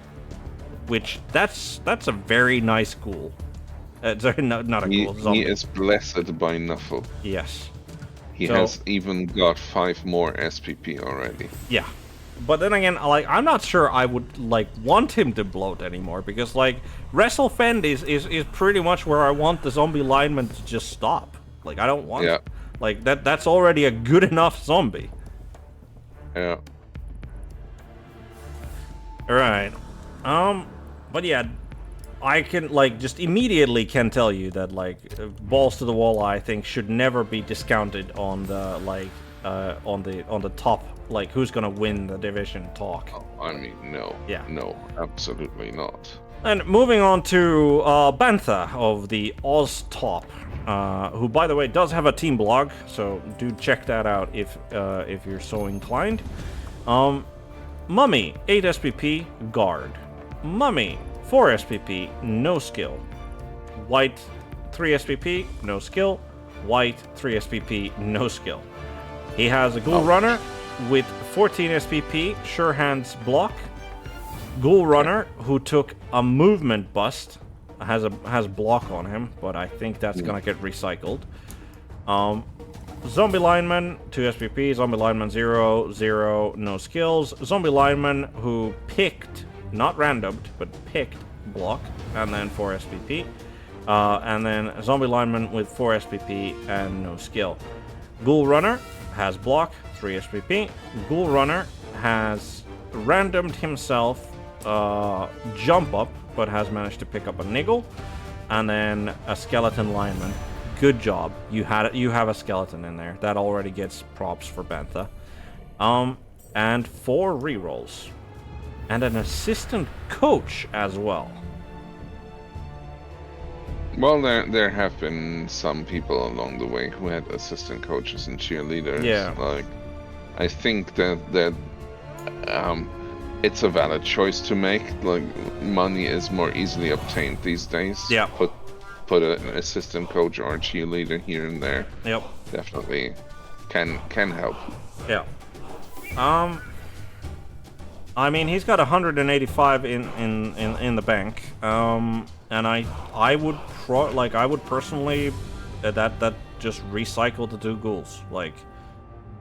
which that's a very nice ghoul. Sorry, not a ghoul, zombie. He is blessed by Nuffle. Yes. He So- has even got 5 more SPP already. Yeah. But then again, like, I'm not sure I would, like, want him to bloat anymore, because, like, Wrestle Fend is pretty much where I want the zombie lineman to just stop. Like, I don't want... Yeah. Like, that's already a good enough zombie. Yeah. Alright. But yeah, I can, like, just immediately can tell you that, like, Balls to the Wall, I think, should never be discounted on the, like, on the top, like, who's gonna win the division talk. I mean, no. Yeah. No, absolutely not. And moving on to Bantha of the Oz Top, who, by the way, does have a team blog, so do check that out if you're so inclined. Mummy, 8 SPP, guard. Mummy, 4 SPP, no skill. White, 3 SPP, no skill. White, 3 SPP, no skill. He has a Ghoul Runner with 14 SPP, Sure Hands block. Ghoul Runner, who took a movement bust, has block on him, but I think that's gonna get recycled. Zombie Lineman, 2 SPP. Zombie Lineman, 0, 0, no skills. Zombie Lineman, who picked, not randomed, but picked block, and then 4 SPP. And then Zombie Lineman with 4 SPP and no skill. Ghoul Runner has block, 3 SPP. Ghoul Runner has randomed himself jump up, but has managed to pick up a niggle, and then a skeleton lineman. Good job. You have a skeleton in there. That already gets props for Bantha. And 4 rerolls. And an assistant coach as well. Well, there have been some people along the way who had assistant coaches and cheerleaders. Yeah. Like, I think that it's a valid choice to make. Like, money is more easily obtained these days. Yeah. Put an assistant coach or a cheerleader here and there. Yep. Definitely can help. Yeah. I mean, he's got 185 in the bank. And I would personally that just recycle the 2 ghouls. Like,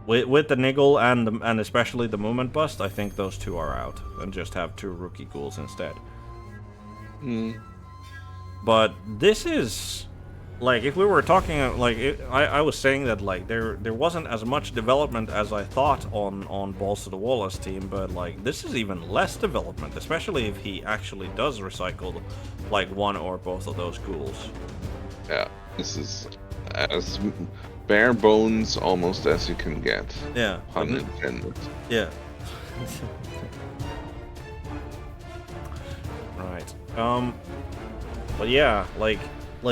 with the niggle and especially the movement bust, I think those 2 are out, and just have 2 rookie ghouls instead. But this is, like, if we were talking, like, I was saying that, like, there wasn't as much development as I thought on Balls to the Wall's team, but, like, this is even less development, especially if he actually does recycle, like, 1 or both of those ghouls. Yeah, this is as bare bones almost as you can get. Yeah. Pun intended. Yeah. Right. But yeah, like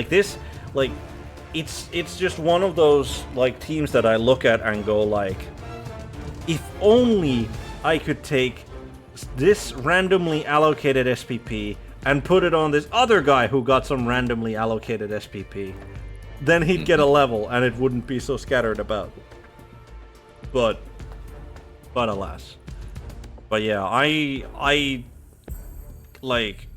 this, like, it's just one of those, like, teams that I look at and go, like, if only I could take this randomly allocated SPP and put it on this other guy who got some randomly allocated SPP, then he'd get a level and it wouldn't be so scattered about. But alas. But yeah, I like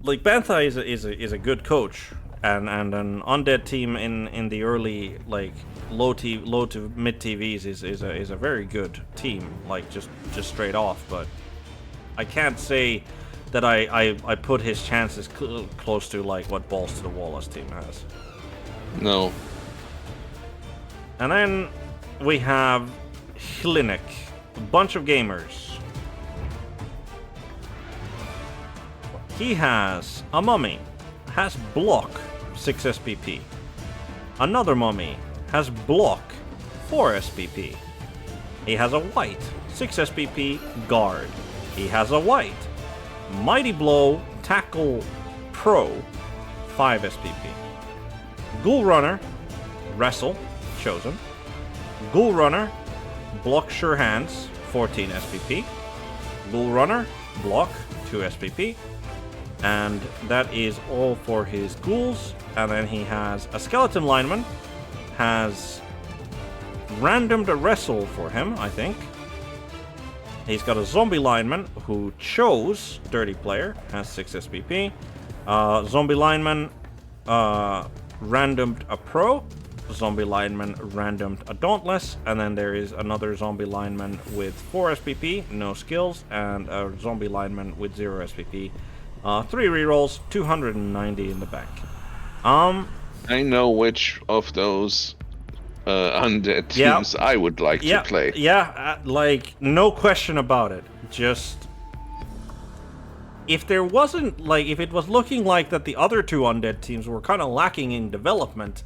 Bantha is a good coach, and an undead team in the early, like, low to mid TVs is a very good team, like, just straight off. But I can't say that I put his chances close to, like, what Balls to the Wall's team has. No. And then we have Hlinek, a bunch of gamers. He has a mummy, has block, 6 SPP. Another mummy has block, 4 SPP. He has a white, 6 SPP guard. He has a white, Mighty Blow, Tackle Pro, 5 SPP. Ghoul Runner, Wrestle, chosen. Ghoul Runner, Block Sure Hands, 14 SPP. Ghoul Runner, Block, 2 SPP. And that is all for his ghouls. And then he has a Skeleton Lineman, has randomed a wrestle for him, I think. He's got a zombie lineman who chose Dirty Player, has 6 SPP. Zombie lineman randomed a pro. Zombie lineman randomed a Dauntless, and then there is another zombie lineman with 4 SPP, no skills, and a zombie lineman with 0 SPP. 3 rerolls, 290 in the back. I know which of those undead teams I would like to play. Yeah, like, no question about it. Just... if there wasn't, like, if it was looking like that the other 2 undead teams were kind of lacking in development,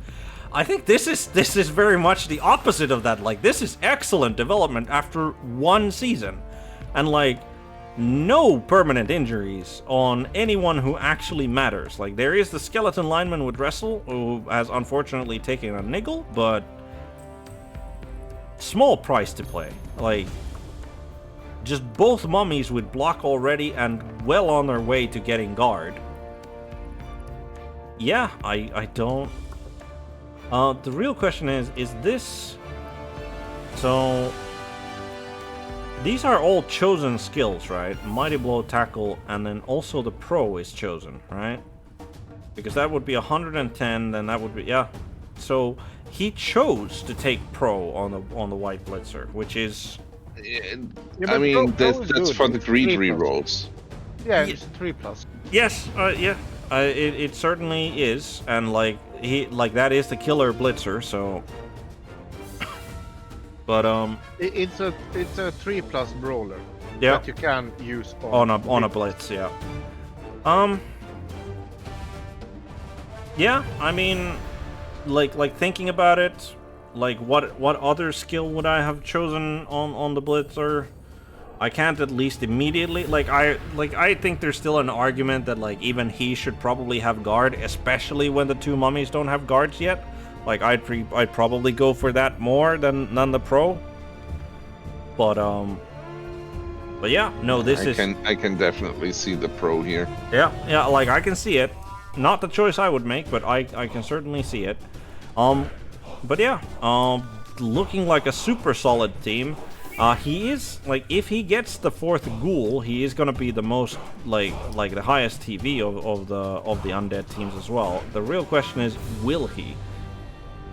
I think this is very much the opposite of that. Like, this is excellent development after 1 season. And, like, no permanent injuries on anyone who actually matters. Like, there is the skeleton lineman with Wrestle, who has unfortunately taken a niggle, but small price to play. Like, just both mummies with block already and well on their way to getting guard. Yeah, I don't... the real question is this... So... these are all chosen skills, right? Mighty Blow, Tackle, and then also the Pro is chosen, right? Because that would be 110, then that would be... yeah. So, he chose to take Pro on the White Blitzer, which is... I mean, that's for the greed rerolls. Yeah, it's 3+. Yes, yeah. It certainly is, and like that is the killer blitzer. So, but it's a 3+ brawler. Yeah. That you can use on a blitz. Yeah. Yeah. I mean, like thinking about it, like what other skill would I have chosen on the blitzer? I can't at least immediately, I think there's still an argument that, like, even he should probably have guard, especially when the 2 mummies don't have guards yet. Like, I'd probably go for that more than the Pro. But yeah, no, I can definitely see the Pro here. Yeah, like, I can see it. Not the choice I would make, but I can certainly see it. But yeah, looking like a super solid team. He is, like, if he gets the 4th ghoul, he is gonna be the most, like the highest TV of the undead teams as well. The real question is, will he?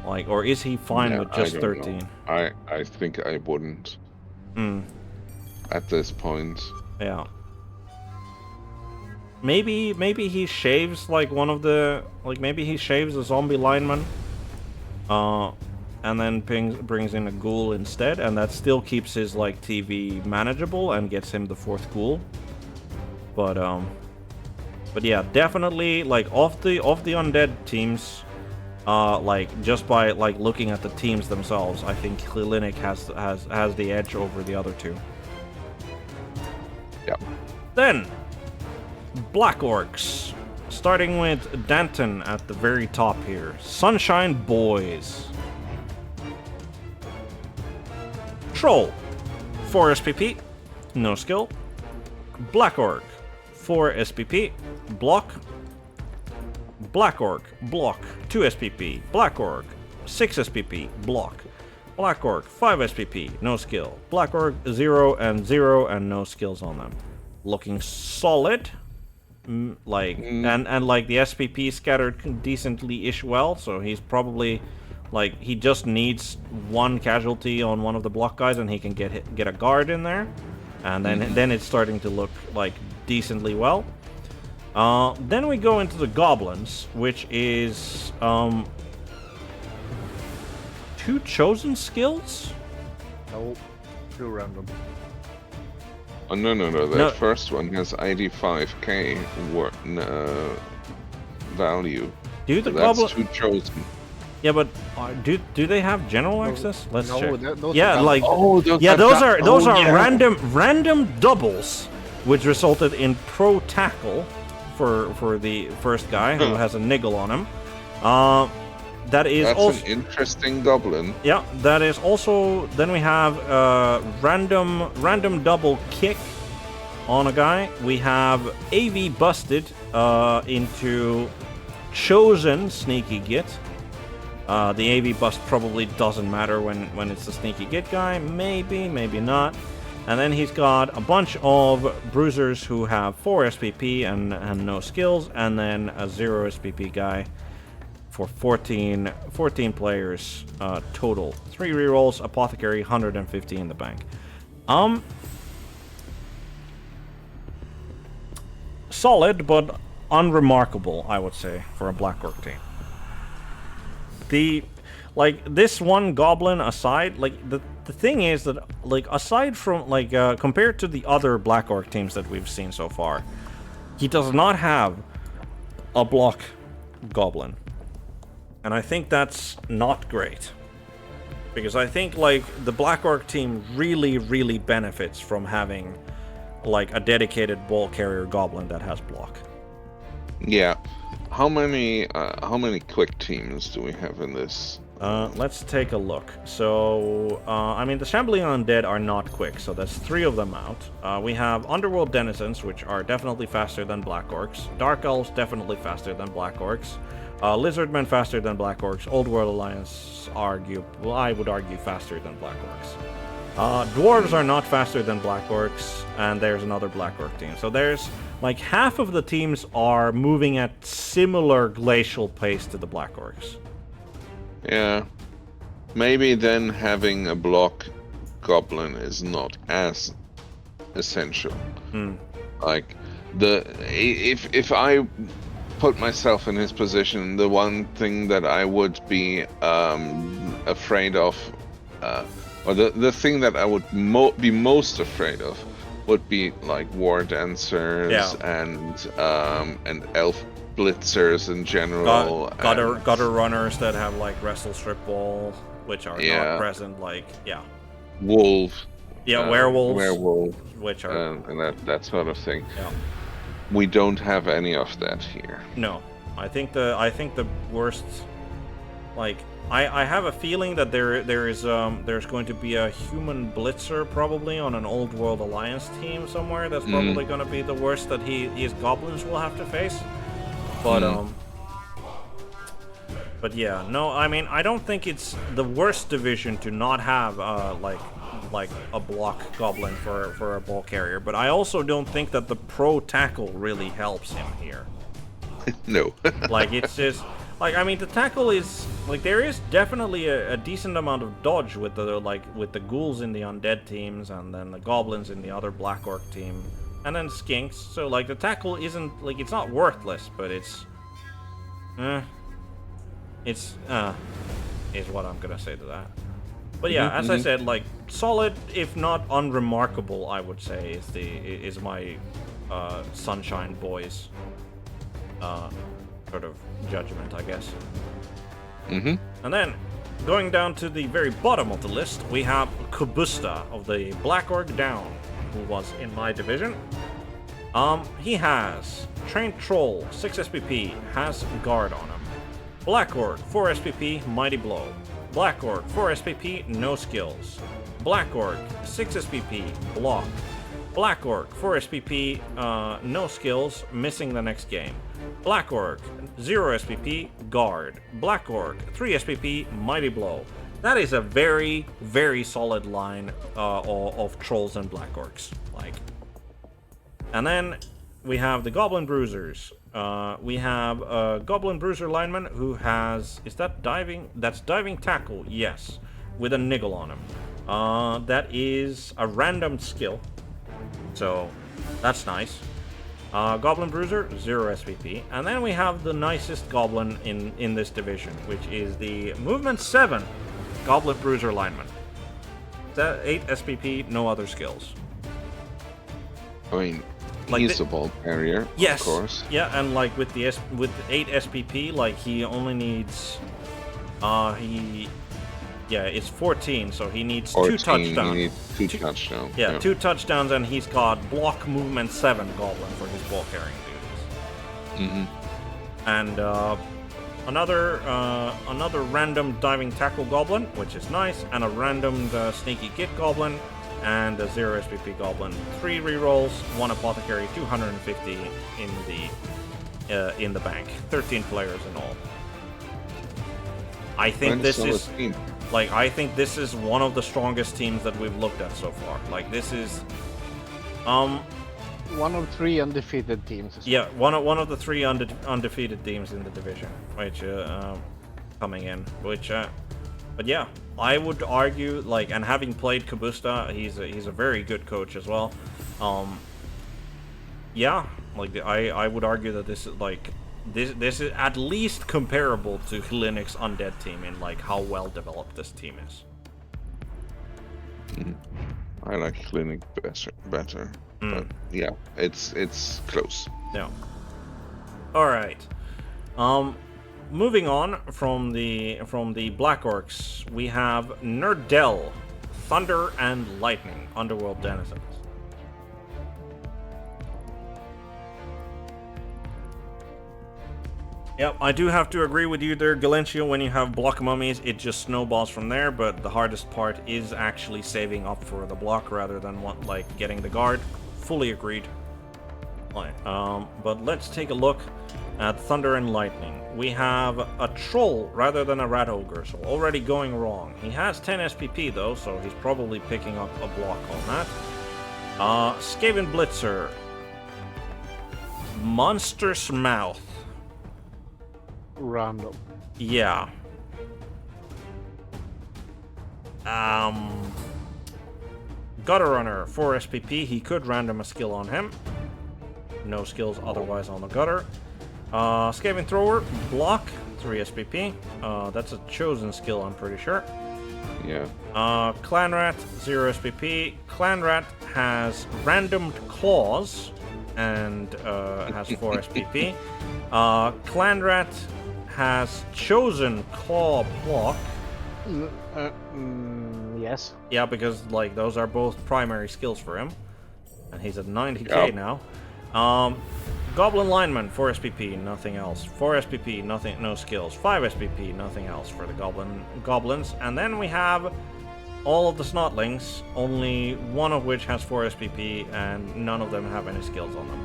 Like, or is he fine with just 13? I think I wouldn't. At this point. Yeah. Maybe he shaves, like, one of the, like, maybe he shaves a zombie lineman. And then brings in a ghoul instead, and that still keeps his, like, TV manageable and gets him the 4th ghoul. But yeah, definitely, like, of the undead teams, like, just by, like, looking at the teams themselves, I think Hellenic has the edge over the other 2. Yeah. Then Black Orcs, starting with Danton at the very top here. Sunshine Boys. Troll, 4 SPP, no skill. Black Orc, 4 SPP, block. Black Orc, block, 2 SPP. Black Orc, 6 SPP, block. Black Orc, 5 SPP, no skill. Black Orc, 0 and 0 and no skills on them. Looking solid. And like the SPP scattered decently-ish well, so he's probably... like, he just needs 1 casualty on one of the block guys, and he can get a guard in there, and then it's starting to look, like, decently well. Then we go into the goblins, which is 2 chosen skills. No, 2 random. Oh, no. That first one has 85k value. Do the that's goblin... 2 chosen. Yeah, but do they have general access? Let's check. Those yeah, like those are random doubles, which resulted in pro tackle for the first guy who has a niggle on him. That's also an interesting goblin. Yeah, that is also. Then we have random double kick on a guy. We have AV busted into chosen sneaky git. The AV bust probably doesn't matter when it's the Sneaky Git guy. Maybe, maybe not. And then he's got a bunch of bruisers who have 4 SPP and no skills, and then a 0 SPP guy for 14 players total. 3 rerolls, Apothecary, 150 in the bank. Solid, but unremarkable, I would say, for a Black Orc team. This one goblin aside, the thing is that, aside from, compared to the other Black Orc teams that we've seen so far, he does not have a block goblin. And I think that's not great. Because I think, the Black Orc team really, really benefits from having, a dedicated ball carrier goblin that has block. Yeah. How many quick teams do we have in this? Let's take a look. So, the Shambling Undead are not quick, so that's 3 of them out. We have Underworld Denizens, which are definitely faster than Black Orcs. Dark Elves, definitely faster than Black Orcs. Lizardmen, faster than Black Orcs. Old World Alliance, I would argue faster than Black Orcs. Dwarves are not faster than Black Orcs, and there's another Black Orc team. So there's, half of the teams are moving at similar glacial pace to the Black Orcs. Yeah. Maybe then having a block goblin is not as essential. If I put myself in his position, the one thing that I would be afraid of, or the thing that I would be most afraid of, would be war dancers and elf blitzers in general. Gutter runners that have wrestle strip ball, which are not present. Wolves. Yeah, werewolves. Werewolves, which are and that sort of thing. Yeah. We don't have any of that here. No, I think the worst. I have a feeling that there's going to be a human blitzer probably on an Old World Alliance team somewhere. That's probably going to be the worst that his goblins will have to face. But yeah, no, I don't think it's the worst division to not have a block goblin for a ball carrier. But I also don't think that the pro tackle really helps him here. No. It's just the tackle is there is definitely a decent amount of dodge with the ghouls in the undead teams, and then the goblins in the other Black Orc team. And then skinks, so the tackle isn't it's not worthless, but it's is what I'm gonna say to that. But yeah, as I said, solid if not unremarkable, I would say is my Sunshine Boys sort of judgment, I guess. And then going down to the very bottom of the list, we have Kubusta of the Black Orc Down, who was in my division. He has Trained Troll, 6 SPP, has Guard on him. Black Orc, 4 SPP, Mighty Blow. Black Orc, 4 SPP, no skills. Black Orc, 6 SPP, Block. Black Orc, 4 SPP, no skills, missing the next game. Black Orc, 0 SPP, Guard. Black Orc, 3 SPP, Mighty Blow. That is a very, very solid line of Trolls and Black Orcs. And then we have the Goblin Bruisers. We have a Goblin Bruiser lineman who has... Is that diving? That's diving tackle, yes. With a niggle on him. That is a random skill. So, that's nice. Goblin Bruiser, 0 SPP. And then we have the nicest Goblin in this division, which is the Movement 7 Goblin Bruiser lineman. That 8 SPP, no other skills. He's a ball carrier, yes, of course. Yeah, and with 8 SPP, he only needs it's 14, so he needs 2 touchdowns. He needs 2 touchdowns. Yeah, 2 touchdowns, and he's got block movement 7 Goblin for his ball carrying duties. And another random diving tackle Goblin, which is nice, and a random sneaky git Goblin, and a 0 SPP Goblin. 3 rerolls, 1 Apothecary, 250 in the bank. 13 players in all. I think Very this solid is team. like I think this is one of the strongest teams that we've looked at so far. Like this is, One of 3 undefeated teams. yeah, one of the 3 undefeated teams in the division, which coming in, which but yeah, I would argue, like, and having played Kabusta, he's a very good coach as well. Yeah, like I would argue that this is like this is at least comparable to Linux Undead team in like how well developed this team is. I like Clinic better. But yeah, it's close. Yeah. All right. Moving on from the Black Orcs, we have Nerdell, Thunder and Lightning, Underworld Denizens. Yep, I do have to agree with you there, Galencio. When you have block mummies, it just snowballs from there, but the hardest part is actually saving up for the block rather than getting the guard. Fully agreed. But let's take a look at Thunder and Lightning. We have a Troll rather than a Rat Ogre, so already going wrong. He has 10 SPP though, so he's probably picking up a block on that. Skaven Blitzer. Monster's Mouth. Random. Yeah. Gutter Runner, 4 SPP. He could random a skill on him. No skills otherwise on the Gutter. Skaven Thrower, block, 3 SPP. That's a chosen skill, I'm pretty sure. Yeah. Clan Rat, 0 SPP. Clan Rat has randomed claws and has 4 SPP. Clan Rat has chosen claw block. Yes. Yeah, because like those are both primary skills for him, and he's at 90k now. Goblin Lineman, 4 SPP, nothing else. 4 SPP, nothing, no skills. 5 SPP, nothing else for the goblins. And then we have all of the Snotlings, only one of which has 4 SPP, and none of them have any skills on them.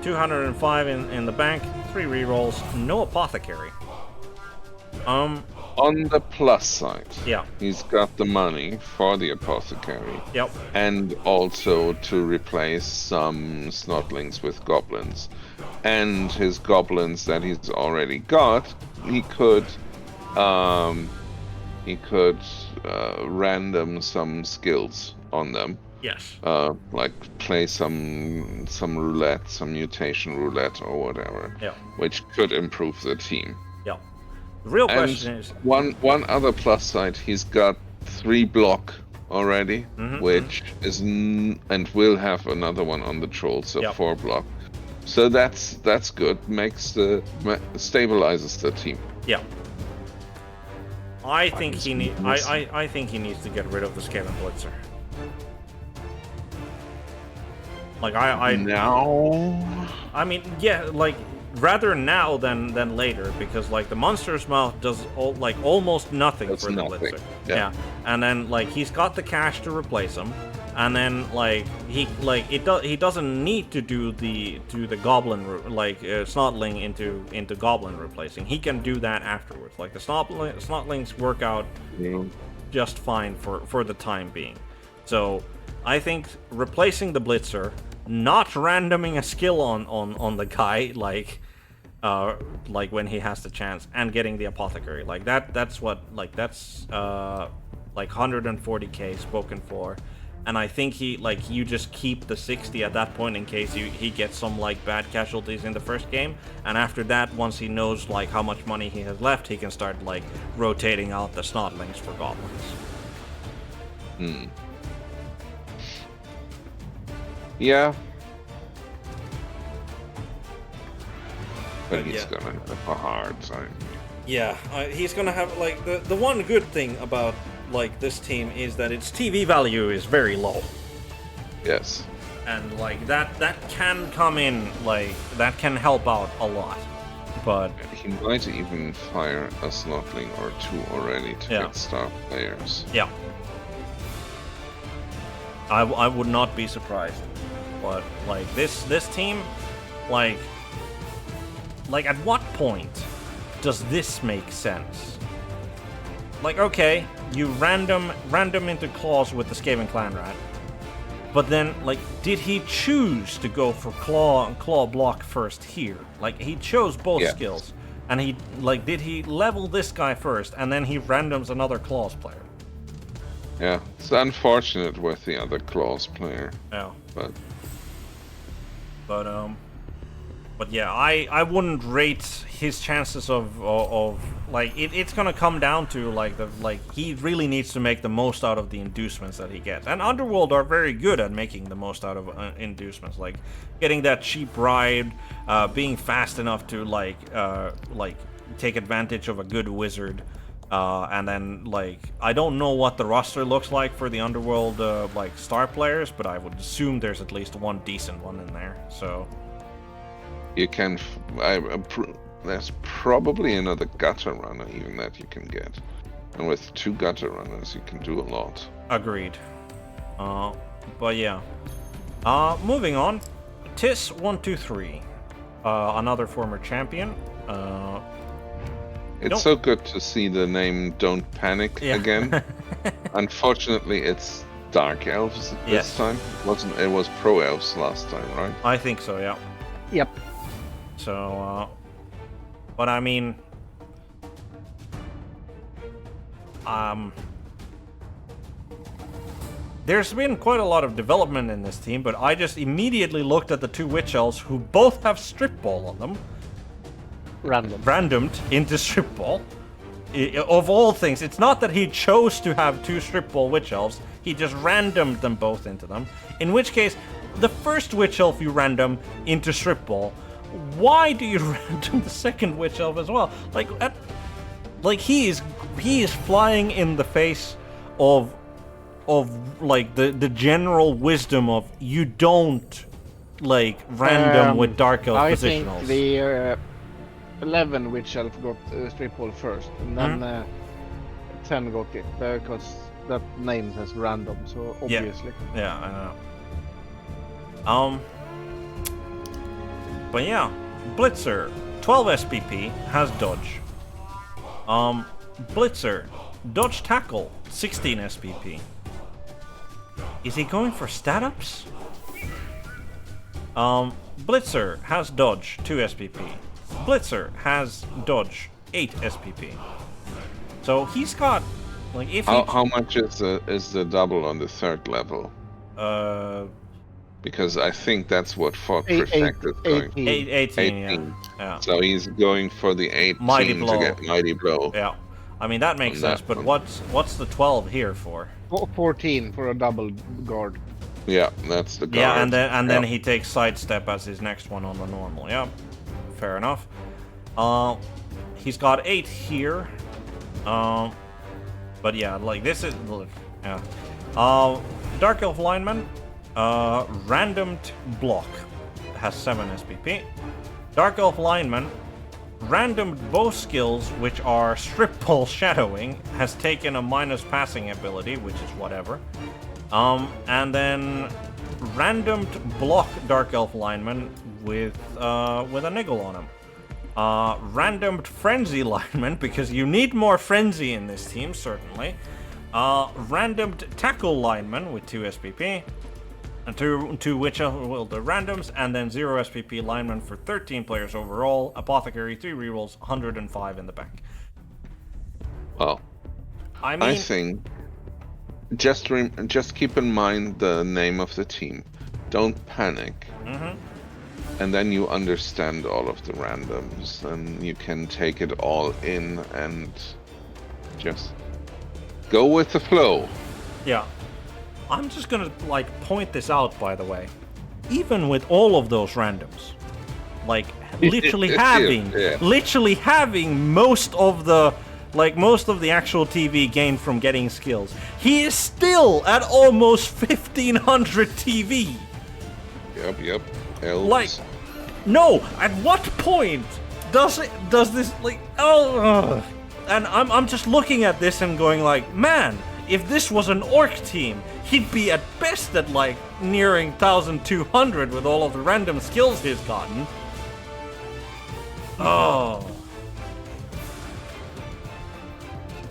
205 in the bank, 3 rerolls, no apothecary. On the plus side, Yeah. he's got the money for the apothecary. Yep. And also to replace some snotlings with goblins. And his goblins that he's already got, he could random some skills on them. Yes. Like play some roulette, some mutation roulette or whatever. Yeah. Which could improve the team. Yeah. The real And question is one other plus side, he's got 3 block already, which is and will have another one on the troll, so 4 block. So that's good. Stabilizes the team. Yeah. I think he needs to get rid of the Skaven Blitzer. Like now. I mean, yeah, like rather now than later, because like the Monster's Mouth does almost nothing for the Blitzer. Yeah. And then like he's got the cash to replace him, and then like he doesn't need to do the goblin snotling into goblin replacing. He can do that afterwards. Like the snotlings work out just fine for the time being. So I think replacing the Blitzer, not randoming a skill on the guy like when he has the chance, and getting the apothecary like that's 140k spoken for. And I think you just keep the 60 at that point in case he gets some like bad casualties in the first game, and after that, once he knows like how much money he has left, he can start like rotating out the snotlings for goblins. Yeah. But he's gonna have a hard time. Yeah, he's gonna have like the one good thing about like this team is that its TV value is very low. Yes. And like that can come in, like that can help out a lot. But he might even fire a snotling or 2 already to get star players. Yeah. I would not be surprised. But like this team, like at what point does this make sense? like, okay, you random into claws with the Skaven Clan Rat. But then, like, did he choose to go for claw block first here? Like, he chose both skills. And he, like, did he level this guy first, and then he randoms another claws player? Yeah, it's unfortunate with the other claws player. Yeah. But yeah, I wouldn't rate his chances of like it's gonna come down to like he really needs to make the most out of the inducements that he gets, and Underworld are very good at making the most out of inducements, like getting that cheap ride, being fast enough to like take advantage of a good wizard, and then like I don't know what the roster looks like for the Underworld like star players, but I would assume there's at least one decent one in there. So. You can. There's probably another gutter runner even that you can get, and with 2 gutter runners you can do a lot. Agreed. But yeah. Moving on. Tis123, another former champion. It's so good to see the name Don't Panic again. Unfortunately, it's Dark Elves this time. It was Pro Elves last time, right? I think so. Yeah. Yep. So, but I mean, there's been quite a lot of development in this team, but I just immediately looked at the 2 Witch Elves who both have Strip Ball on them. Randomed into Strip Ball. Of all things, it's not that he chose to have 2 Strip Ball Witch Elves, he just randomed them both into them. In which case, the first Witch Elf you random into Strip Ball, why do you random the second Witch Elf as well? Like he is flying in the face of like the general wisdom of you don't like random with Dark Elf positionals. I think the 11 Witch Elf got Strip Ball first, and then 10 got it because that name says random, so obviously. Yeah, I know. But yeah, Blitzer, 12 SPP, has dodge. Blitzer, dodge tackle, 16 SPP. Is he going for stat ups? Blitzer has dodge, 2 SPP. Blitzer has dodge, 8 SPP. So he's got, like, if how much is the double on the 3rd level? Because I think that's what Fort Prefect is going for. 18, yeah. So he's going for the 18 Mighty Blow. to get Mighty Blow. Yeah. I mean, that makes sense, but what's the 12 here for? 14 for a double guard. Yeah, that's the guard. Yeah, and then he takes Sidestep as his next one on the normal. Yeah, fair enough. He's got 8 here. But yeah, like this is... Look, yeah. Dark Elf Lineman. Randomed block has 7 SPP. Dark Elf Lineman, randomed both skills, which are Strip Ball Shadowing, has taken a minus passing ability, which is whatever. And then randomed block Dark Elf Lineman with a niggle on him. Randomed Frenzy Lineman, because you need more Frenzy in this team, certainly. Randomed Tackle Lineman with 2 SPP. And two Witch Elf will the randoms, and then 0 SPP lineman for 13 players overall. Apothecary, 3 rerolls, 105 in the bank. Well, I think just keep in mind the name of the team. Don't panic. And then you understand all of the randoms, and you can take it all in and just go with the flow. Yeah. I'm just gonna like point this out, by the way. Even with all of those randoms, like literally having most of the actual TV gained from getting skills, he is still at almost 1500 TV. Yep. Elves. Like, no. At what point does this like? And I'm just looking at this and going like, man, if this was an orc team, he'd be at best at like nearing 1200 with all of the random skills he's gotten.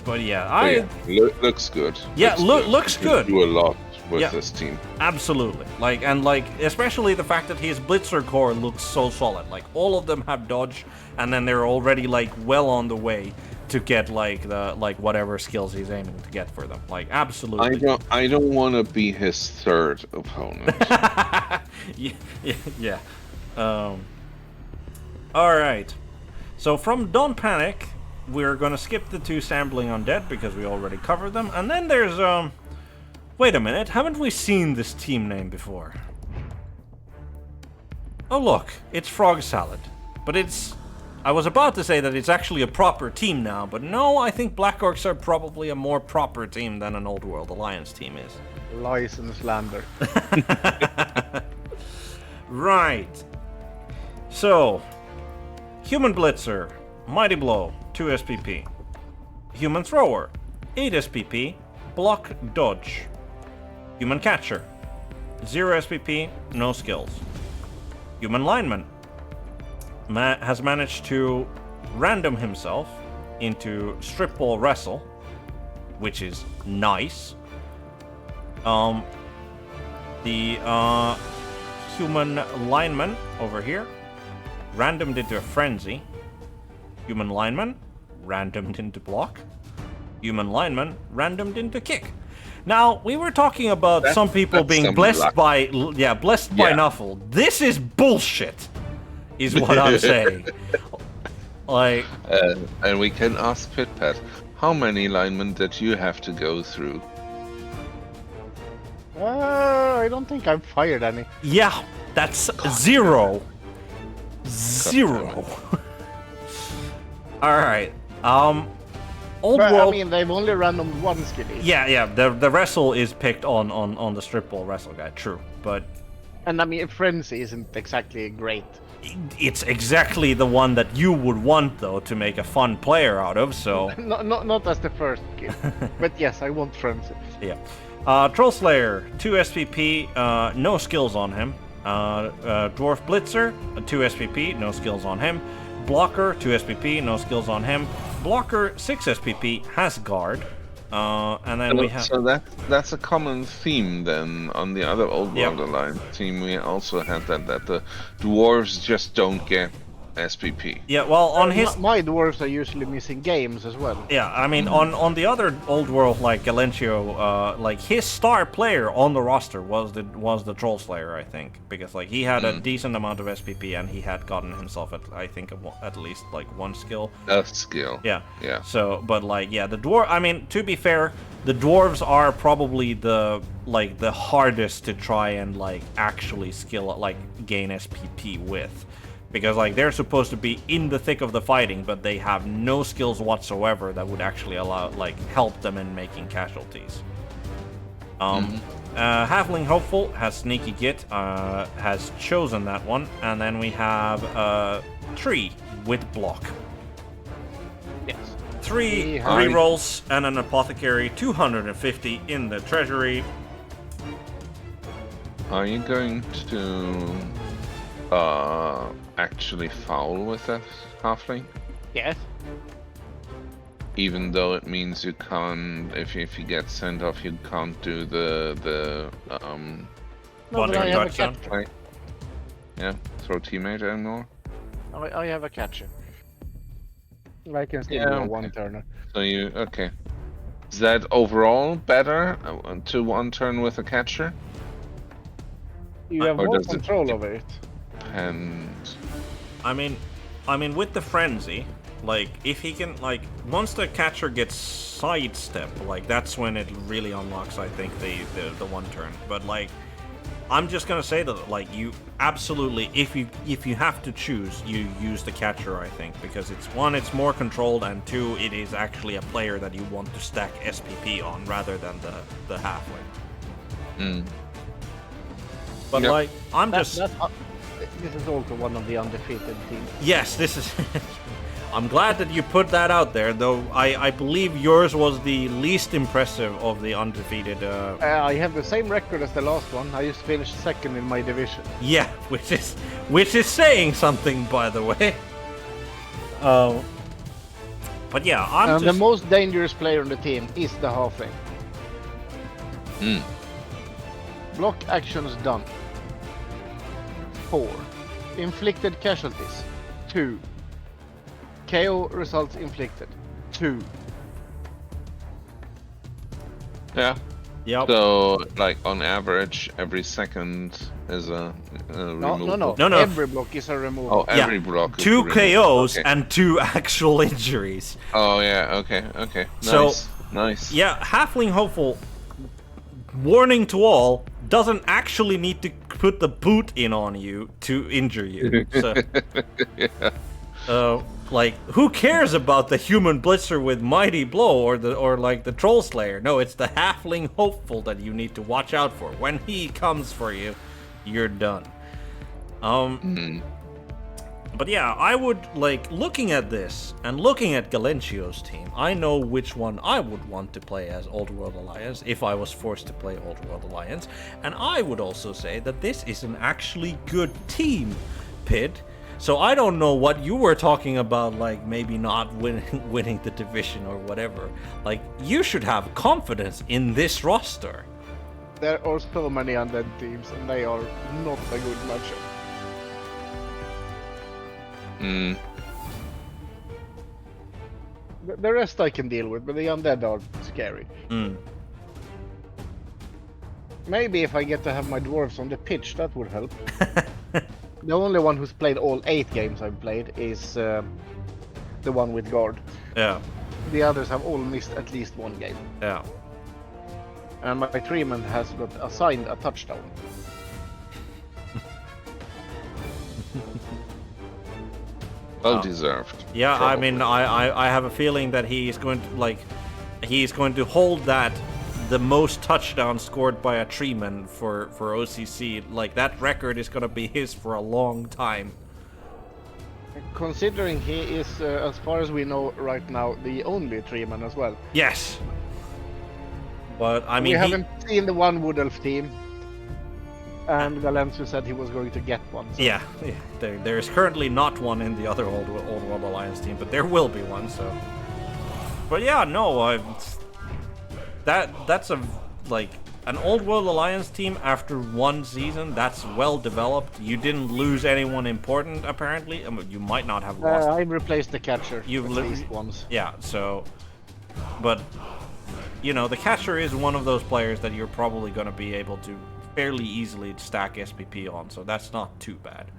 But yeah, looks good. Yeah, looks good. Do a lot with Yeah. this team. Absolutely. Especially the fact that his Blitzer core looks so solid. Like, all of them have dodge, and then they're already, like, well on the way to get, like, whatever skills he's aiming to get for them. Like, absolutely. I don't want to be his third opponent. Yeah. Alright. So, from Don't Panic, we're gonna skip the 2 Sampling Undead, because we already covered them. And then there's, wait a minute, haven't we seen this team name before? Oh look, it's Frog Salad. But I was about to say that it's actually a proper team now, but no, I think Black Orcs are probably a more proper team than an Old World Alliance team is. Lies and slander. Right. So, Human Blitzer, Mighty Blow, 2 SPP. Human Thrower, 8 SPP, Block Dodge. Human Catcher, 0 SPP, no skills. Human Lineman has managed to random himself into Strip Ball Wrestle, which is nice. The Human Lineman over here randomed into a Frenzy. Human Lineman randomed into Block. Human Lineman randomed into Kick. Now, we were talking about some people being blessed by Nuffle. This is bullshit, is what I'm saying. Like, and we can ask Pidpad, how many linemen did you have to go through? I don't think I've fired any. yeah, that's zero. Zero. Alright, Old But, World... I mean, they've only random one skill each. Yeah, the wrestle is picked on the Strip Ball Wrestle guy, true, but... And I mean, Frenzy isn't exactly great. It's exactly the one that you would want, though, to make a fun player out of, so... Not as the first skill. But yes, I want Frenzy. Yeah. Troll Slayer, 2 SPP, no skills on him. Dwarf Blitzer, 2 SPP, no skills on him. Blocker, 2 SPP, no skills on him. Blocker, 6 SPP, has guard. And then we have... So that's a common theme then. On the other Old World Alliance team, we also had that the dwarves just don't get SPP. Yeah, well, on his... My dwarves are usually missing games as well. Yeah, I mean, on the other Old World, like Galencio, like his star player on the roster was the Troll Slayer, I think, because like he had a decent amount of SPP and he had gotten himself at least like one skill. A skill. Yeah. Yeah. So, but like, yeah, the dwarf. I mean, to be fair, the dwarves are probably the hardest to try and like actually gain SPP with. Because, like, they're supposed to be in the thick of the fighting, but they have no skills whatsoever that would actually help them in making casualties. Halfling Hopeful has Sneaky Git, has chosen that one, and then we have Tree with Block. Yes. 3 rerolls and an Apothecary, 250 in the treasury. Are you going to actually foul with that halfling? Yes. Even though it means you can't, if you get sent off, you can't do the No, but I have a catcher. right? Yeah, throw teammate anymore. I have a catcher. I can still do a one-turner. So okay. Is that overall better to one turn with a catcher? You have Or more does it control over it. And I mean, with the Frenzy, like, if he can, like, once the catcher gets sidestep, like, that's when it really unlocks, I think, the one turn. But, like, I'm just gonna say that, like, you absolutely, if you have to choose, you use the catcher, I think, because it's more controlled, and 2, it is actually a player that you want to stack SPP on rather than the halfway. But like, This is also one of the undefeated teams. Yes, this is... I'm glad that you put that out there, though I believe yours was the least impressive of the undefeated... I have the same record as the last one. I just finished second in my division. Yeah, which is saying something, by the way. But yeah, I'm And just... the most dangerous player on the team is the halfling. Block actions done. 4. Inflicted casualties. 2. KO results inflicted. 2. Yeah. Yep. So, like on average, every second is a removal. No. Every block is a removal. Oh, every block. Is 2 a removal. KOs Okay. and 2 actual injuries. Oh yeah. Okay. So, Nice. Yeah, Halfling Hopeful, warning to all, doesn't actually need to put the boot in on you to injure you. So, like, who cares about the human blitzer with Mighty Blow or the Troll Slayer? No, it's the Halfling Hopeful that you need to watch out for. When he comes for you, you're done. But yeah, I would, like, looking at this and looking at Galencio's team, I know which one I would want to play as Old World Alliance if I was forced to play Old World Alliance. And I would also say that this is an actually good team, Pid. So I don't know what you were talking about, like maybe not winning the division or whatever. Like, you should have confidence in this roster. There are so many undead teams, and they are not a good matchup. The rest I can deal with, but the undead are scary. Maybe if I get to have my dwarves on the pitch, that would help. The only one who's played all 8 games I've played is the one with guard. Yeah. The others have all missed at least 1 game. Yeah. And my treatment has got assigned a touchdown. Well deserved. Yeah, probably. I mean, I have a feeling that he's going to hold that the most touchdowns scored by a treeman for OCC. Like, that record is going to be his for a long time. Considering he is, as far as we know right now, the only treeman as well. Yes. But I mean, we haven't seen the one Wood Elf team. And Galencio said he was going to get one. So. Yeah. There is currently not one in the other Old World Alliance team, but there will be one. So, but yeah, no, that's an Old World Alliance team after 1 season. That's well developed. You didn't lose anyone important, apparently. I mean, you might not have lost. I replaced the catcher You've at least once. Yeah. So, but you know, the catcher is one of those players that you're probably going to be able to fairly easily stack SPP on, so that's not too bad.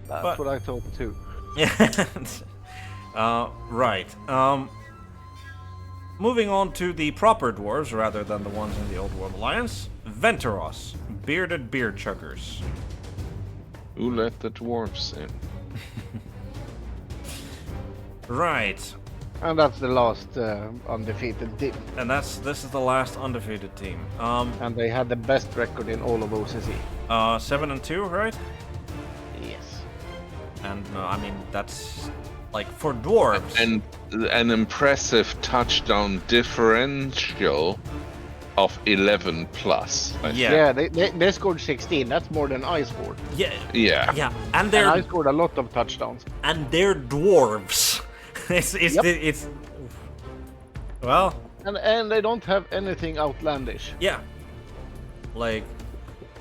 That's what I thought too. Yeah. Right. Moving on to the proper dwarves rather than the ones in the Old World Alliance. Venteros, bearded beer chuggers. Who let the dwarves in? Right. And that's the last undefeated team. And this is the last undefeated team. And they had the best record in all of OCC. 7-2, right? Yes. And I mean, that's like for dwarves. And an impressive touchdown differential of 11 plus. Yeah. They scored 16. That's more than I scored. Yeah. Yeah. Yeah. And I scored a lot of touchdowns. And they're dwarves. It's well, and they don't have anything outlandish. yeah. Like,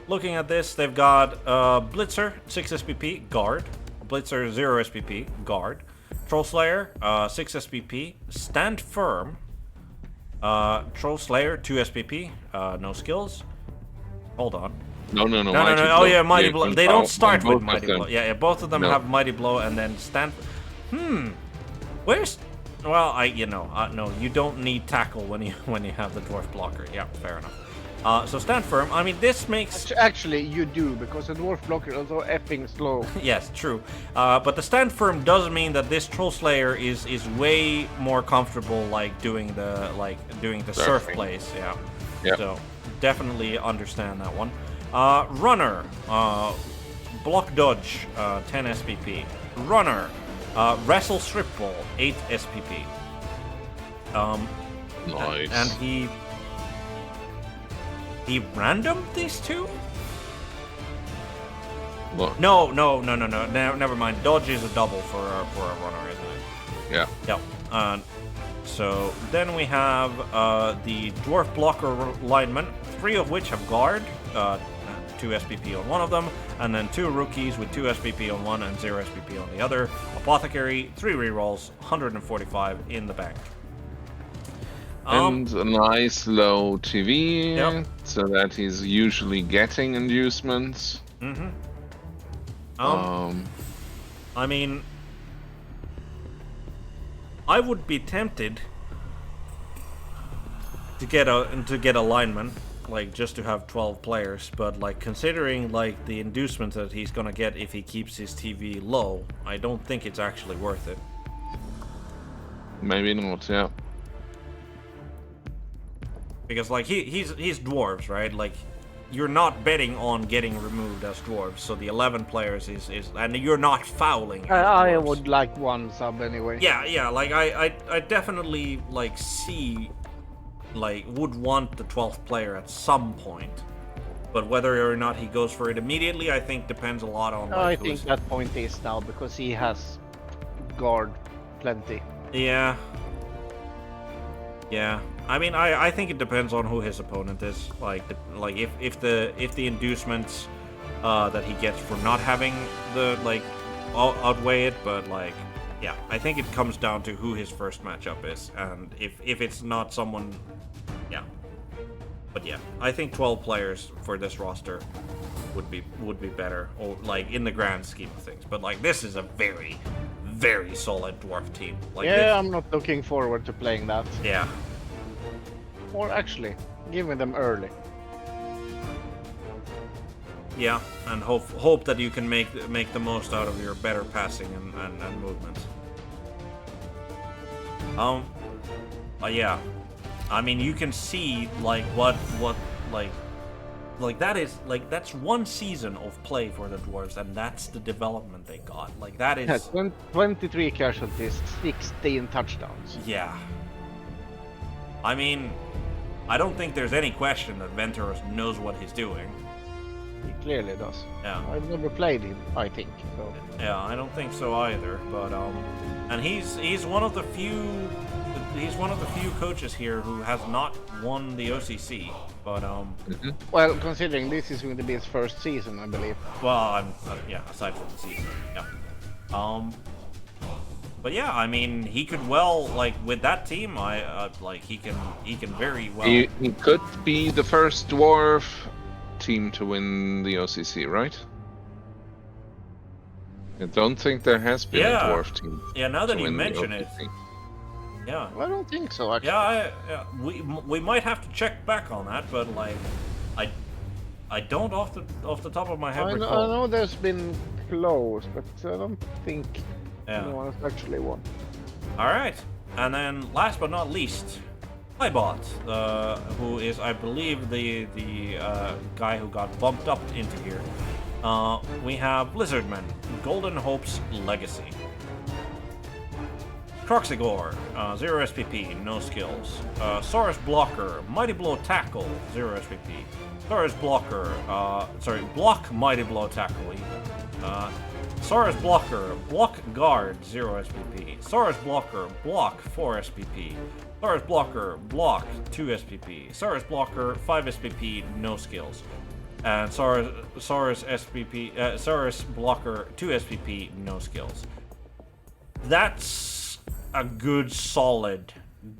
looking at this, they've got Blitzer 6 SPP guard, Blitzer 0 SPP guard, Troll Slayer 6 SPP, Stand Firm, Troll Slayer 2 SPP, no skills. Hold on. No. No. Oh yeah, Mighty Blow. They don't start with Mighty them. Blow. Yeah, both of them have Mighty Blow and then Stand. Where's? Well, no, you don't need tackle when you have the dwarf blocker. Yeah, fair enough. So Stand Firm. I mean, this makes Actually, you do, because the dwarf blocker is so effing slow. yes, true. But the Stand Firm does mean that this Troll Slayer is way more comfortable, like doing the surf plays. Yeah. Yep. So definitely understand that one. Runner, block dodge, 10 SPP. Runner. Wrestle Strip Ball, 8 SPP. Nice. And he randomed these two? What? No, never mind. Dodge is a double for a runner, isn't it? Yeah. Yep. So then we have the Dwarf Blocker linemen, 3 of which have guard, 2 SPP on one of them, and then 2 rookies with 2 SPP on one and 0 SPP on the other. Apothecary, 3 rerolls, 145 in the bank. And a nice low TV, Yep. so that he's usually getting inducements. I mean, I would be tempted to get a lineman, like just to have 12 players, but like considering like the inducements that he's gonna get if he keeps his TV low, I don't think it's actually worth it. Maybe not, yeah. Because like he's dwarves, right? Like you're not betting on getting removed as dwarves, so the 11 players is and you're not fouling. as I dwarves. would like 1 sub anyway. Yeah, like I definitely like would want the 12th player at some point. But whether or not he goes for it immediately, I think depends a lot on I like think that point is now because he has guard plenty. Yeah. Yeah. I mean, I think it depends on who his opponent is. Like if the inducements that he gets for not having the like outweigh it, but like yeah, I think it comes down to who his first matchup is, and if it's not someone, yeah. But yeah, I think 12 players for this roster would be better, or like in the grand scheme of things. But like this is a very, very solid dwarf team. Like Yeah, this, I'm not looking forward to playing that. yeah. Or actually, give me them early. Yeah, and hope that you can make the most out of your better passing and movement. Yeah, I mean you can see like what like that is like that's 1 season of play for the dwarves, and that's the development they got. Like that is 23 casualties, 16 touchdowns. yeah. I mean, I don't think there's any question that Venturos knows what he's doing. He clearly does. Yeah. I've never played him, I think. So. Yeah, I don't think so either. But and he's one of the few coaches here who has not won the OCC. But Well, considering this is going to be his first season, I believe. well, yeah, aside from the season, yeah. But yeah, I mean, he could well like with that team. Like he can very well. He could be the first dwarf team to win the OCC, right? I don't think there has been a dwarf team. Yeah, now that to you win the mention it, OCC. yeah. I don't think so, actually. Yeah, we might have to check back on that, but like, I don't off the top of my head I recall. know there's been close, but I don't think Yeah. anyone has actually won. All right, and then last but not least, Ibot, who is I believe the guy who got bumped up into here. We have Blizzardman, Golden Hope's Legacy. Croxigore, 0 SPP, no skills. Saurus Blocker, Mighty Blow Tackle, 0 SPP. Saurus Blocker, Block Mighty Blow Tackle even. Saurus Blocker, Block Guard, 0 SPP. Saurus Blocker, Block 4 SPP. Saurus Blocker, Block 2 SPP. Saurus Blocker, 5 SPP, no skills. And Saurus Blocker, 2 SPP, no skills. That's a good solid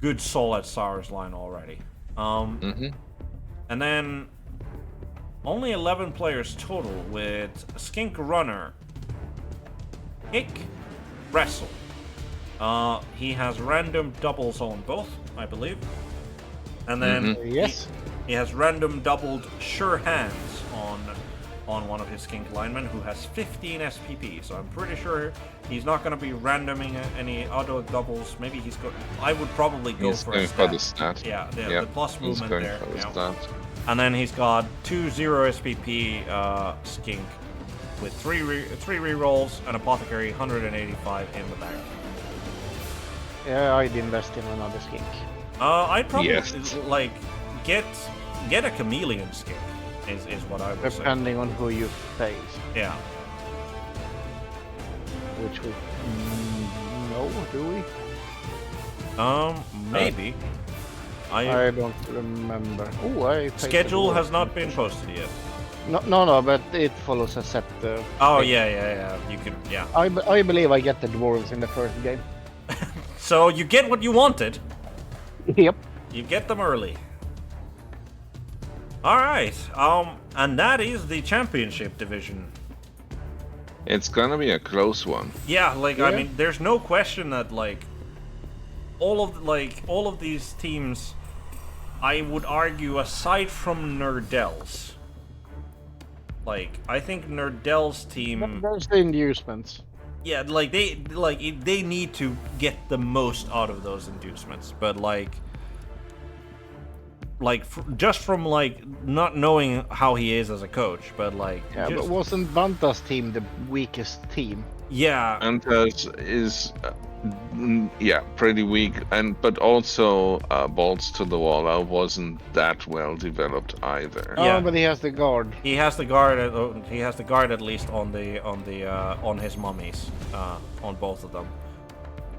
Saurus line already. And then only 11 players total with Skink Runner, Kick, Wrestle. He has random doubles on both, I believe. And then Yes. he has random doubled Sure Hands on one of his Skink linemen who has 15 SPP. So I'm pretty sure he's not going to be randoming any auto doubles. Maybe he's going. I would probably go He's for going a for stat. the stat. Yeah, Yeah, the plus He's movement going there. for the Yeah. stat. And then he's got 2 0 SPP Skink with 3 rerolls, and Apothecary 185 in the bank. Yeah, I'd invest in another skink. I'd probably Yes. like get a chameleon Skink is what I would say. Depending on who you face. Yeah. Which we... no, do we? Maybe. I don't remember. Oh, I tasted Schedule the has word. not been posted yet. No, but it follows a set. Oh, thing. yeah. You could, yeah. I believe I get the dwarves in the first game. So you get what you wanted. Yep. You get them early. Alright, and that is the championship division. It's gonna be a close one. Yeah, like, I Yeah. mean, there's no question that, like, all of these teams, I would argue, aside from Nerdell's, like, I think Nerdell's team, There's the inducements. yeah, like, they need to get the most out of those inducements, but, like, just from, like, not knowing how he is as a coach, but, like, Yeah, just, but wasn't Vanta's team the weakest team? yeah, And is yeah, pretty weak, but also balls to the wall. I wasn't that well developed either. Yeah. Oh, but he has the guard. he has the guard. He has the guard at least on his mummies, on both of them,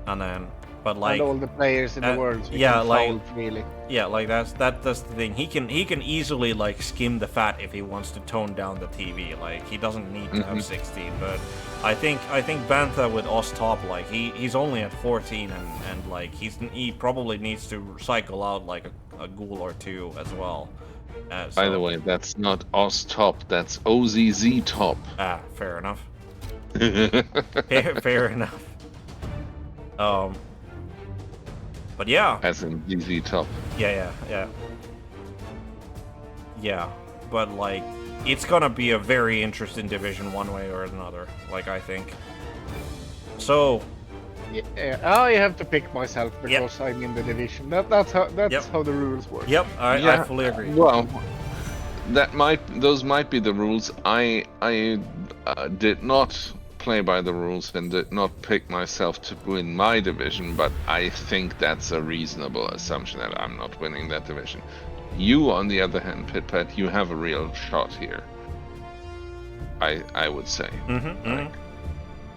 and then, but like, And all the players in the world. So he yeah, can like- foul freely. yeah, like that's the thing. He can easily like skim the fat if he wants to tone down the TV. Like he doesn't need to have 16, but I think Bantha with us top, like he's only at 14, and like he probably needs to cycle out like a ghoul or two as well. By the way, that's not Oz top, that's OZZ top. Fair enough. Fair enough. But yeah, As in ZZ top. yeah. But like, it's gonna be a very interesting division one way or another. Like I think. So Yeah, I have to pick myself because I'm in the division. That's how the rules work. yep, I Yeah, fully agree. Well, those might be the rules. I did not play by the rules and did not pick myself to win my division, but I think that's a reasonable assumption that I'm not winning that division. You, on the other hand, Pidpad, you have a real shot here. I would say.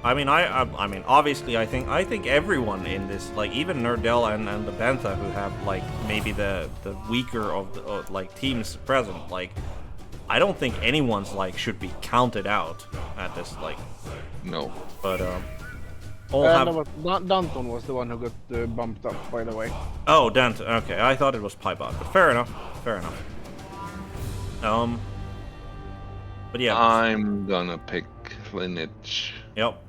I mean, I mean, obviously, I think everyone in this, like even Nerdell and the Bantha, who have like maybe the weaker of the like teams present, like I don't think anyone's like should be counted out at this, like. No. But all have. No, but Danton was the one who got bumped up, by the way. Oh, Dant. Okay, I thought it was Pidpad, but fair enough. Fair enough. But yeah. I'm gonna pick Lineage. Yep.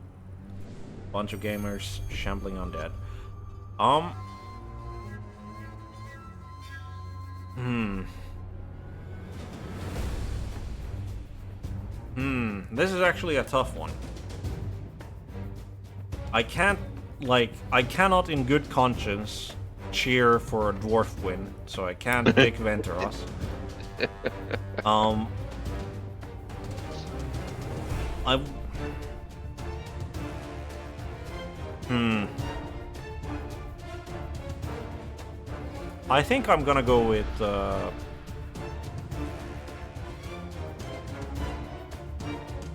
Bunch of gamers shambling undead. This is actually a tough one. I cannot in good conscience cheer for a dwarf win, so I can't pick Venturos.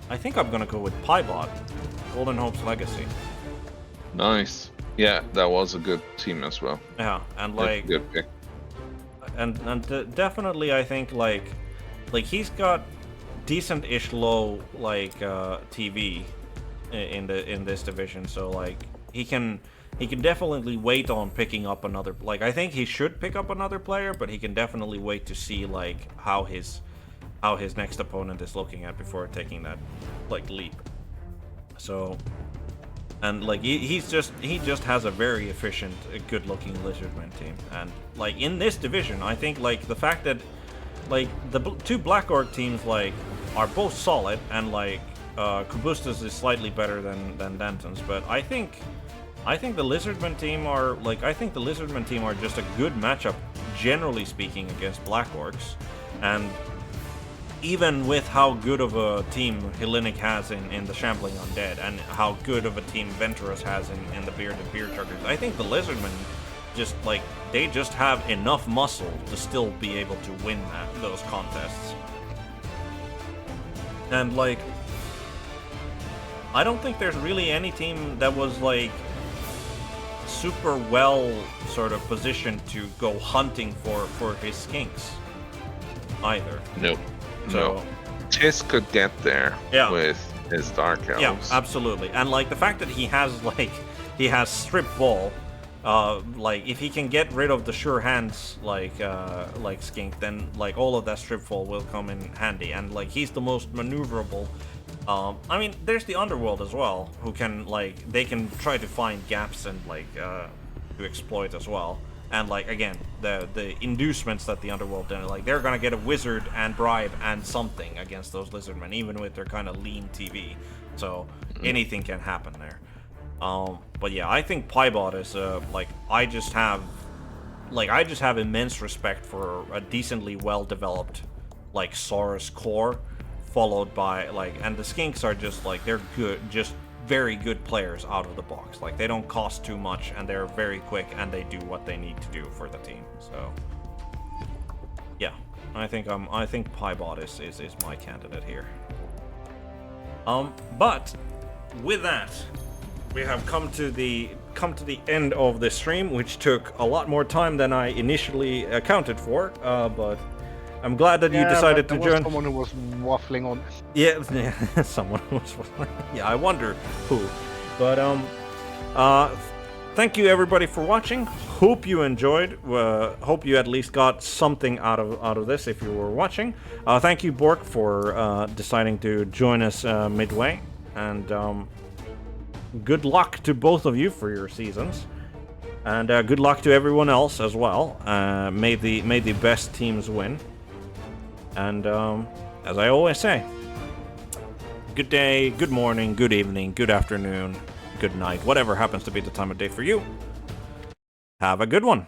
I think I'm gonna go with Pybot, Golden Hope's Legacy. Nice. Yeah, that was a good team as well. Yeah, and That's a like, good pick. definitely I think like he's got decent-ish low like TV in this division, so like he can definitely wait on picking up another. Like I think he should pick up another player, but he can definitely wait to see like how his next opponent is looking at before taking that like leap. So, and like he just has a very efficient, good-looking Lizardman team, and like in this division, I think like the fact that like the two Black Orc teams like are both solid, and like Kubustas is slightly better than Danton's, but I think the Lizardman team are just a good matchup, generally speaking, against Black Orcs, and even with how good of a team Hellenic has in the Shambling Undead, and how good of a team Venturous has in the Bearded Beer Chuggers, I think the Lizardmen just like they just have enough muscle to still be able to win those contests. And like, I don't think there's really any team that was like super well sort of positioned to go hunting for his skinks either. No. So No. Tis could get there Yeah. with his Dark Elves. yeah, absolutely. And like the fact that he has strip ball, like if he can get rid of the sure hands like skink, then like all of that strip ball will come in handy. And like he's the most maneuverable. I mean, there's the underworld as well, who can they can try to find gaps and to exploit as well. And like again, the inducements that the underworld do, like they're gonna get a wizard and bribe and something against those lizardmen, even with their kind of lean TV. So anything can happen there. But yeah, I think Pybot is I just have immense respect for a decently well developed Saurus core, followed by and the skinks are just they're good, just very good players out of the box. Like they don't cost too much and they're very quick and they do what they need to do for the team. So yeah, I think Pybot is my candidate here. But with that, we have come to the end of the stream, which took a lot more time than I initially accounted for. But I'm glad that you decided to join. Someone who was waffling on. Yeah, someone was. Yeah, I wonder who. But thank you everybody for watching. Hope you enjoyed. Hope you at least got something out of this if you were watching. Thank you, Bork, for deciding to join us midway, and good luck to both of you for your seasons, and good luck to everyone else as well. May the best teams win. And as I always say, good day, good morning, good evening, good afternoon, good night, whatever happens to be the time of day for you. Have a good one.